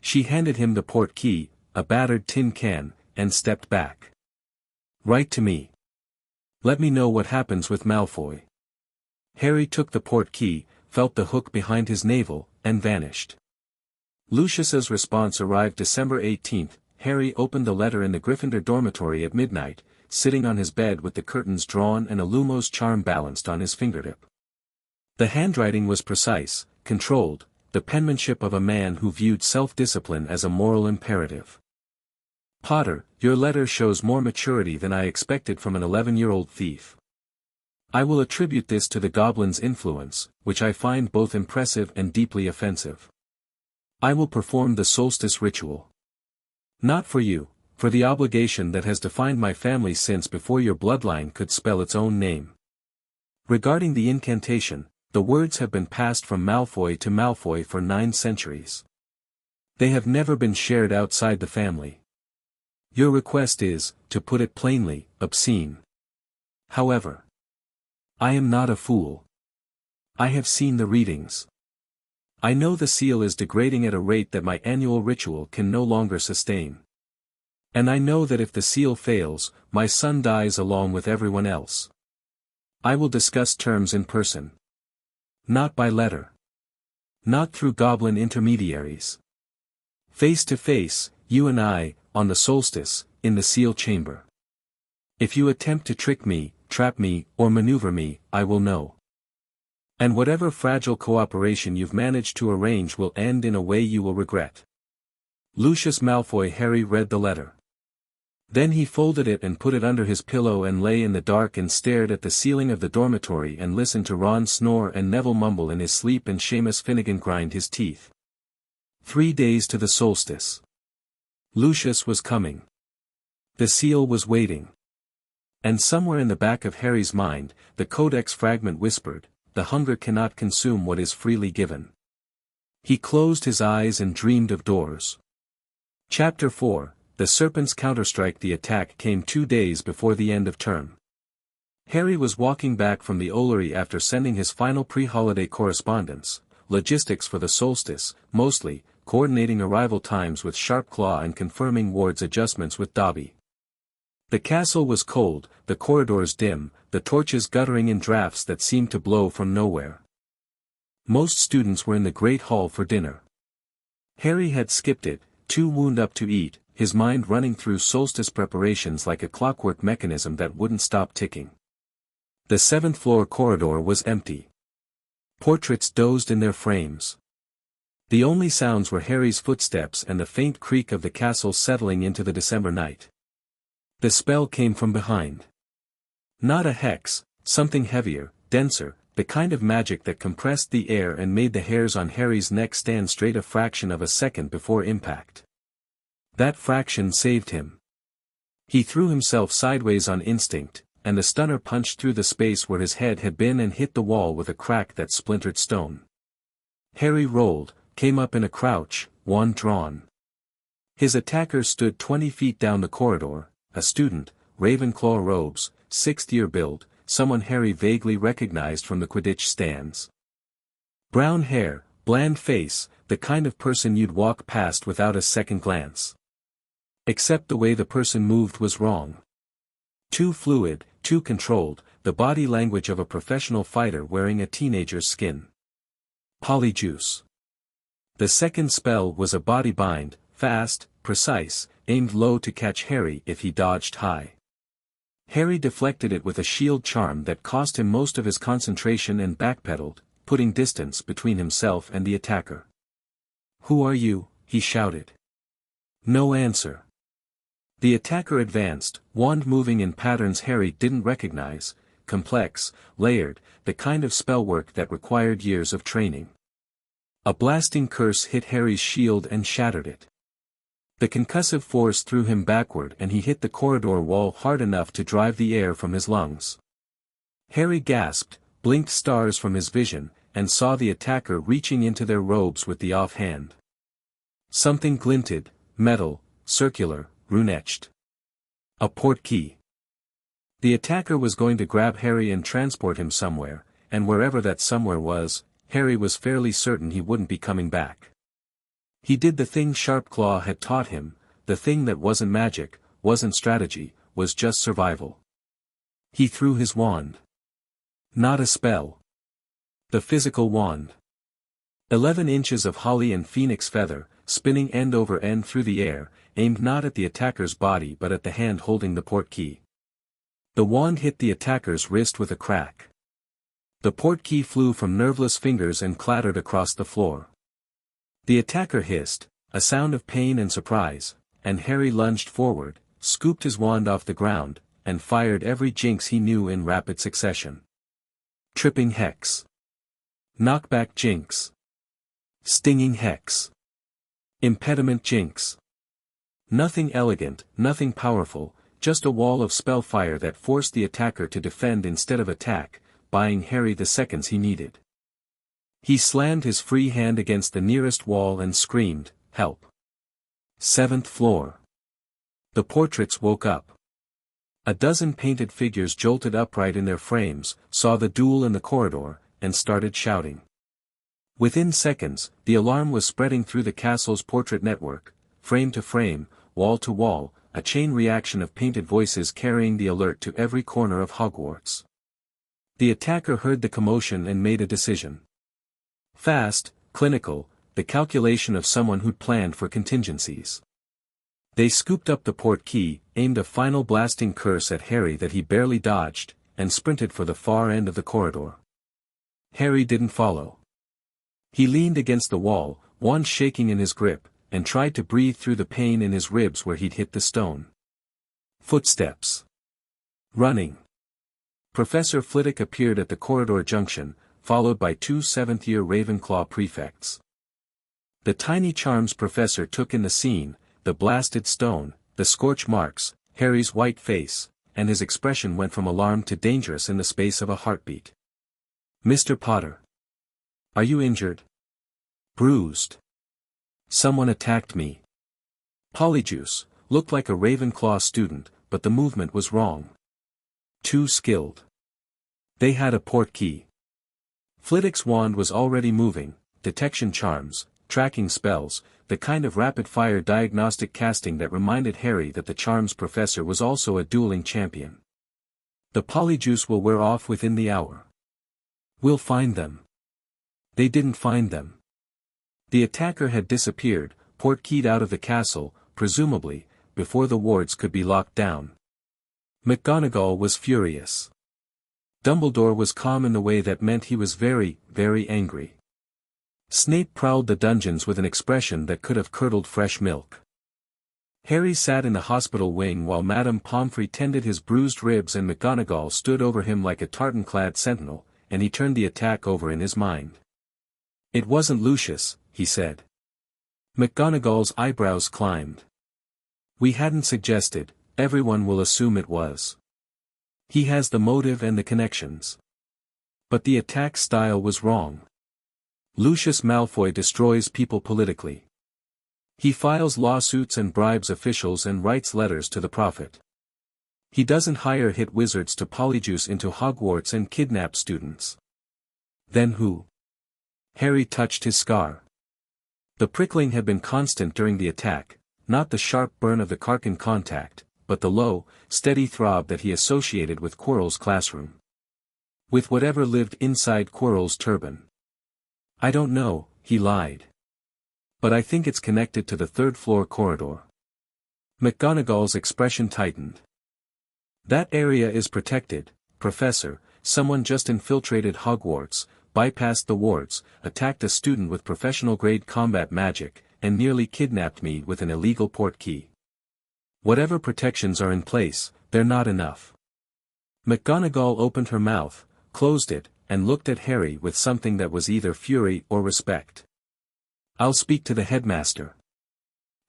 She handed him the portkey, a battered tin can, and stepped back. Write to me. Let me know what happens with Malfoy. Harry took the portkey, felt the hook behind his navel, and vanished. Lucius's response arrived December 18th. Harry opened the letter in the Gryffindor dormitory at midnight, sitting on his bed with the curtains drawn and a Lumos charm balanced on his fingertip. The handwriting was precise, controlled, the penmanship of a man who viewed self-discipline as a moral imperative. Potter, your letter shows more maturity than I expected from an 11-year-old thief. I will attribute this to the Goblin's influence, which I find both impressive and deeply offensive. I will perform the solstice ritual. Not for you, for the obligation that has defined my family since before your bloodline could spell its own name. Regarding the incantation, the words have been passed from Malfoy to Malfoy for 9 centuries. They have never been shared outside the family. Your request is, to put it plainly, obscene. However, I am not a fool. I have seen the readings. I know the seal is degrading at a rate that my annual ritual can no longer sustain. And I know that if the seal fails, my son dies along with everyone else. I will discuss terms in person. Not by letter. Not through goblin intermediaries. Face to face, you and I, on the solstice, in the seal chamber. If you attempt to trick me, trap me, or maneuver me, I will know. And whatever fragile cooperation you've managed to arrange will end in a way you will regret. Lucius Malfoy. Harry read the letter. Then he folded it and put it under his pillow and lay in the dark and stared at the ceiling of the dormitory and listened to Ron snore and Neville mumble in his sleep and Seamus Finnegan grind his teeth. 3 days to the solstice. Lucius was coming. The seal was waiting. And somewhere in the back of Harry's mind, the Codex fragment whispered, the hunger cannot consume what is freely given. He closed his eyes and dreamed of doors. Chapter 4, The Serpent's Counterstrike. The attack came 2 days before the end of term. Harry was walking back from the Ollery after sending his final pre-holiday correspondence, logistics for the solstice, mostly, coordinating arrival times with Sharpclaw and confirming Ward's adjustments with Dobby. The castle was cold, the corridors dim, the torches guttering in drafts that seemed to blow from nowhere. Most students were in the Great Hall for dinner. Harry had skipped it, too wound up to eat, his mind running through solstice preparations like a clockwork mechanism that wouldn't stop ticking. The 7th floor corridor was empty. Portraits dozed in their frames. The only sounds were Harry's footsteps and the faint creak of the castle settling into the December night. The spell came from behind. Not a hex, something heavier, denser, the kind of magic that compressed the air and made the hairs on Harry's neck stand straight a fraction of a second before impact. That fraction saved him. He threw himself sideways on instinct, and the stunner punched through the space where his head had been and hit the wall with a crack that splintered stone. Harry rolled, came up in a crouch, wand drawn. His attacker stood 20 feet down the corridor, a student, Ravenclaw robes, 6th-year build, someone Harry vaguely recognized from the Quidditch stands. Brown hair, bland face, the kind of person you'd walk past without a second glance. Except the way the person moved was wrong. Too fluid, too controlled, the body language of a professional fighter wearing a teenager's skin. Polyjuice. The second spell was a body bind, fast, precise, aimed low to catch Harry if he dodged high. Harry deflected it with a shield charm that cost him most of his concentration and backpedaled, putting distance between himself and the attacker. "Who are you?" he shouted. No answer. The attacker advanced, wand moving in patterns Harry didn't recognize, complex, layered, the kind of spellwork that required years of training. A blasting curse hit Harry's shield and shattered it. The concussive force threw him backward and he hit the corridor wall hard enough to drive the air from his lungs. Harry gasped, blinked stars from his vision, and saw the attacker reaching into their robes with the offhand. Something glinted, metal, circular, rune-etched. A portkey. The attacker was going to grab Harry and transport him somewhere, and wherever that somewhere was, Harry was fairly certain he wouldn't be coming back. He did the thing Sharpclaw had taught him, the thing that wasn't magic, wasn't strategy, was just survival. He threw his wand. Not a spell. The physical wand. 11 inches of holly and phoenix feather, spinning end over end through the air, aimed not at the attacker's body but at the hand holding the portkey. The wand hit the attacker's wrist with a crack. The portkey flew from nerveless fingers and clattered across the floor. The attacker hissed, a sound of pain and surprise, and Harry lunged forward, scooped his wand off the ground, and fired every jinx he knew in rapid succession. Tripping hex. Knockback jinx. Stinging hex. Impediment jinx. Nothing elegant, nothing powerful, just a wall of spellfire that forced the attacker to defend instead of attack, buying Harry the seconds he needed. He slammed his free hand against the nearest wall and screamed, "Help!" 7th floor. The portraits woke up. A dozen painted figures jolted upright in their frames, saw the duel in the corridor, and started shouting. Within seconds, the alarm was spreading through the castle's portrait network, frame to frame, wall to wall, a chain reaction of painted voices carrying the alert to every corner of Hogwarts. The attacker heard the commotion and made a decision. Fast, clinical, the calculation of someone who'd planned for contingencies. They scooped up the portkey, aimed a final blasting curse at Harry that he barely dodged, and sprinted for the far end of the corridor. Harry didn't follow. He leaned against the wall, wand shaking in his grip, and tried to breathe through the pain in his ribs where he'd hit the stone. Footsteps. Running. Professor Flitwick appeared at the corridor junction, followed by 2 7th-year Ravenclaw prefects. The tiny charms professor took in the scene, the blasted stone, the scorch marks, Harry's white face, and his expression went from alarmed to dangerous in the space of a heartbeat. "Mr. Potter. Are you injured?" "Bruised. Someone attacked me." Polyjuice, looked like a Ravenclaw student, but the movement was wrong. Too skilled. They had a portkey. Flitwick's wand was already moving, detection charms, tracking spells, the kind of rapid-fire diagnostic casting that reminded Harry that the charms professor was also a dueling champion. "The polyjuice will wear off within the hour. We'll find them." They didn't find them. The attacker had disappeared, portkeyed out of the castle, presumably, before the wards could be locked down. McGonagall was furious. Dumbledore was calm in the way that meant he was very, very angry. Snape prowled the dungeons with an expression that could have curdled fresh milk. Harry sat in the hospital wing while Madame Pomfrey tended his bruised ribs and McGonagall stood over him like a tartan-clad sentinel, and he turned the attack over in his mind. "It wasn't Lucius," he said. McGonagall's eyebrows climbed. "We hadn't suggested, everyone will assume it was. He has the motive and the connections. But the attack style was wrong. Lucius Malfoy destroys people politically. He files lawsuits and bribes officials and writes letters to the prophet. He doesn't hire hit wizards to polyjuice into Hogwarts and kidnap students. Then who?" Harry touched his scar. The prickling had been constant during the attack, not the sharp burn of the Carcan contact, but the low, steady throb that he associated with Quirrell's classroom. With whatever lived inside Quirrell's turban. "I don't know," he lied. "But I think it's connected to the 3rd-floor corridor." McGonagall's expression tightened. "That area is protected, Professor. Someone just infiltrated Hogwarts, bypassed the wards, attacked a student with professional-grade combat magic, and nearly kidnapped me with an illegal portkey. Whatever protections are in place, they're not enough." McGonagall opened her mouth, closed it, and looked at Harry with something that was either fury or respect. I'll speak to the headmaster.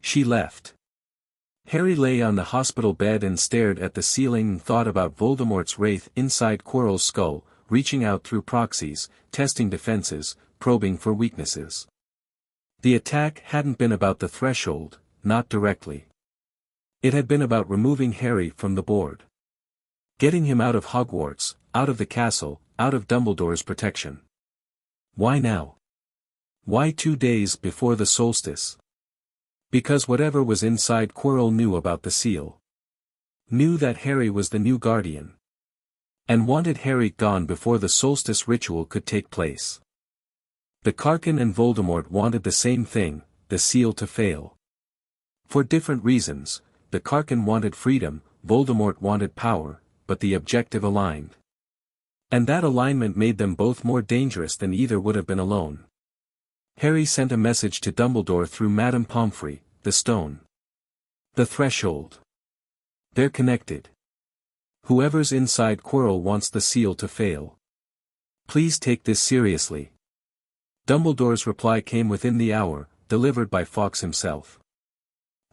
She left. Harry lay on the hospital bed and stared at the ceiling and thought about Voldemort's wraith inside Quirrell's skull, reaching out through proxies, testing defenses, probing for weaknesses. The attack hadn't been about the threshold, not directly. It had been about removing Harry from the board. Getting him out of Hogwarts, out of the castle, out of Dumbledore's protection. Why now? Why 2 days before the solstice? Because whatever was inside Quirrell knew about the seal. Knew that Harry was the new guardian. And wanted Harry gone before the solstice ritual could take place. The Karkin and Voldemort wanted the same thing, the seal to fail. For different reasons, the Karkin wanted freedom, Voldemort wanted power, but the objective aligned. And that alignment made them both more dangerous than either would have been alone. Harry sent a message to Dumbledore through Madame Pomfrey, the stone. The threshold. They're connected. Whoever's inside Quirrell wants the seal to fail. Please take this seriously. Dumbledore's reply came within the hour, delivered by Fawkes himself.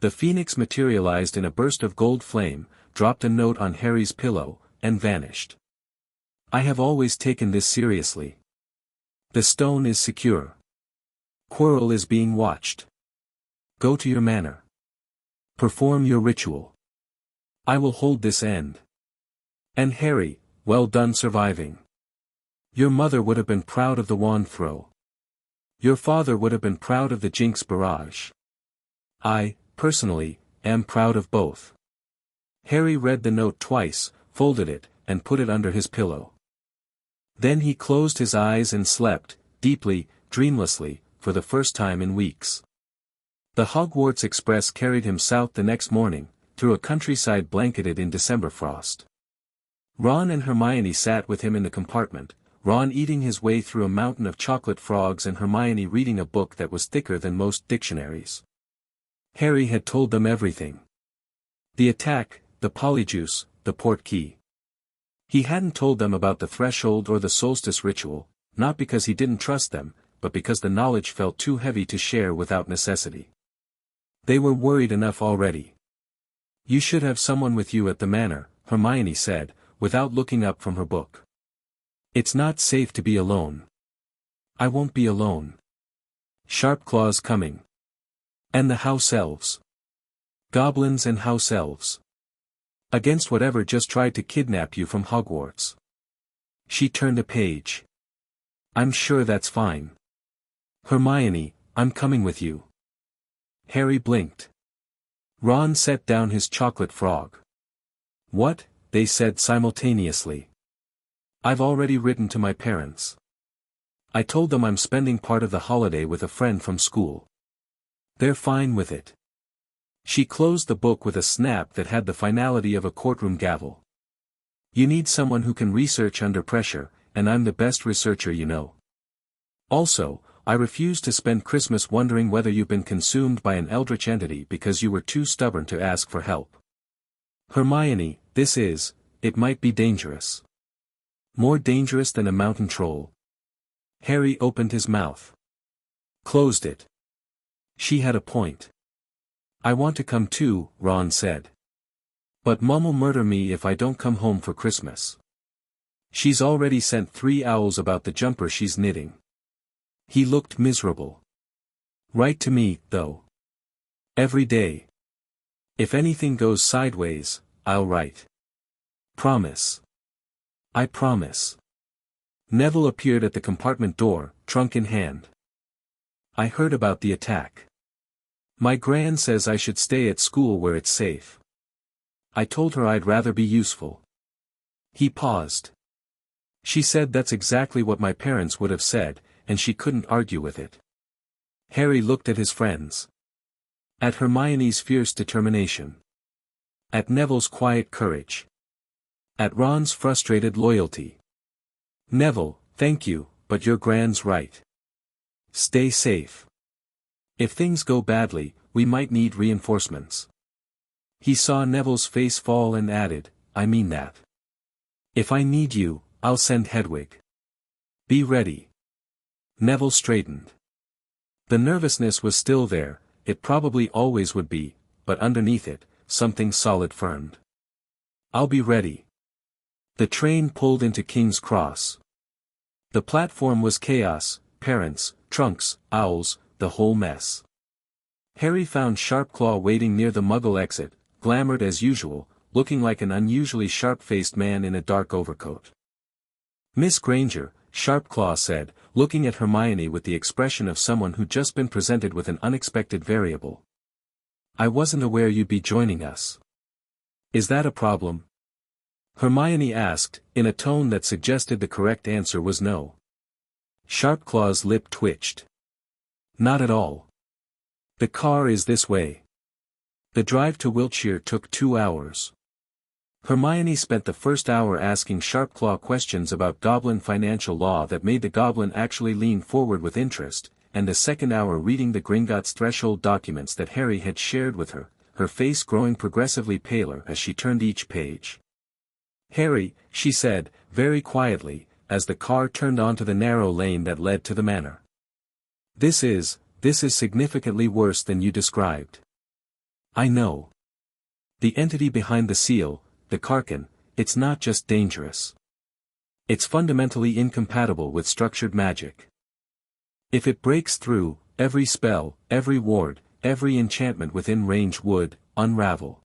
The phoenix materialized in a burst of gold flame, dropped a note on Harry's pillow, and vanished. I have always taken this seriously. The stone is secure. Quirrell is being watched. Go to your manor. Perform your ritual. I will hold this end. And Harry, well done surviving. Your mother would have been proud of the wand throw. Your father would have been proud of the Jinx barrage. I, personally, am proud of both. Harry read the note twice, folded it, and put it under his pillow. Then he closed his eyes and slept, deeply, dreamlessly, for the first time in weeks. The Hogwarts Express carried him south the next morning, through a countryside blanketed in December frost. Ron and Hermione sat with him in the compartment, Ron eating his way through a mountain of chocolate frogs and Hermione reading a book that was thicker than most dictionaries. Harry had told them everything. The attack, the polyjuice, the portkey. He hadn't told them about the threshold or the solstice ritual, not because he didn't trust them, but because the knowledge felt too heavy to share without necessity. They were worried enough already. You should have someone with you at the manor, Hermione said, without looking up from her book. It's not safe to be alone. I won't be alone. Sharpclaw's coming. And the house elves. Goblins and house elves. Against whatever just tried to kidnap you from Hogwarts. She turned a page. I'm sure that's fine. Hermione, I'm coming with you. Harry blinked. Ron set down his chocolate frog. What? They said simultaneously. I've already written to my parents. I told them I'm spending part of the holiday with a friend from school. They're fine with it. She closed the book with a snap that had the finality of a courtroom gavel. You need someone who can research under pressure, and I'm the best researcher you know. Also, I refuse to spend Christmas wondering whether you've been consumed by an eldritch entity because you were too stubborn to ask for help. Hermione, it might be dangerous. More dangerous than a mountain troll. Harry opened his mouth. Closed it. She had a point. I want to come too, Ron said. But Mum'll murder me if I don't come home for Christmas. She's already sent 3 owls about the jumper she's knitting. He looked miserable. Write to me, though. Every day. If anything goes sideways, I'll write. Promise. I promise. Neville appeared at the compartment door, trunk in hand. I heard about the attack. My gran says I should stay at school where it's safe. I told her I'd rather be useful. He paused. She said that's exactly what my parents would have said, and she couldn't argue with it. Harry looked at his friends. At Hermione's fierce determination. At Neville's quiet courage. At Ron's frustrated loyalty. Neville, thank you, but your gran's right. Stay safe. If things go badly, we might need reinforcements. He saw Neville's face fall and added, I mean that. If I need you, I'll send Hedwig. Be ready. Neville straightened. The nervousness was still there, it probably always would be, but underneath it, something solid firmed. "I'll be ready." The train pulled into King's Cross. The platform was chaos, parents, trunks, owls, the whole mess. Harry found Sharpclaw waiting near the Muggle exit, glamoured as usual, looking like an unusually sharp-faced man in a dark overcoat. "Miss Granger," Sharpclaw said, looking at Hermione with the expression of someone who'd just been presented with an unexpected variable. "I wasn't aware you'd be joining us. Is that a problem?" Hermione asked, in a tone that suggested the correct answer was no. Sharpclaw's lip twitched. "Not at all. The car is this way." The drive to Wiltshire took 2 hours. Hermione spent the first hour asking Sharpclaw questions about Goblin financial law that made the Goblin actually lean forward with interest, and the second hour reading the Gringotts threshold documents that Harry had shared with her, her face growing progressively paler as she turned each page. "Harry," she said, very quietly, as the car turned onto the narrow lane that led to the manor. This is significantly worse than you described." "I know. The entity behind the seal, the Karkin, it's not just dangerous. It's fundamentally incompatible with structured magic. If it breaks through, every spell, every ward, every enchantment within range would unravel.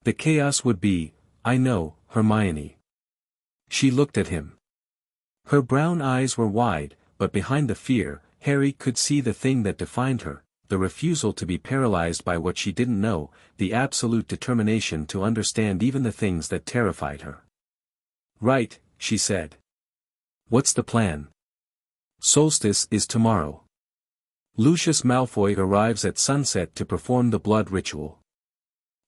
The chaos would be, I know, Hermione." She looked at him. Her brown eyes were wide, but behind the fear, Harry could see the thing that defined her, the refusal to be paralyzed by what she didn't know, the absolute determination to understand even the things that terrified her. "Right," she said. "What's the plan?" "Solstice is tomorrow. Lucius Malfoy arrives at sunset to perform the blood ritual.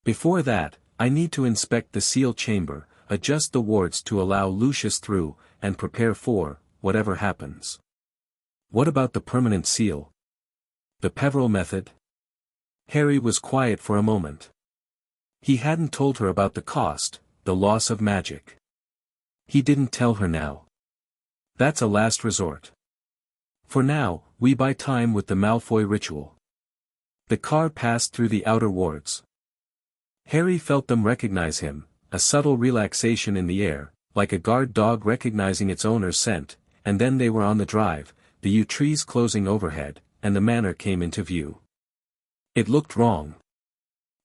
Before that, I need to inspect the seal chamber, adjust the wards to allow Lucius through, and prepare for whatever happens." "What about the permanent seal? The Peveril method?" Harry was quiet for a moment. He hadn't told her about the cost, the loss of magic. He didn't tell her now. That's a last resort. For now, we buy time with the Malfoy ritual. The car passed through the outer wards. Harry felt them recognize him, a subtle relaxation in the air, like a guard dog recognizing its owner's scent, and then they were on the drive, the yew trees closing overhead, and the manor came into view. It looked wrong.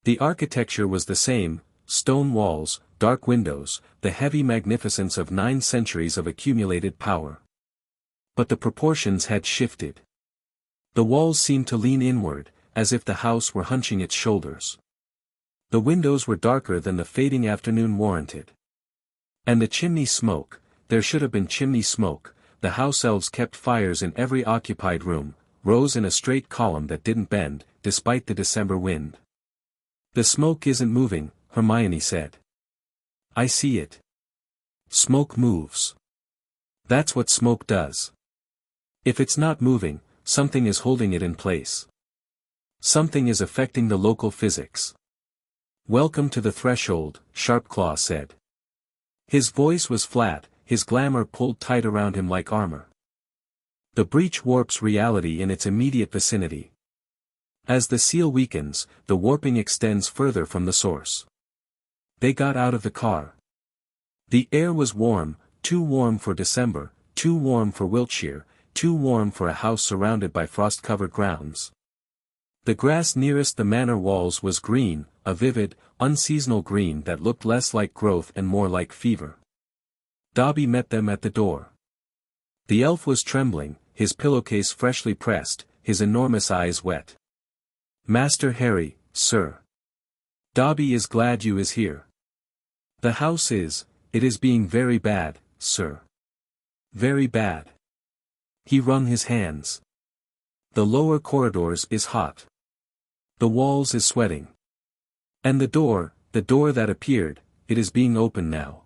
The architecture was the same, stone walls, dark windows, the heavy magnificence of 9 centuries of accumulated power. But the proportions had shifted. The walls seemed to lean inward, as if the house were hunching its shoulders. The windows were darker than the fading afternoon warranted. And the chimney smoke, there should have been chimney smoke, the house elves kept fires in every occupied room, rose in a straight column that didn't bend, despite the December wind. "The smoke isn't moving," Hermione said. "I see it. Smoke moves. That's what smoke does. If it's not moving, something is holding it in place. Something is affecting the local physics." "Welcome to the threshold," Sharpclaw said. His voice was flat, his glamour pulled tight around him like armor. "The breach warps reality in its immediate vicinity. As the seal weakens, the warping extends further from the source." They got out of the car. The air was warm, too warm for December, too warm for Wiltshire, too warm for a house surrounded by frost-covered grounds. The grass nearest the manor walls was green, a vivid, unseasonal green that looked less like growth and more like fever. Dobby met them at the door. The elf was trembling, his pillowcase freshly pressed, his enormous eyes wet. "Master Harry, sir. Dobby is glad you is here. The house it is being very bad, sir. Very bad." He wrung his hands. "The lower corridors is hot. The walls is sweating. And the door that appeared, it is being opened now."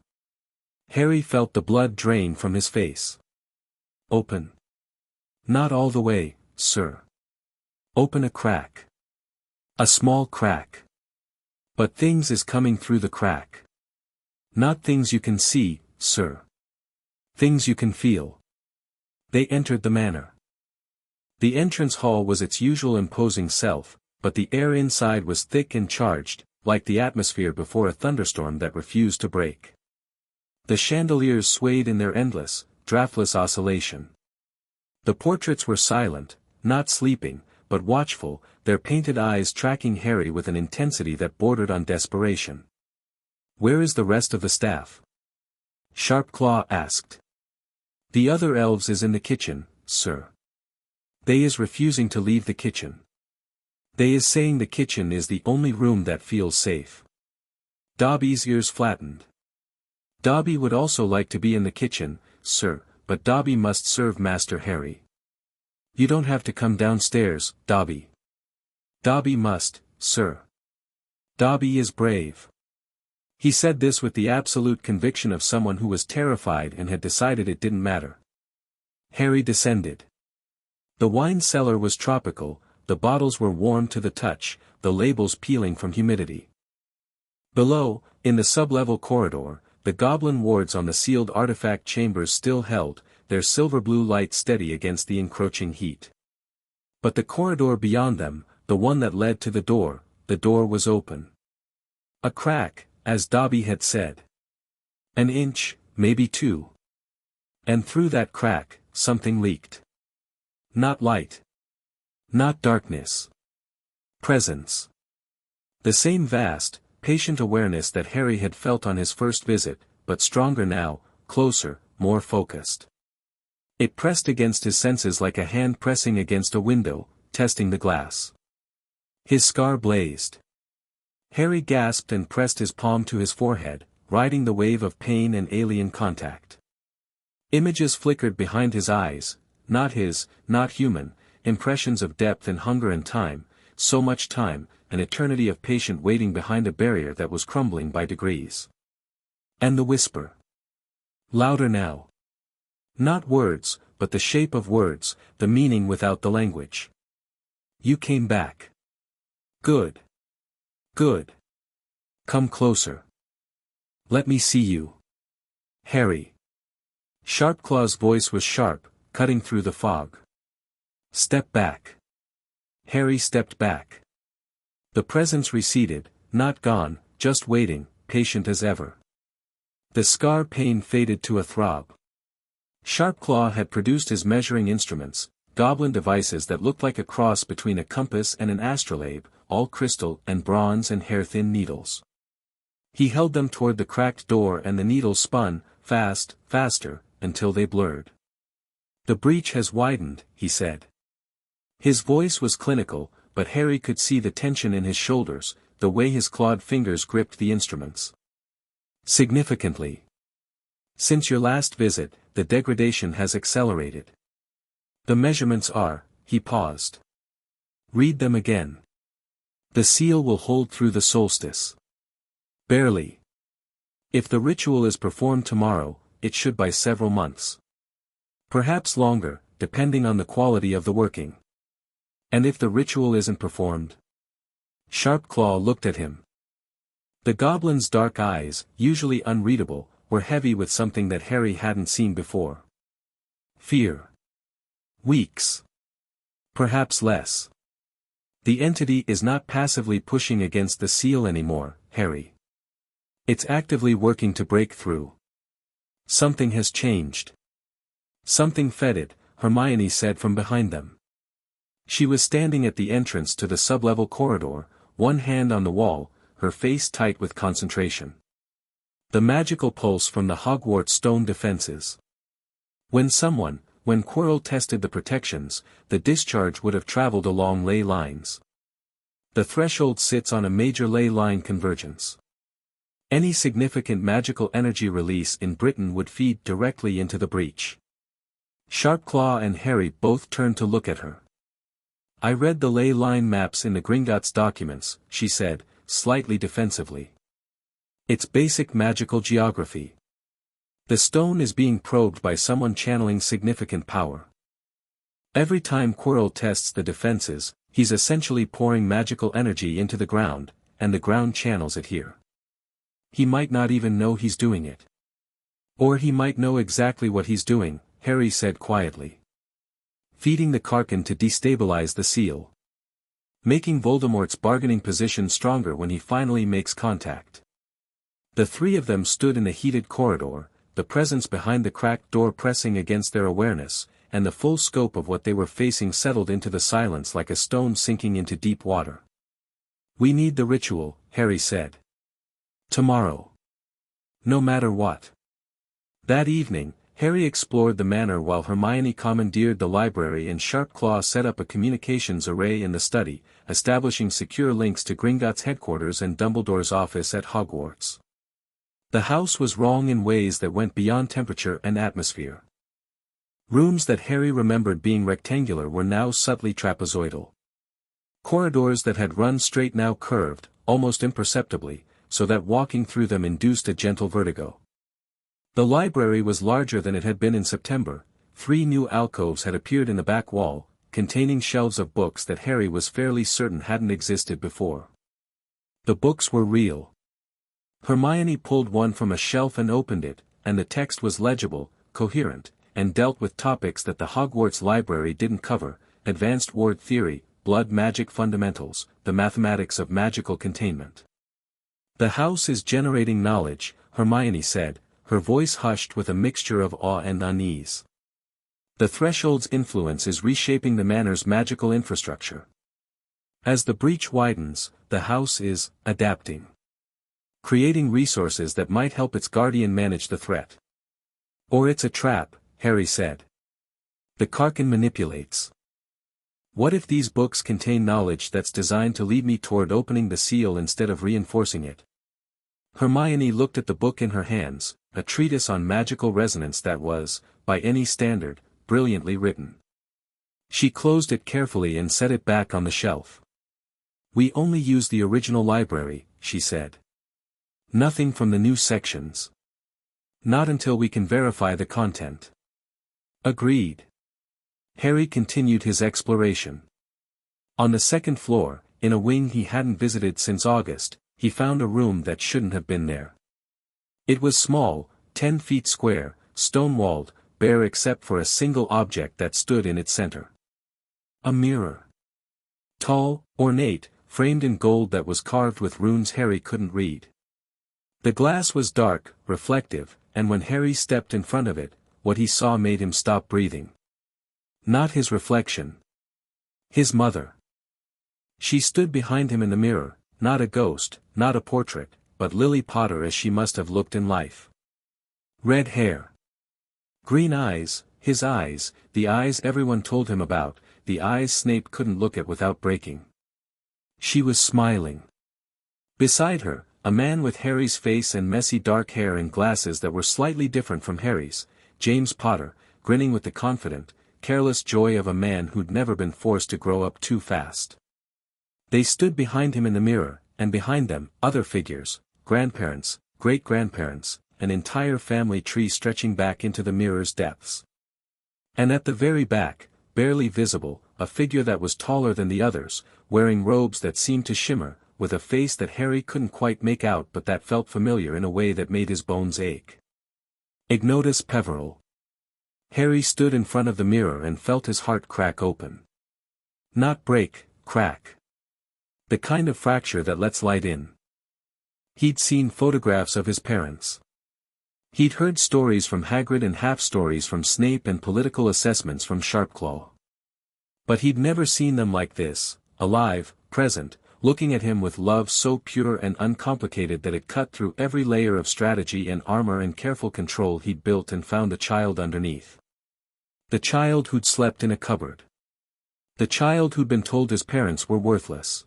Harry felt the blood drain from his face. "Open?" "Not all the way, sir. Open a crack. A small crack. But things is coming through the crack. Not things you can see, sir. Things you can feel." They entered the manor. The entrance hall was its usual imposing self, but the air inside was thick and charged, like the atmosphere before a thunderstorm that refused to break. The chandeliers swayed in their endless, draftless oscillation. The portraits were silent, not sleeping, but watchful, their painted eyes tracking Harry with an intensity that bordered on desperation. "Where is the rest of the staff?" Sharpclaw asked. "The other elves is in the kitchen, sir. They is refusing to leave the kitchen. They is saying the kitchen is the only room that feels safe." Dobby's ears flattened. "Dobby would also like to be in the kitchen, sir, but Dobby must serve Master Harry." "You don't have to come downstairs, Dobby." "Dobby must, sir. Dobby is brave." He said this with the absolute conviction of someone who was terrified and had decided it didn't matter. Harry descended. The wine cellar was tropical, the bottles were warm to the touch, the labels peeling from humidity. Below, in the sub-level corridor, the goblin wards on the sealed artifact chambers still held, their silver-blue light steady against the encroaching heat. But the corridor beyond them, the one that led to the door was open. A crack, as Dobby had said. An inch, maybe 2. And through that crack, something leaked. Not light. Not darkness. Presence. The same vast, patient awareness that Harry had felt on his first visit, but stronger now, closer, more focused. It pressed against his senses like a hand pressing against a window, testing the glass. His scar blazed. Harry gasped and pressed his palm to his forehead, riding the wave of pain and alien contact. Images flickered behind his eyes, not his, not human, impressions of depth and hunger and time, so much time, an eternity of patient waiting behind a barrier that was crumbling by degrees. And the whisper. Louder now. Not words, but the shape of words, the meaning without the language. "You came back. Good. Good. Come closer. Let me see you. Harry." Sharpclaw's voice was sharp, cutting through the fog. "Step back." Harry stepped back. The presence receded, not gone, just waiting, patient as ever. The scar pain faded to a throb. Sharpclaw had produced his measuring instruments, goblin devices that looked like a cross between a compass and an astrolabe, all crystal and bronze and hair-thin needles. He held them toward the cracked door and the needles spun, faster, until they blurred. "The breach has widened," he said. His voice was clinical, but Harry could see the tension in his shoulders, the way his clawed fingers gripped the instruments. "Significantly. Since your last visit, the degradation has accelerated. The measurements are," he paused. "Read them again. The seal will hold through the solstice. Barely. If the ritual is performed tomorrow, it should by several months. Perhaps longer, depending on the quality of the working. And if the ritual isn't performed?" Sharpclaw looked at him. The goblin's dark eyes, usually unreadable, were heavy with something that Harry hadn't seen before. Fear. Weeks. Perhaps less. "The entity is not passively pushing against the seal anymore, Harry. It's actively working to break through. Something has changed." "Something fetid," Hermione said from behind them. She was standing at the entrance to the sub-level corridor, one hand on the wall, her face tight with concentration. The magical pulse from the Hogwarts stone defenses. When Quirrell tested the protections, the discharge would have traveled along ley lines. The threshold sits on a major ley line convergence. Any significant magical energy release in Britain would feed directly into the breach. Sharpclaw and Harry both turned to look at her. "I read the ley line maps in the Gringotts documents," she said, slightly defensively. "It's basic magical geography. The stone is being probed by someone channeling significant power. Every time Quirrell tests the defenses, he's essentially pouring magical energy into the ground, and the ground channels it here. He might not even know he's doing it. Or he might know exactly what he's doing," Harry said quietly. feeding the Karkin to destabilize the seal. Making Voldemort's bargaining position stronger when he finally makes contact. The three of them stood in a heated corridor, the presence behind the cracked door pressing against their awareness, and the full scope of what they were facing settled into the silence like a stone sinking into deep water. "We need the ritual," Harry said. "Tomorrow. No matter what." That evening, Harry explored the manor while Hermione commandeered the library and Sharpclaw set up a communications array in the study, establishing secure links to Gringotts headquarters and Dumbledore's office at Hogwarts. The house was wrong in ways that went beyond temperature and atmosphere. Rooms that Harry remembered being rectangular were now subtly trapezoidal. Corridors that had run straight now curved, almost imperceptibly, so that walking through them induced a gentle vertigo. The library was larger than it had been in September. 3 new alcoves had appeared in the back wall, containing shelves of books that Harry was fairly certain hadn't existed before. The books were real. Hermione pulled one from a shelf and opened it, and the text was legible, coherent, and dealt with topics that the Hogwarts library didn't cover: advanced ward theory, blood magic fundamentals, the mathematics of magical containment. "The house is generating knowledge," Hermione said, her voice hushed with a mixture of awe and unease. "The Threshold's influence is reshaping the manor's magical infrastructure. As the breach widens, the house is adapting. Creating resources that might help its guardian manage the threat. Or it's a trap," Harry said. "The Karkin manipulates. What if these books contain knowledge that's designed to lead me toward opening the seal instead of reinforcing it?" Hermione looked at the book in her hands, a treatise on magical resonance that was, by any standard, brilliantly written. She closed it carefully and set it back on the shelf. "We only use the original library," she said. "Nothing from the new sections. Not until we can verify the content." "Agreed." Harry continued his exploration. On the second floor, in a wing he hadn't visited since August, he found a room that shouldn't have been there. It was small, 10 feet square, stone-walled, bare except for a single object that stood in its center. A mirror. Tall, ornate, framed in gold that was carved with runes Harry couldn't read. The glass was dark, reflective, and when Harry stepped in front of it, what he saw made him stop breathing. Not his reflection. His mother. She stood behind him in the mirror, not a ghost, not a portrait, but Lily Potter as she must have looked in life. Red hair. Green eyes, his eyes, the eyes everyone told him about, the eyes Snape couldn't look at without breaking. She was smiling. Beside her, a man with Harry's face and messy dark hair and glasses that were slightly different from Harry's, James Potter, grinning with the confident, careless joy of a man who'd never been forced to grow up too fast. They stood behind him in the mirror, and behind them, other figures, grandparents, great-grandparents, an entire family tree stretching back into the mirror's depths. And at the very back, barely visible, a figure that was taller than the others, wearing robes that seemed to shimmer, with a face that Harry couldn't quite make out but that felt familiar in a way that made his bones ache. Ignotus Peverell. Harry stood in front of the mirror and felt his heart crack open. Not break, crack. The kind of fracture that lets light in. He'd seen photographs of his parents. He'd heard stories from Hagrid and half-stories from Snape and political assessments from Sharpclaw. But he'd never seen them like this, alive, present, looking at him with love so pure and uncomplicated that it cut through every layer of strategy and armor and careful control he'd built and found the child underneath. The child who'd slept in a cupboard. The child who'd been told his parents were worthless.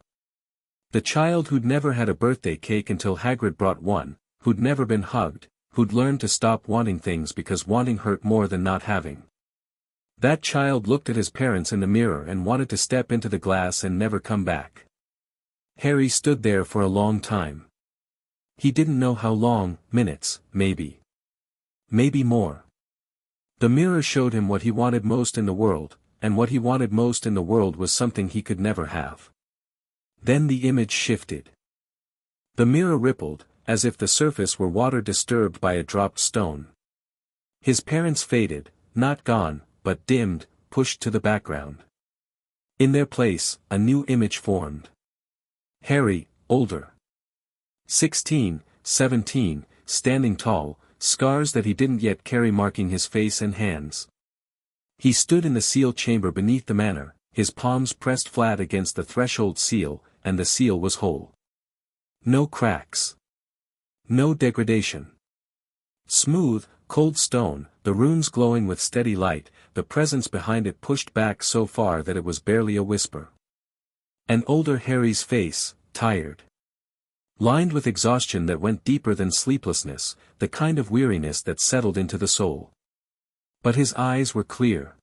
The child who'd never had a birthday cake until Hagrid brought one, who'd never been hugged, who'd learned to stop wanting things because wanting hurt more than not having. That child looked at his parents in the mirror and wanted to step into the glass and never come back. Harry stood there for a long time. He didn't know how long, minutes, maybe. Maybe more. The mirror showed him what he wanted most in the world, and what he wanted most in the world was something he could never have. Then the image shifted. The mirror rippled, as if the surface were water disturbed by a dropped stone. His parents faded, not gone, but dimmed, pushed to the background. In their place, a new image formed. Harry, older. 16, 17, standing tall, scars that he didn't yet carry marking his face and hands. He stood in the seal chamber beneath the manor, his palms pressed flat against the threshold seal, and the seal was whole. No cracks. No degradation. Smooth, cold stone, the runes glowing with steady light, the presence behind it pushed back so far that it was barely a whisper. And older Harry's face, tired. Lined with exhaustion that went deeper than sleeplessness, the kind of weariness that settled into the soul. But his eyes were clear.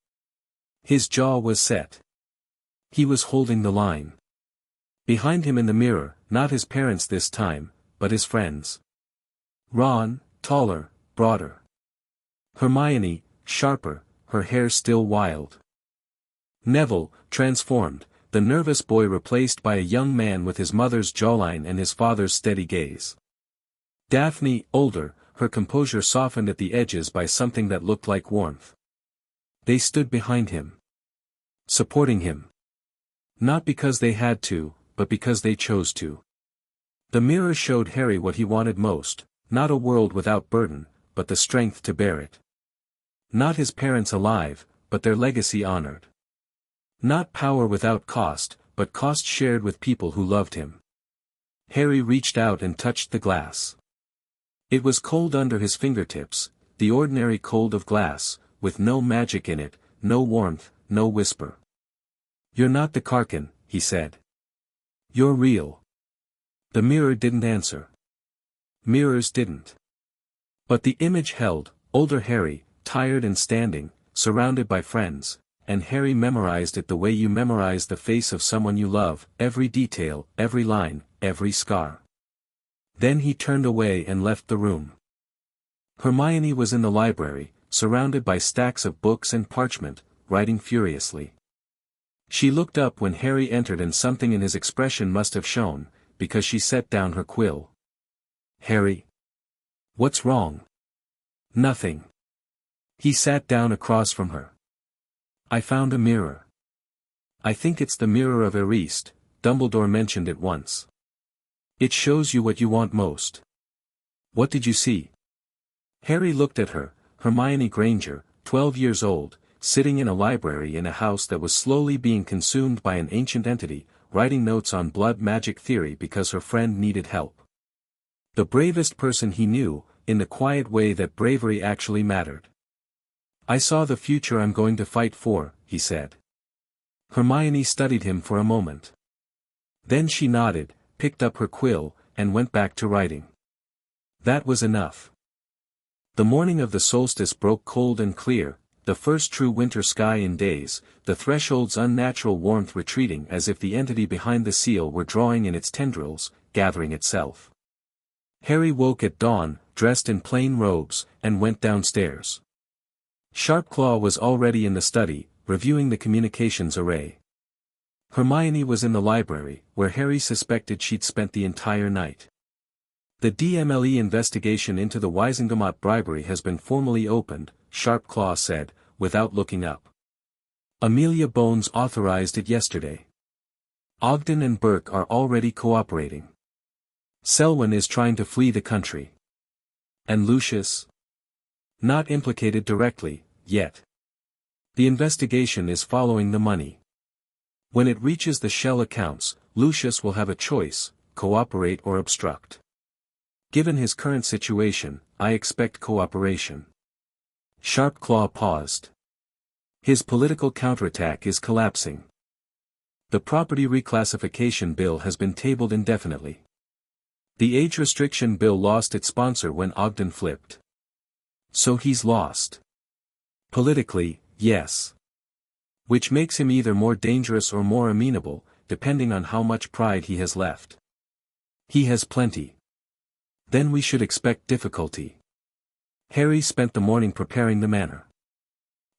His jaw was set. He was holding the line. Behind him in the mirror, not his parents this time, but his friends. Ron, taller, broader. Hermione, sharper, her hair still wild. Neville, transformed, the nervous boy replaced by a young man with his mother's jawline and his father's steady gaze. Daphne, older, her composure softened at the edges by something that looked like warmth. They stood behind him. Supporting him. Not because they had to, but because they chose to. The mirror showed Harry what he wanted most, not a world without burden, but the strength to bear it. Not his parents alive, but their legacy honored. Not power without cost, but cost shared with people who loved him. Harry reached out and touched the glass. It was cold under his fingertips, the ordinary cold of glass, with no magic in it, no warmth, no whisper. "You're not the Karkin," he said. "You're real." The mirror didn't answer. Mirrors didn't. But the image held, older Harry, tired and standing, surrounded by friends, and Harry memorized it the way you memorize the face of someone you love, every detail, every line, every scar. Then he turned away and left the room. Hermione was in the library, surrounded by stacks of books and parchment, writing furiously. She looked up when Harry entered and something in his expression must have shown, because she set down her quill. "Harry? What's wrong?" "Nothing." He sat down across from her. "I found a mirror. I think it's the mirror of Eriste, Dumbledore mentioned it once. It shows you what you want most." "What did you see?" Harry looked at her, Hermione Granger, 12 years old, sitting in a library in a house that was slowly being consumed by an ancient entity, writing notes on blood magic theory because her friend needed help. The bravest person he knew, in the quiet way that bravery actually mattered. "I saw the future I'm going to fight for," he said. Hermione studied him for a moment. Then she nodded, picked up her quill, and went back to writing. That was enough. The morning of the solstice broke cold and clear, the first true winter sky in days, the threshold's unnatural warmth retreating as if the entity behind the seal were drawing in its tendrils, gathering itself. Harry woke at dawn, dressed in plain robes, and went downstairs. Sharpclaw was already in the study, reviewing the communications array. Hermione was in the library, where Harry suspected she'd spent the entire night. "The DMLE investigation into the Wisingamot bribery has been formally opened," Sharpclaw said, without looking up. "Amelia Bones authorized it yesterday. Ogden and Burke are already cooperating. Selwyn is trying to flee the country. And Lucius? Not implicated directly, yet. The investigation is following the money. When it reaches the shell accounts, Lucius will have a choice, cooperate or obstruct. Given his current situation, I expect cooperation." Sharpclaw paused. "His political counterattack is collapsing. The property reclassification bill has been tabled indefinitely. The age restriction bill lost its sponsor when Ogden flipped. So he's lost. Politically, yes. Which makes him either more dangerous or more amenable, depending on how much pride he has left. He has plenty. Then we should expect difficulty." Harry spent the morning preparing the manor.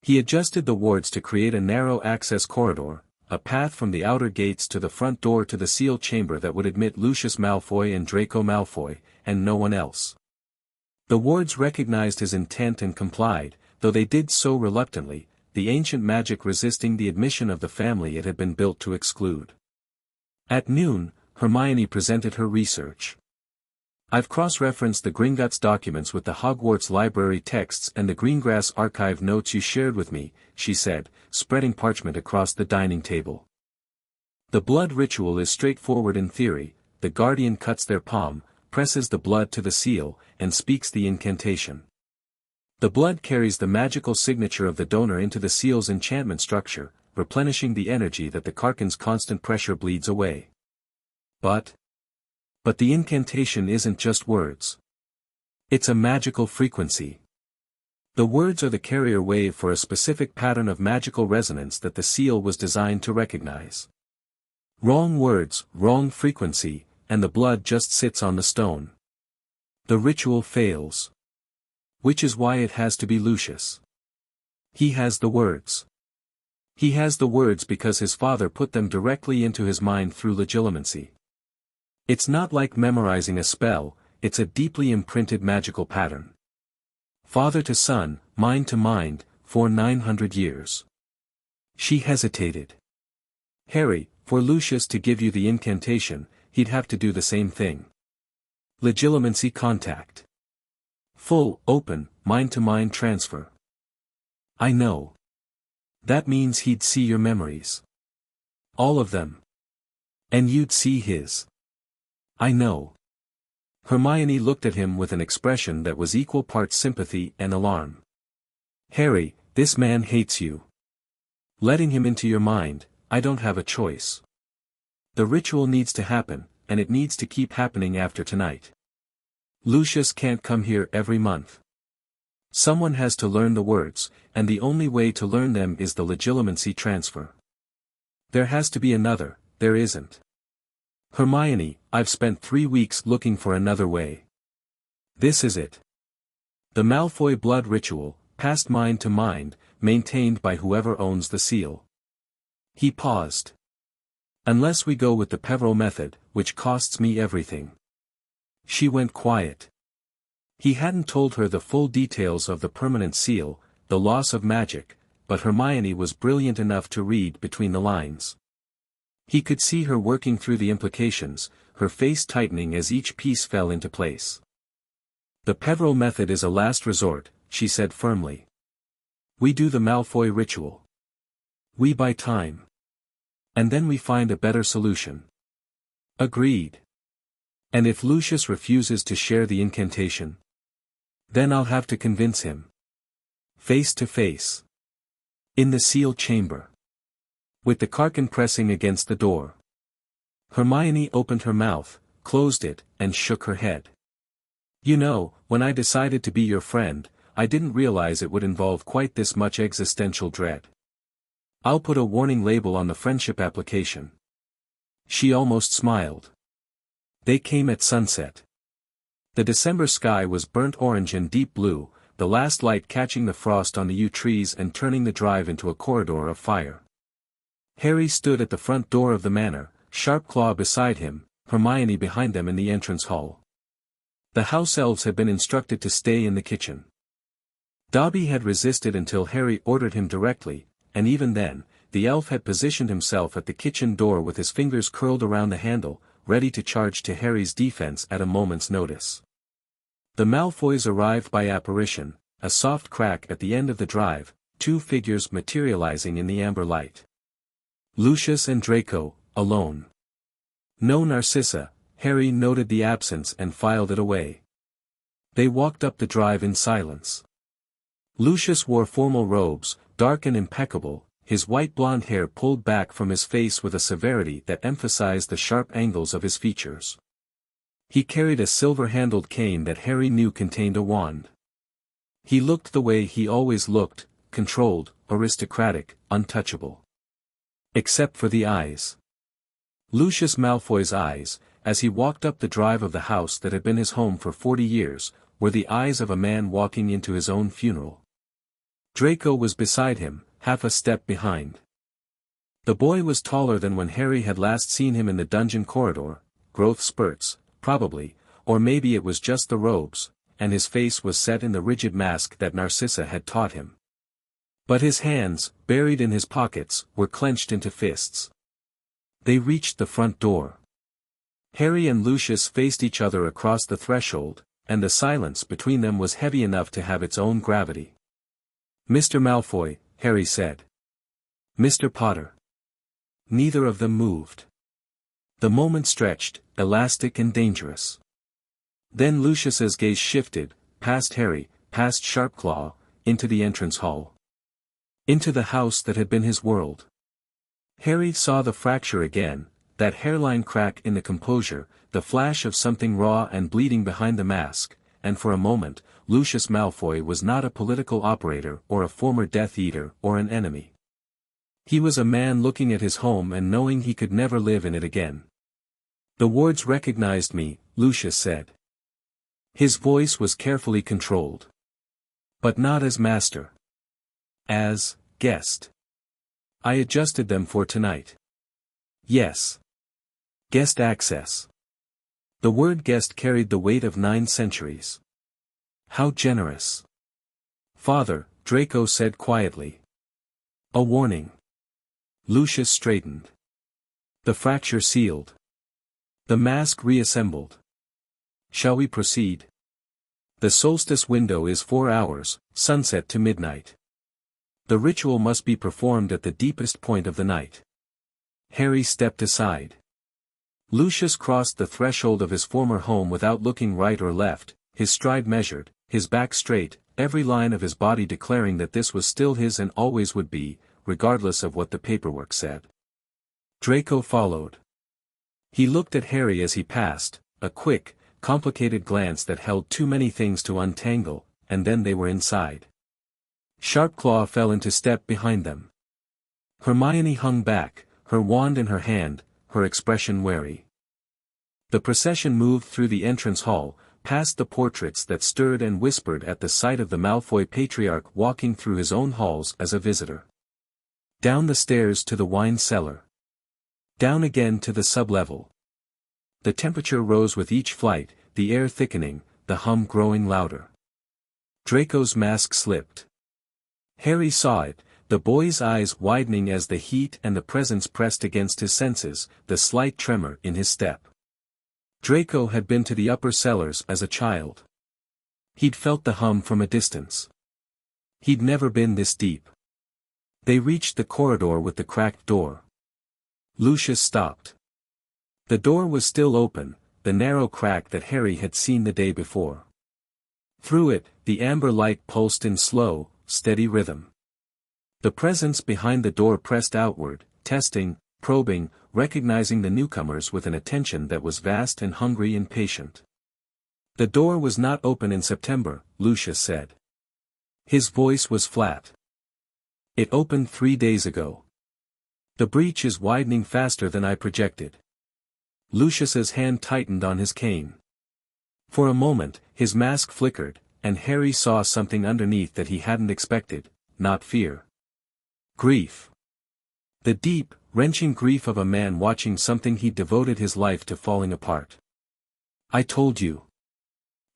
He adjusted the wards to create a narrow access corridor, a path from the outer gates to the front door to the sealed chamber that would admit Lucius Malfoy and Draco Malfoy, and no one else. The wards recognized his intent and complied, though they did so reluctantly. the ancient magic resisting the admission of the family it had been built to exclude. At noon, Hermione presented her research. "I've cross-referenced the Gringotts documents with the Hogwarts library texts and the Greengrass archive notes you shared with me," she said, spreading parchment across the dining table. "The blood ritual is straightforward in theory. The guardian cuts their palm, presses the blood to the seal, and speaks the incantation. The blood carries the magical signature of the donor into the seal's enchantment structure, replenishing the energy that the Karkan's constant pressure bleeds away. But the incantation isn't just words. It's a magical frequency. The words are the carrier wave for a specific pattern of magical resonance that the seal was designed to recognize. Wrong words, wrong frequency, and the blood just sits on the stone. The ritual fails. Which is why it has to be Lucius. He has the words. He has the words because his father put them directly into his mind through legilimency. It's not like memorizing a spell, it's a deeply imprinted magical pattern. Father to son, mind to mind, for 900 years. She hesitated. Harry, for Lucius to give you the incantation, he'd have to do the same thing. Legilimency contact. Full, open, mind-to-mind transfer. I know. That means he'd see your memories. All of them. And you'd see his. I know. Hermione looked at him with an expression that was equal parts sympathy and alarm. Harry, this man hates you. Letting him into your mind, I don't have a choice. The ritual needs to happen, and it needs to keep happening after tonight. Lucius can't come here every month. Someone has to learn the words, and the only way to learn them is the legilimency transfer. There has to be another, there isn't. Hermione, I've spent 3 weeks looking for another way. This is it. The Malfoy blood ritual, passed mind to mind, maintained by whoever owns the seal. He paused. Unless we go with the Peveril method, which costs me everything. She went quiet. He hadn't told her the full details of the permanent seal, the loss of magic, but Hermione was brilliant enough to read between the lines. He could see her working through the implications, her face tightening as each piece fell into place. The Peveril method is a last resort, she said firmly. We do the Malfoy ritual. We buy time. And then we find a better solution. Agreed. And if Lucius refuses to share the incantation? Then I'll have to convince him. Face to face. In the seal chamber. With the Karkan pressing against the door. Hermione opened her mouth, closed it, and shook her head. You know, when I decided to be your friend, I didn't realize it would involve quite this much existential dread. I'll put a warning label on the friendship application. She almost smiled. They came at sunset. The December sky was burnt orange and deep blue, the last light catching the frost on the yew trees and turning the drive into a corridor of fire. Harry stood at the front door of the manor, Sharpclaw beside him, Hermione behind them in the entrance hall. The house elves had been instructed to stay in the kitchen. Dobby had resisted until Harry ordered him directly, and even then, the elf had positioned himself at the kitchen door with his fingers curled around the handle, ready to charge to Harry's defense at a moment's notice. The Malfoys arrived by apparition, a soft crack at the end of the drive, 2 figures materializing in the amber light. Lucius and Draco, alone. No Narcissa, Harry noted the absence and filed it away. They walked up the drive in silence. Lucius wore formal robes, dark and impeccable, his white blonde hair pulled back from his face with a severity that emphasized the sharp angles of his features. He carried a silver-handled cane that Harry knew contained a wand. He looked the way he always looked, controlled, aristocratic, untouchable. Except for the eyes. Lucius Malfoy's eyes, as he walked up the drive of the house that had been his home for 40 years, were the eyes of a man walking into his own funeral. Draco was beside him, half a step behind. The boy was taller than when Harry had last seen him in the dungeon corridor, growth spurts, probably, or maybe it was just the robes, and his face was set in the rigid mask that Narcissa had taught him. But his hands, buried in his pockets, were clenched into fists. They reached the front door. Harry and Lucius faced each other across the threshold, and the silence between them was heavy enough to have its own gravity. "Mr. Malfoy," Harry said. "Mr. Potter." Neither of them moved. The moment stretched, elastic and dangerous. Then Lucius's gaze shifted, past Harry, past Sharpclaw, into the entrance hall. Into the house that had been his world. Harry saw the fracture again, that hairline crack in the composure, the flash of something raw and bleeding behind the mask, and for a moment, Lucius Malfoy was not a political operator or a former Death Eater or an enemy. He was a man looking at his home and knowing he could never live in it again. "The wards recognized me," Lucius said. His voice was carefully controlled. "But not as master. As guest. I adjusted them for tonight." "Yes. Guest access." The word guest carried the weight of 9 centuries. "How generous." "Father," Draco said quietly. "A warning." Lucius straightened. The fracture sealed. The mask reassembled. "Shall we proceed?" "The solstice window is 4 hours, sunset to midnight. The ritual must be performed at the deepest point of the night." Harry stepped aside. Lucius crossed the threshold of his former home without looking right or left, his stride measured, his back straight, every line of his body declaring that this was still his and always would be, regardless of what the paperwork said. Draco followed. He looked at Harry as he passed, a quick, complicated glance that held too many things to untangle, and then they were inside. Sharpclaw fell into step behind them. Hermione hung back, her wand in her hand, her expression wary. The procession moved through the entrance hall, past the portraits that stirred and whispered at the sight of the Malfoy patriarch walking through his own halls as a visitor. Down the stairs to the wine cellar. Down again to the sublevel. The temperature rose with each flight, the air thickening, the hum growing louder. Draco's mask slipped. Harry saw it, the boy's eyes widening as the heat and the presence pressed against his senses, the slight tremor in his step. Draco had been to the upper cellars as a child. He'd felt the hum from a distance. He'd never been this deep. They reached the corridor with the cracked door. Lucius stopped. The door was still open, the narrow crack that Harry had seen the day before. Through it, the amber light pulsed in slow, steady rhythm. The presence behind the door pressed outward, testing, probing, recognizing the newcomers with an attention that was vast and hungry and patient. "The door was not open in September," Lucius said. His voice was flat. "It opened 3 days ago. The breach is widening faster than I projected." Lucius's hand tightened on his cane. For a moment, his mask flickered, and Harry saw something underneath that he hadn't expected, not fear. Grief. The deep, wrenching grief of a man watching something he'd devoted his life to falling apart. "I told you.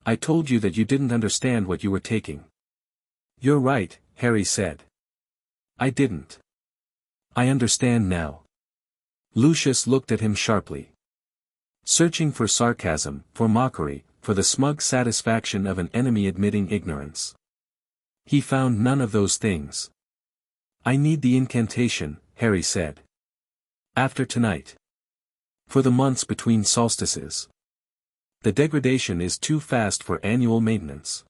I told you that you didn't understand what you were taking." "You're right," Harry said. "I didn't. I understand now." Lucius looked at him sharply. Searching for sarcasm, for mockery, for the smug satisfaction of an enemy admitting ignorance. He found none of those things. "I need the incantation," Harry said. "After tonight. For the months between solstices. The degradation is too fast for annual maintenance.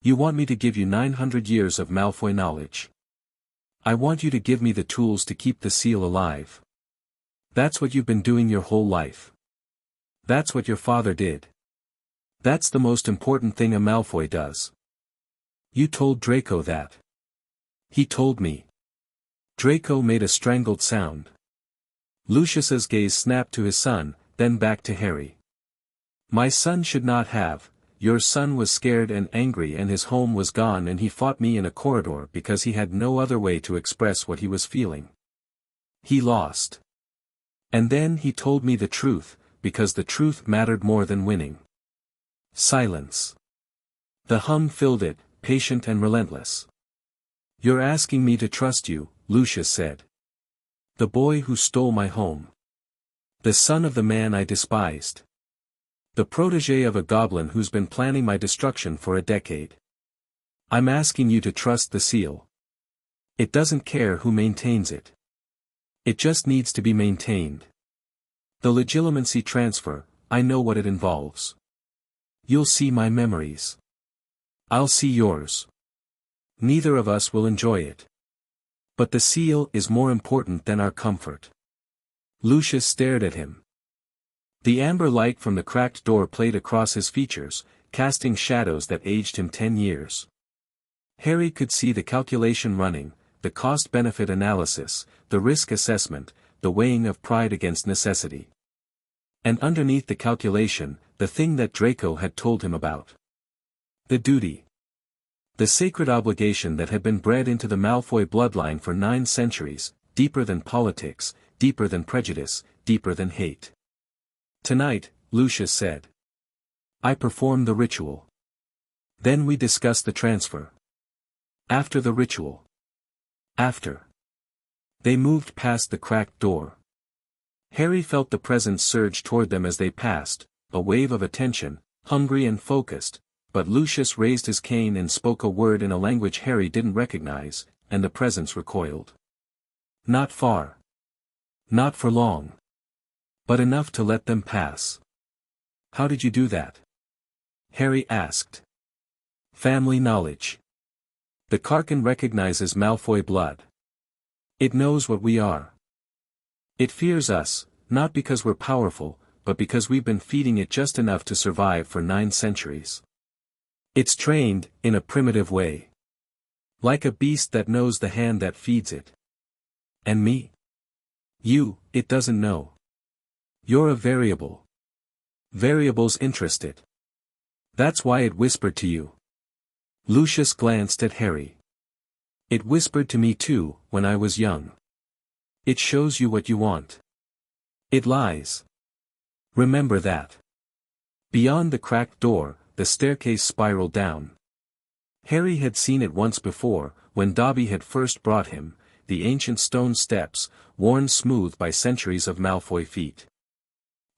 You want me to give you 900 years of Malfoy knowledge. I want you to give me the tools to keep the seal alive. That's what you've been doing your whole life. That's what your father did. That's the most important thing a Malfoy does. You told Draco that." "He told me." Draco made a strangled sound. Lucius's gaze snapped to his son, then back to Harry. "My son should not have. Your son was scared and angry and his home was gone and he fought me in a corridor because he had no other way to express what he was feeling. He lost. And then he told me the truth, because the truth mattered more than winning." Silence. The hum filled it, patient and relentless. You're asking me to trust you, Lucius said. The boy who stole my home. The son of the man I despised. The protege of a goblin who's been planning my destruction for a decade. I'm asking you to trust the seal. It doesn't care who maintains it. It just needs to be maintained. The legitimacy transfer, I know what it involves. You'll see my memories. I'll see yours. Neither of us will enjoy it. But the seal is more important than our comfort. Lucius stared at him. The amber light from the cracked door played across his features, casting shadows that aged him 10 years. Harry could see the calculation running, the cost-benefit analysis, the risk assessment, the weighing of pride against necessity. And underneath the calculation, the thing that Draco had told him about. The duty. The sacred obligation that had been bred into the Malfoy bloodline for 9 centuries, deeper than politics, deeper than prejudice, deeper than hate. Tonight, Lucius said. I perform the ritual. Then we discuss the transfer. After the ritual. After. They moved past the cracked door. Harry felt the presence surge toward them as they passed, a wave of attention, hungry and focused, but Lucius raised his cane and spoke a word in a language Harry didn't recognize, and the presence recoiled. Not far. Not for long. But enough to let them pass. How did you do that? Harry asked. Family knowledge. The Karkin recognizes Malfoy blood. It knows what we are. It fears us, not because we're powerful, but because we've been feeding it just enough to survive for 9 centuries. It's trained, in a primitive way. Like a beast that knows the hand that feeds it. And me? You, it doesn't know. You're a variable. Variables interest it. That's why it whispered to you. Lucius glanced at Harry. It whispered to me too, when I was young. It shows you what you want. It lies. Remember that. Beyond the cracked door, the staircase spiraled down. Harry had seen it once before, when Dobby had first brought him, the ancient stone steps, worn smooth by centuries of Malfoy feet.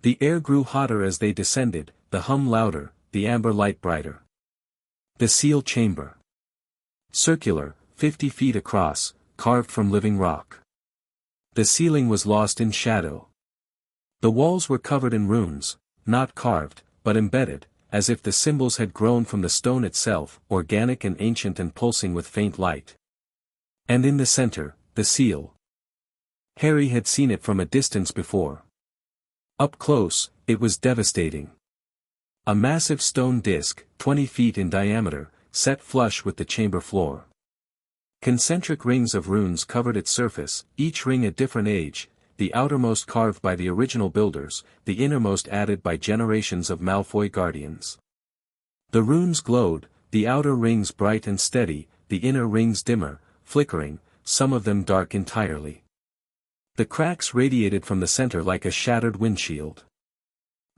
The air grew hotter as they descended, the hum louder, the amber light brighter. The seal chamber. Circular, 50 feet across, carved from living rock. The ceiling was lost in shadow. The walls were covered in runes, not carved, but embedded, as if the symbols had grown from the stone itself, organic and ancient and pulsing with faint light. And in the center, the seal. Harry had seen it from a distance before. Up close, it was devastating. A massive stone disc, 20 feet in diameter, set flush with the chamber floor. Concentric rings of runes covered its surface, each ring a different age, the outermost carved by the original builders, the innermost added by generations of Malfoy guardians. The runes glowed, the outer rings bright and steady, the inner rings dimmer, flickering, some of them dark entirely. The cracks radiated from the center like a shattered windshield.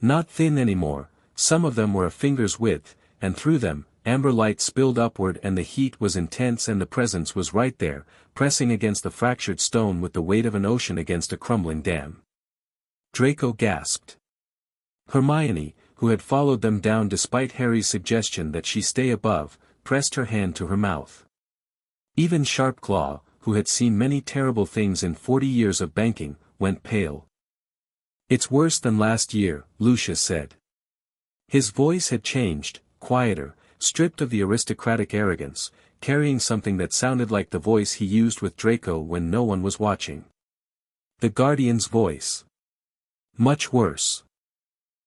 Not thin anymore, some of them were a finger's width, and through them, amber light spilled upward and the heat was intense and the presence was right there, pressing against the fractured stone with the weight of an ocean against a crumbling dam. Draco gasped. Hermione, who had followed them down despite Harry's suggestion that she stay above, pressed her hand to her mouth. Even Sharpclaw, who had seen many terrible things in 40 years of banking, went pale. It's worse than last year, Lucius said. His voice had changed, quieter, stripped of the aristocratic arrogance, carrying something that sounded like the voice he used with Draco when no one was watching. The Guardian's voice. Much worse.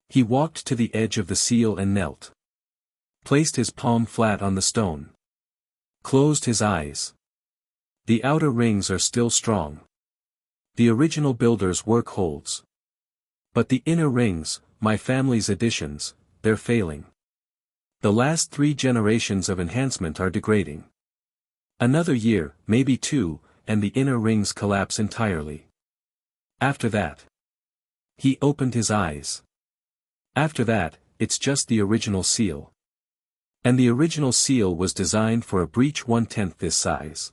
He walked to the edge of the seal and knelt. Placed his palm flat on the stone. Closed his eyes. The outer rings are still strong. The original builder's work holds. But the inner rings, my family's additions, they're failing. The last 3 generations of enhancement are degrading. Another year, maybe 2, and the inner rings collapse entirely. After that. He opened his eyes. After that, it's just the original seal. And the original seal was designed for a breach 1/10 this size.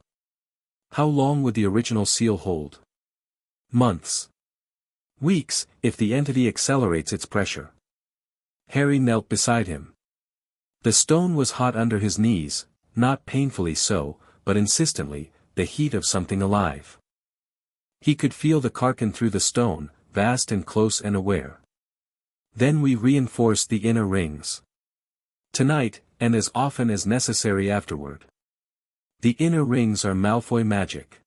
How long would the original seal hold? Months. Weeks, if the entity accelerates its pressure. Harry knelt beside him. The stone was hot under his knees, not painfully so, but insistently, the heat of something alive. He could feel the carcan through the stone, vast and close and aware. Then we reinforced the inner rings. Tonight, and as often as necessary afterward. The inner rings are Malfoy magic.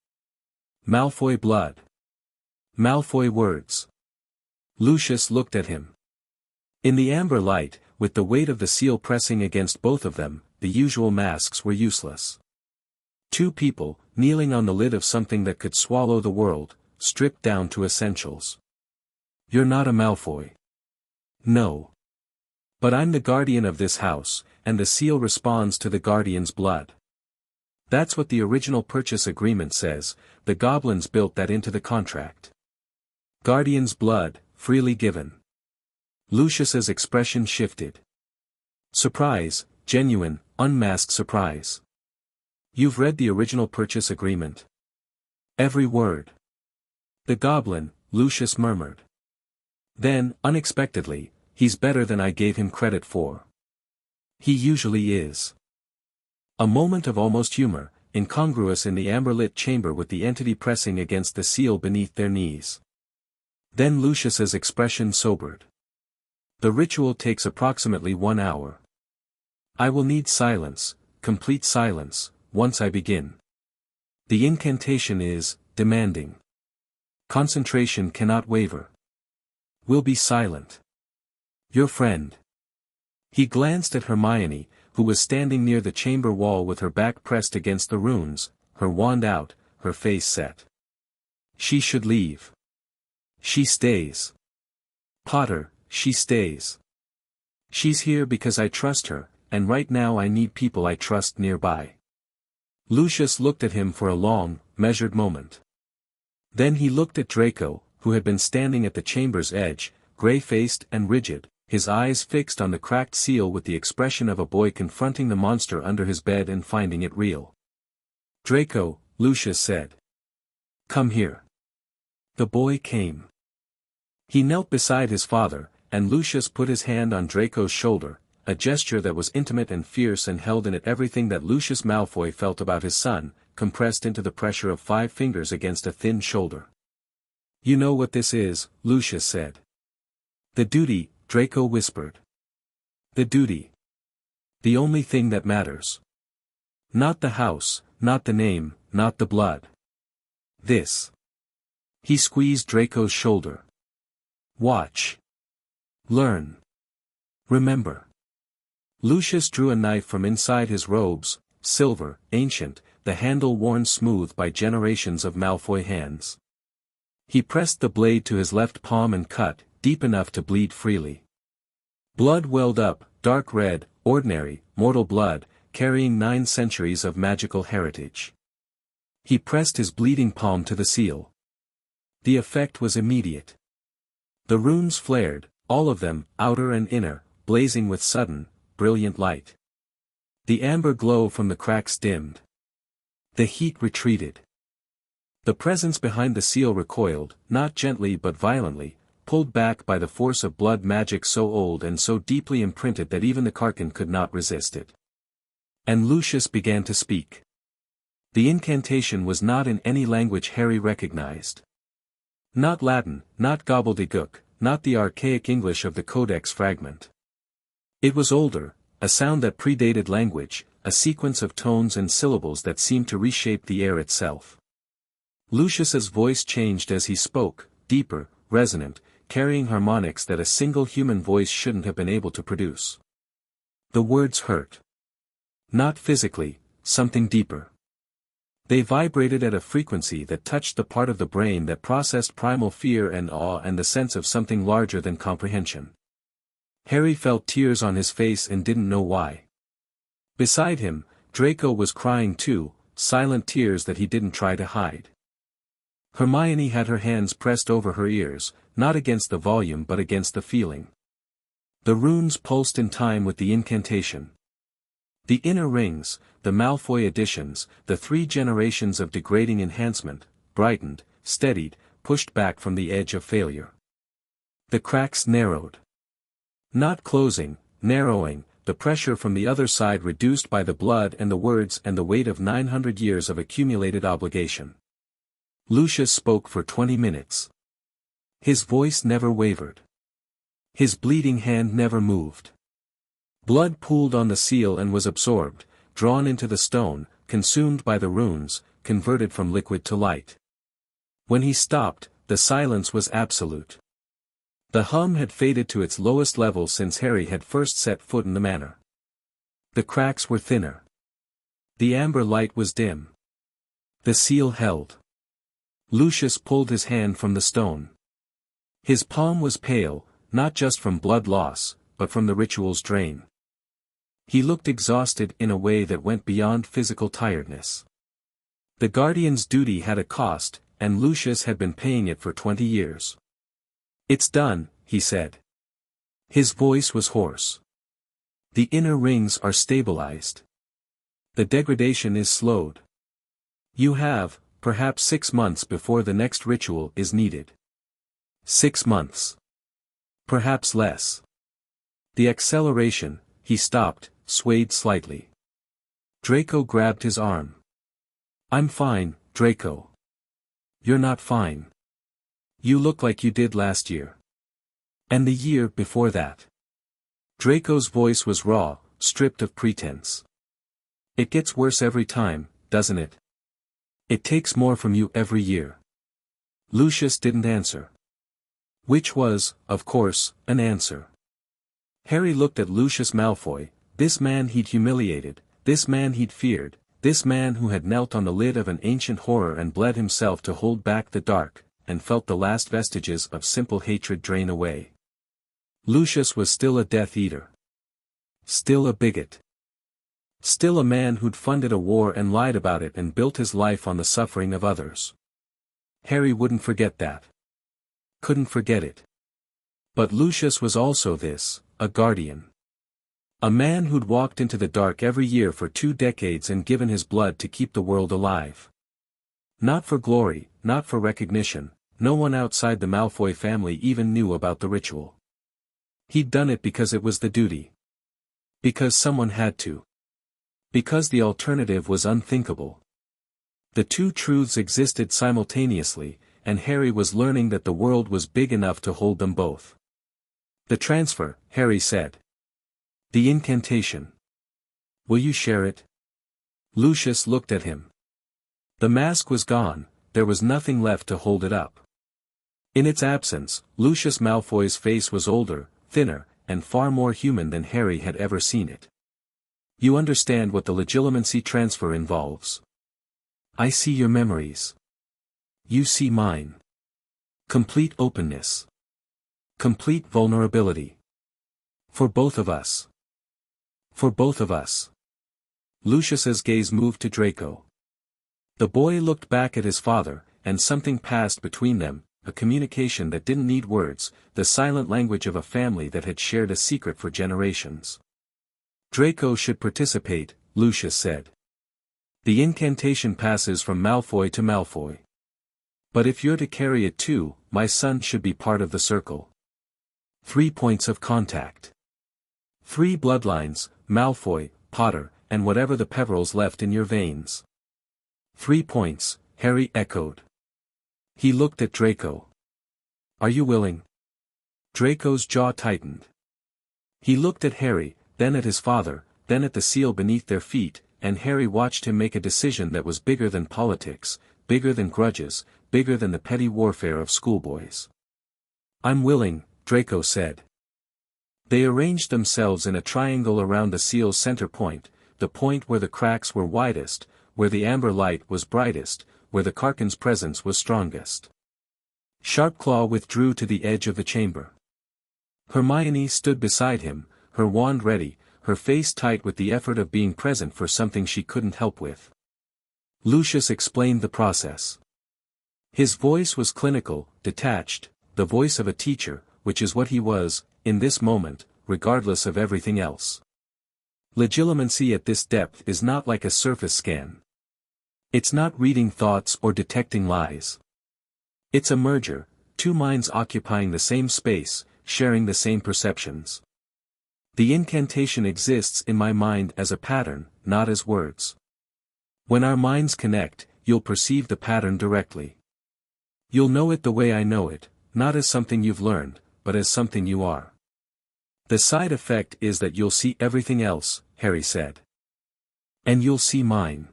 Malfoy blood. Malfoy words. Lucius looked at him. In the amber light, with the weight of the seal pressing against both of them, the usual masks were useless. Two people, kneeling on the lid of something that could swallow the world, stripped down to essentials. You're not a Malfoy. No. But I'm the guardian of this house, and the seal responds to the guardian's blood. That's what the original purchase agreement says, the goblins built that into the contract. Guardian's blood, freely given. Lucius's expression shifted. Surprise, genuine, unmasked surprise. You've read the original purchase agreement? Every word. The goblin, Lucius murmured. Then, unexpectedly, he's better than I gave him credit for. He usually is. A moment of almost humor, incongruous in the amber-lit chamber with the entity pressing against the seal beneath their knees. Then Lucius's expression sobered. The ritual takes approximately 1 hour. I will need silence, complete silence, once I begin. The incantation is demanding. Concentration cannot waver. We'll be silent. Your friend. He glanced at Hermione, who was standing near the chamber wall with her back pressed against the runes, her wand out, her face set. She should leave. She stays. Potter, she stays. She's here because I trust her, and right now I need people I trust nearby. Lucius looked at him for a long, measured moment. Then he looked at Draco, who had been standing at the chamber's edge, gray-faced and rigid, his eyes fixed on the cracked seal with the expression of a boy confronting the monster under his bed and finding it real. Draco, Lucius said. Come here. The boy came. He knelt beside his father, and Lucius put his hand on Draco's shoulder, a gesture that was intimate and fierce and held in it everything that Lucius Malfoy felt about his son, compressed into the pressure of 5 fingers against a thin shoulder. You know what this is, Lucius said. The duty, Draco whispered. The duty. The only thing that matters. Not the house, not the name, not the blood. This. He squeezed Draco's shoulder. Watch. Learn. Remember. Lucius drew a knife from inside his robes, silver, ancient, the handle worn smooth by generations of Malfoy hands. He pressed the blade to his left palm and cut, deep enough to bleed freely. Blood welled up, dark red, ordinary, mortal blood, carrying 9 centuries of magical heritage. He pressed his bleeding palm to the seal. The effect was immediate. The runes flared, all of them, outer and inner, blazing with sudden, brilliant light. The amber glow from the cracks dimmed. The heat retreated. The presence behind the seal recoiled, not gently but violently, pulled back by the force of blood magic so old and so deeply imprinted that even the carcan could not resist it. And Lucius began to speak. The incantation was not in any language Harry recognized. Not Latin, not gobbledygook, not the archaic English of the Codex fragment. It was older, a sound that predated language, a sequence of tones and syllables that seemed to reshape the air itself. Lucius's voice changed as he spoke, deeper, resonant, carrying harmonics that a single human voice shouldn't have been able to produce. The words hurt. Not physically, something deeper. They vibrated at a frequency that touched the part of the brain that processed primal fear and awe and the sense of something larger than comprehension. Harry felt tears on his face and didn't know why. Beside him, Draco was crying too, silent tears that he didn't try to hide. Hermione had her hands pressed over her ears, not against the volume but against the feeling. The runes pulsed in time with the incantation. The inner rings, the Malfoy additions, the 3 generations of degrading enhancement, brightened, steadied, pushed back from the edge of failure. The cracks narrowed. Not closing, narrowing, the pressure from the other side reduced by the blood and the words and the weight of 900 years of accumulated obligation. Lucius spoke for 20 minutes. His voice never wavered. His bleeding hand never moved. Blood pooled on the seal and was absorbed, drawn into the stone, consumed by the runes, converted from liquid to light. When he stopped, the silence was absolute. The hum had faded to its lowest level since Harry had first set foot in the manor. The cracks were thinner. The amber light was dim. The seal held. Lucius pulled his hand from the stone. His palm was pale, not just from blood loss, but from the ritual's drain. He looked exhausted in a way that went beyond physical tiredness. The Guardian's duty had a cost, and Lucius had been paying it for 20 years. "It's done," he said. His voice was hoarse. "The inner rings are stabilized. The degradation is slowed. You have, perhaps 6 months before the next ritual is needed. 6 months. Perhaps less." The acceleration, he stopped, swayed slightly. Draco grabbed his arm. "I'm fine, Draco." "You're not fine. You look like you did last year. And the year before that." Draco's voice was raw, stripped of pretense. "It gets worse every time, doesn't it? It takes more from you every year." Lucius didn't answer. Which was, of course, an answer. Harry looked at Lucius Malfoy, this man he'd humiliated, this man he'd feared, this man who had knelt on the lid of an ancient horror and bled himself to hold back the dark, and felt the last vestiges of simple hatred drain away. Lucius was still a Death Eater. Still a bigot. Still a man who'd funded a war and lied about it and built his life on the suffering of others. Harry wouldn't forget that. Couldn't forget it. But Lucius was also this, a guardian. A man who'd walked into the dark every year for 2 decades and given his blood to keep the world alive. Not for glory, not for recognition, no one outside the Malfoy family even knew about the ritual. He'd done it because it was the duty. Because someone had to. Because the alternative was unthinkable. The 2 truths existed simultaneously, and Harry was learning that the world was big enough to hold them both. "The transfer," Harry said. "The incantation. Will you share it?" Lucius looked at him. The mask was gone, there was nothing left to hold it up. In its absence, Lucius Malfoy's face was older, thinner, and far more human than Harry had ever seen it. "You understand what the legitimacy transfer involves. I see your memories. You see mine. Complete openness. Complete vulnerability. For both of us. For both of us." Lucius's gaze moved to Draco. The boy looked back at his father, and something passed between them, a communication that didn't need words, the silent language of a family that had shared a secret for generations. "Draco should participate," Lucius said. "The incantation passes from Malfoy to Malfoy. But if you're to carry it too, my son should be part of the circle. 3 points of contact. 3 bloodlines, Malfoy, Potter, and whatever the Peverils left in your veins." 3 points, Harry echoed. He looked at Draco. "Are you willing?" Draco's jaw tightened. He looked at Harry, then at his father, then at the seal beneath their feet, and Harry watched him make a decision that was bigger than politics, bigger than grudges, bigger than the petty warfare of schoolboys. "I'm willing," Draco said. They arranged themselves in a triangle around the seal's center point, the point where the cracks were widest, where the amber light was brightest, where the Karkan's presence was strongest. Sharpclaw withdrew to the edge of the chamber. Hermione stood beside him, her wand ready, her face tight with the effort of being present for something she couldn't help with. Lucius explained the process. His voice was clinical, detached, the voice of a teacher, which is what he was, in this moment, regardless of everything else. Legilimency at this depth is not like a surface scan. It's not reading thoughts or detecting lies. It's a merger, two minds occupying the same space, sharing the same perceptions. The incantation exists in my mind as a pattern, not as words. When our minds connect, you'll perceive the pattern directly. You'll know it the way I know it, not as something you've learned, but as something you are. The side effect is that you'll see everything else, Harry said. And you'll see mine.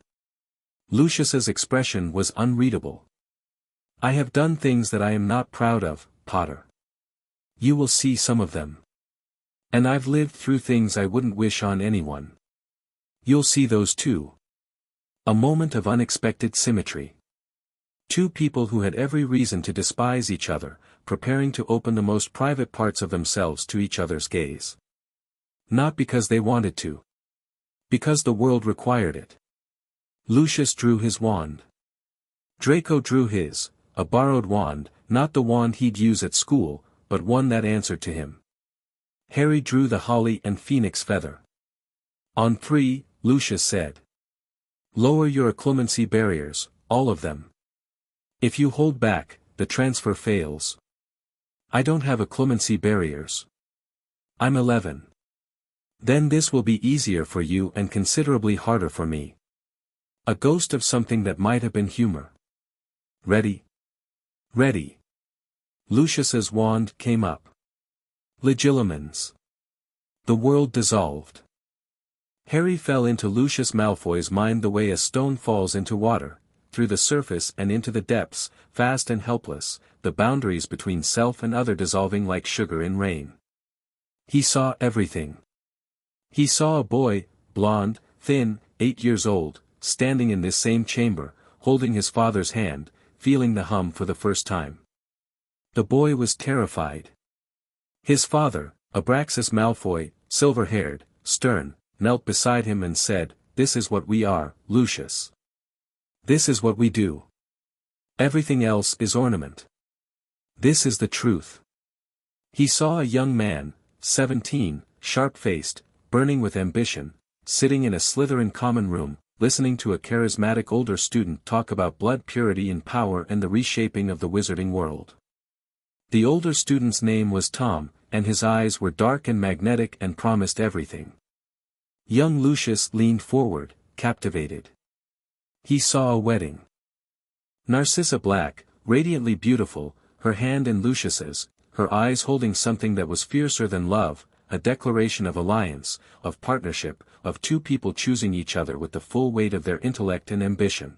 Lucius's expression was unreadable. I have done things that I am not proud of, Potter. You will see some of them. And I've lived through things I wouldn't wish on anyone. You'll see those too. A moment of unexpected symmetry. Two people who had every reason to despise each other, preparing to open the most private parts of themselves to each other's gaze. Not because they wanted to. Because the world required it. Lucius drew his wand. Draco drew his, a borrowed wand, not the wand he'd use at school, but one that answered to him. Harry drew the holly and phoenix feather. On 3, Lucius said. Lower your occlumency barriers, all of them. If you hold back, the transfer fails. I don't have occlumency barriers. I'm 11. Then this will be easier for you and considerably harder for me. A ghost of something that might have been humor. Ready? Ready. Lucius's wand came up. Legilimens. The world dissolved. Harry fell into Lucius Malfoy's mind the way a stone falls into water, through the surface and into the depths, fast and helpless, the boundaries between self and other dissolving like sugar in rain. He saw everything. He saw a boy, blond, thin, 8 years old, standing in this same chamber, holding his father's hand, feeling the hum for the first time. The boy was terrified. His father, Abraxas Malfoy, silver-haired, stern, knelt beside him and said, "This is what we are, Lucius. This is what we do. Everything else is ornament. This is the truth." He saw a young man, 17, sharp-faced, burning with ambition, sitting in a Slytherin common room, listening to a charismatic older student talk about blood purity and power and the reshaping of the wizarding world. The older student's name was Tom, and his eyes were dark and magnetic and promised everything. Young Lucius leaned forward, captivated. He saw a wedding. Narcissa Black, radiantly beautiful, her hand in Lucius's, her eyes holding something that was fiercer than love, a declaration of alliance, of partnership, of two people choosing each other with the full weight of their intellect and ambition.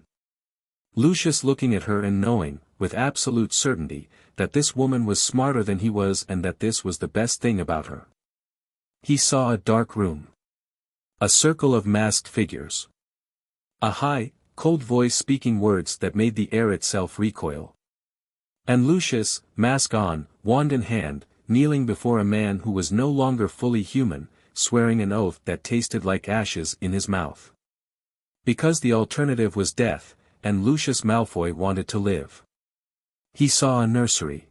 Lucius looking at her and knowing, with absolute certainty, that this woman was smarter than he was and that this was the best thing about her. He saw a dark room. A circle of masked figures. A high, cold voice speaking words that made the air itself recoil. And Lucius, mask on, wand in hand, kneeling before a man who was no longer fully human, swearing an oath that tasted like ashes in his mouth. Because the alternative was death, and Lucius Malfoy wanted to live. He saw a nursery.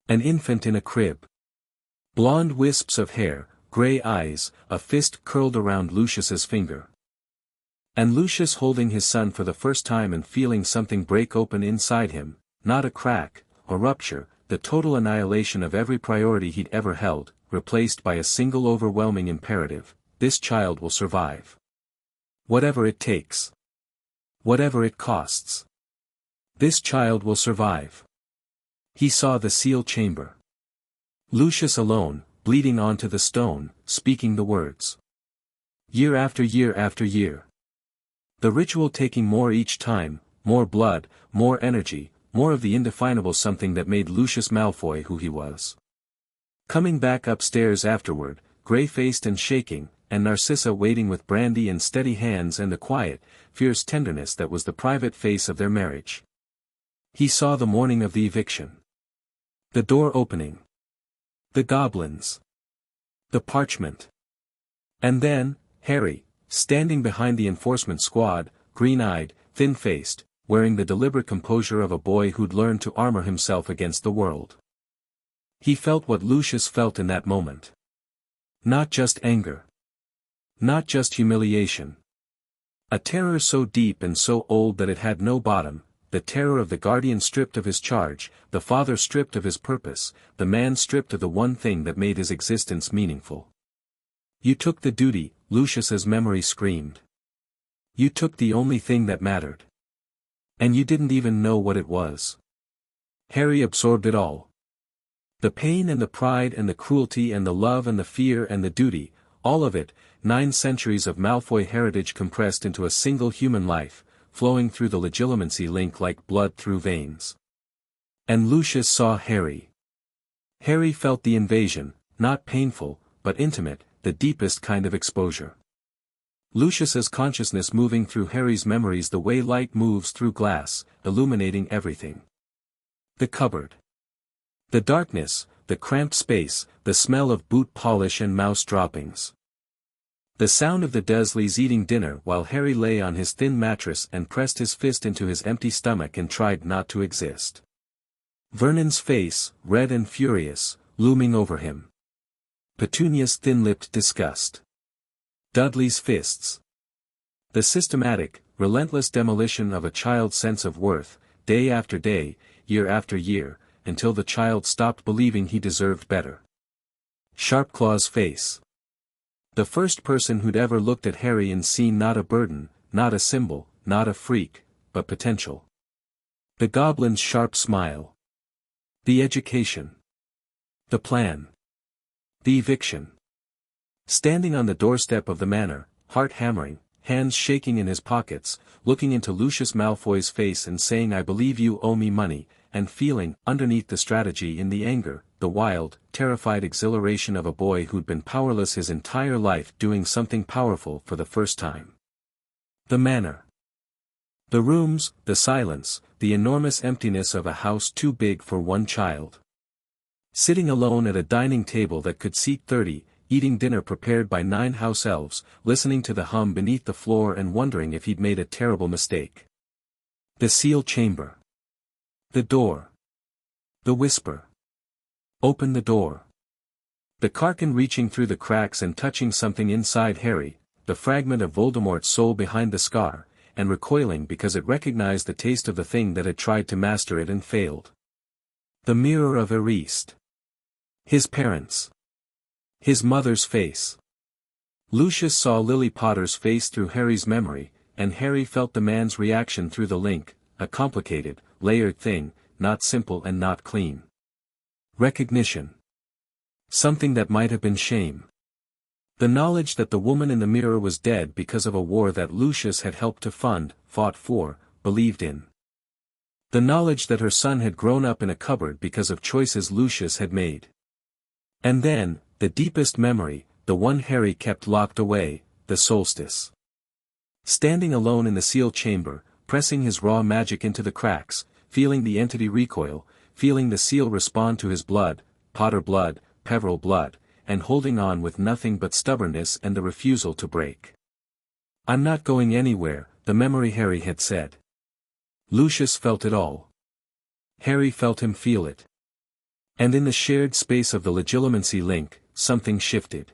An infant in a crib. Blonde wisps of hair, grey eyes, a fist curled around Lucius's finger. And Lucius holding his son for the first time and feeling something break open inside him, not a crack, a rupture, the total annihilation of every priority he'd ever held, replaced by a single overwhelming imperative: this child will survive. Whatever it takes. Whatever it costs. This child will survive. He saw the seal chamber. Lucius alone, bleeding onto the stone, speaking the words. Year after year after year. The ritual taking more each time, more blood, more energy, more of the indefinable something that made Lucius Malfoy who he was. Coming back upstairs afterward, grey-faced and shaking, and Narcissa waiting with brandy and steady hands and the quiet, fierce tenderness that was the private face of their marriage. He saw the morning of the eviction. The door opening. The goblins. The parchment. And then, Harry, standing behind the enforcement squad, green-eyed, thin-faced, wearing the deliberate composure of a boy who'd learned to armor himself against the world. He felt what Lucius felt in that moment. Not just anger. Not just humiliation. A terror so deep and so old that it had no bottom, the terror of the guardian stripped of his charge, the father stripped of his purpose, the man stripped of the one thing that made his existence meaningful. You took the duty, Lucius's memory screamed. You took the only thing that mattered. And you didn't even know what it was. Harry absorbed it all. The pain and the pride and the cruelty and the love and the fear and the duty, all of it, 9 centuries of Malfoy heritage compressed into a single human life, flowing through the legitimacy link like blood through veins. And Lucius saw Harry. Harry felt the invasion, not painful, but intimate, the deepest kind of exposure. Lucius's consciousness moving through Harry's memories the way light moves through glass, illuminating everything. The cupboard. The darkness, the cramped space, the smell of boot polish and mouse droppings. The sound of the Dursleys eating dinner while Harry lay on his thin mattress and pressed his fist into his empty stomach and tried not to exist. Vernon's face, red and furious, looming over him. Petunia's thin-lipped disgust. Dudley's fists. The systematic, relentless demolition of a child's sense of worth, day after day, year after year, until the child stopped believing he deserved better. Sharpclaw's face. The first person who'd ever looked at Harry and seen not a burden, not a symbol, not a freak, but potential. The Goblin's sharp smile. The education. The plan. The eviction. Standing on the doorstep of the manor, heart hammering, hands shaking in his pockets, looking into Lucius Malfoy's face and saying I believe you owe me money, and feeling, underneath the strategy in the anger, the wild, terrified exhilaration of a boy who'd been powerless his entire life doing something powerful for the first time. The manor. The rooms, the silence, the enormous emptiness of a house too big for one child. Sitting alone at a dining table that could seat 30, eating dinner prepared by 9 house elves, listening to the hum beneath the floor and wondering if he'd made a terrible mistake. The seal chamber. The door. The whisper. Open the door. The Carcan reaching through the cracks and touching something inside Harry, the fragment of Voldemort's soul behind the scar, and recoiling because it recognized the taste of the thing that had tried to master it and failed. The mirror of Eriste. His parents. His mother's face. Lucius saw Lily Potter's face through Harry's memory, and Harry felt the man's reaction through the link, a complicated, layered thing, not simple and not clean. Recognition. Something that might have been shame. The knowledge that the woman in the mirror was dead because of a war that Lucius had helped to fund, fought for, believed in. The knowledge that her son had grown up in a cupboard because of choices Lucius had made. And then, the deepest memory, the one Harry kept locked away, the solstice. Standing alone in the seal chamber, pressing his raw magic into the cracks, feeling the entity recoil, feeling the seal respond to his blood, Potter blood, Peveril blood, and holding on with nothing but stubbornness and the refusal to break. I'm not going anywhere, the memory Harry had said. Lucius felt it all. Harry felt him feel it. And in the shared space of the legitimacy link, something shifted.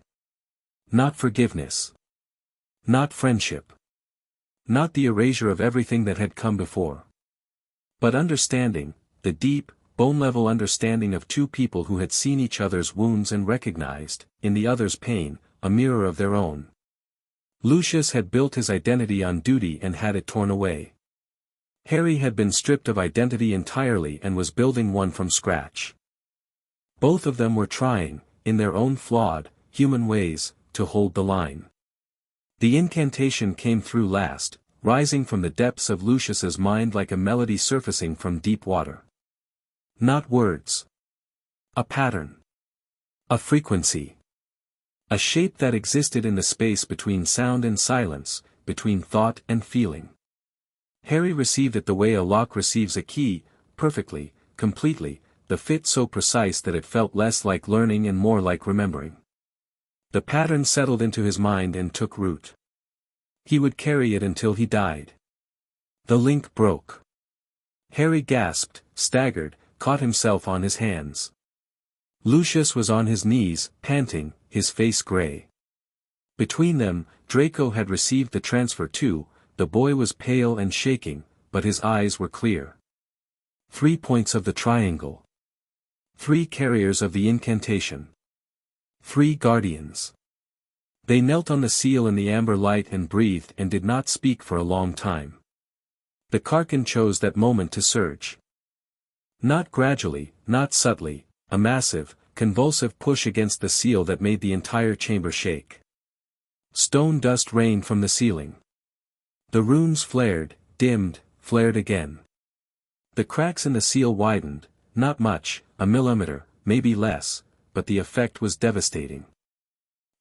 Not forgiveness. Not friendship. Not the erasure of everything that had come before. But understanding, the deep, bone-level understanding of two people who had seen each other's wounds and recognized, in the other's pain, a mirror of their own. Lucius had built his identity on duty and had it torn away. Harry had been stripped of identity entirely and was building one from scratch. Both of them were trying, in their own flawed, human ways, to hold the line. The incantation came through last, rising from the depths of Lucius's mind like a melody surfacing from deep water. Not words. A pattern. A frequency. A shape that existed in the space between sound and silence, between thought and feeling. Harry received it the way a lock receives a key, perfectly, completely, the fit so precise that it felt less like learning and more like remembering. The pattern settled into his mind and took root. He would carry it until he died. The link broke. Harry gasped, staggered, caught himself on his hands. Lucius was on his knees, panting, his face gray. Between them, Draco had received the transfer too. The boy was pale and shaking, but his eyes were clear. 3 points of the triangle. 3 carriers of the incantation. 3 guardians. They knelt on the seal in the amber light and breathed and did not speak for a long time. The Karkin chose that moment to surge. Not gradually, not subtly, a massive, convulsive push against the seal that made the entire chamber shake. Stone dust rained from the ceiling. The runes flared, dimmed, flared again. The cracks in the seal widened, not much, a millimeter, maybe less, but the effect was devastating.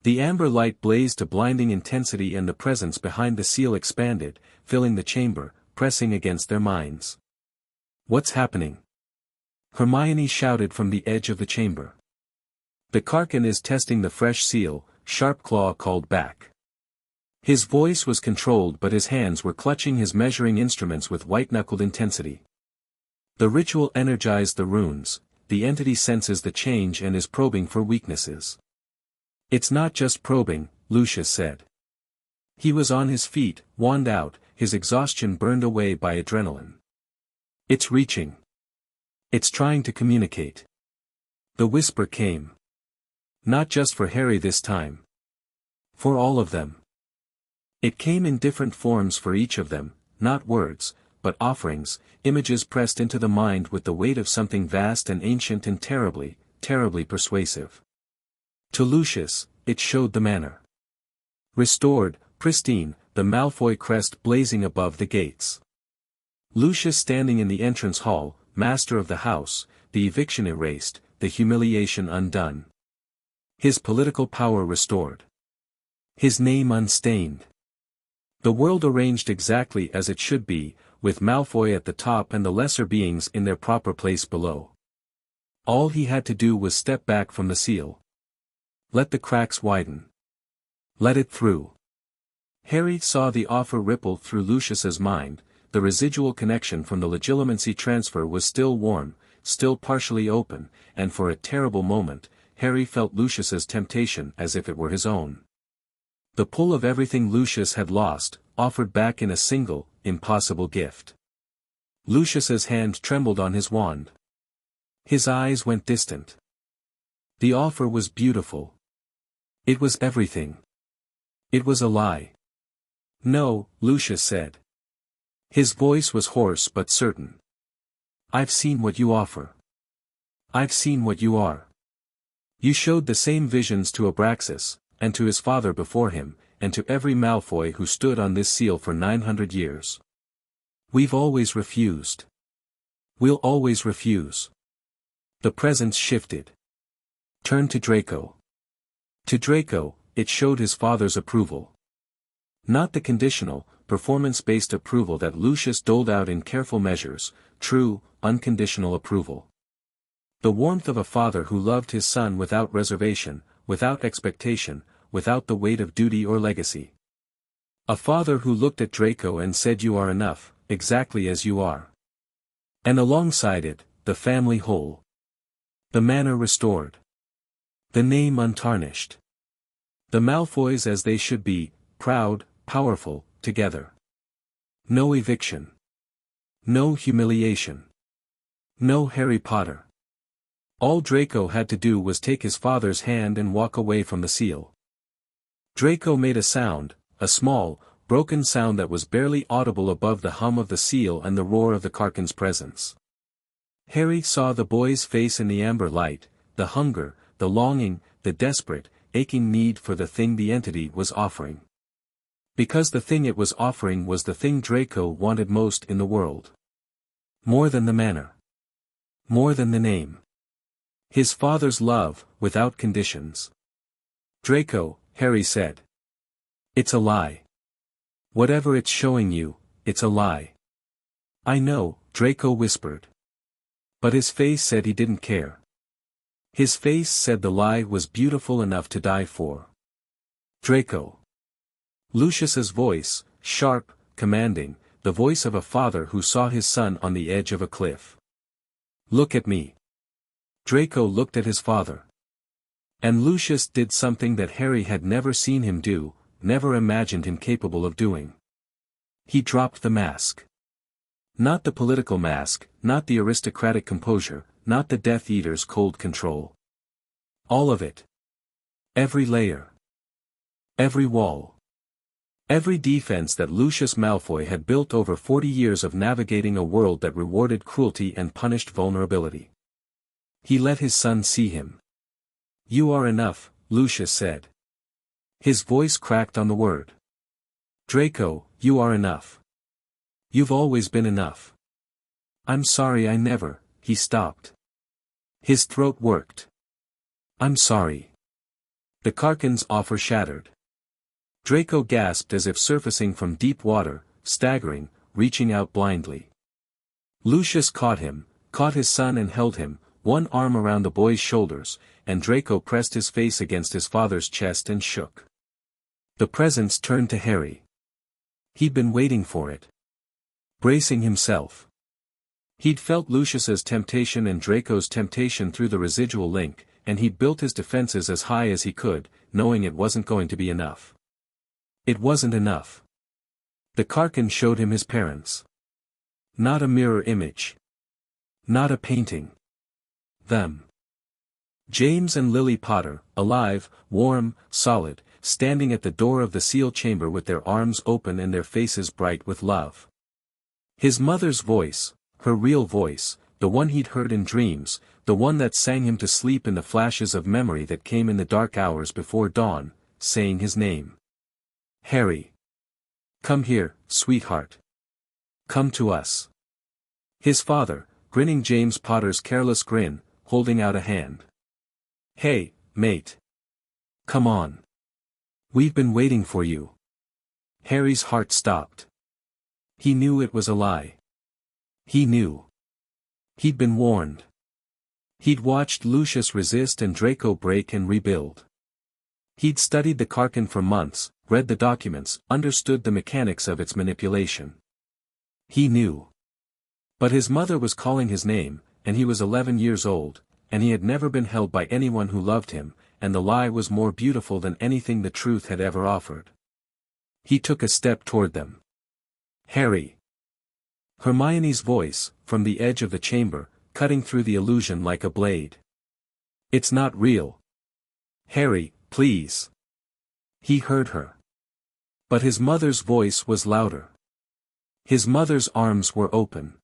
The amber light blazed to blinding intensity and the presence behind the seal expanded, filling the chamber, pressing against their minds. "What's happening?" Hermione shouted from the edge of the chamber. "The Karkin is testing the fresh seal," Sharpclaw called back. His voice was controlled but his hands were clutching his measuring instruments with white-knuckled intensity. The ritual energized the runes, the entity senses the change and is probing for weaknesses. "It's not just probing," Lucius said. He was on his feet, wand out, his exhaustion burned away by adrenaline. "It's reaching. It's trying to communicate." The whisper came. Not just for Harry this time. For all of them. It came in different forms for each of them, not words, but offerings, images pressed into the mind with the weight of something vast and ancient and terribly, terribly persuasive. To Lucius, it showed the manor. Restored, pristine, the Malfoy crest blazing above the gates. Lucius standing in the entrance hall, master of the house, the eviction erased, the humiliation undone. His political power restored. His name unstained. The world arranged exactly as it should be, with Malfoy at the top and the lesser beings in their proper place below. All he had to do was step back from the seal. Let the cracks widen. Let it through. Harry saw the offer ripple through Lucius's mind. The residual connection from the legitimacy transfer was still warm, still partially open, and for a terrible moment, Harry felt Lucius's temptation as if it were his own. The pull of everything Lucius had lost, offered back in a single, impossible gift. Lucius's hand trembled on his wand. His eyes went distant. The offer was beautiful. It was everything. It was a lie. "No," Lucius said. His voice was hoarse but certain. "I've seen what you offer. I've seen what you are. You showed the same visions to Abraxas, and to his father before him, and to every Malfoy who stood on this seal for 900 years. We've always refused. We'll always refuse." The presence shifted. Turned to Draco. To Draco, it showed his father's approval. Not the conditional, performance-based approval that Lucius doled out in careful measures, true, unconditional approval. The warmth of a father who loved his son without reservation, without expectation, without the weight of duty or legacy. A father who looked at Draco and said, "You are enough, exactly as you are." And alongside it, the family whole. The manor restored. The name untarnished. The Malfoys as they should be, proud, powerful, together. No eviction. No humiliation. No Harry Potter. All Draco had to do was take his father's hand and walk away from the seal. Draco made a sound, a small, broken sound that was barely audible above the hum of the seal and the roar of the Karkin's presence. Harry saw the boy's face in the amber light, the hunger, the longing, the desperate, aching need for the thing the entity was offering. Because the thing it was offering was the thing Draco wanted most in the world. More than the manor. More than the name. His father's love, without conditions. "Draco," Harry said. "It's a lie. Whatever it's showing you, it's a lie." "I know," Draco whispered. But his face said he didn't care. His face said the lie was beautiful enough to die for. "Draco." Lucius's voice, sharp, commanding, the voice of a father who saw his son on the edge of a cliff. "Look at me." Draco looked at his father. And Lucius did something that Harry had never seen him do, never imagined him capable of doing. He dropped the mask. Not the political mask, not the aristocratic composure, not the Death Eater's cold control. All of it. Every layer. Every wall. Every defense that Lucius Malfoy had built over 40 years of navigating a world that rewarded cruelty and punished vulnerability. He let his son see him. "You are enough," Lucius said. His voice cracked on the word. "Draco, you are enough. You've always been enough." "I'm sorry I never," he stopped. His throat worked. "I'm sorry." The Karkin's offer shattered. Draco gasped as if surfacing from deep water, staggering, reaching out blindly. Lucius caught his son and held him, one arm around the boy's shoulders, and Draco pressed his face against his father's chest and shook. The presence turned to Harry. He'd been waiting for it. Bracing himself. He'd felt Lucius's temptation and Draco's temptation through the residual link, and he'd built his defenses as high as he could, knowing it wasn't going to be enough. It wasn't enough. The Karkin showed him his parents. Not a mirror image. Not a painting. Them. James and Lily Potter, alive, warm, solid, standing at the door of the seal chamber with their arms open and their faces bright with love. His mother's voice, her real voice, the one he'd heard in dreams, the one that sang him to sleep in the flashes of memory that came in the dark hours before dawn, saying his name. "Harry. Come here, sweetheart. Come to us." His father, grinning James Potter's careless grin, holding out a hand. "Hey, mate. Come on. We've been waiting for you." Harry's heart stopped. He knew it was a lie. He knew. He'd been warned. He'd watched Lucius resist and Draco break and rebuild. He'd studied the Karkin for months, read the documents, understood the mechanics of its manipulation. He knew. But his mother was calling his name, and he was 11 years old, and he had never been held by anyone who loved him, and the lie was more beautiful than anything the truth had ever offered. He took a step toward them. "Harry." Hermione's voice, from the edge of the chamber, cutting through the illusion like a blade. "It's not real. Harry, please." He heard her. But his mother's voice was louder. His mother's arms were open.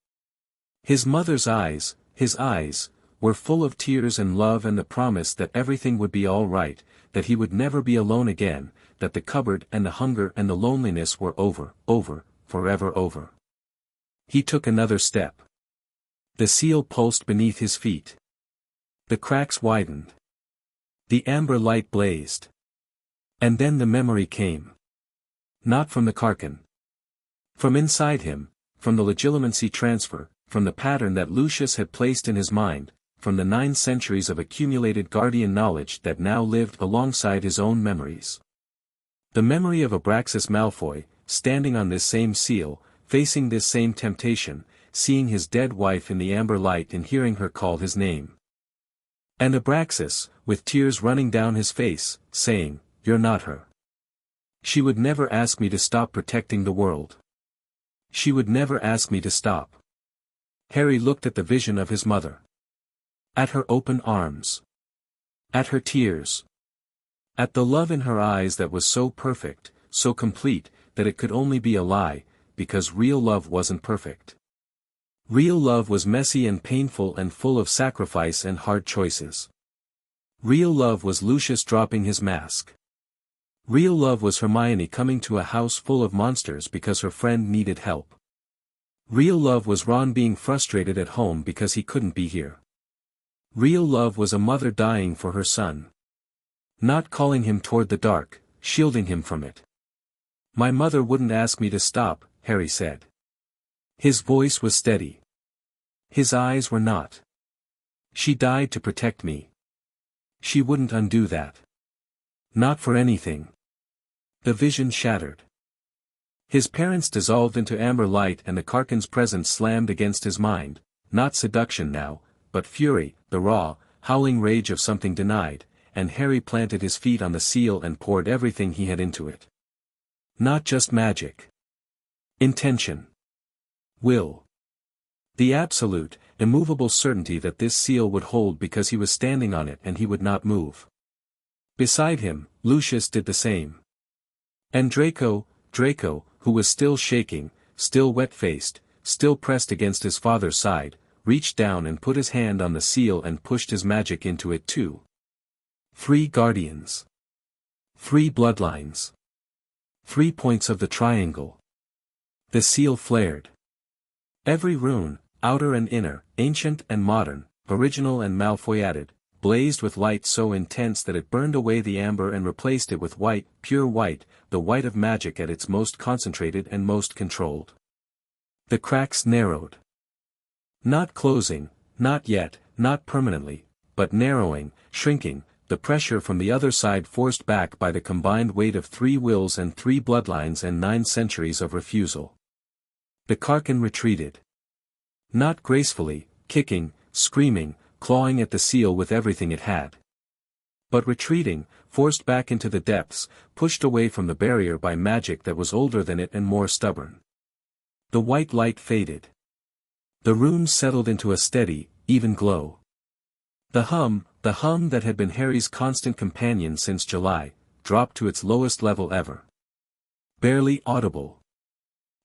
His mother's eyes, his eyes, were full of tears and love and the promise that everything would be all right, that he would never be alone again, that the cupboard and the hunger and the loneliness were over, forever over. He took another step. The seal pulsed beneath his feet. The cracks widened. The amber light blazed. And then the memory came. Not from the Karkin. From inside him, from the legitimacy transfer, from the pattern that Lucius had placed in his mind, from the 9 centuries of accumulated guardian knowledge that now lived alongside his own memories. The memory of Abraxas Malfoy, standing on this same seal, facing this same temptation, seeing his dead wife in the amber light and hearing her call his name. And Abraxas, with tears running down his face, saying, "You're not her. She would never ask me to stop protecting the world. She would never ask me to stop." Harry looked at the vision of his mother. At her open arms. At her tears. At the love in her eyes that was so perfect, so complete, that it could only be a lie, because real love wasn't perfect. Real love was messy and painful and full of sacrifice and hard choices. Real love was Lucius dropping his mask. Real love was Hermione coming to a house full of monsters because her friend needed help. Real love was Ron being frustrated at home because he couldn't be here. Real love was a mother dying for her son. Not calling him toward the dark, shielding him from it. "My mother wouldn't ask me to stop," Harry said. His voice was steady. His eyes were not. "She died to protect me. She wouldn't undo that. Not for anything." The vision shattered. His parents dissolved into amber light and the Karkin's presence slammed against his mind, not seduction now, but fury, the raw, howling rage of something denied, and Harry planted his feet on the seal and poured everything he had into it. Not just magic. Intention. Will. The absolute, immovable certainty that this seal would hold because he was standing on it and he would not move. Beside him, Lucius did the same. And Draco, who was still shaking, still wet-faced, still pressed against his father's side, reached down and put his hand on the seal and pushed his magic into it too. 3 guardians. 3 bloodlines. 3 points of the triangle. The seal flared. Every rune, outer and inner, ancient and modern, original and Malfoy added, blazed with light so intense that it burned away the amber and replaced it with white, pure white, the white of magic at its most concentrated and most controlled. The cracks narrowed. Not closing, not yet, not permanently, but narrowing, shrinking, the pressure from the other side forced back by the combined weight of 3 wills and 3 bloodlines and 9 centuries of refusal. The Carcan retreated. Not gracefully, kicking, screaming, clawing at the seal with everything it had. But retreating, forced back into the depths, pushed away from the barrier by magic that was older than it and more stubborn. The white light faded. The runes settled into a steady, even glow. The hum that had been Harry's constant companion since July, dropped to its lowest level ever. Barely audible.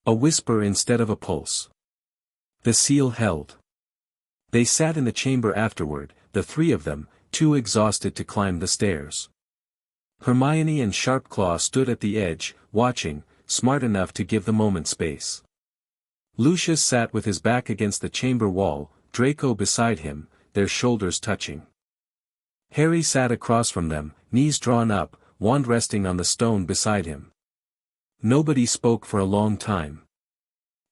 A whisper instead of a pulse. The seal held. They sat in the chamber afterward, the 3 of them, too exhausted to climb the stairs. Hermione and Sharpclaw stood at the edge, watching, smart enough to give the moment space. Lucius sat with his back against the chamber wall, Draco beside him, their shoulders touching. Harry sat across from them, knees drawn up, wand resting on the stone beside him. Nobody spoke for a long time.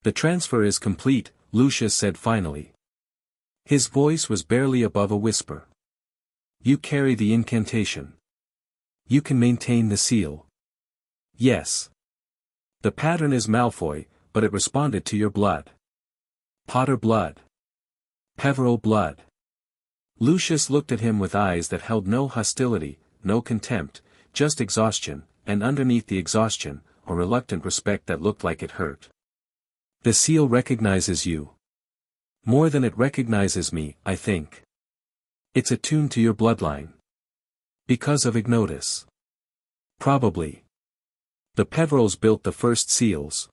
The transfer is complete, Lucius said finally. His voice was barely above a whisper. You carry the incantation. You can maintain the seal. Yes. The pattern is Malfoy, but it responded to your blood. Potter blood. Peveril blood. Lucius looked at him with eyes that held no hostility, no contempt, just exhaustion, and underneath the exhaustion, a reluctant respect that looked like it hurt. The seal recognizes you. More than it recognizes me, I think. It's attuned to your bloodline. Because of Ignotus. Probably. The Peverils built the first seals.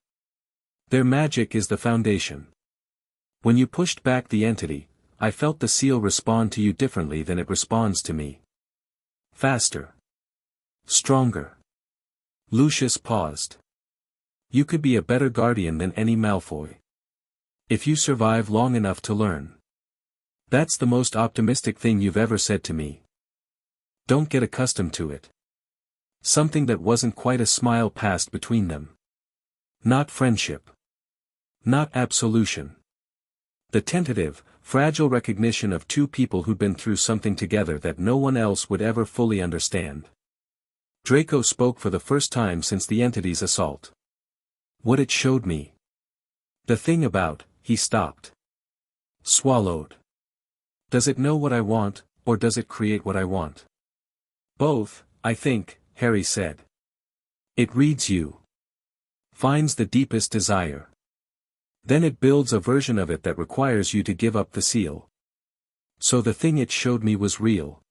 Their magic is the foundation. When you pushed back the entity, I felt the seal respond to you differently than it responds to me. Faster. Stronger. Lucius paused. You could be a better guardian than any Malfoy. If you survive long enough to learn. That's the most optimistic thing you've ever said to me. Don't get accustomed to it. Something that wasn't quite a smile passed between them. Not friendship. Not absolution. The tentative, fragile recognition of 2 people who'd been through something together that no one else would ever fully understand. Draco spoke for the first time since the entity's assault. What it showed me. The thing about, he stopped. Swallowed. Does it know what I want, or does it create what I want? Both, I think, Harry said. It reads you. Finds the deepest desire. Then it builds a version of it that requires you to give up the seal. So the thing it showed me was real.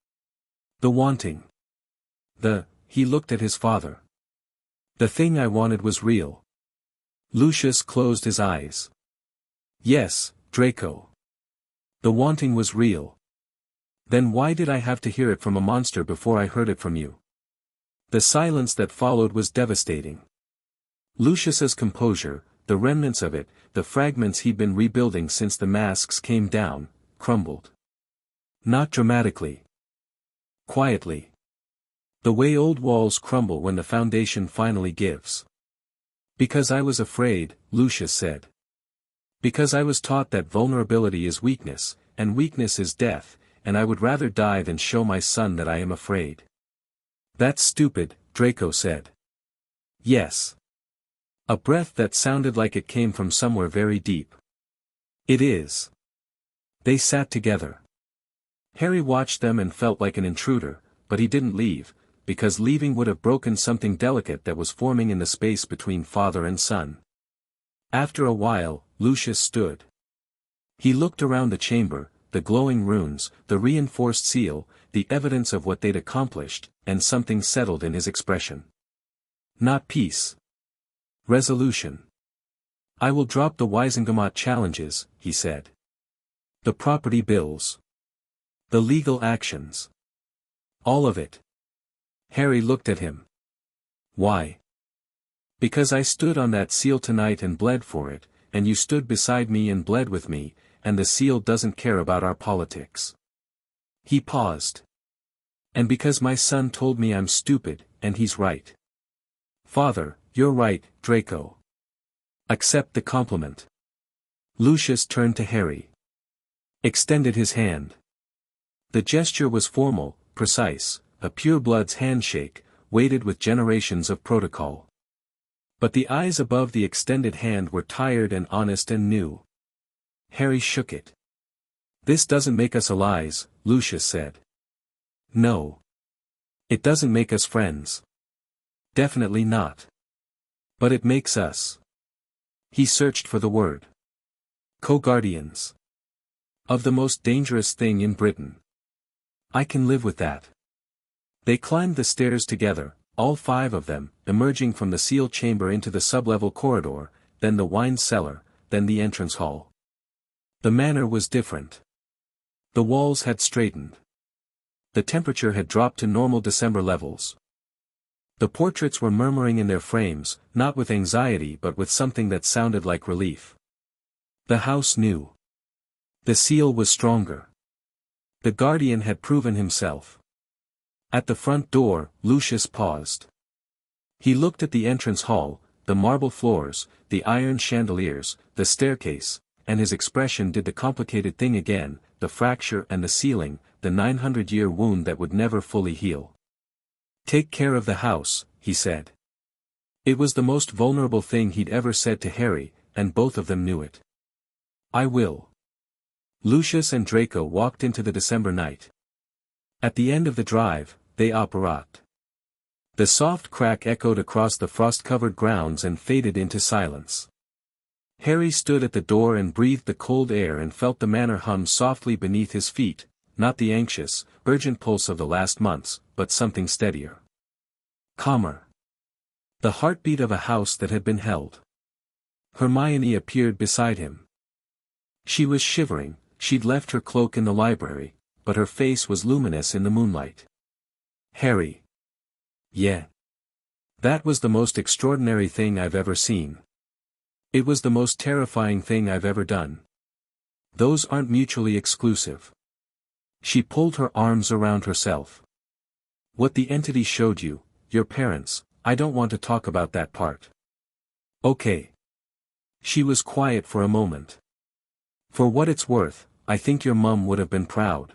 The wanting. He looked at his father. The thing I wanted was real. Lucius closed his eyes. Yes, Draco. The wanting was real. Then why did I have to hear it from a monster before I heard it from you? The silence that followed was devastating. Lucius's composure, the remnants of it, the fragments he'd been rebuilding since the masks came down, crumbled. Not dramatically. Quietly. The way old walls crumble when the foundation finally gives. Because I was afraid, Lucius said. Because I was taught that vulnerability is weakness, and weakness is death, and I would rather die than show my son that I am afraid. That's stupid, Draco said. Yes. A breath that sounded like it came from somewhere very deep. It is. They sat together. Harry watched them and felt like an intruder, but he didn't leave, because leaving would have broken something delicate that was forming in the space between father and son. After a while, Lucius stood. He looked around the chamber, the glowing runes, the reinforced seal, the evidence of what they'd accomplished, and something settled in his expression. Not peace. Resolution. I will drop the Wisengamot challenges, he said. The property bills. The legal actions. All of it. Harry looked at him. Why? Because I stood on that seal tonight and bled for it, and you stood beside me and bled with me, and the seal doesn't care about our politics. He paused. And because my son told me I'm stupid, and he's right. Father, you're right, Draco. Accept the compliment. Lucius turned to Harry. Extended his hand. The gesture was formal, precise, a pure-blood's handshake, weighted with generations of protocol. But the eyes above the extended hand were tired and honest and new. Harry shook it. This doesn't make us allies, Lucius said. No. It doesn't make us friends. Definitely not. But it makes us. He searched for the word. Co-guardians. Of the most dangerous thing in Britain. I can live with that. They climbed the stairs together, all 5 of them, emerging from the seal chamber into the sublevel corridor, then the wine cellar, then the entrance hall. The manor was different. The walls had straightened. The temperature had dropped to normal December levels. The portraits were murmuring in their frames, not with anxiety but with something that sounded like relief. The house knew. The seal was stronger. The guardian had proven himself. At the front door, Lucius paused. He looked at the entrance hall, the marble floors, the iron chandeliers, the staircase, and his expression did the complicated thing again, the fracture and the ceiling, the 900-year wound that would never fully heal. Take care of the house, he said. It was the most vulnerable thing he'd ever said to Harry, and both of them knew it. I will. Lucius and Draco walked into the December night. At the end of the drive, they apparat. The soft crack echoed across the frost-covered grounds and faded into silence. Harry stood at the door and breathed the cold air and felt the manor hum softly beneath his feet, not the anxious, urgent pulse of the last months, but something steadier. Calmer. The heartbeat of a house that had been held. Hermione appeared beside him. She was shivering, she'd left her cloak in the library, but her face was luminous in the moonlight. Harry. Yeah. That was the most extraordinary thing I've ever seen. It was the most terrifying thing I've ever done. Those aren't mutually exclusive. She pulled her arms around herself. What the entity showed you, your parents, I don't want to talk about that part. Okay. She was quiet for a moment. For what it's worth, I think your mum would have been proud.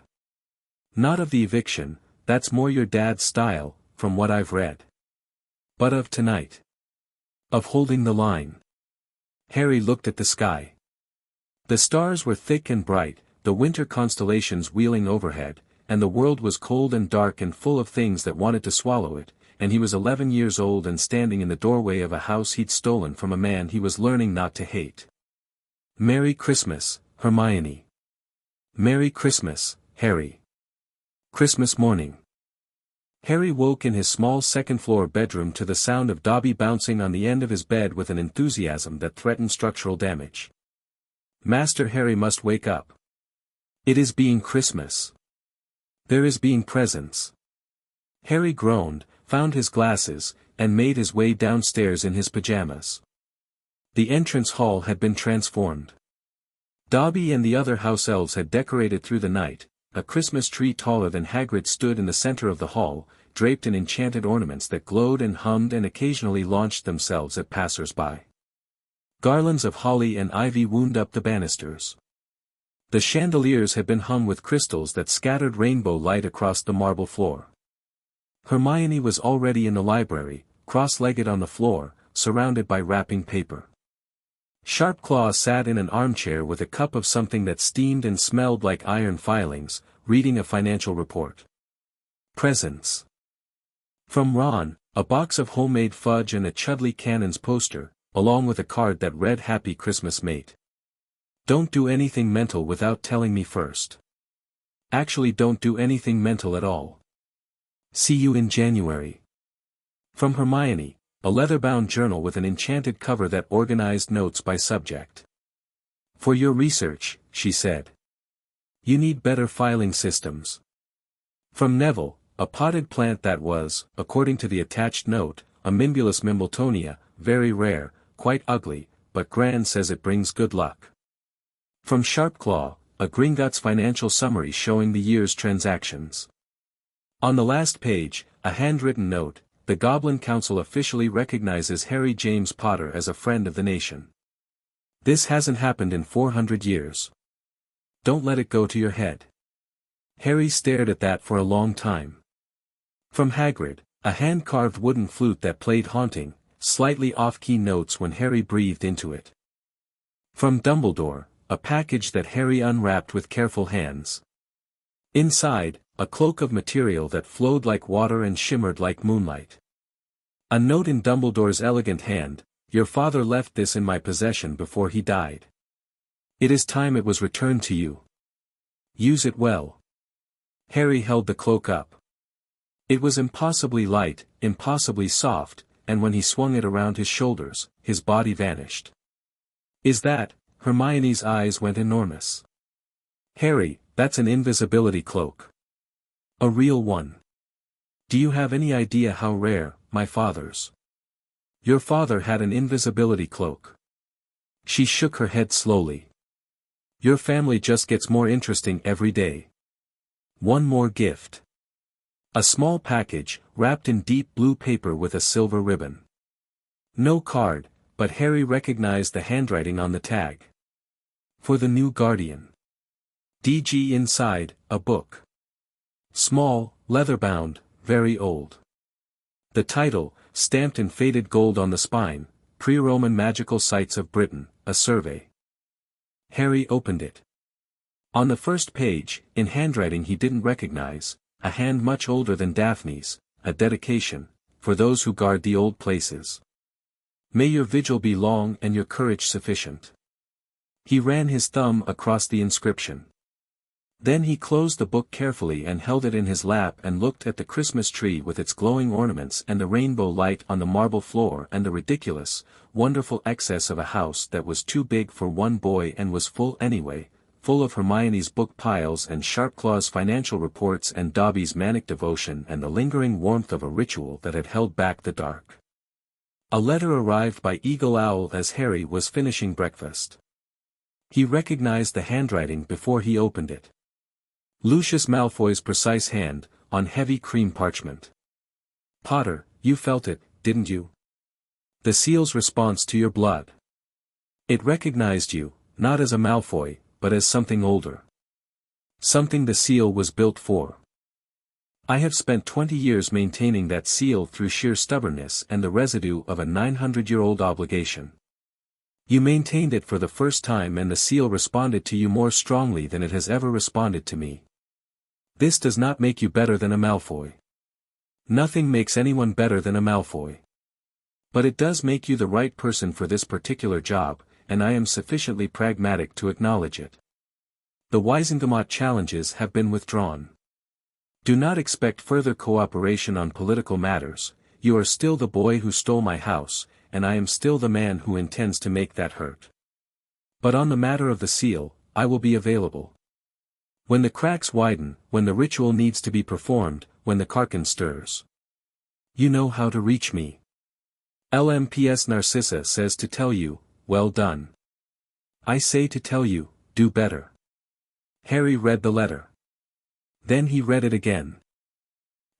Not of the eviction, that's more your dad's style, from what I've read. But of tonight. Of holding the line. Harry looked at the sky. The stars were thick and bright, the winter constellations wheeling overhead, and the world was cold and dark and full of things that wanted to swallow it, and he was 11 years old and standing in the doorway of a house he'd stolen from a man he was learning not to hate. Merry Christmas, Hermione. Merry Christmas, Harry. Christmas morning. Harry woke in his small second-floor bedroom to the sound of Dobby bouncing on the end of his bed with an enthusiasm that threatened structural damage. Master Harry must wake up. It is being Christmas. There is being presents. Harry groaned, found his glasses, and made his way downstairs in his pajamas. The entrance hall had been transformed. Dobby and the other house elves had decorated through the night. A Christmas tree taller than Hagrid stood in the center of the hall, draped in enchanted ornaments that glowed and hummed and occasionally launched themselves at passers-by. Garlands of holly and ivy wound up the banisters. The chandeliers had been hung with crystals that scattered rainbow light across the marble floor. Hermione was already in the library, cross-legged on the floor, surrounded by wrapping paper. Sharpclaw sat in an armchair with a cup of something that steamed and smelled like iron filings, reading a financial report. Presents. From Ron, a box of homemade fudge and a Chudley Cannons poster, along with a card that read Happy Christmas Mate. Don't do anything mental without telling me first. Actually, don't do anything mental at all. See you in January. From Hermione, a leather-bound journal with an enchanted cover that organized notes by subject. For your research, she said. You need better filing systems. From Neville, a potted plant that was, according to the attached note, a Mimbulus Mimbletonia, very rare, quite ugly, but Gran says it brings good luck. From Sharpclaw, a Gringotts financial summary showing the year's transactions. On the last page, a handwritten note, the Goblin Council officially recognizes Harry James Potter as a friend of the nation. This hasn't happened in 400 years. Don't let it go to your head. Harry stared at that for a long time. From Hagrid, a hand-carved wooden flute that played haunting, slightly off-key notes when Harry breathed into it. From Dumbledore, a package that Harry unwrapped with careful hands. Inside, a cloak of material that flowed like water and shimmered like moonlight. A note in Dumbledore's elegant hand, your father left this in my possession before he died. It is time it was returned to you. Use it well. Harry held the cloak up. It was impossibly light, impossibly soft, and when he swung it around his shoulders, his body vanished. Is that? Hermione's eyes went enormous. Harry, that's an invisibility cloak. A real one. Do you have any idea how rare, my father's? Your father had an invisibility cloak. She shook her head slowly. Your family just gets more interesting every day. One more gift. A small package, wrapped in deep blue paper with a silver ribbon. No card, but Harry recognized the handwriting on the tag. For the new guardian. DG inside, a book. Small, leather-bound, very old. The title, stamped in faded gold on the spine, Pre-Roman Magical Sites of Britain, a survey. Harry opened it. On the first page, in handwriting he didn't recognize, a hand much older than Daphne's, a dedication, for those who guard the old places. May your vigil be long and your courage sufficient. He ran his thumb across the inscription. Then he closed the book carefully and held it in his lap and looked at the Christmas tree with its glowing ornaments and the rainbow light on the marble floor and the ridiculous, wonderful excess of a house that was too big for one boy and was full anyway, full of Hermione's book piles and Sharpclaw's financial reports and Dobby's manic devotion and the lingering warmth of a ritual that had held back the dark. A letter arrived by Eagle Owl as Harry was finishing breakfast. He recognized the handwriting before he opened it. Lucius Malfoy's precise hand, on heavy cream parchment. Potter, you felt it, didn't you? The seal's response to your blood. It recognized you, not as a Malfoy, but as something older. Something the seal was built for. I have spent 20 years maintaining that seal through sheer stubbornness and the residue of a 900-year-old obligation. You maintained it for the first time and the seal responded to you more strongly than it has ever responded to me. This does not make you better than a Malfoy. Nothing makes anyone better than a Malfoy. But it does make you the right person for this particular job, and I am sufficiently pragmatic to acknowledge it. The Wisengamot challenges have been withdrawn. Do not expect further cooperation on political matters, you are still the boy who stole my house, and I am still the man who intends to make that hurt. But on the matter of the seal, I will be available. When the cracks widen, when the ritual needs to be performed, when the Karkin stirs. You know how to reach me. LMPS Narcissa says to tell you, well done. I say to tell you, do better. Harry read the letter. Then he read it again.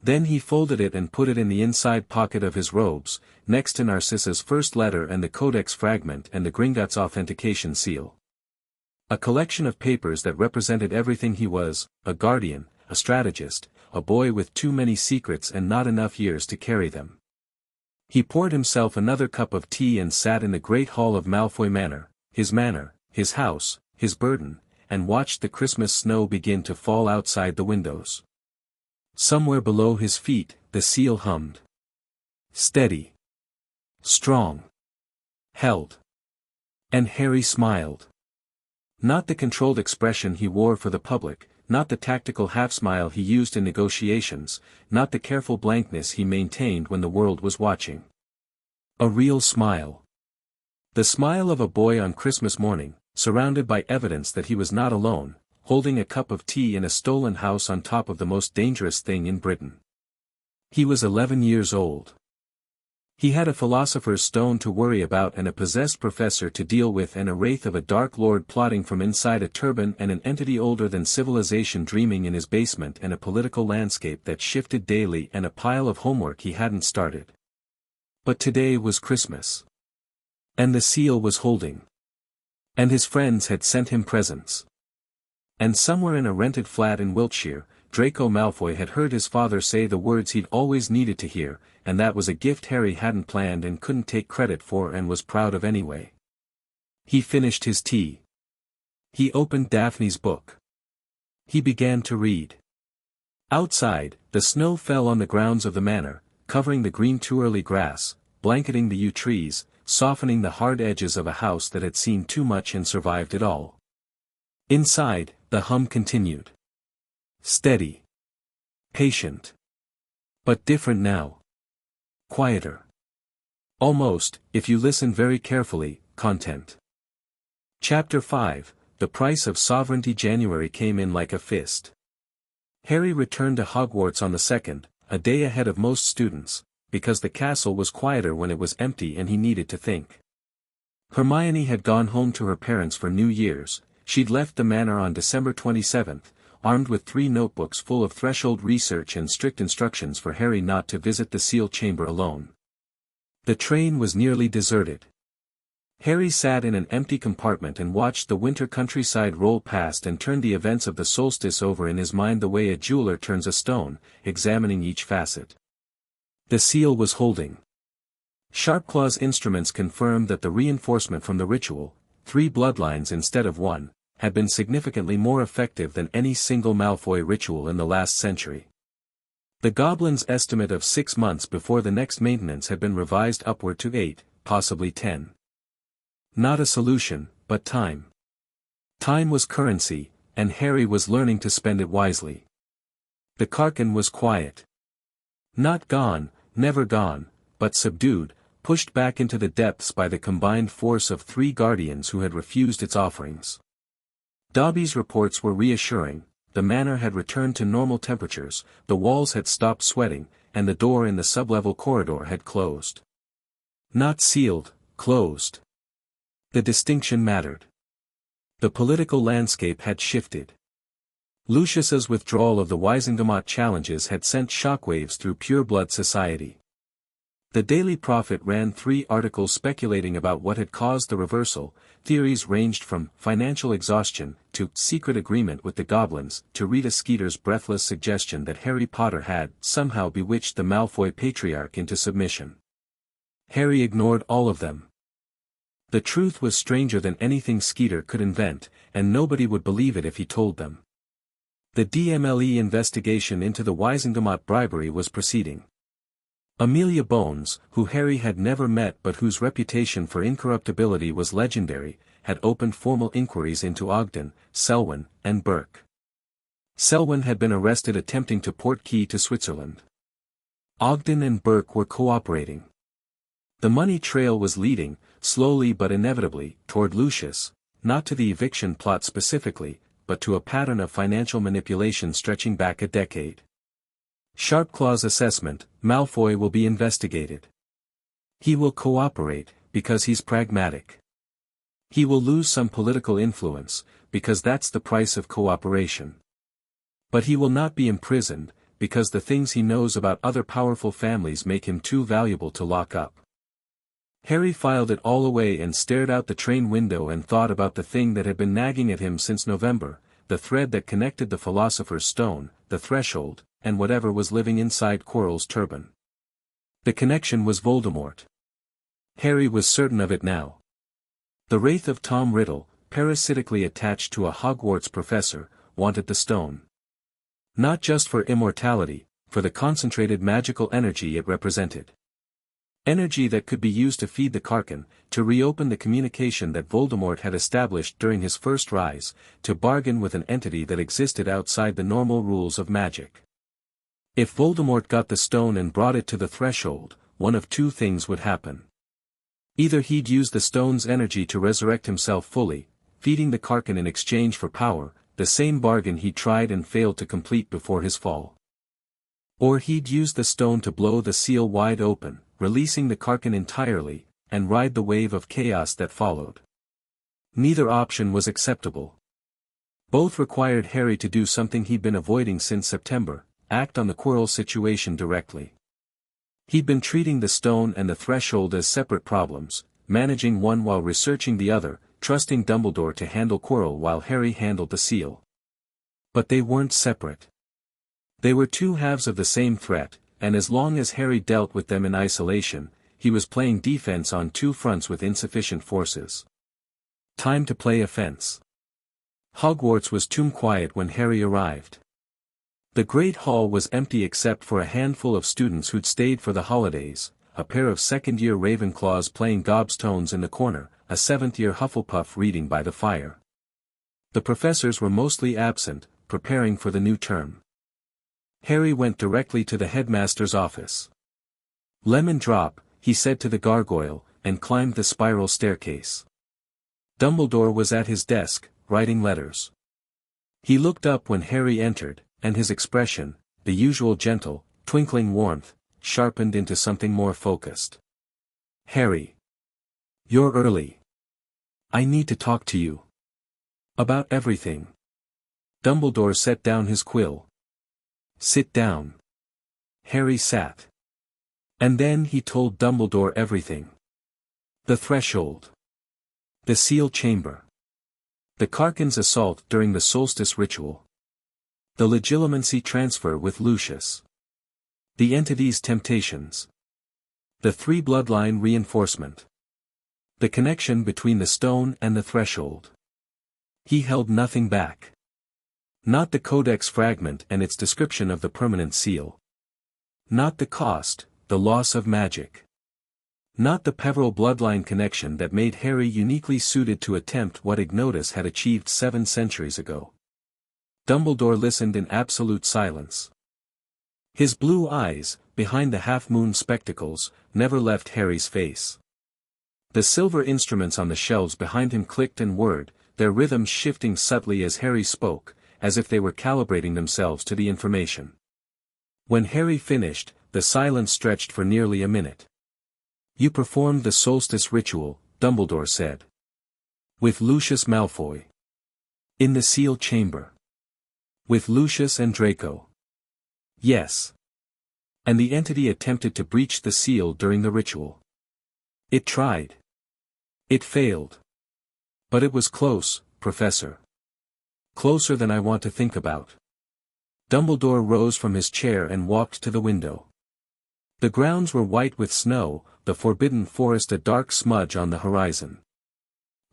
Then he folded it and put it in the inside pocket of his robes, next to Narcissa's first letter and the Codex fragment and the Gringotts authentication seal. A collection of papers that represented everything he was, a guardian, a strategist, a boy with too many secrets and not enough years to carry them. He poured himself another cup of tea and sat in the great hall of Malfoy Manor, his house, his burden, and watched the Christmas snow begin to fall outside the windows. Somewhere below his feet, the seal hummed. Steady. Strong. Held. And Harry smiled. Not the controlled expression he wore for the public, not the tactical half-smile he used in negotiations, not the careful blankness he maintained when the world was watching. A real smile. The smile of a boy on Christmas morning, surrounded by evidence that he was not alone, holding a cup of tea in a stolen house on top of the most dangerous thing in Britain. He was 11 years old. He had a philosopher's stone to worry about and a possessed professor to deal with and a wraith of a dark lord plotting from inside a turban and an entity older than civilization dreaming in his basement and a political landscape that shifted daily and a pile of homework he hadn't started. But today was Christmas. And the seal was holding. And his friends had sent him presents. And somewhere in a rented flat in Wiltshire, Draco Malfoy had heard his father say the words he'd always needed to hear, and that was a gift Harry hadn't planned and couldn't take credit for and was proud of anyway. He finished his tea. He opened Daphne's book. He began to read. Outside, the snow fell on the grounds of the manor, covering the green too early grass, blanketing the yew trees, softening the hard edges of a house that had seen too much and survived it all. Inside, the hum continued. Steady. Patient. But different now. Quieter. Almost, if you listen very carefully, content. Chapter 5, The Price of Sovereignty. January came in like a fist. Harry returned to Hogwarts on the 2nd, a day ahead of most students, because the castle was quieter when it was empty and he needed to think. Hermione had gone home to her parents for New Year's. She'd left the manor on December 27th, armed with 3 notebooks full of threshold research and strict instructions for Harry not to visit the seal chamber alone. The train was nearly deserted. Harry sat in an empty compartment and watched the winter countryside roll past and turned the events of the solstice over in his mind the way a jeweler turns a stone, examining each facet. The seal was holding. Sharpclaw's instruments confirmed that the reinforcement from the ritual, 3 bloodlines instead of 1, had been significantly more effective than any single Malfoy ritual in the last century. The Goblin's estimate of 6 months before the next maintenance had been revised upward to 8, possibly 10. Not a solution, but time. Time was currency, and Harry was learning to spend it wisely. The Carcan was quiet. Not gone, never gone, but subdued, pushed back into the depths by the combined force of 3 guardians who had refused its offerings. Dobby's reports were reassuring. The manor had returned to normal temperatures, the walls had stopped sweating, and the door in the sublevel corridor had closed. Not sealed, closed. The distinction mattered. The political landscape had shifted. Lucius's withdrawal of the Wisengamot challenges had sent shockwaves through pureblood society. The Daily Prophet ran 3 articles speculating about what had caused the reversal. Theories ranged from financial exhaustion to secret agreement with the goblins to Rita Skeeter's breathless suggestion that Harry Potter had somehow bewitched the Malfoy patriarch into submission. Harry ignored all of them. The truth was stranger than anything Skeeter could invent, and nobody would believe it if he told them. The DMLE investigation into the Wisengamot bribery was proceeding. Amelia Bones, who Harry had never met but whose reputation for incorruptibility was legendary, had opened formal inquiries into Ogden, Selwyn, and Burke. Selwyn had been arrested attempting to port key to Switzerland. Ogden and Burke were cooperating. The money trail was leading, slowly but inevitably, toward Lucius, not to the eviction plot specifically, but to a pattern of financial manipulation stretching back a decade. Sharpclaw's assessment: Malfoy will be investigated. He will cooperate, because he's pragmatic. He will lose some political influence, because that's the price of cooperation. But he will not be imprisoned, because the things he knows about other powerful families make him too valuable to lock up. Harry filed it all away and stared out the train window and thought about the thing that had been nagging at him since November, the thread that connected the Philosopher's Stone, the threshold, and whatever was living inside Quirrell's turban. The connection was Voldemort. Harry was certain of it now. The wraith of Tom Riddle, parasitically attached to a Hogwarts professor, wanted the stone. Not just for immortality, for the concentrated magical energy it represented. Energy that could be used to feed the Karkin, to reopen the communication that Voldemort had established during his first rise, to bargain with an entity that existed outside the normal rules of magic. If Voldemort got the stone and brought it to the threshold, one of two things would happen. Either he'd use the stone's energy to resurrect himself fully, feeding the Karkin in exchange for power, the same bargain he tried and failed to complete before his fall. Or he'd use the stone to blow the seal wide open, releasing the Karkin entirely, and ride the wave of chaos that followed. Neither option was acceptable. Both required Harry to do something he'd been avoiding since September, act on the Quirrell situation directly. He'd been treating the stone and the threshold as separate problems, managing one while researching the other, trusting Dumbledore to handle Quirrell while Harry handled the seal. But they weren't separate. They were two halves of the same threat, and as long as Harry dealt with them in isolation, he was playing defense on two fronts with insufficient forces. Time to play offense. Hogwarts was tomb quiet when Harry arrived. The Great Hall was empty except for a handful of students who'd stayed for the holidays, a pair of second-year Ravenclaws playing gobstones in the corner, a seventh-year Hufflepuff reading by the fire. The professors were mostly absent, preparing for the new term. Harry went directly to the headmaster's office. "Lemon drop," he said to the gargoyle, and climbed the spiral staircase. Dumbledore was at his desk, writing letters. He looked up when Harry entered, and his expression, the usual gentle, twinkling warmth, sharpened into something more focused. "Harry. You're early. I need to talk to you. About everything." Dumbledore set down his quill. "Sit down." Harry sat. And then he told Dumbledore everything. The threshold. The seal chamber. The Karkin's assault during the solstice ritual. The legilimency transfer with Lucius. The entity's temptations. The three bloodline reinforcement. The connection between the stone and the threshold. He held nothing back. Not the codex fragment and its description of the permanent seal. Not the cost, the loss of magic. Not the Peverell bloodline connection that made Harry uniquely suited to attempt what Ignotus had achieved 7 centuries ago. Dumbledore listened in absolute silence. His blue eyes, behind the half-moon spectacles, never left Harry's face. The silver instruments on the shelves behind him clicked and whirred, their rhythms shifting subtly as Harry spoke, as if they were calibrating themselves to the information. When Harry finished, the silence stretched for nearly a minute. "You performed the solstice ritual," Dumbledore said. "With Lucius Malfoy. In the seal chamber. With Lucius and Draco." "Yes." "And the entity attempted to breach the seal during the ritual." "It tried. It failed. But it was close, Professor. Closer than I want to think about." Dumbledore rose from his chair and walked to the window. The grounds were white with snow, the forbidden forest a dark smudge on the horizon.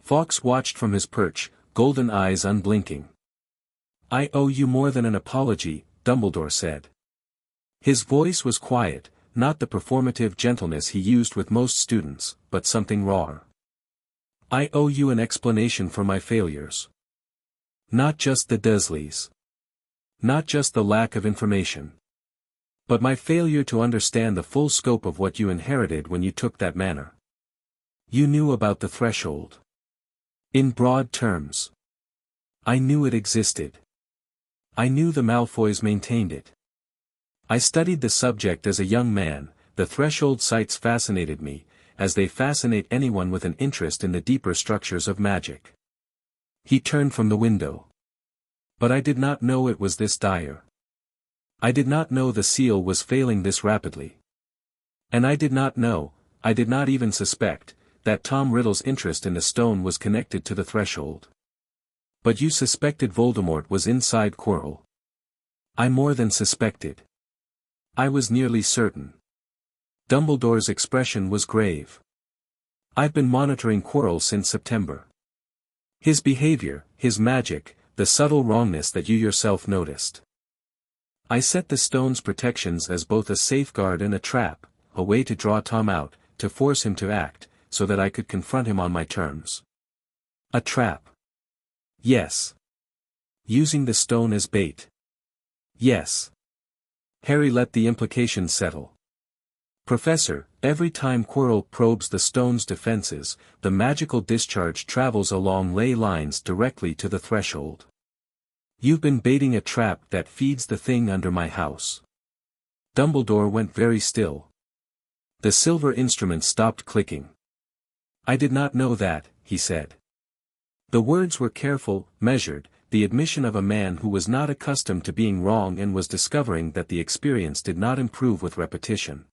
Fawkes watched from his perch, golden eyes unblinking. "I owe you more than an apology," Dumbledore said. His voice was quiet, not the performative gentleness he used with most students, but something raw. "I owe you an explanation for my failures. Not just the Dursleys. Not just the lack of information. But my failure to understand the full scope of what you inherited when you took that manor. You knew about the threshold. In broad terms. I knew it existed. I knew the Malfoys maintained it. I studied the subject as a young man, the threshold sites fascinated me, as they fascinate anyone with an interest in the deeper structures of magic." He turned from the window. "But I did not know it was this dire. I did not know the seal was failing this rapidly. And I did not know, I did not even suspect, that Tom Riddle's interest in the stone was connected to the threshold. But you suspected Voldemort was inside Quirrell. I more than suspected. I was nearly certain." Dumbledore's expression was grave. "I've been monitoring Quirrell since September. His behavior, his magic, the subtle wrongness that you yourself noticed. I set the stone's protections as both a safeguard and a trap, a way to draw Tom out, to force him to act, so that I could confront him on my terms. A trap. Yes. Using the stone as bait. Yes. Harry let the implications settle. Professor, every time Quirrell probes the stone's defenses, the magical discharge travels along ley lines directly to the threshold. You've been baiting a trap that feeds the thing under my house. Dumbledore went very still. The silver instrument stopped clicking. I did not know that, he said. The words were careful, measured, the admission of a man who was not accustomed to being wrong and was discovering that the experience did not improve with repetition.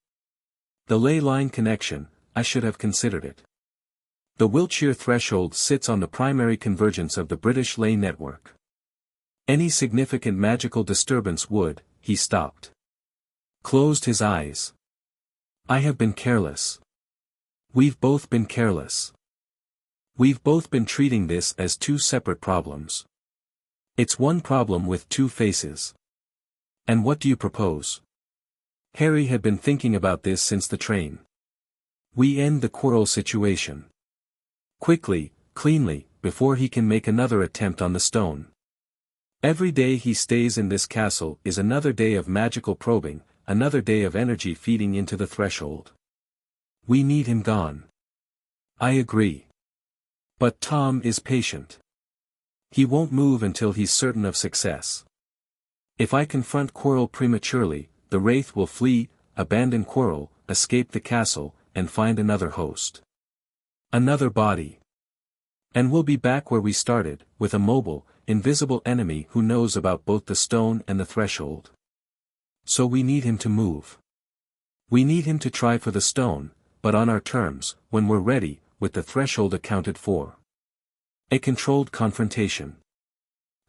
The ley line connection, I should have considered it. The Wiltshire threshold sits on the primary convergence of the British ley network. Any significant magical disturbance would, he stopped. Closed his eyes. I have been careless. We've both been careless. We've both been treating this as two separate problems. It's one problem with two faces. And what do you propose? Harry had been thinking about this since the train. We end the Quirrell situation. Quickly, cleanly, before he can make another attempt on the stone. Every day he stays in this castle is another day of magical probing, another day of energy feeding into the threshold. We need him gone. I agree. But Tom is patient. He won't move until he's certain of success. If I confront Quirrell prematurely, the Wraith will flee, abandon Quirrell, escape the castle, and find another host. Another body. And we'll be back where we started, with a mobile, invisible enemy who knows about both the stone and the threshold. So we need him to move. We need him to try for the stone, but on our terms, when we're ready, with the threshold accounted for. A controlled confrontation.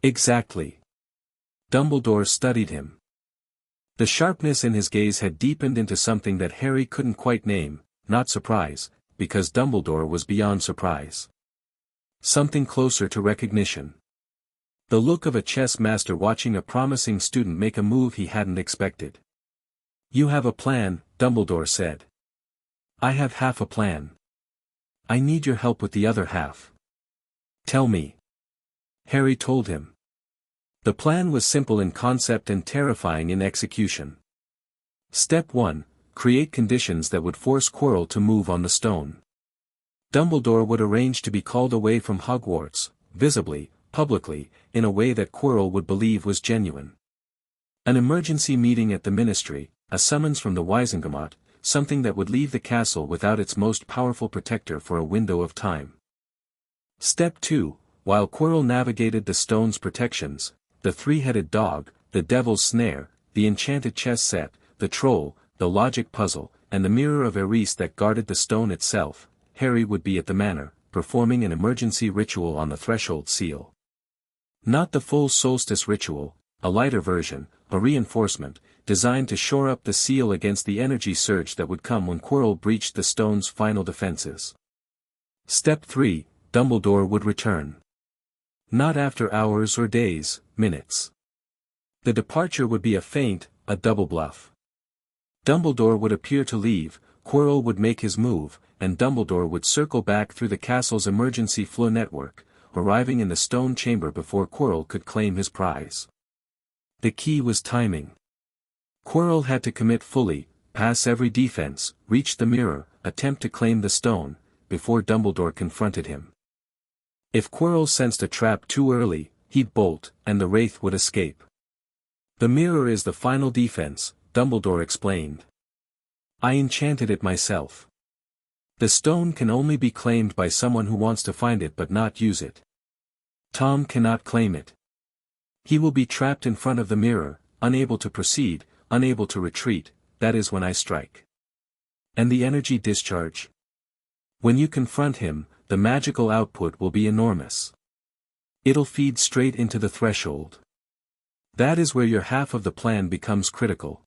Exactly. Dumbledore studied him. The sharpness in his gaze had deepened into something that Harry couldn't quite name, not surprise, because Dumbledore was beyond surprise. Something closer to recognition. The look of a chess master watching a promising student make a move he hadn't expected. You have a plan, Dumbledore said. I have half a plan. I need your help with the other half. Tell me. Harry told him. The plan was simple in concept and terrifying in execution. Step 1, create conditions that would force Quirrell to move on the stone. Dumbledore would arrange to be called away from Hogwarts, visibly, publicly, in a way that Quirrell would believe was genuine. An emergency meeting at the Ministry, a summons from the Wizengamot, something that would leave the castle without its most powerful protector for a window of time. Step 2, while Quirrell navigated the stone's protections, the three-headed dog, the devil's snare, the enchanted chess set, the troll, the logic puzzle, and the mirror of Eris that guarded the stone itself, Harry would be at the manor, performing an emergency ritual on the threshold seal. Not the full solstice ritual, a lighter version, a reinforcement, designed to shore up the seal against the energy surge that would come when Quirrell breached the stone's final defenses. Step 3, Dumbledore would return. Not after hours or days, minutes. The departure would be a feint, a double bluff. Dumbledore would appear to leave, Quirrell would make his move, and Dumbledore would circle back through the castle's emergency flow network, arriving in the stone chamber before Quirrell could claim his prize. The key was timing. Quirrell had to commit fully, pass every defense, reach the mirror, attempt to claim the stone, before Dumbledore confronted him. If Quirrell sensed a trap too early, he'd bolt, and the Wraith would escape. The mirror is the final defense, Dumbledore explained. I enchanted it myself. The stone can only be claimed by someone who wants to find it but not use it. Tom cannot claim it. He will be trapped in front of the mirror, unable to proceed, unable to retreat, that is when I strike. And the energy discharge? When you confront him, the magical output will be enormous. It'll feed straight into the threshold. That is where your half of the plan becomes critical.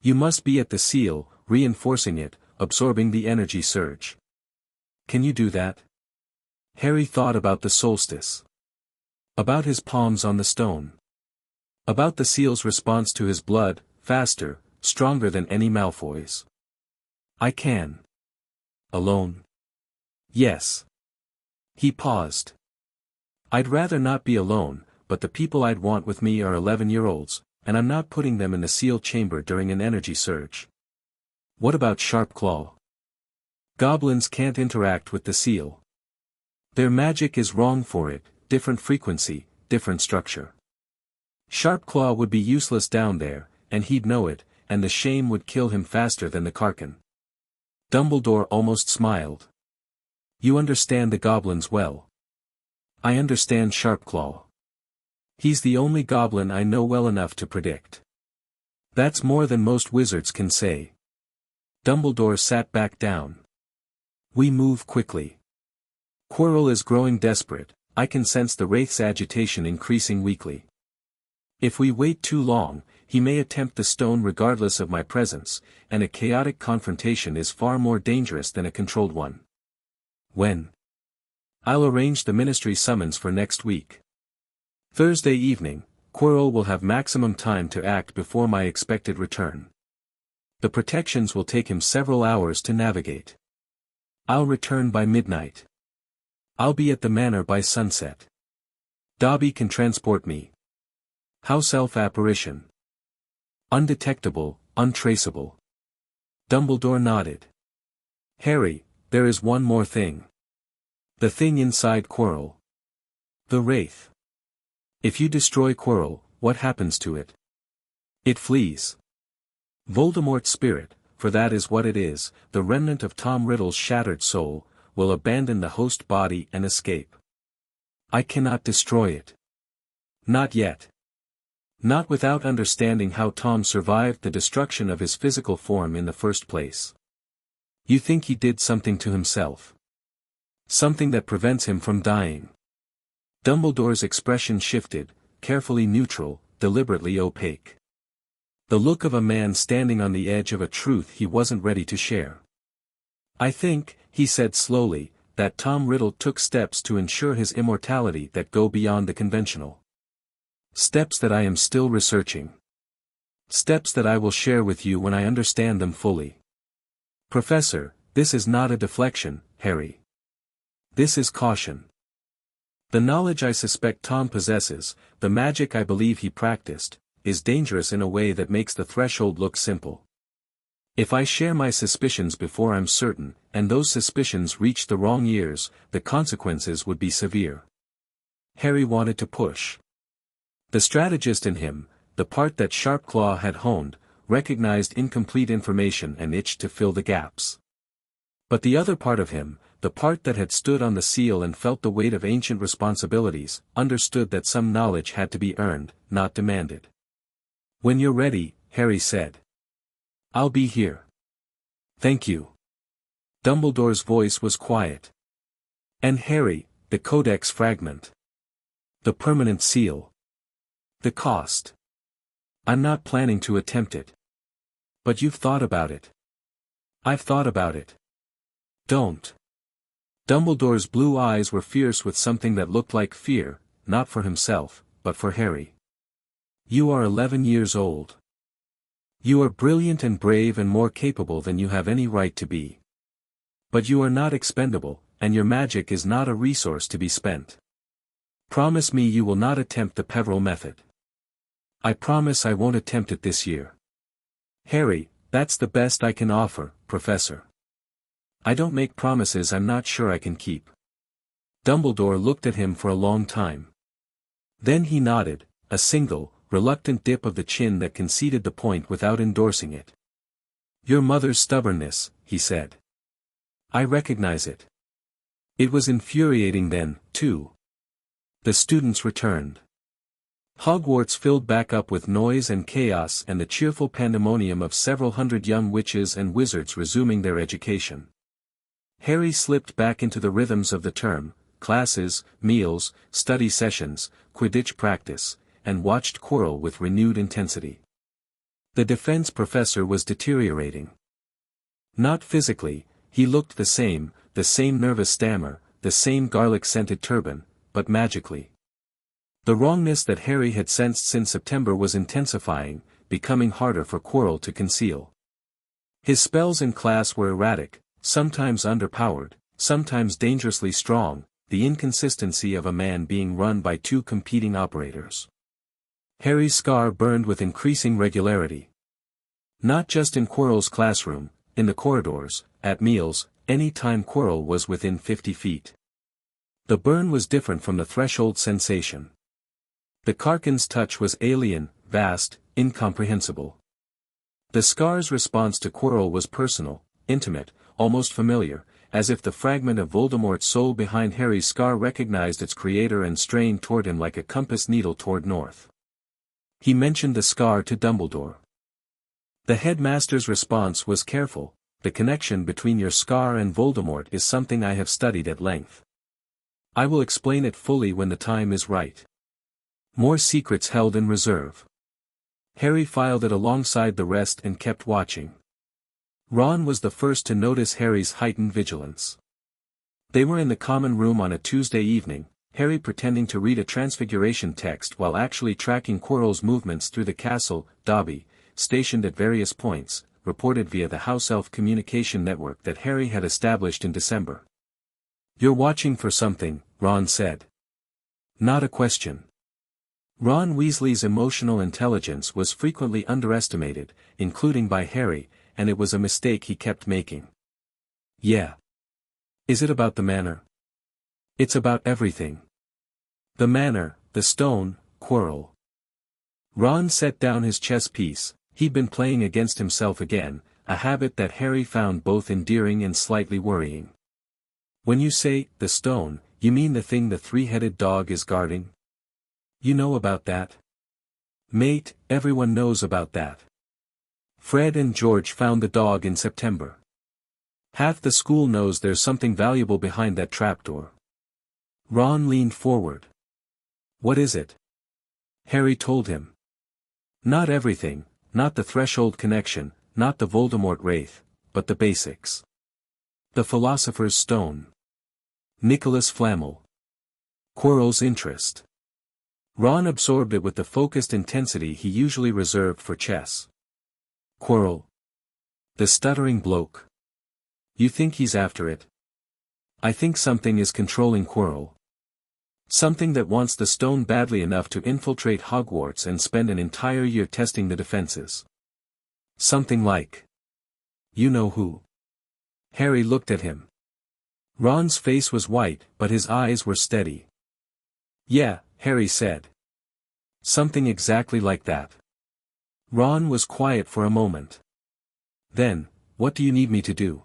You must be at the seal, reinforcing it, absorbing the energy surge. Can you do that? Harry thought about the solstice. About his palms on the stone. About the seal's response to his blood, faster, stronger than any Malfoy's. I can. Alone? Yes. He paused. I'd rather not be alone, but the people I'd want with me are 11-year-olds, and I'm not putting them in the seal chamber during an energy surge. What about Sharpclaw? Goblins can't interact with the seal. Their magic is wrong for it, different frequency, different structure. Sharpclaw would be useless down there, and he'd know it, and the shame would kill him faster than the Karkin. Dumbledore almost smiled. You understand the goblins well. I understand Sharpclaw. He's the only goblin I know well enough to predict. That's more than most wizards can say. Dumbledore sat back down. We move quickly. Quirrell is growing desperate, I can sense the Wraith's agitation increasing weekly. If we wait too long, he may attempt the stone regardless of my presence, and a chaotic confrontation is far more dangerous than a controlled one. When? I'll arrange the ministry summons for next week. Thursday evening, Quirrell will have maximum time to act before my expected return. The protections will take him several hours to navigate. I'll return by midnight. I'll be at the manor by sunset. Dobby can transport me. House elf apparition. Undetectable, untraceable. Dumbledore nodded. Harry, there is one more thing. The thing inside Quirrell. The Wraith. If you destroy Quirrell, what happens to it? It flees. Voldemort's spirit, for that is what it is, the remnant of Tom Riddle's shattered soul, will abandon the host body and escape. I cannot destroy it. Not yet. Not without understanding how Tom survived the destruction of his physical form in the first place. You think he did something to himself? Something that prevents him from dying. Dumbledore's expression shifted, carefully neutral, deliberately opaque. The look of a man standing on the edge of a truth he wasn't ready to share. I think, he said slowly, that Tom Riddle took steps to ensure his immortality that go beyond the conventional. Steps that I am still researching. Steps that I will share with you when I understand them fully. Professor, this is not a deflection, Harry. This is caution. The knowledge I suspect Tom possesses, the magic I believe he practiced, is dangerous in a way that makes the threshold look simple. If I share my suspicions before I'm certain, and those suspicions reach the wrong ears, the consequences would be severe. Harry wanted to push. The strategist in him, the part that Sharpclaw had honed, recognized incomplete information and itched to fill the gaps. But the other part of him, the part that had stood on the seal and felt the weight of ancient responsibilities, understood that some knowledge had to be earned, not demanded. When you're ready, Harry said. I'll be here. Thank you. Dumbledore's voice was quiet. And Harry, the Codex fragment. The permanent seal. The cost. I'm not planning to attempt it. But you've thought about it. I've thought about it. Don't. Dumbledore's blue eyes were fierce with something that looked like fear, not for himself, but for Harry. You are 11 years old. You are brilliant and brave and more capable than you have any right to be. But you are not expendable, and your magic is not a resource to be spent. Promise me you will not attempt the Peveril method. I promise I won't attempt it this year. Harry, that's the best I can offer, Professor. I don't make promises I'm not sure I can keep. Dumbledore looked at him for a long time. Then he nodded, a single, reluctant dip of the chin that conceded the point without endorsing it. Your mother's stubbornness, he said. I recognize it. It was infuriating then, too. The students returned. Hogwarts filled back up with noise and chaos and the cheerful pandemonium of several hundred young witches and wizards resuming their education. Harry slipped back into the rhythms of the term, classes, meals, study sessions, Quidditch practice, and watched Quirrell with renewed intensity. The defense professor was deteriorating. Not physically, he looked the same nervous stammer, the same garlic-scented turban, but magically. The wrongness that Harry had sensed since September was intensifying, becoming harder for Quirrell to conceal. His spells in class were erratic, sometimes underpowered, sometimes dangerously strong, the inconsistency of a man being run by two competing operators. Harry's scar burned with increasing regularity. Not just in Quirrell's classroom, in the corridors, at meals, any time Quirrell was within 50 feet. The burn was different from the threshold sensation. The Karkin's touch was alien, vast, incomprehensible. The scar's response to Quirrell was personal, intimate, almost familiar, as if the fragment of Voldemort's soul behind Harry's scar recognized its creator and strained toward him like a compass needle toward north. He mentioned the scar to Dumbledore. The headmaster's response was careful. The connection between your scar and Voldemort is something I have studied at length. I will explain it fully when the time is right. More secrets held in reserve. Harry filed it alongside the rest and kept watching. Ron was the first to notice Harry's heightened vigilance. They were in the common room on a Tuesday evening, Harry pretending to read a Transfiguration text while actually tracking Quirrell's movements through the castle. Dobby, stationed at various points, reported via the House Elf communication network that Harry had established in December. "You're watching for something," Ron said. Not a question. Ron Weasley's emotional intelligence was frequently underestimated, including by Harry, and it was a mistake he kept making. "Yeah. Is it about the manor?" "It's about everything. The manor, the stone, Quirrell." Ron set down his chess piece. He'd been playing against himself again, a habit that Harry found both endearing and slightly worrying. "When you say, the stone, you mean the thing the three-headed dog is guarding? You know about that?" "Mate, everyone knows about that. Fred and George found the dog in September. Half the school knows there's something valuable behind that trapdoor." Ron leaned forward. "What is it?" Harry told him. "Not everything, not the threshold connection, not the Voldemort wraith, but the basics. The Philosopher's Stone. Nicholas Flamel. Quirrell's interest." Ron absorbed it with the focused intensity he usually reserved for chess. "Quirrell. The stuttering bloke. You think he's after it?" "I think something is controlling Quirrell. Something that wants the stone badly enough to infiltrate Hogwarts and spend an entire year testing the defenses. Something like. You know who." Harry looked at him. Ron's face was white, but his eyes were steady. "Yeah," Harry said. "Something exactly like that." Ron was quiet for a moment. Then, "What do you need me to do?"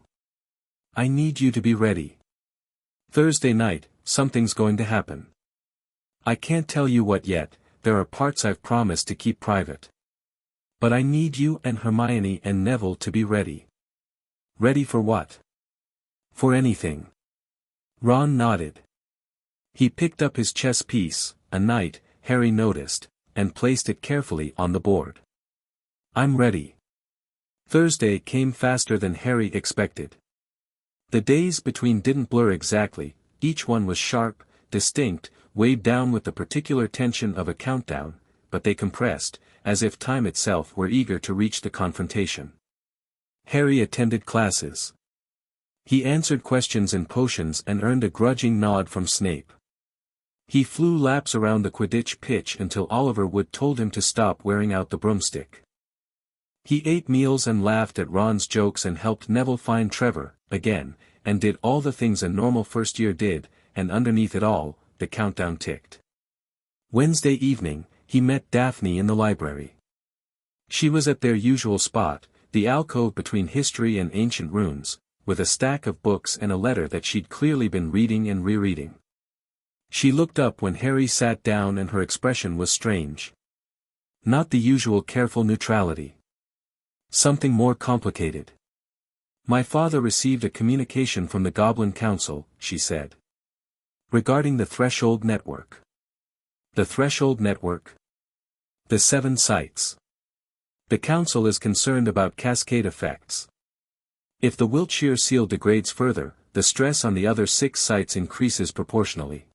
"I need you to be ready. Thursday night, something's going to happen. I can't tell you what yet, there are parts I've promised to keep private. But I need you and Hermione and Neville to be ready." "Ready for what?" "For anything." Ron nodded. He picked up his chess piece, a knight, Harry noticed, and placed it carefully on the board. "I'm ready." Thursday came faster than Harry expected. The days between didn't blur exactly, each one was sharp, distinct, weighed down with the particular tension of a countdown, but they compressed, as if time itself were eager to reach the confrontation. Harry attended classes. He answered questions in potions and earned a grudging nod from Snape. He flew laps around the Quidditch pitch until Oliver Wood told him to stop wearing out the broomstick. He ate meals and laughed at Ron's jokes and helped Neville find Trevor, again, and did all the things a normal first year did, and underneath it all, the countdown ticked. Wednesday evening, he met Daphne in the library. She was at their usual spot, the alcove between history and ancient runes, with a stack of books and a letter that she'd clearly been reading and rereading. She looked up when Harry sat down and her expression was strange. Not the usual careful neutrality. Something more complicated. "My father received a communication from the Goblin Council," she said. "Regarding the Threshold Network." "The Threshold Network?" "The 7 sites. The Council is concerned about cascade effects. If the Wiltshire seal degrades further, the stress on the other 6 sites increases proportionally.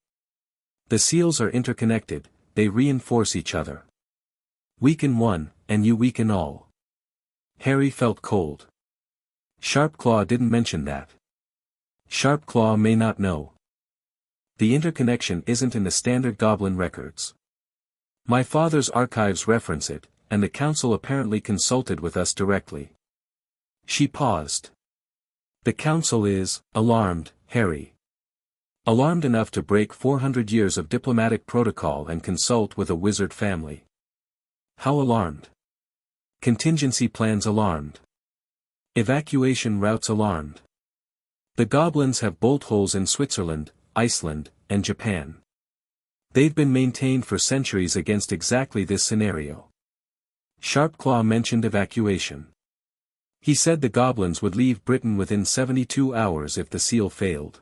The seals are interconnected, they reinforce each other. Weaken one, and you weaken all. Harry felt cold. Sharpclaw didn't mention that. Sharpclaw may not know. The interconnection isn't in the standard Goblin records. My father's archives reference it, and the council apparently consulted with us directly. She paused. The council is alarmed, Harry. Alarmed enough to break 400 years of diplomatic protocol and consult with a wizard family. How alarmed? Contingency plans alarmed. Evacuation routes alarmed. The goblins have bolt holes in Switzerland, Iceland, and Japan. They've been maintained for centuries against exactly this scenario. Sharpclaw mentioned evacuation. He said the goblins would leave Britain within 72 hours if the seal failed.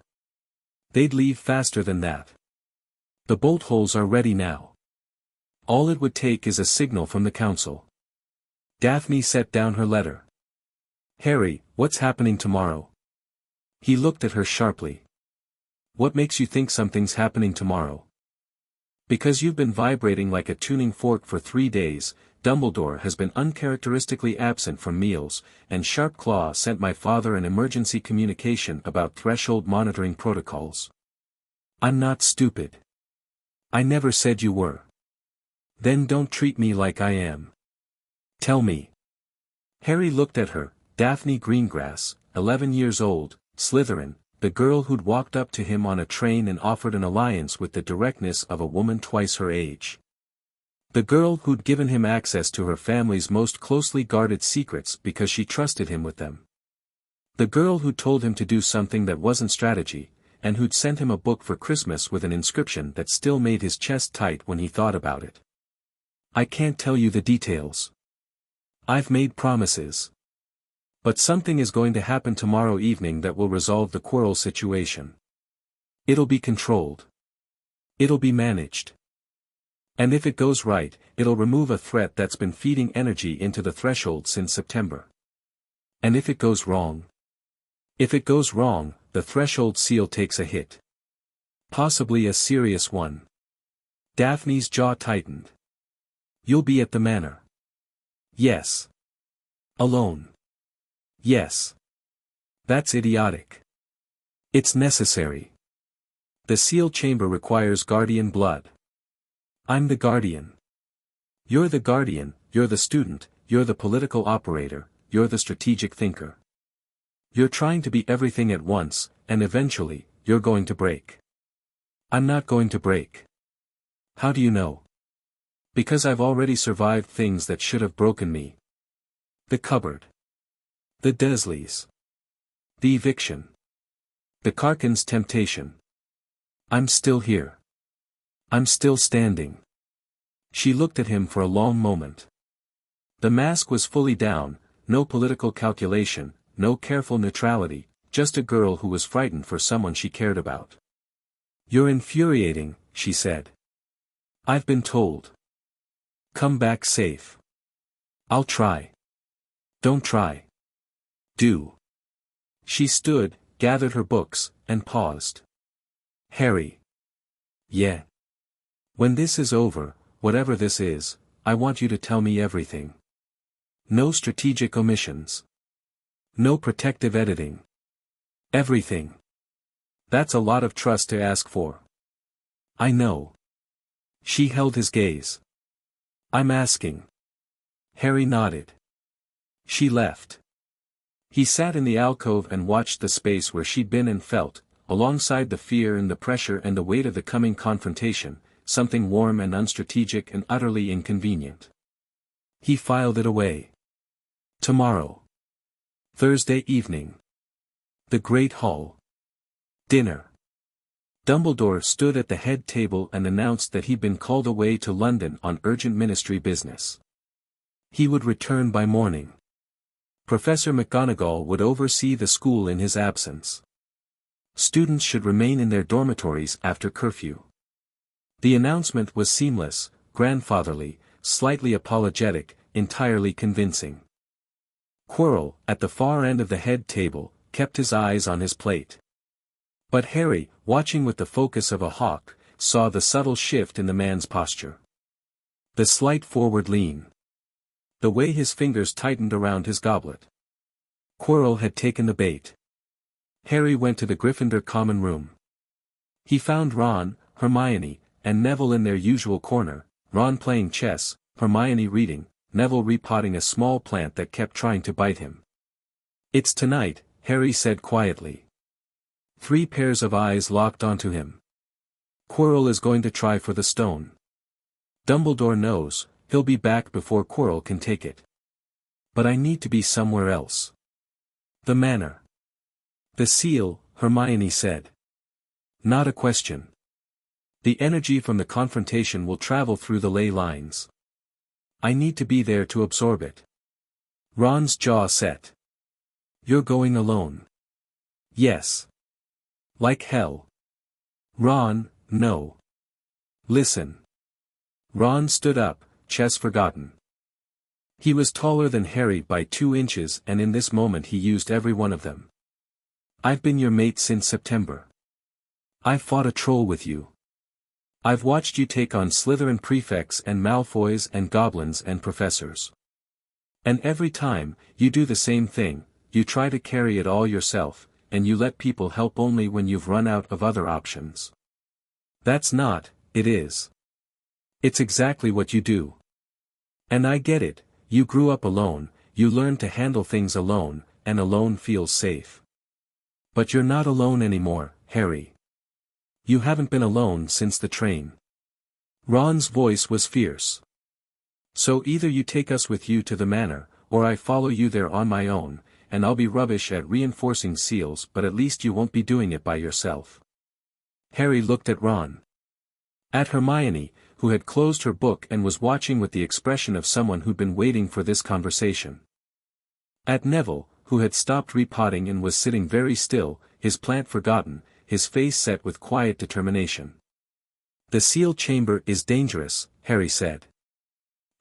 They'd leave faster than that. The bolt holes are ready now. All it would take is a signal from the council. Daphne set down her letter. Harry, what's happening tomorrow? He looked at her sharply. What makes you think something's happening tomorrow? Because you've been vibrating like a tuning fork for 3 days, Dumbledore has been uncharacteristically absent from meals, and Sharpclaw sent my father an emergency communication about threshold monitoring protocols. I'm not stupid. I never said you were. Then don't treat me like I am. Tell me. Harry looked at her, Daphne Greengrass, 11 years old, Slytherin, the girl who'd walked up to him on a train and offered an alliance with the directness of a woman twice her age. The girl who'd given him access to her family's most closely guarded secrets because she trusted him with them. The girl who'd told him to do something that wasn't strategy, and who'd sent him a book for Christmas with an inscription that still made his chest tight when he thought about it. I can't tell you the details. I've made promises. But something is going to happen tomorrow evening that will resolve the quarrel situation. It'll be controlled. It'll be managed. And if it goes right, it'll remove a threat that's been feeding energy into the threshold since September. And if it goes wrong? If it goes wrong, the threshold seal takes a hit. Possibly a serious one. Daphne's jaw tightened. You'll be at the manor. Yes. Alone. Yes. That's idiotic. It's necessary. The seal chamber requires guardian blood. I'm the guardian. You're the guardian, you're the student, you're the political operator, you're the strategic thinker. You're trying to be everything at once, and eventually, you're going to break. I'm not going to break. How do you know? Because I've already survived things that should have broken me. The cupboard. The Dursleys. The eviction. The Karkin's temptation. I'm still here. I'm still standing. She looked at him for a long moment. The mask was fully down, no political calculation, no careful neutrality, just a girl who was frightened for someone she cared about. You're infuriating, she said. I've been told. Come back safe. I'll try. Don't try. Do. She stood, gathered her books, and paused. Harry. Yeah. When this is over, whatever this is, I want you to tell me everything. No strategic omissions. No protective editing. Everything. That's a lot of trust to ask for. I know. She held his gaze. I'm asking. Harry nodded. She left. He sat in the alcove and watched the space where she'd been and felt, alongside the fear and the pressure and the weight of the coming confrontation, something warm and unstrategic and utterly inconvenient. He filed it away. Tomorrow. Thursday evening. The Great Hall. Dinner. Dumbledore stood at the head table and announced that he'd been called away to London on urgent ministry business. He would return by morning. Professor McGonagall would oversee the school in his absence. Students should remain in their dormitories after curfew. The announcement was seamless, grandfatherly, slightly apologetic, entirely convincing. Quirrell, at the far end of the head table, kept his eyes on his plate. But Harry, watching with the focus of a hawk, saw the subtle shift in the man's posture. The slight forward lean. The way his fingers tightened around his goblet. Quirrell had taken the bait. Harry went to the Gryffindor common room. He found Ron, Hermione, and Neville in their usual corner, Ron playing chess, Hermione reading, Neville repotting a small plant that kept trying to bite him. "It's tonight," Harry said quietly. 3 pairs of eyes locked onto him. "Quirrell is going to try for the stone. Dumbledore knows, he'll be back before Quirrell can take it. But I need to be somewhere else." "The Manor." "The seal," Hermione said. "Not a question. The energy from the confrontation will travel through the ley lines. I need to be there to absorb it." Ron's jaw set. "You're going alone?" "Yes. Like hell." "Ron, no. Listen." Ron stood up, chess forgotten. He was taller than Harry by 2 inches, and in this moment he used every one of them. "I've been your mate since September. I've fought a troll with you. I've watched you take on Slytherin prefects and Malfoys and goblins and professors. And every time, you do the same thing, you try to carry it all yourself, and you let people help only when you've run out of other options. That's not, it is. It's exactly what you do. And I get it, you grew up alone, you learned to handle things alone, and alone feels safe. But you're not alone anymore, Harry. You haven't been alone since the train." Ron's voice was fierce. "So either you take us with you to the Manor, or I follow you there on my own, and I'll be rubbish at reinforcing seals, but at least you won't be doing it by yourself." Harry looked at Ron. At Hermione, who had closed her book and was watching with the expression of someone who'd been waiting for this conversation. At Neville, who had stopped repotting and was sitting very still, his plant forgotten, his face set with quiet determination. "The seal chamber is dangerous," Harry said.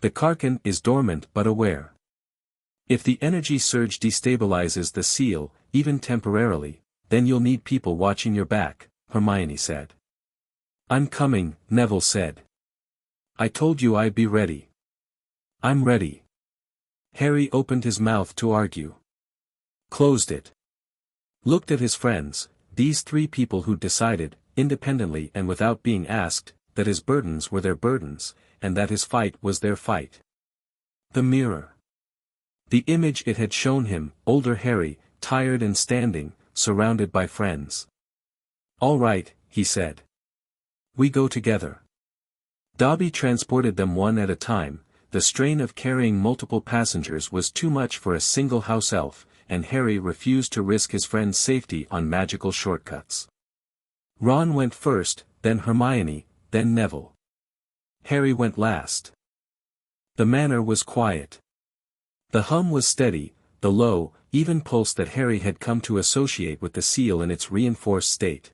"The Carcan is dormant but aware. If the energy surge destabilizes the seal, even temporarily, then you'll need people watching your back," Hermione said. "I'm coming," Neville said. "I told you I'd be ready." "I'm ready." Harry opened his mouth to argue. Closed it. Looked at his friends, these 3 people who'd decided, independently and without being asked, that his burdens were their burdens, and that his fight was their fight. The mirror. The image it had shown him, older Harry, tired and standing, surrounded by friends. "All right," he said. "We go together." Dobby transported them one at a time. The strain of carrying multiple passengers was too much for a single house elf, and Harry refused to risk his friend's safety on magical shortcuts. Ron went first, then Hermione, then Neville. Harry went last. The Manor was quiet. The hum was steady, the low, even pulse that Harry had come to associate with the seal in its reinforced state.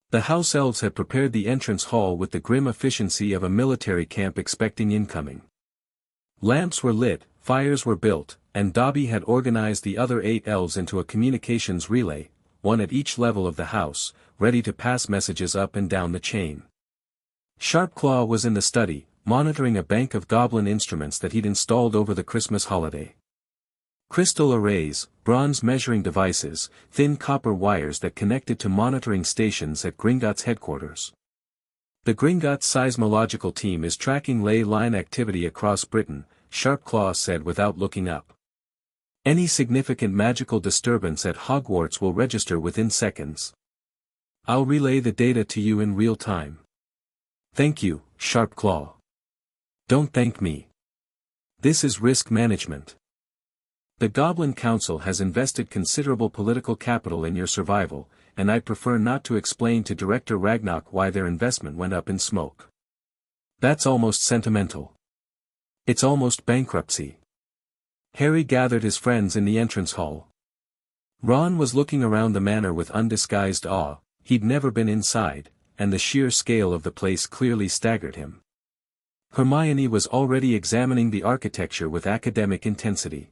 The house elves had prepared the entrance hall with the grim efficiency of a military camp expecting incoming. Lamps were lit, fires were built, and Dobby had organized the other 8 elves into a communications relay, one at each level of the house, ready to pass messages up and down the chain. Sharpclaw was in the study, monitoring a bank of goblin instruments that he'd installed over the Christmas holiday. Crystal arrays, bronze measuring devices, thin copper wires that connected to monitoring stations at Gringotts headquarters. "The Gringotts seismological team is tracking ley line activity across Britain," Sharpclaw said without looking up. "Any significant magical disturbance at Hogwarts will register within seconds. I'll relay the data to you in real time." "Thank you, Sharpclaw." "Don't thank me. This is risk management. The Goblin Council has invested considerable political capital in your survival, and I'd prefer not to explain to Director Ragnarok why their investment went up in smoke. That's almost sentimental. It's almost bankruptcy." Harry gathered his friends in the entrance hall. Ron was looking around the manor with undisguised awe. He'd never been inside, and the sheer scale of the place clearly staggered him. Hermione was already examining the architecture with academic intensity.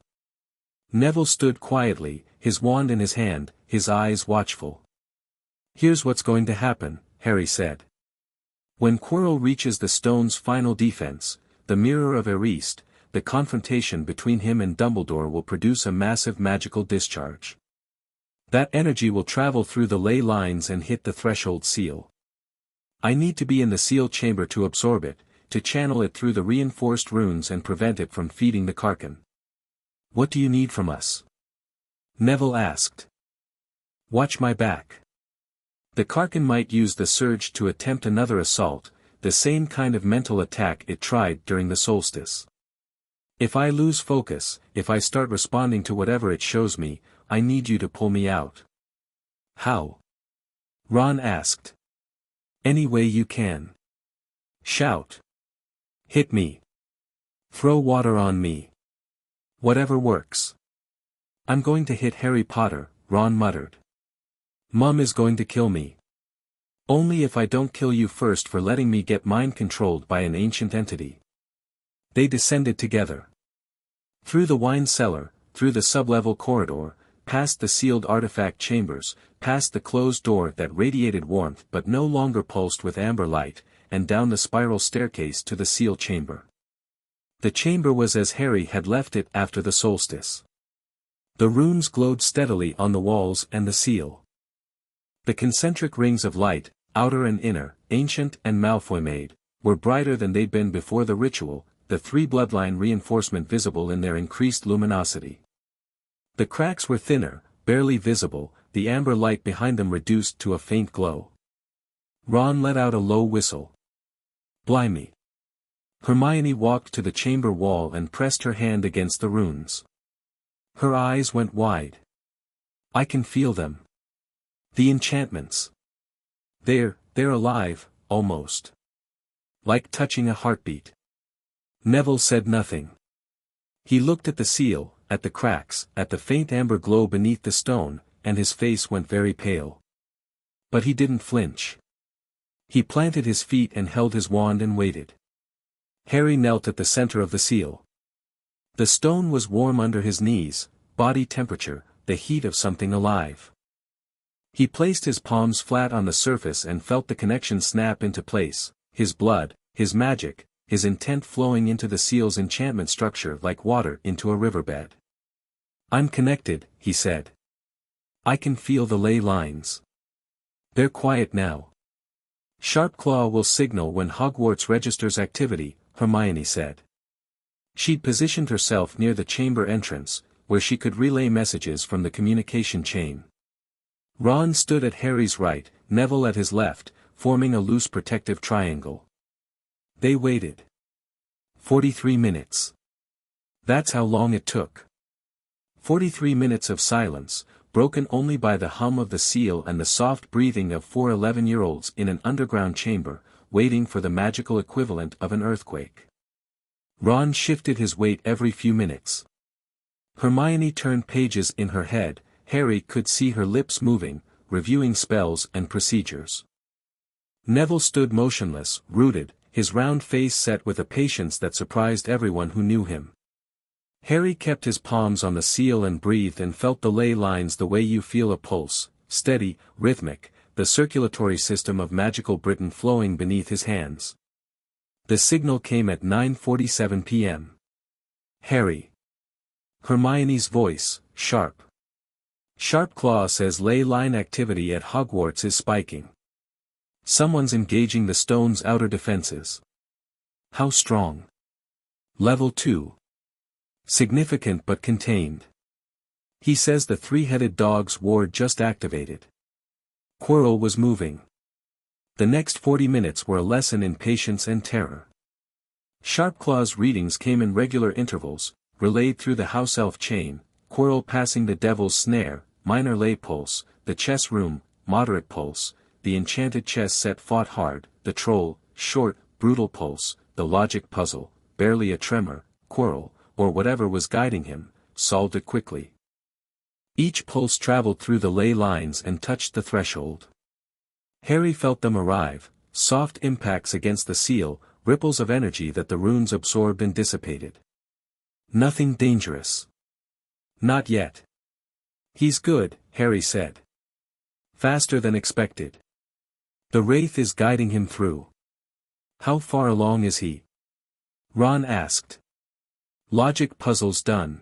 Neville stood quietly, his wand in his hand, his eyes watchful. "Here's what's going to happen," Harry said. When Quirrell reaches the stone's final defense, the Mirror of Erist, the confrontation between him and Dumbledore will produce a massive magical discharge. That energy will travel through the ley lines and hit the threshold seal. I need to be in the seal chamber to absorb it, to channel it through the reinforced runes and prevent it from feeding the Carcan. What do you need from us? Neville asked. Watch my back. The Carcan might use the surge to attempt another assault, the same kind of mental attack it tried during the solstice. If I lose focus, if I start responding to whatever it shows me, I need you to pull me out. How? Ron asked. Any way you can. Shout. Hit me. Throw water on me. Whatever works. I'm going to hit Harry Potter, Ron muttered. Mum is going to kill me. Only if I don't kill you first for letting me get mind-controlled by an ancient entity. They descended together. Through the wine cellar, through the sub-level corridor, past the sealed artifact chambers, past the closed door that radiated warmth but no longer pulsed with amber light, and down the spiral staircase to the seal chamber. The chamber was as Harry had left it after the solstice. The runes glowed steadily on the walls and the seal. The concentric rings of light, outer and inner, ancient and Malfoy made, were brighter than they'd been before the ritual, the three bloodline reinforcement visible in their increased luminosity. The cracks were thinner, barely visible, the amber light behind them reduced to a faint glow. Ron let out a low whistle. Blimey. Hermione walked to the chamber wall and pressed her hand against the runes. Her eyes went wide. I can feel them. The enchantments. They're alive, almost. Like touching a heartbeat. Neville said nothing. He looked at the seal, at the cracks, at the faint amber glow beneath the stone, and his face went very pale. But he didn't flinch. He planted his feet and held his wand and waited. Harry knelt at the center of the seal. The stone was warm under his knees, body temperature, the heat of something alive. He placed his palms flat on the surface and felt the connection snap into place, his blood, his magic, his intent flowing into the seal's enchantment structure like water into a riverbed. I'm connected, he said. I can feel the ley lines. They're quiet now. Sharpclaw will signal when Hogwarts registers activity, Hermione said. She'd positioned herself near the chamber entrance, where she could relay messages from the communication chain. Ron stood at Harry's right, Neville at his left, forming a loose protective triangle. They waited. 43 minutes. That's how long it took. 43 minutes of silence, broken only by the hum of the seal and the soft breathing of 4 11-year-olds in an underground chamber, waiting for the magical equivalent of an earthquake. Ron shifted his weight every few minutes. Hermione turned pages in her head. Harry could see her lips moving, reviewing spells and procedures. Neville stood motionless, rooted, his round face set with a patience that surprised everyone who knew him. Harry kept his palms on the seal and breathed and felt the ley lines the way you feel a pulse, steady, rhythmic, the circulatory system of magical Britain flowing beneath his hands. The signal came at 9:47 p.m. Harry. Hermione's voice, sharp. Sharpclaw says ley line activity at Hogwarts is spiking. Someone's engaging the stone's outer defenses. How strong? Level 2. Significant but contained. He says the three-headed dog's ward just activated. Quirrell was moving. The next 40 minutes were a lesson in patience and terror. Sharpclaw's readings came in regular intervals, relayed through the house elf chain, Quirrell passing the devil's snare, minor ley pulse, the chess room, moderate pulse, the enchanted chess set fought hard, the troll, short, brutal pulse, the logic puzzle, barely a tremor, Quirrell, or whatever was guiding him, solved it quickly. Each pulse traveled through the ley lines and touched the threshold. Harry felt them arrive, soft impacts against the seal, ripples of energy that the runes absorbed and dissipated. Nothing dangerous. Not yet. He's good, Harry said. Faster than expected. The wraith is guiding him through. How far along is he? Ron asked. Logic puzzles done.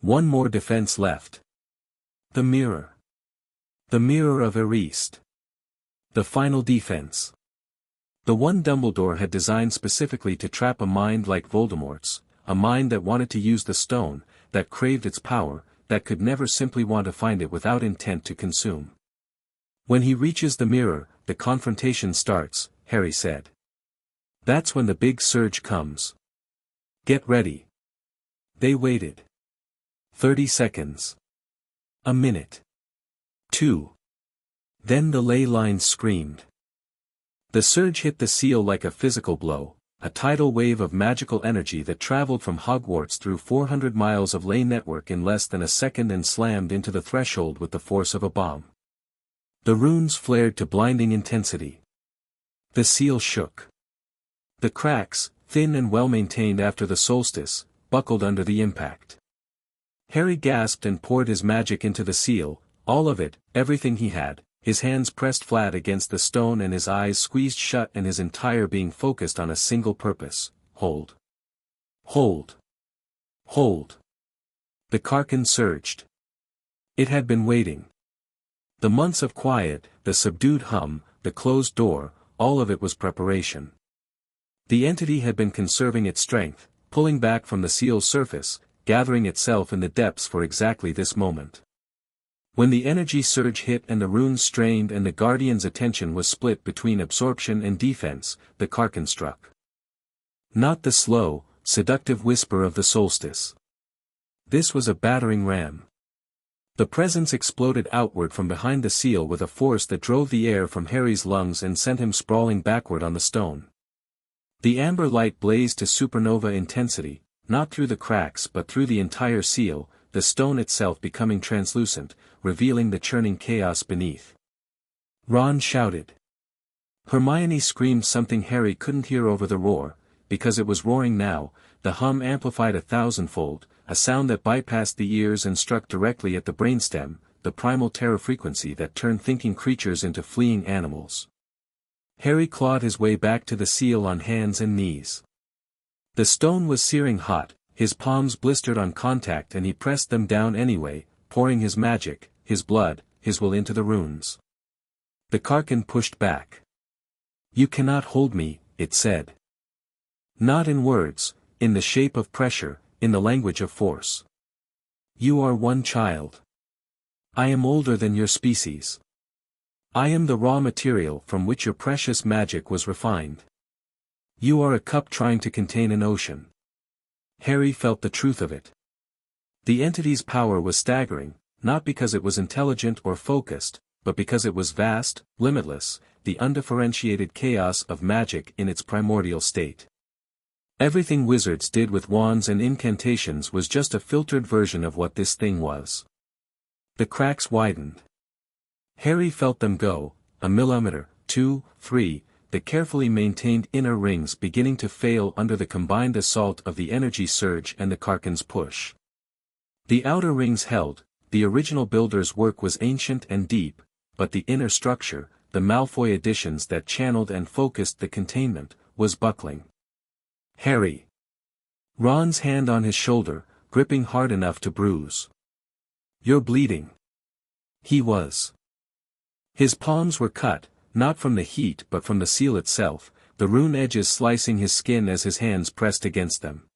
One more defense left. The mirror. The mirror of Erist. The final defense. The one Dumbledore had designed specifically to trap a mind like Voldemort's, a mind that wanted to use the stone, that craved its power, that could never simply want to find it without intent to consume. When he reaches the mirror, the confrontation starts, Harry said. That's when the big surge comes. Get ready. They waited. 30 seconds. A minute. 2. Then the ley lines screamed. The surge hit the seal like a physical blow, a tidal wave of magical energy that traveled from Hogwarts through 400 miles of ley network in less than a second and slammed into the threshold with the force of a bomb. The runes flared to blinding intensity. The seal shook. The cracks, thin and well-maintained after the solstice, buckled under the impact. Harry gasped and poured his magic into the seal, all of it, everything he had, his hands pressed flat against the stone and his eyes squeezed shut and his entire being focused on a single purpose: hold. Hold. Hold. The Karkin surged. It had been waiting. The months of quiet, the subdued hum, the closed door, all of it was preparation. The entity had been conserving its strength, pulling back from the seal's surface, gathering itself in the depths for exactly this moment. When the energy surge hit and the runes strained and the Guardian's attention was split between absorption and defense, the Karkin struck. Not the slow, seductive whisper of the solstice. This was a battering ram. The presence exploded outward from behind the seal with a force that drove the air from Harry's lungs and sent him sprawling backward on the stone. The amber light blazed to supernova intensity, not through the cracks but through the entire seal, the stone itself becoming translucent, revealing the churning chaos beneath. Ron shouted. Hermione screamed something Harry couldn't hear over the roar, because it was roaring now, the hum amplified 1,000-fold, a sound that bypassed the ears and struck directly at the brainstem, the primal terror frequency that turned thinking creatures into fleeing animals. Harry clawed his way back to the seal on hands and knees. The stone was searing hot, his palms blistered on contact and he pressed them down anyway, pouring his magic, his blood, his will into the runes. The Karkin pushed back. You cannot hold me, it said. Not in words, in the shape of pressure, in the language of force. You are one child. I am older than your species. I am the raw material from which your precious magic was refined. You are a cup trying to contain an ocean. Harry felt the truth of it. The entity's power was staggering, not because it was intelligent or focused, but because it was vast, limitless, the undifferentiated chaos of magic in its primordial state. Everything wizards did with wands and incantations was just a filtered version of what this thing was. The cracks widened. Harry felt them go, a millimeter, 2, 3, the carefully maintained inner rings beginning to fail under the combined assault of the energy surge and the Karkin's push. The outer rings held, the original builder's work was ancient and deep, but the inner structure, the Malfoy additions that channeled and focused the containment, was buckling. Harry. Ron's hand on his shoulder, gripping hard enough to bruise. You're bleeding. He was. His palms were cut, not from the heat but from the seal itself, the rune edges slicing his skin as his hands pressed against them.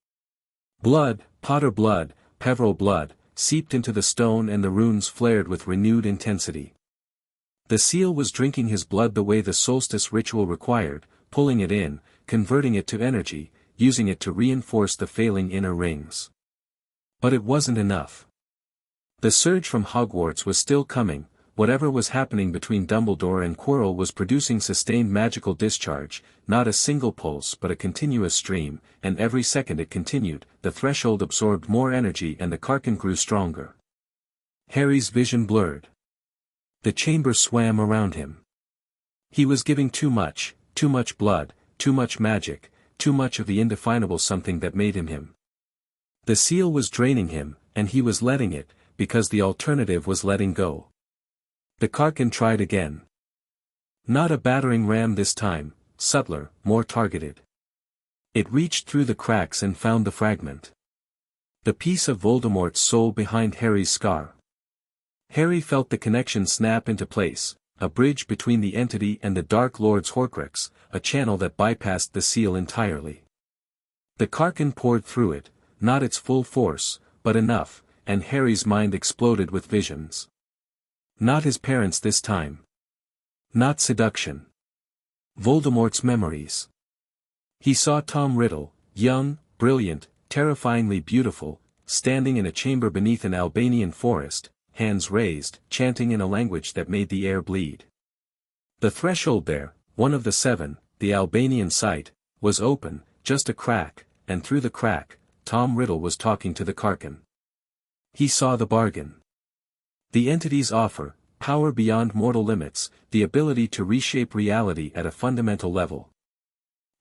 Blood, Potter blood, Peverell blood, seeped into the stone and the runes flared with renewed intensity. The seal was drinking his blood the way the solstice ritual required, pulling it in, converting it to energy, using it to reinforce the failing inner rings. But it wasn't enough. The surge from Hogwarts was still coming. Whatever was happening between Dumbledore and Quirrell was producing sustained magical discharge, not a single pulse but a continuous stream, and every second it continued, the threshold absorbed more energy and the Karkin grew stronger. Harry's vision blurred. The chamber swam around him. He was giving too much blood, too much magic, too much of the indefinable something that made him him. The seal was draining him, and he was letting it, because the alternative was letting go. The Karkin tried again. Not a battering ram this time, subtler, more targeted. It reached through the cracks and found the fragment. The piece of Voldemort's soul behind Harry's scar. Harry felt the connection snap into place, a bridge between the entity and the Dark Lord's Horcrux, a channel that bypassed the seal entirely. The Karkin poured through it, not its full force, but enough, and Harry's mind exploded with visions. Not his parents this time. Not seduction. Voldemort's memories. He saw Tom Riddle, young, brilliant, terrifyingly beautiful, standing in a chamber beneath an Albanian forest, hands raised, chanting in a language that made the air bleed. The threshold there, one of the 7, the Albanian site, was open, just a crack, and through the crack, Tom Riddle was talking to the Karkin. He saw the bargain. The entity's offer, power beyond mortal limits, the ability to reshape reality at a fundamental level.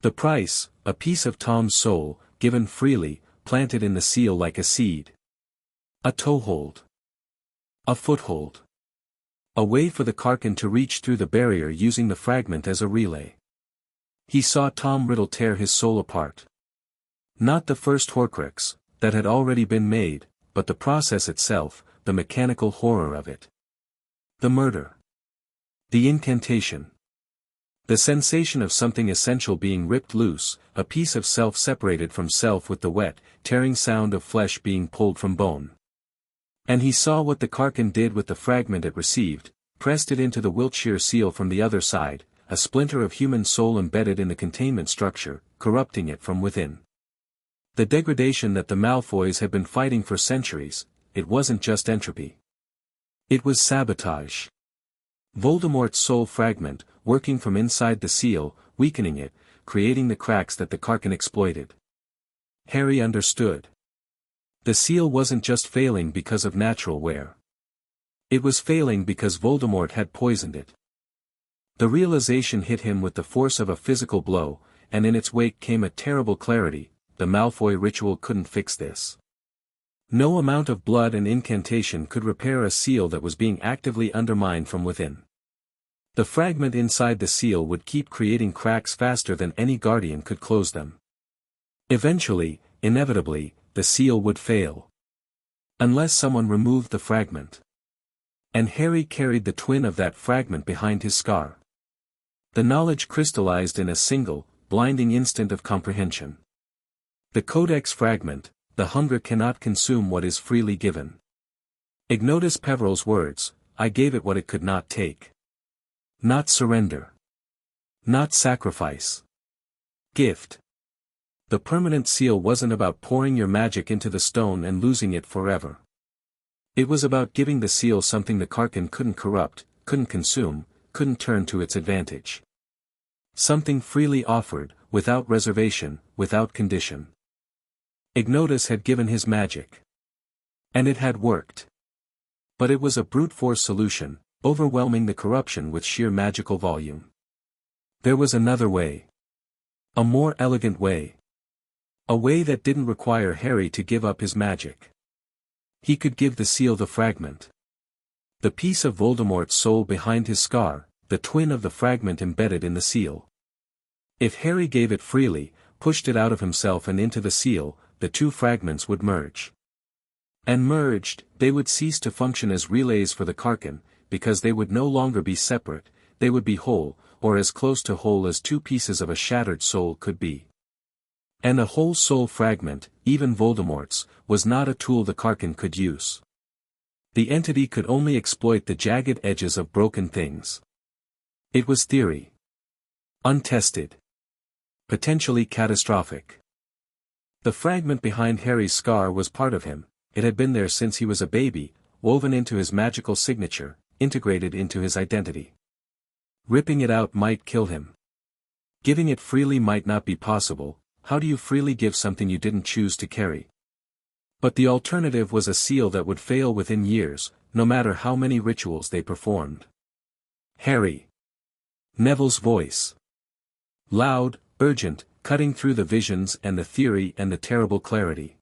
The price, a piece of Tom's soul, given freely, planted in the seal like a seed. A toehold. A foothold. A way for the Karkin to reach through the barrier using the fragment as a relay. He saw Tom Riddle tear his soul apart. Not the first Horcrux, that had already been made, but the process itself, the mechanical horror of it. The murder. The incantation. The sensation of something essential being ripped loose, a piece of self separated from self with the wet, tearing sound of flesh being pulled from bone. And he saw what the Karkin did with the fragment it received, pressed it into the Wiltshire seal from the other side, a splinter of human soul embedded in the containment structure, corrupting it from within. The degradation that the Malfoys had been fighting for centuries, it wasn't just entropy. It was sabotage. Voldemort's soul fragment, working from inside the seal, weakening it, creating the cracks that the Karkin exploited. Harry understood. The seal wasn't just failing because of natural wear. It was failing because Voldemort had poisoned it. The realization hit him with the force of a physical blow, and in its wake came a terrible clarity: the Malfoy ritual couldn't fix this. No amount of blood and incantation could repair a seal that was being actively undermined from within. The fragment inside the seal would keep creating cracks faster than any guardian could close them. Eventually, inevitably, the seal would fail. Unless someone removed the fragment. And Harry carried the twin of that fragment behind his scar. The knowledge crystallized in a single, blinding instant of comprehension. The Codex fragment, the hunger cannot consume what is freely given. Ignotus Peveril's words, I gave it what it could not take. Not surrender. Not sacrifice. Gift. The permanent seal wasn't about pouring your magic into the stone and losing it forever. It was about giving the seal something the Karkin couldn't corrupt, couldn't consume, couldn't turn to its advantage. Something freely offered, without reservation, without condition. Ignotus had given his magic. And it had worked. But it was a brute force solution, overwhelming the corruption with sheer magical volume. There was another way. A more elegant way. A way that didn't require Harry to give up his magic. He could give the seal the fragment. The piece of Voldemort's soul behind his scar, the twin of the fragment embedded in the seal. If Harry gave it freely, pushed it out of himself and into the seal, the two fragments would merge. And merged, they would cease to function as relays for the Karkin, because they would no longer be separate, they would be whole, or as close to whole as two pieces of a shattered soul could be. And a whole soul fragment, even Voldemort's, was not a tool the Karkin could use. The entity could only exploit the jagged edges of broken things. It was theory. Untested. Potentially catastrophic. The fragment behind Harry's scar was part of him, it had been there since he was a baby, woven into his magical signature, integrated into his identity. Ripping it out might kill him. Giving it freely might not be possible. How do you freely give something you didn't choose to carry? But the alternative was a seal that would fail within years, no matter how many rituals they performed. Harry. Neville's voice. Loud, urgent, cutting through the visions and the theory and the terrible clarity.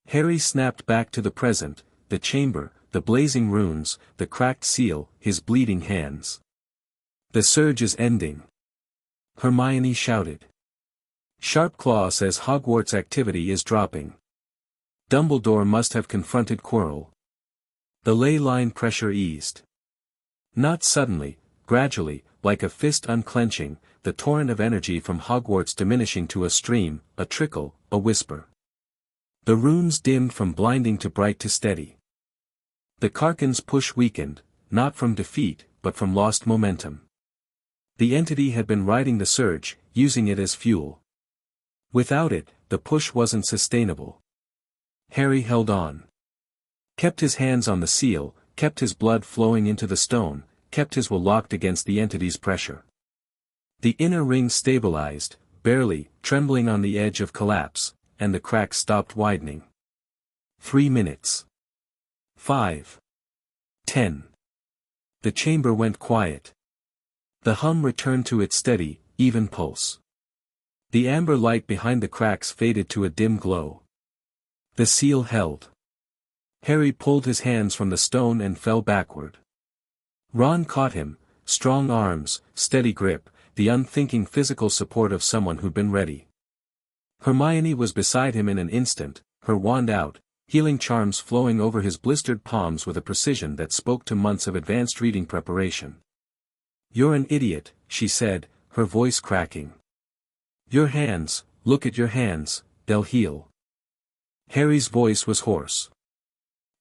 Harry snapped back to the present, the chamber, the blazing runes, the cracked seal, his bleeding hands. The surge is ending. Hermione shouted. Sharpclaw says Hogwarts activity is dropping. Dumbledore must have confronted Quirrell. The ley line pressure eased. Not suddenly, gradually, like a fist unclenching, the torrent of energy from Hogwarts diminishing to a stream, a trickle, a whisper. The runes dimmed from blinding to bright to steady. The Karkin's push weakened, not from defeat, but from lost momentum. The entity had been riding the surge, using it as fuel. Without it, the push wasn't sustainable. Harry held on. Kept his hands on the seal, kept his blood flowing into the stone, kept his will locked against the entity's pressure. The inner ring stabilized, barely, trembling on the edge of collapse, and the cracks stopped widening. 3 minutes. 5. 10. The chamber went quiet. The hum returned to its steady, even pulse. The amber light behind the cracks faded to a dim glow. The seal held. Harry pulled his hands from the stone and fell backward. Ron caught him, strong arms, steady grip, the unthinking physical support of someone who'd been ready. Hermione was beside him in an instant, her wand out, healing charms flowing over his blistered palms with a precision that spoke to months of advanced reading preparation. "You're an idiot," she said, her voice cracking. "Your hands, look at your hands, they'll heal." Harry's voice was hoarse.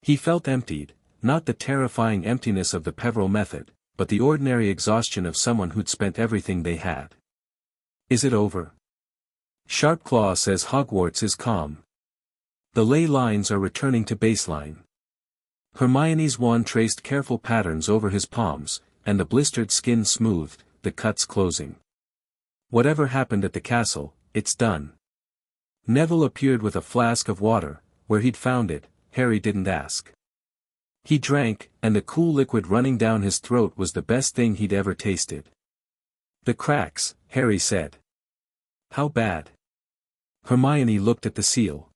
He felt emptied, not the terrifying emptiness of the Peveril method, but the ordinary exhaustion of someone who'd spent everything they had. "Is it over?" Sharpclaw says Hogwarts is calm. The ley lines are returning to baseline. Hermione's wand traced careful patterns over his palms, and the blistered skin smoothed, the cuts closing. "Whatever happened at the castle, it's done." Neville appeared with a flask of water. Where he'd found it, Harry didn't ask. He drank, and the cool liquid running down his throat was the best thing he'd ever tasted. "The cracks," Harry said. "How bad?" Hermione looked at the seal.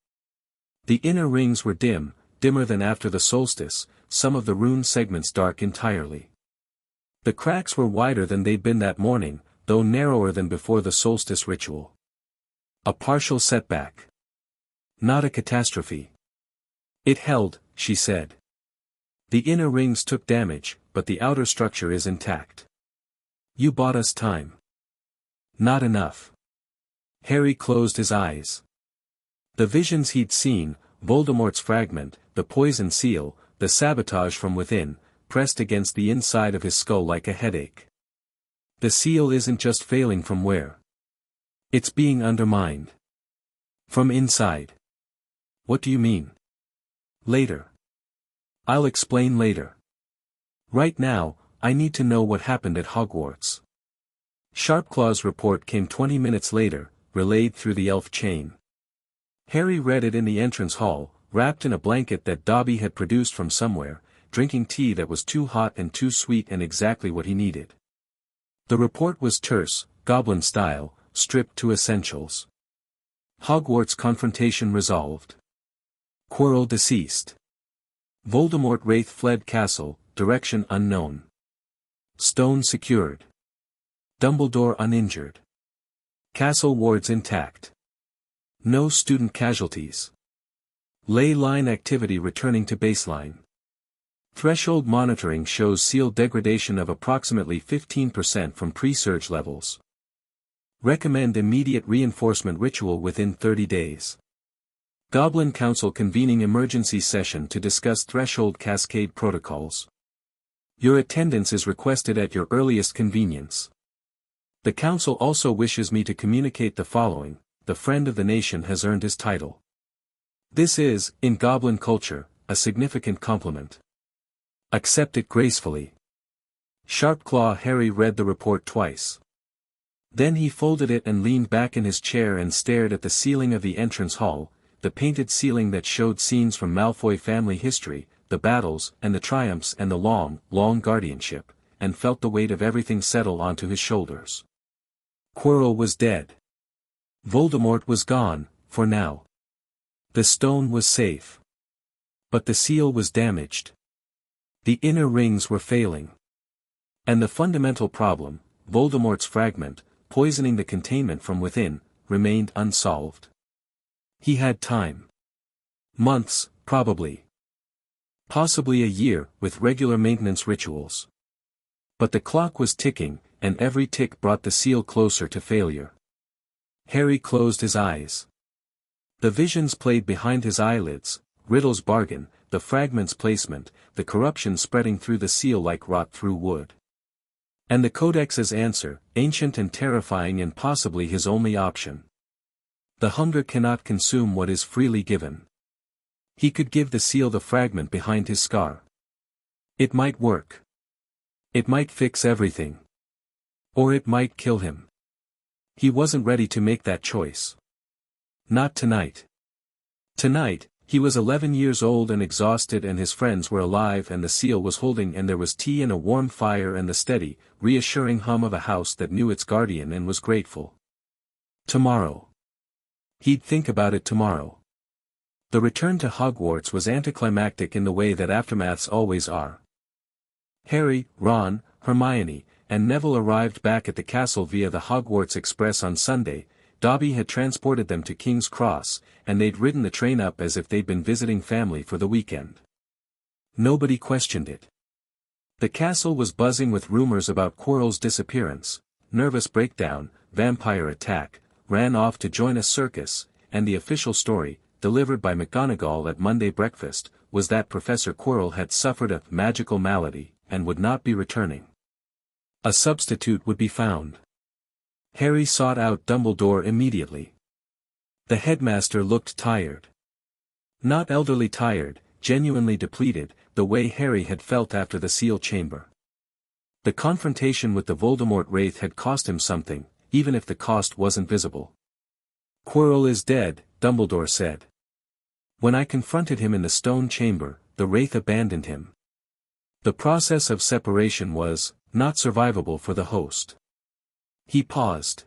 The inner rings were dim, dimmer than after the solstice, some of the rune segments dark entirely. The cracks were wider than they'd been that morning, though narrower than before the solstice ritual. A partial setback. Not a catastrophe. "It held," she said. "The inner rings took damage, but the outer structure is intact. You bought us time." "Not enough." Harry closed his eyes. The visions he'd seen, Voldemort's fragment, the poison seal, the sabotage from within, pressed against the inside of his skull like a headache. The seal isn't just failing from where. It's being undermined. From inside. "What do you mean?" "Later. I'll explain later. Right now, I need to know what happened at Hogwarts." Sharpclaw's report came 20 minutes later, relayed through the elf chain. Harry read it in the entrance hall, wrapped in a blanket that Dobby had produced from somewhere, drinking tea that was too hot and too sweet and exactly what he needed. The report was terse, Goblin style, stripped to essentials. Hogwarts confrontation resolved. Quirrell deceased. Voldemort wraith fled castle, direction unknown. Stone secured. Dumbledore uninjured. Castle wards intact. No student casualties. Ley line activity returning to baseline. Threshold monitoring shows seal degradation of approximately 15% from pre-surge levels. Recommend immediate reinforcement ritual within 30 days. Goblin Council convening emergency session to discuss threshold cascade protocols. Your attendance is requested at your earliest convenience. The Council also wishes me to communicate the following: the Friend of the Nation has earned his title. This is, in Goblin culture, a significant compliment. Accept it gracefully. Sharpclaw Harry read the report twice. Then he folded it and leaned back in his chair and stared at the ceiling of the entrance hall, the painted ceiling that showed scenes from Malfoy family history, the battles and the triumphs and the long, long guardianship, and felt the weight of everything settle onto his shoulders. Quirrell was dead. Voldemort was gone, for now. The stone was safe. But the seal was damaged. The inner rings were failing. And the fundamental problem, Voldemort's fragment, poisoning the containment from within, remained unsolved. He had time. Months, probably. Possibly a year, with regular maintenance rituals. But the clock was ticking, and every tick brought the seal closer to failure. Harry closed his eyes. The visions played behind his eyelids, Riddle's bargain, the fragment's placement, the corruption spreading through the seal like rot through wood. And the Codex's answer, ancient and terrifying and possibly his only option. The hunger cannot consume what is freely given. He could give the seal the fragment behind his scar. It might work. It might fix everything. Or it might kill him. He wasn't ready to make that choice. Not tonight. Tonight, he was 11 years old and exhausted, and his friends were alive and the seal was holding, and there was tea and a warm fire and the steady, reassuring hum of a house that knew its guardian and was grateful. Tomorrow. He'd think about it tomorrow. The return to Hogwarts was anticlimactic in the way that aftermaths always are. Harry, Ron, Hermione, and Neville arrived back at the castle via the Hogwarts Express on Sunday. Dobby had transported them to King's Cross, and they'd ridden the train up as if they'd been visiting family for the weekend. Nobody questioned it. The castle was buzzing with rumors about Quirrell's disappearance, nervous breakdown, vampire attack, ran off to join a circus, and the official story, delivered by McGonagall at Monday breakfast, was that Professor Quirrell had suffered a magical malady, and would not be returning. A substitute would be found. Harry sought out Dumbledore immediately. The headmaster looked tired. Not elderly tired, genuinely depleted, the way Harry had felt after the seal chamber. The confrontation with the Voldemort wraith had cost him something, even if the cost wasn't visible. "Quirrell is dead," Dumbledore said. "When I confronted him in the stone chamber, the wraith abandoned him." The process of separation was not survivable for the host. He paused.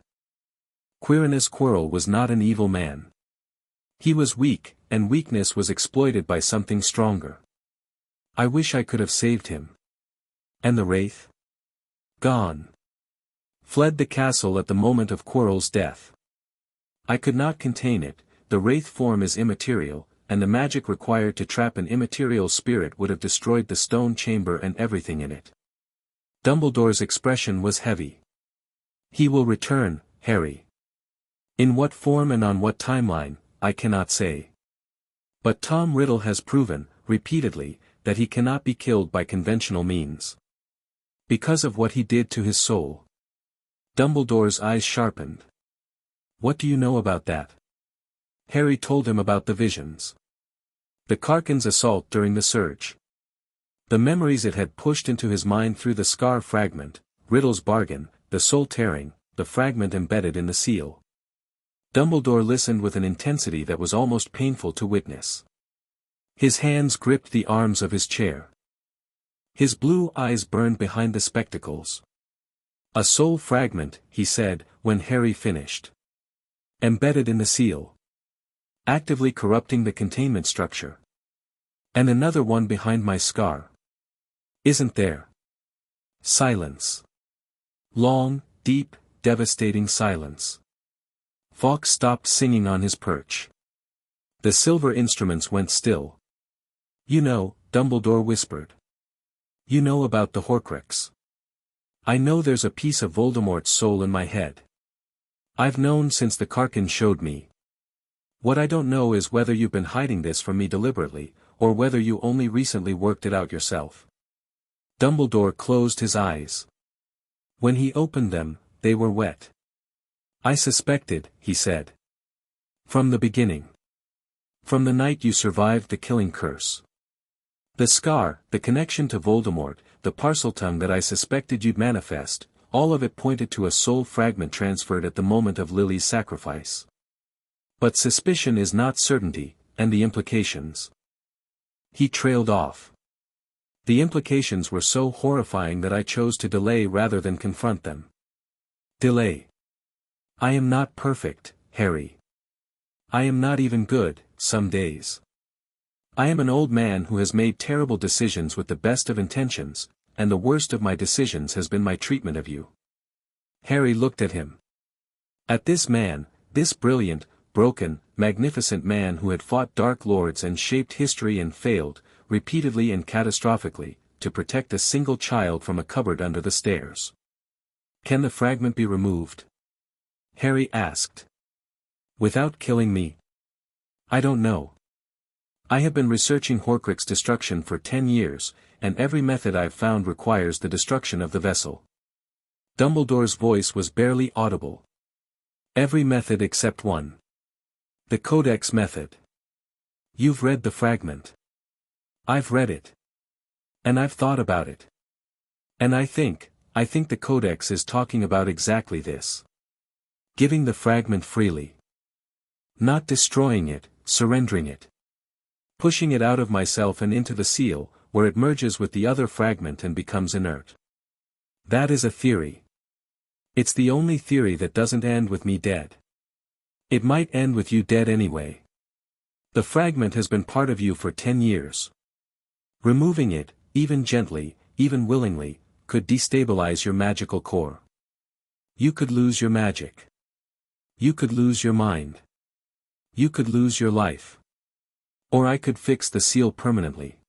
Quirinus Quirrell was not an evil man. He was weak, and weakness was exploited by something stronger. I wish I could have saved him. And the wraith? Gone. Fled the castle at the moment of Quirrell's death. I could not contain it. The wraith form is immaterial, and the magic required to trap an immaterial spirit would have destroyed the stone chamber and everything in it. Dumbledore's expression was heavy. He will return, Harry. In what form and on what timeline, I cannot say. But Tom Riddle has proven, repeatedly, that he cannot be killed by conventional means. Because of what he did to his soul. Dumbledore's eyes sharpened. What do you know about that? Harry told him about the visions. The Karkin's assault during the surge. The memories it had pushed into his mind through the scar fragment, Riddle's bargain, the soul tearing, the fragment embedded in the seal. Dumbledore listened with an intensity that was almost painful to witness. His hands gripped the arms of his chair. His blue eyes burned behind the spectacles. A soul fragment, he said, when Harry finished. Embedded in the seal. Actively corrupting the containment structure. And another one behind my scar. Isn't there? Silence. Long, deep, devastating silence. Fawkes stopped singing on his perch. The silver instruments went still. You know, Dumbledore whispered. You know about the Horcrux. I know there's a piece of Voldemort's soul in my head. I've known since the Karkin showed me. What I don't know is whether you've been hiding this from me deliberately, or whether you only recently worked it out yourself. Dumbledore closed his eyes. When he opened them, they were wet. I suspected, he said. From the beginning. From the night you survived the killing curse. The scar, the connection to Voldemort, the Parseltongue that I suspected you'd manifest, all of it pointed to a soul fragment transferred at the moment of Lily's sacrifice. But suspicion is not certainty, and the implications. He trailed off. The implications were so horrifying that I chose to delay rather than confront them. Delay. I am not perfect, Harry. I am not even good, some days. I am an old man who has made terrible decisions with the best of intentions, and the worst of my decisions has been my treatment of you. Harry looked at him. At this brilliant, broken, magnificent man who had fought dark lords and shaped history and failed, repeatedly and catastrophically, to protect a single child from a cupboard under the stairs. "Can the fragment be removed?" Harry asked. "Without killing me?" "I don't know. I have been researching Horcrux destruction for 10 years, and every method I've found requires the destruction of the vessel." Dumbledore's voice was barely audible. "Every method except one. The Codex method." "You've read the fragment." "I've read it. And I've thought about it. And I think the Codex is talking about exactly this. Giving the fragment freely. Not destroying it, surrendering it. Pushing it out of myself and into the seal, where it merges with the other fragment and becomes inert. That is a theory. It's the only theory that doesn't end with me dead. It might end with you dead anyway. The fragment has been part of you for 10 years. Removing it, even gently, even willingly, could destabilize your magical core. You could lose your magic. You could lose your mind. You could lose your life. Or I could fix the seal permanently.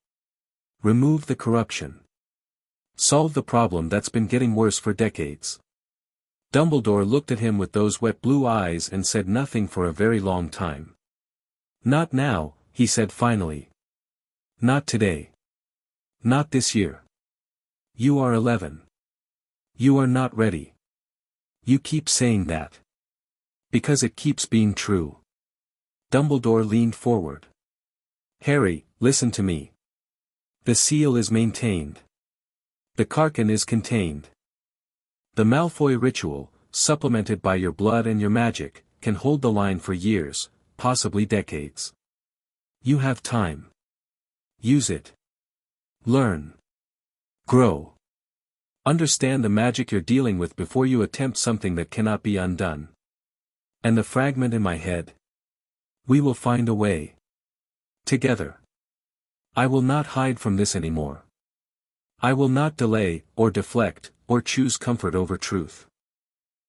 Remove the corruption. Solve the problem that's been getting worse for decades." Dumbledore looked at him with those wet blue eyes and said nothing for a very long time. "Not now," he said finally. "Not today. Not this year. You are 11. You are not ready. You keep saying that. Because it keeps being true." Dumbledore leaned forward. "Harry, listen to me. The seal is maintained. The Carcan is contained. The Malfoy ritual, supplemented by your blood and your magic, can hold the line for years, possibly decades. You have time. Use it. Learn. Grow. Understand the magic you're dealing with before you attempt something that cannot be undone. And the fragment in my head? We will find a way. Together. I will not hide from this anymore. I will not delay, or deflect, or choose comfort over truth."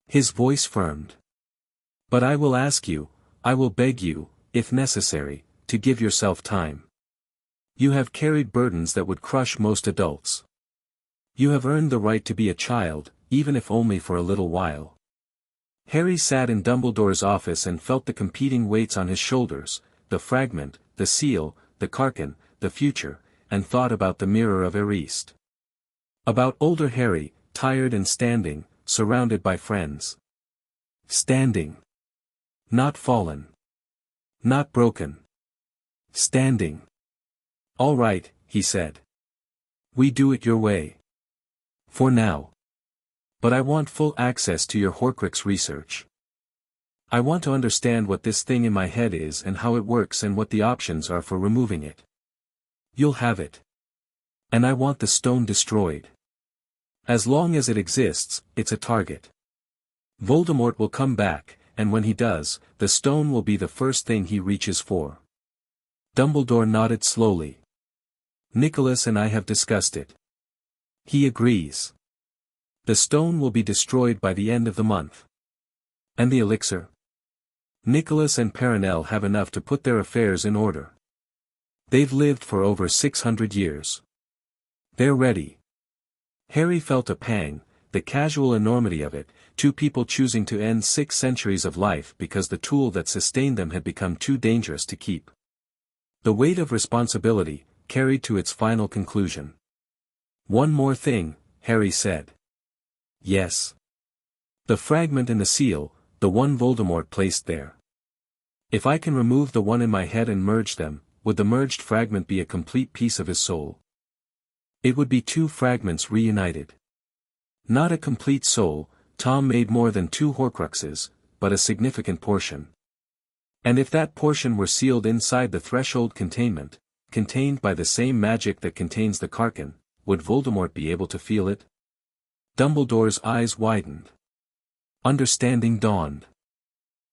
His voice firmed. "But I will ask you, I will beg you, if necessary, to give yourself time. You have carried burdens that would crush most adults. You have earned the right to be a child, even if only for a little while." Harry sat in Dumbledore's office and felt the competing weights on his shoulders, the fragment, the seal, the Carcan, the future, and thought about the mirror of Eriste. About older Harry, tired and standing, surrounded by friends. Standing. Not fallen. Not broken. Standing. "All right," he said. "We do it your way. For now. But I want full access to your Horcrux research. I want to understand what this thing in my head is and how it works and what the options are for removing it. You'll have it. And I want the stone destroyed. As long as it exists, it's a target. Voldemort will come back, and when he does, the stone will be the first thing he reaches for." Dumbledore nodded slowly. "Nicholas and I have discussed it. He agrees. The stone will be destroyed by the end of the month. And the elixir? Nicholas and Perenelle have enough to put their affairs in order. They've lived for over 600 years. They're ready." Harry felt a pang, the casual enormity of it, two people choosing to end 6 centuries of life because the tool that sustained them had become too dangerous to keep. The weight of responsibility, carried to its final conclusion. "One more thing," Harry said. "Yes. The fragment in the seal, the one Voldemort placed there. If I can remove the one in my head and merge them, would the merged fragment be a complete piece of his soul? It would be 2 fragments reunited. Not a complete soul, Tom made more than 2 Horcruxes, but a significant portion. And if that portion were sealed inside the threshold containment, contained by the same magic that contains the Carcan, would Voldemort be able to feel it?" Dumbledore's eyes widened. Understanding dawned.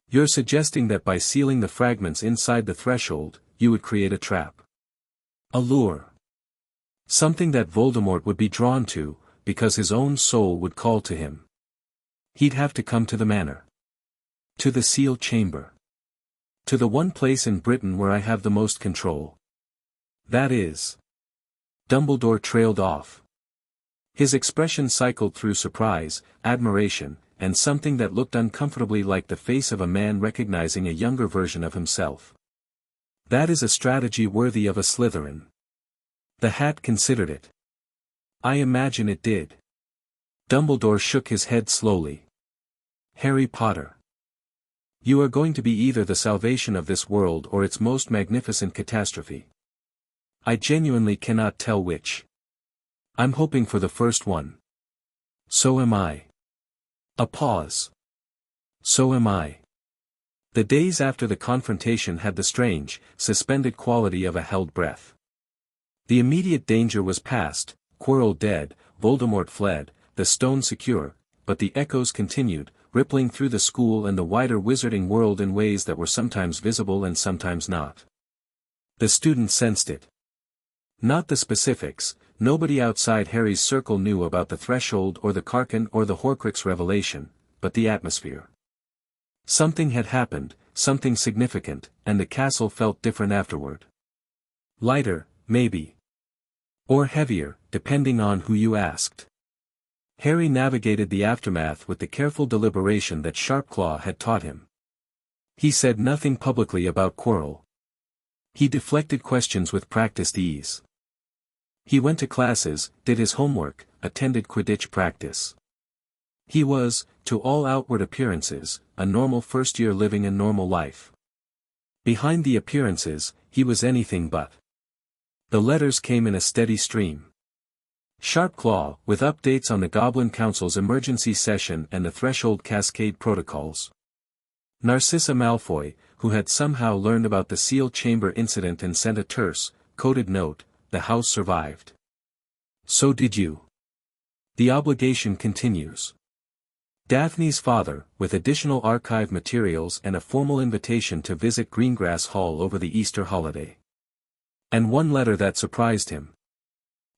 "You're suggesting that by sealing the fragments inside the threshold, you would create a trap. A lure. Something that Voldemort would be drawn to, because his own soul would call to him. He'd have to come to the manor. To the seal chamber. To the one place in Britain where I have the most control. That is. Dumbledore trailed off. His expression cycled through surprise, admiration, and something that looked uncomfortably like the face of a man recognizing a younger version of himself. That is a strategy worthy of a Slytherin. The Hat considered it. I imagine it did. Dumbledore shook his head slowly. Harry Potter. You are going to be either the salvation of this world or its most magnificent catastrophe. I genuinely cannot tell which. I'm hoping for the first one. So am I. A pause. So am I. The days after the confrontation had the strange, suspended quality of a held breath. The immediate danger was past, Quirrell dead, Voldemort fled, the stone secure, but the echoes continued, rippling through the school and the wider wizarding world in ways that were sometimes visible and sometimes not. The student sensed it. Not the specifics, nobody outside Harry's circle knew about the threshold or the Carcan or the Horcrux revelation, but the atmosphere. Something had happened, something significant, and the castle felt different afterward. Lighter, maybe. Or heavier, depending on who you asked. Harry navigated the aftermath with the careful deliberation that Sharpclaw had taught him. He said nothing publicly about Quirrell. He deflected questions with practiced ease. He went to classes, did his homework, attended Quidditch practice. He was, to all outward appearances, a normal first-year living a normal life. Behind the appearances, he was anything but. The letters came in a steady stream. Sharpclaw, with updates on the Goblin Council's emergency session and the Threshold Cascade protocols. Narcissa Malfoy, who had somehow learned about the seal chamber incident and sent a terse, coded note, the house survived. So did you. The obligation continues. Daphne's father, with additional archive materials and a formal invitation to visit Greengrass Hall over the Easter holiday. And one letter that surprised him.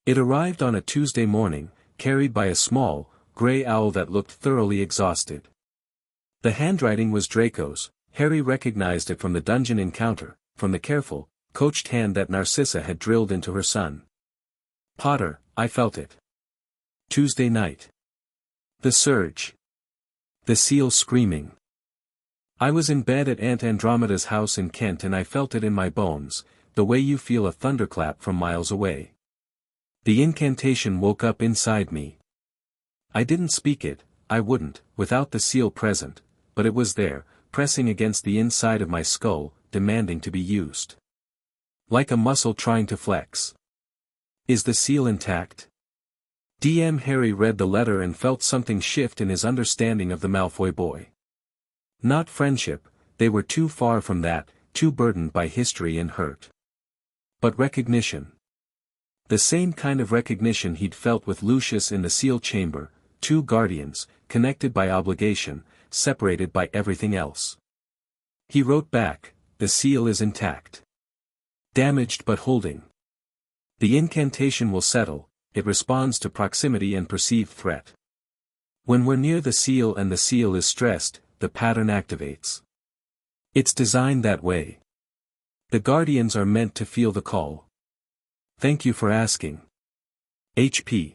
It arrived on a Tuesday morning, carried by a small, grey owl that looked thoroughly exhausted. The handwriting was Draco's. Harry recognized it from the dungeon encounter, from the careful, coached hand that Narcissa had drilled into her son. Potter, I felt it. Tuesday night. The surge. The seal screaming. I was in bed at Aunt Andromeda's house in Kent and I felt it in my bones, the way you feel a thunderclap from miles away. The incantation woke up inside me. I didn't speak it, I wouldn't, without the seal present, but it was there, pressing against the inside of my skull, demanding to be used. Like a muscle trying to flex. Is the seal intact? DM Harry read the letter and felt something shift in his understanding of the Malfoy boy. Not friendship, they were too far from that, too burdened by history and hurt. But recognition. The same kind of recognition he'd felt with Lucius in the seal chamber, two guardians, connected by obligation, separated by everything else. He wrote back, the seal is intact. Damaged but holding. The incantation will settle, it responds to proximity and perceived threat. When we're near the seal and the seal is stressed, the pattern activates. It's designed that way. The guardians are meant to feel the call. Thank you for asking. HP.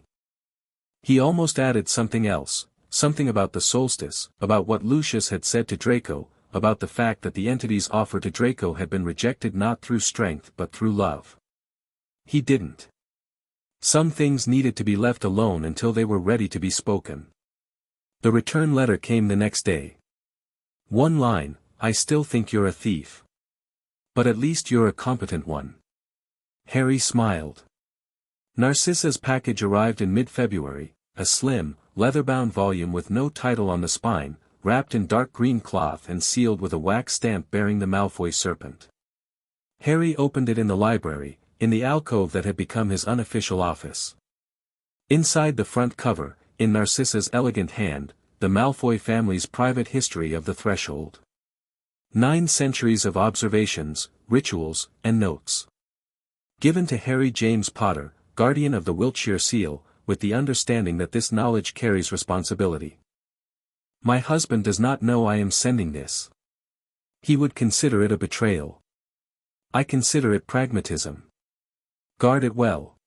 He almost added something else, something about the solstice, about what Lucius had said to Draco, about the fact that the entity's offer to Draco had been rejected not through strength but through love. He didn't. Some things needed to be left alone until they were ready to be spoken. The return letter came the next day. One line, I still think you're a thief. But at least you're a competent one. Harry smiled. Narcissa's package arrived in mid-February, a slim, leather-bound volume with no title on the spine, wrapped in dark green cloth and sealed with a wax stamp bearing the Malfoy serpent. Harry opened it in the library, in the alcove that had become his unofficial office. Inside the front cover, in Narcissa's elegant hand, the Malfoy family's private history of the threshold. 9 centuries of observations, rituals, and notes. Given to Harry James Potter, guardian of the Wiltshire seal, with the understanding that this knowledge carries responsibility. My husband does not know I am sending this. He would consider it a betrayal. I consider it pragmatism. Guard it well.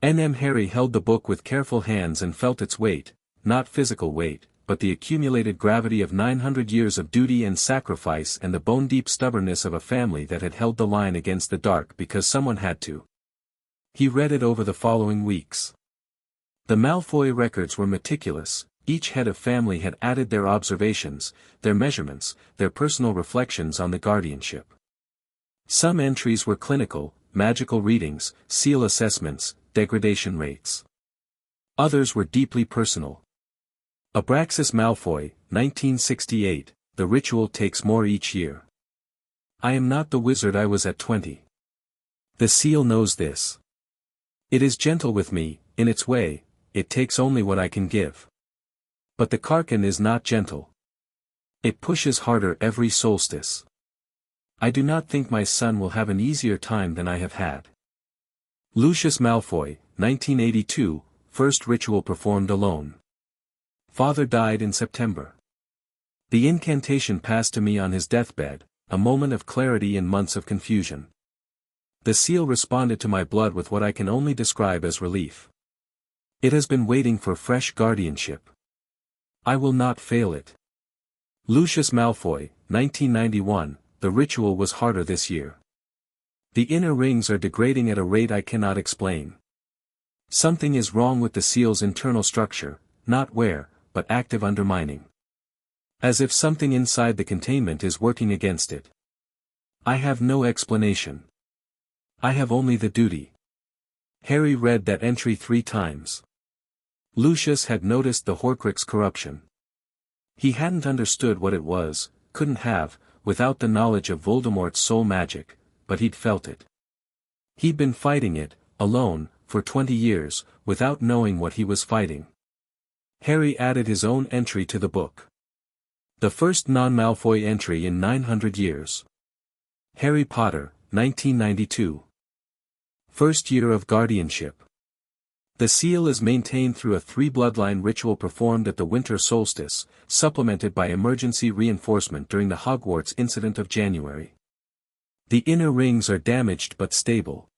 Harry held the book with careful hands and felt its weight, not physical weight, but the accumulated gravity of 900 years of duty and sacrifice and the bone-deep stubbornness of a family that had held the line against the dark because someone had to. He read it over the following weeks. The Malfoy records were meticulous. Each head of family had added their observations, their measurements, their personal reflections on the guardianship. Some entries were clinical, magical readings, seal assessments, degradation rates. Others were deeply personal. Abraxas Malfoy, 1968, the ritual takes more each year. I am not the wizard I was at 20. The seal knows this. It is gentle with me, in its way, it takes only what I can give. But the Karkin is not gentle. It pushes harder every solstice. I do not think my son will have an easier time than I have had. Lucius Malfoy, 1982, first ritual performed alone. Father died in September. The incantation passed to me on his deathbed, a moment of clarity in months of confusion. The seal responded to my blood with what I can only describe as relief. It has been waiting for fresh guardianship. I will not fail it. Lucius Malfoy, 1991, the ritual was harder this year. The inner rings are degrading at a rate I cannot explain. Something is wrong with the seal's internal structure, not wear, but active undermining. As if something inside the containment is working against it. I have no explanation. I have only the duty. Harry read that entry 3 times. Lucius had noticed the Horcrux corruption. He hadn't understood what it was, couldn't have, without the knowledge of Voldemort's soul magic, but he'd felt it. He'd been fighting it, alone, for 20 years, without knowing what he was fighting. Harry added his own entry to the book. The first non-Malfoy entry in 900 years. Harry Potter, 1992. First year of guardianship. The seal is maintained through a 3-bloodline ritual performed at the winter solstice, supplemented by emergency reinforcement during the Hogwarts incident of January. The inner rings are damaged but stable.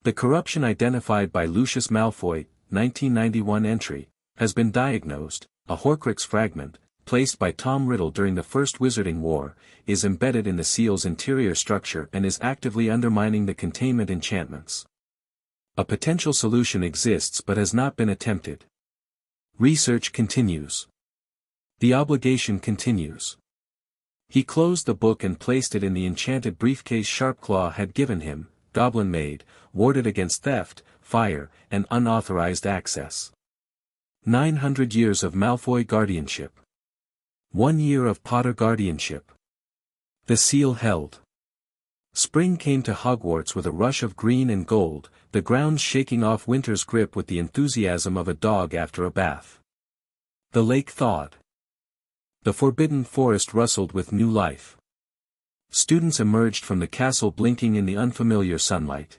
The corruption identified by Lucius Malfoy, 1991 entry, has been diagnosed. A Horcrux fragment, placed by Tom Riddle during the First Wizarding War, is embedded in the seal's interior structure and is actively undermining the containment enchantments. A potential solution exists but has not been attempted. Research continues. The obligation continues. He closed the book and placed it in the enchanted briefcase Sharpclaw had given him, Goblin made, warded against theft, fire, and unauthorized access. 900 years of Malfoy guardianship. 1 year of Potter guardianship. The seal held. Spring came to Hogwarts with a rush of green and gold, the grounds shaking off winter's grip with the enthusiasm of a dog after a bath. The lake thawed. The forbidden forest rustled with new life. Students emerged from the castle blinking in the unfamiliar sunlight.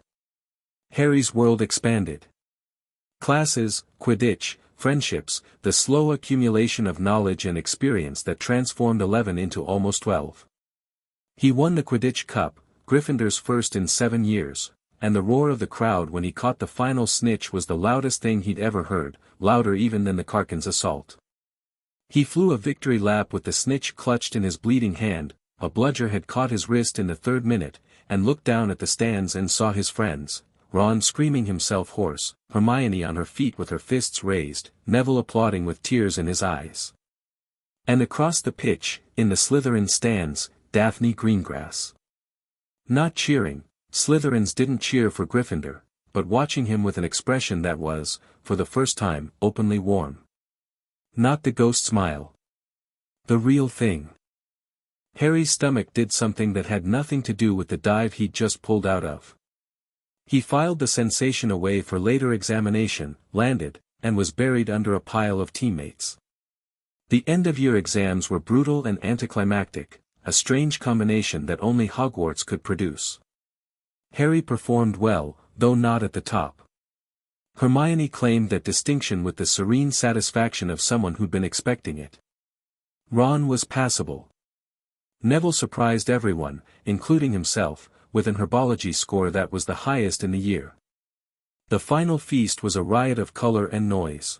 Harry's world expanded. Classes, Quidditch, friendships, the slow accumulation of knowledge and experience that transformed 11 into almost 12. He won the Quidditch Cup, Gryffindor's first in 7 years, and the roar of the crowd when he caught the final snitch was the loudest thing he'd ever heard, louder even than the Karkin's assault. He flew a victory lap with the snitch clutched in his bleeding hand. A bludger had caught his wrist in the 3rd minute, and looked down at the stands and saw his friends, Ron screaming himself hoarse, Hermione on her feet with her fists raised, Neville applauding with tears in his eyes. And across the pitch, in the Slytherin stands, Daphne Greengrass. Not cheering, Slytherins didn't cheer for Gryffindor, but watching him with an expression that was, for the first time, openly warm. Not the ghost smile. The real thing. Harry's stomach did something that had nothing to do with the dive he'd just pulled out of. He filed the sensation away for later examination, landed, and was buried under a pile of teammates. The end-of-year exams were brutal and anticlimactic, a strange combination that only Hogwarts could produce. Harry performed well, though not at the top. Hermione claimed that distinction with the serene satisfaction of someone who'd been expecting it. Ron was passable. Neville surprised everyone, including himself, with an herbology score that was the highest in the year. The final feast was a riot of color and noise.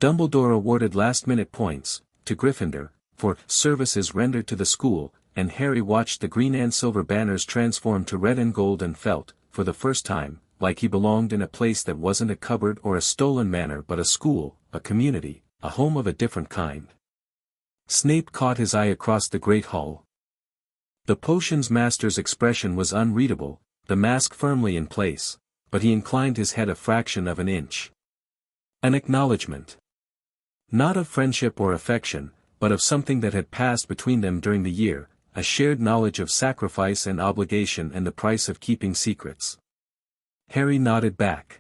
Dumbledore awarded last-minute points, to Gryffindor, for services rendered to the school, and Harry watched the green and silver banners transform to red and gold and felt, for the first time, like he belonged in a place that wasn't a cupboard or a stolen manor but a school, a community, a home of a different kind. Snape caught his eye across the great hall. The potions master's expression was unreadable, the mask firmly in place, but he inclined his head a fraction of an inch. An acknowledgement. Not of friendship or affection, but of something that had passed between them during the year, a shared knowledge of sacrifice and obligation and the price of keeping secrets. Harry nodded back.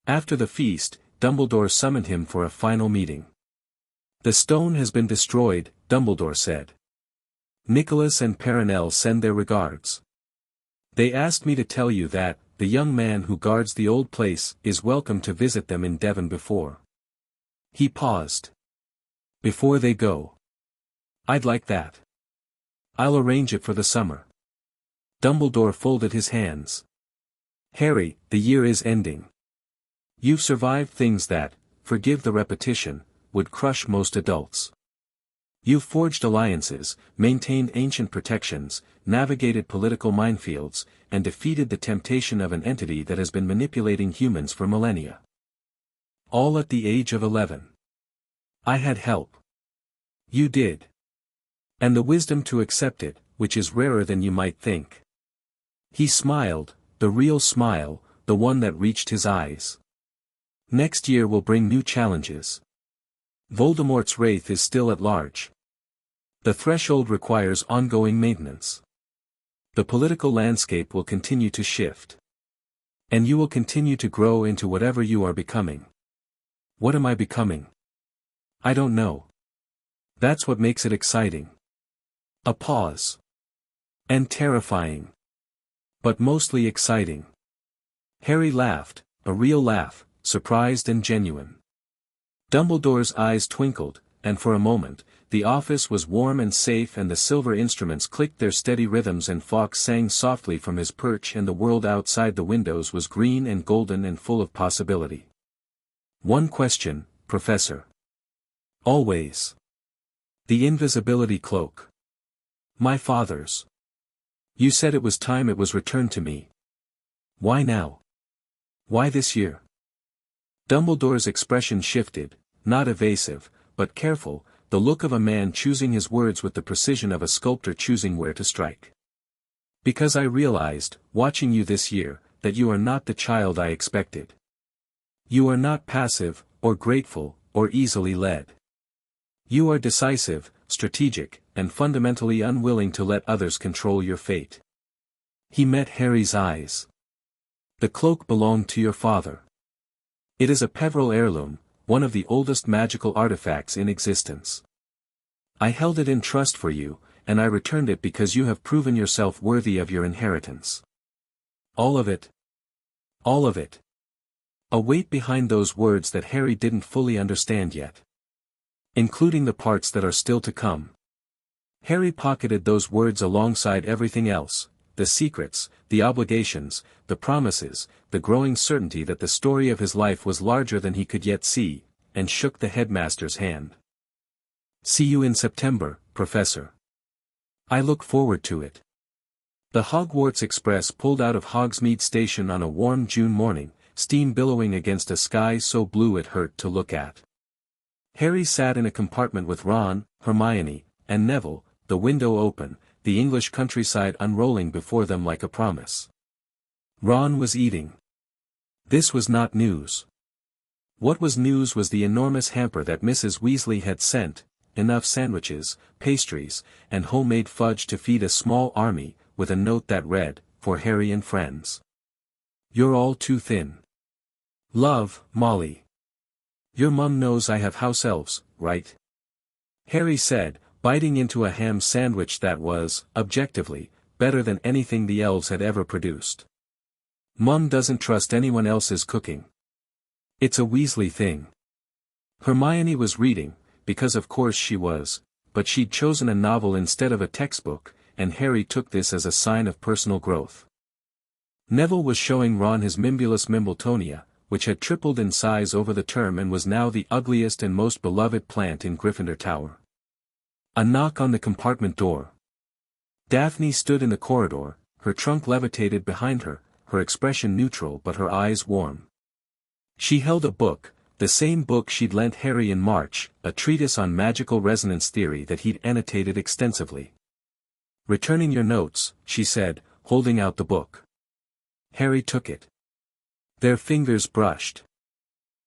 After the feast, Dumbledore summoned him for a final meeting. "The stone has been destroyed," Dumbledore said. "Nicholas and Perenelle send their regards. They asked me to tell you that, the young man who guards the old place is welcome to visit them in Devon before." He paused. "Before they go. I'd like that. I'll arrange it for the summer." Dumbledore folded his hands. "Harry, the year is ending. You've survived things that, forgive the repetition, would crush most adults. You've forged alliances, maintained ancient protections, navigated political minefields, and defeated the temptation of an entity that has been manipulating humans for millennia. All at the age of 11. I had help. You did. And the wisdom to accept it, which is rarer than you might think." He smiled, the real smile, the one that reached his eyes. "Next year will bring new challenges. Voldemort's wraith is still at large. The threshold requires ongoing maintenance. The political landscape will continue to shift. And you will continue to grow into whatever you are becoming." "What am I becoming?" "I don't know. That's what makes it exciting." A pause. "And terrifying. But mostly exciting." Harry laughed, a real laugh, surprised and genuine. Dumbledore's eyes twinkled, and for a moment, the office was warm and safe and the silver instruments clicked their steady rhythms and Fawkes sang softly from his perch and the world outside the windows was green and golden and full of possibility. "One question, Professor." "Always." "The invisibility cloak." "My father's. You said it was time it was returned to me. Why now? Why this year?" Dumbledore's expression shifted, not evasive, but careful, the look of a man choosing his words with the precision of a sculptor choosing where to strike. "Because I realized, watching you this year, that you are not the child I expected. You are not passive, or grateful, or easily led. You are decisive, strategic, and fundamentally unwilling to let others control your fate." He met Harry's eyes. "The cloak belonged to your father. It is a Peveril heirloom, one of the oldest magical artifacts in existence. I held it in trust for you, and I returned it because you have proven yourself worthy of your inheritance." "All of it?" "All of it." A weight behind those words that Harry didn't fully understand yet. "Including the parts that are still to come." Harry pocketed those words alongside everything else, the secrets, the obligations, the promises, the growing certainty that the story of his life was larger than he could yet see, and shook the headmaster's hand. "See you in September, Professor. I look forward to it." The Hogwarts Express pulled out of Hogsmeade Station on a warm June morning, steam billowing against a sky so blue it hurt to look at. Harry sat in a compartment with Ron, Hermione, and Neville, the window open, the English countryside unrolling before them like a promise. Ron was eating. This was not news. What was news was the enormous hamper that Mrs. Weasley had sent, enough sandwiches, pastries, and homemade fudge to feed a small army, with a note that read, "For Harry and friends. You're all too thin. Love, Molly. Your mum knows I have house elves, right?" Harry said, biting into a ham sandwich that was, objectively, better than anything the elves had ever produced. "Mum doesn't trust anyone else's cooking. It's a Weasley thing." Hermione was reading, because of course she was, but she'd chosen a novel instead of a textbook, and Harry took this as a sign of personal growth. Neville was showing Ron his Mimbulus Mimbletonia, which had tripled in size over the term and was now the ugliest and most beloved plant in Gryffindor Tower. A knock on the compartment door. Daphne stood in the corridor, her trunk levitated behind her, her expression neutral but her eyes warm. She held a book, the same book she'd lent Harry in March, a treatise on magical resonance theory that he'd annotated extensively. "Returning your notes," she said, holding out the book. Harry took it. Their fingers brushed.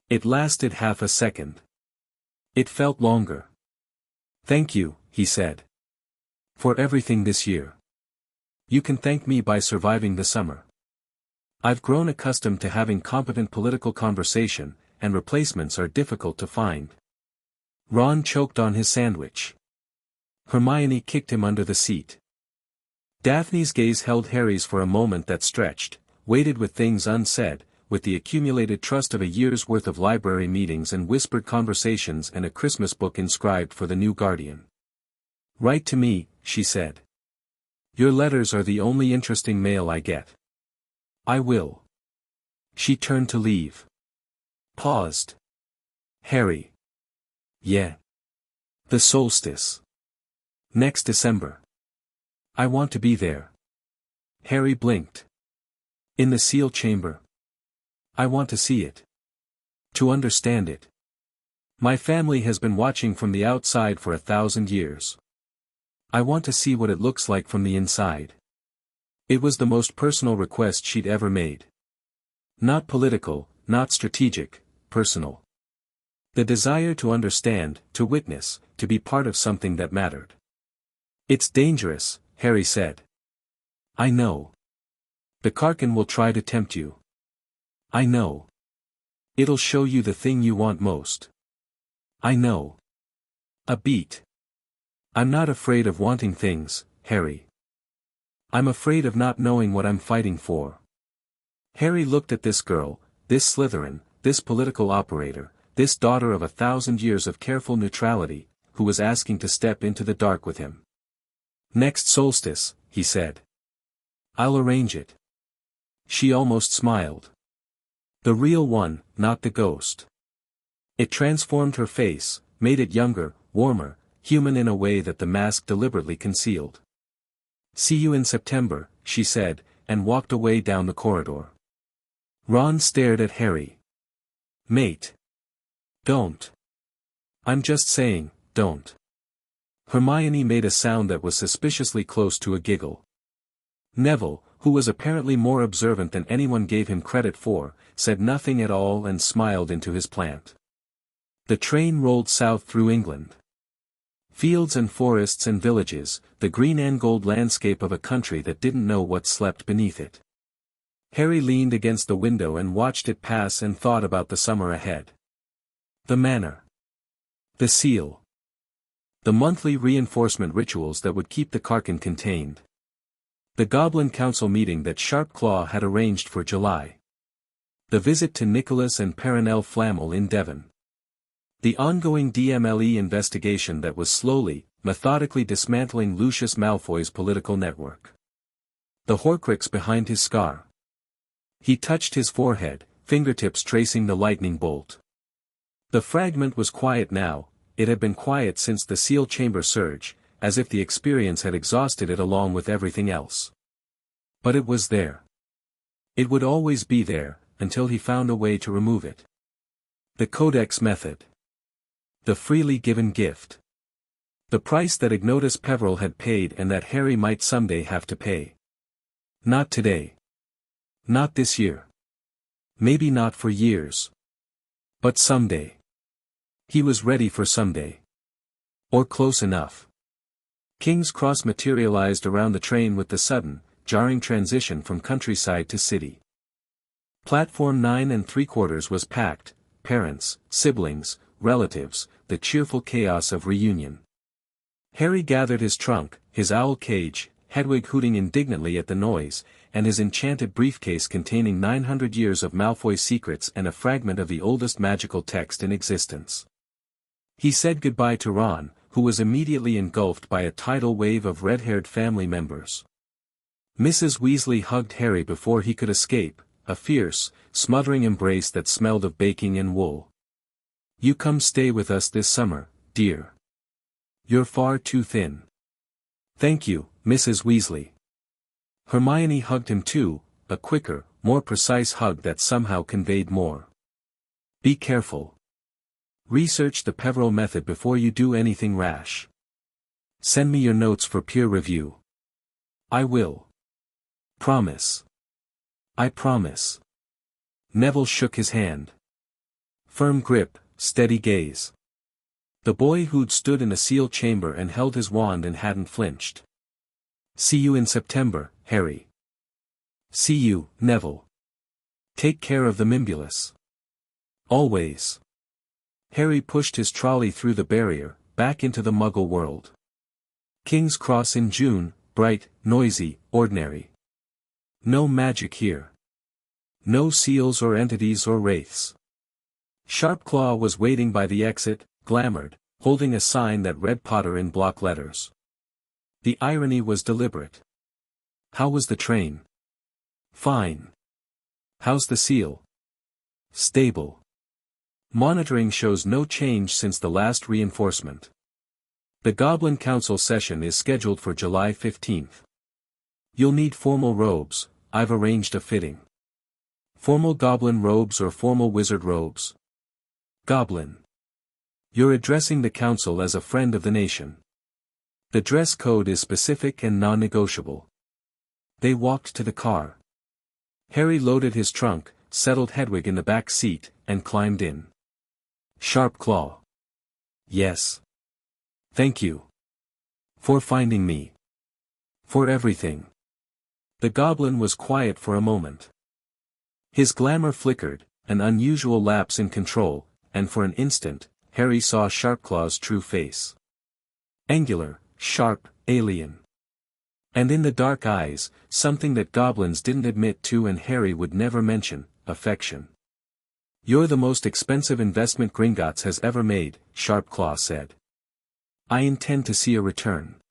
It lasted half a second. It felt longer. "Thank you," he said. "For everything this year. You can thank me by surviving the summer. I've grown accustomed to having competent political conversation, and replacements are difficult to find." Ron choked on his sandwich. Hermione kicked him under the seat. Daphne's gaze held Harry's for a moment that stretched, waited with things unsaid, with the accumulated trust of a year's worth of library meetings and whispered conversations and a Christmas book inscribed for the new guardian. "Write to me," she said. "Your letters are the only interesting mail I get." "I will." She turned to leave. Paused. "Harry." "Yeah." "The solstice. Next December. I want to be there." Harry blinked. "In the seal chamber. I want to see it. To understand it. My family has been watching from the outside for 1,000 years. I want to see what it looks like from the inside." It was the most personal request she'd ever made. Not political, not strategic, personal. The desire to understand, to witness, to be part of something that mattered. "It's dangerous," Harry said. "I know. The Karkin will try to tempt you. I know. It'll show you the thing you want most. I know. A beat. I'm not afraid of wanting things, Harry. I'm afraid of not knowing what I'm fighting for." Harry looked at this girl, this Slytherin, this political operator, this daughter of 1,000 years of careful neutrality, who was asking to step into the dark with him. "Next solstice," he said. "I'll arrange it." She almost smiled. The real one, not the ghost. It transformed her face, made it younger, warmer, human in a way that the mask deliberately concealed. "See you in September," she said, and walked away down the corridor. Ron stared at Harry. "Mate. Don't. I'm just saying, don't." Hermione made a sound that was suspiciously close to a giggle. Neville, who was apparently more observant than anyone gave him credit for, said nothing at all and smiled into his plant. The train rolled south through England. Fields and forests and villages, the green and gold landscape of a country that didn't know what slept beneath it. Harry leaned against the window and watched it pass and thought about the summer ahead. The manor. The seal. The monthly reinforcement rituals that would keep the Karkin contained. The Goblin Council meeting that Sharpclaw had arranged for July. The visit to Nicholas and Perenelle Flammel in Devon. The ongoing DMLE investigation that was slowly, methodically dismantling Lucius Malfoy's political network. The Horcrux behind his scar. He touched his forehead, fingertips tracing the lightning bolt. The fragment was quiet now, it had been quiet since the seal chamber surge, as if the experience had exhausted it along with everything else. But it was there. It would always be there, until he found a way to remove it. The Codex method. The freely given gift. The price that Ignotus Peverell had paid and that Harry might someday have to pay. Not today. Not this year. Maybe not for years. But someday. He was ready for someday. Or close enough. King's Cross materialized around the train with the sudden, jarring transition from countryside to city. Platform 9 3/4 was packed, parents, siblings, relatives, the cheerful chaos of reunion. Harry gathered his trunk, his owl cage, Hedwig hooting indignantly at the noise, and his enchanted briefcase containing 900 years of Malfoy secrets and a fragment of the oldest magical text in existence. He said goodbye to Ron, who was immediately engulfed by a tidal wave of red-haired family members. Mrs. Weasley hugged Harry before he could escape, a fierce, smothering embrace that smelled of baking and wool. "You come stay with us this summer, dear. You're far too thin." "Thank you, Mrs. Weasley." Hermione hugged him too, a quicker, more precise hug that somehow conveyed more. "Be careful. Research the Peveril method before you do anything rash. Send me your notes for peer review." "I will. Promise." "I promise." Neville shook his hand. Firm grip, steady gaze. The boy who'd stood in a sealed chamber and held his wand and hadn't flinched. "See you in September, Harry." "See you, Neville. Take care of the Mimbulus." "Always." Harry pushed his trolley through the barrier, back into the Muggle world. King's Cross in June, bright, noisy, ordinary. No magic here. No seals or entities or wraiths. Sharpclaw was waiting by the exit, glamoured, holding a sign that read Potter in block letters. The irony was deliberate. "How was the train?" "Fine." "How's the seal?" "Stable. Monitoring shows no change since the last reinforcement. The Goblin Council session is scheduled for July 15th. You'll need formal robes, I've arranged a fitting. Formal goblin robes or formal wizard robes?" "Goblin. You're addressing the council as a friend of the nation. The dress code is specific and non-negotiable." They walked to the car. Harry loaded his trunk, settled Hedwig in the back seat, and climbed in. "Sharpclaw." "Yes." "Thank you. For finding me. For everything." The goblin was quiet for a moment. His glamour flickered, an unusual lapse in control, and for an instant, Harry saw Sharpclaw's true face. Angular, sharp, alien. And in the dark eyes, something that goblins didn't admit to and Harry would never mention, affection. "You're the most expensive investment Gringotts has ever made," Sharpclaw said. "I intend to see a return."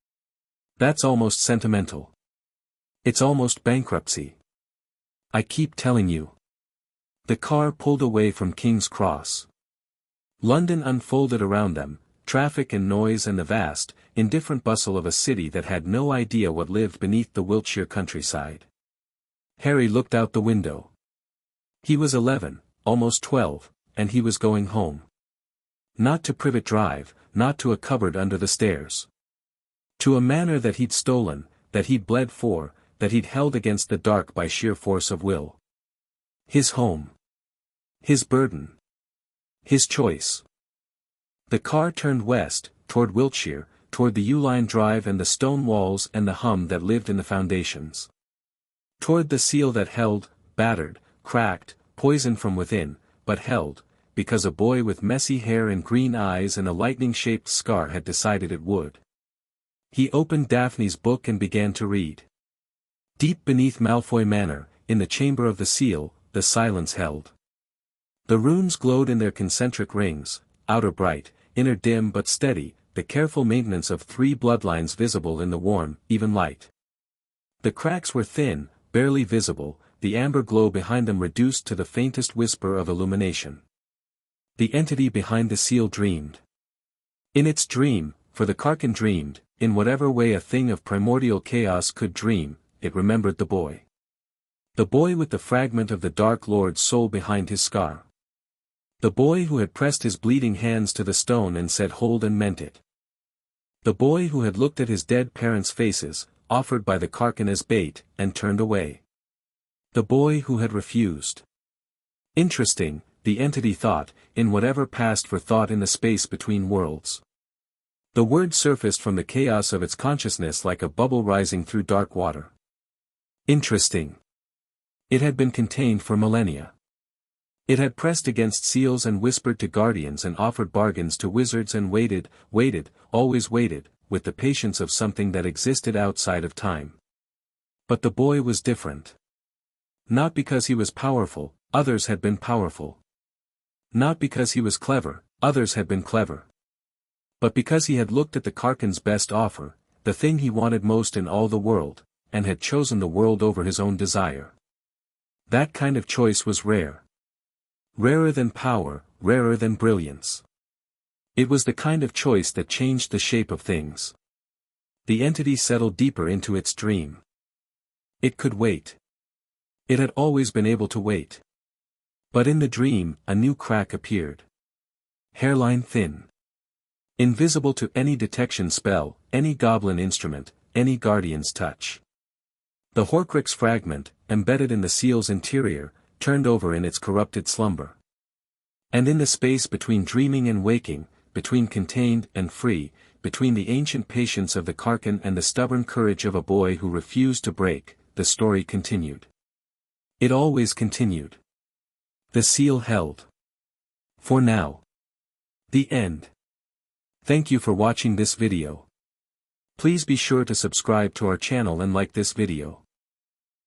"That's almost sentimental. It's almost bankruptcy. I keep telling you." The car pulled away from King's Cross. London unfolded around them, traffic and noise and the vast, indifferent bustle of a city that had no idea what lived beneath the Wiltshire countryside. Harry looked out the window. He was 11, almost 12, and he was going home. Not to Privet Drive, not to a cupboard under the stairs. To a manor that he'd stolen, that he'd bled for, that he'd held against the dark by sheer force of will. His home. His burden. His choice. The car turned west, toward Wiltshire, toward the Uline Drive and the stone walls and the hum that lived in the foundations. Toward the seal that held, battered, cracked, poisoned from within, but held, because a boy with messy hair and green eyes and a lightning-shaped scar had decided it would. He opened Daphne's book and began to read. Deep beneath Malfoy Manor, in the chamber of the seal, the silence held. The runes glowed in their concentric rings, outer bright, inner dim but steady, the careful maintenance of 3 bloodlines visible in the warm, even light. The cracks were thin, barely visible, the amber glow behind them reduced to the faintest whisper of illumination. The entity behind the seal dreamed. In its dream, for the Karkin dreamed, in whatever way a thing of primordial chaos could dream, it remembered the boy. The boy with the fragment of the Dark Lord's soul behind his scar. The boy who had pressed his bleeding hands to the stone and said hold and meant it. The boy who had looked at his dead parents' faces, offered by the Karkin as bait, and turned away. The boy who had refused. Interesting, the entity thought, in whatever passed for thought in the space between worlds. The word surfaced from the chaos of its consciousness like a bubble rising through dark water. Interesting. It had been contained for millennia. It had pressed against seals and whispered to guardians and offered bargains to wizards and waited, always waited, with the patience of something that existed outside of time. But the boy was different. Not because he was powerful, others had been powerful. Not because he was clever, others had been clever. But because he had looked at the Karkan's best offer, the thing he wanted most in all the world, and had chosen the world over his own desire. That kind of choice was rare. Rarer than power, rarer than brilliance. It was the kind of choice that changed the shape of things. The entity settled deeper into its dream. It could wait. It had always been able to wait. But in the dream, a new crack appeared. Hairline thin. Invisible to any detection spell, any goblin instrument, any guardian's touch. The Horcrux fragment, embedded in the seal's interior, turned over in its corrupted slumber. And in the space between dreaming and waking, between contained and free, between the ancient patience of the Karkan and the stubborn courage of a boy who refused to break, the story continued. It always continued. The seal held. For now. The end. Thank you for watching this video. Please be sure to subscribe to our channel and like this video.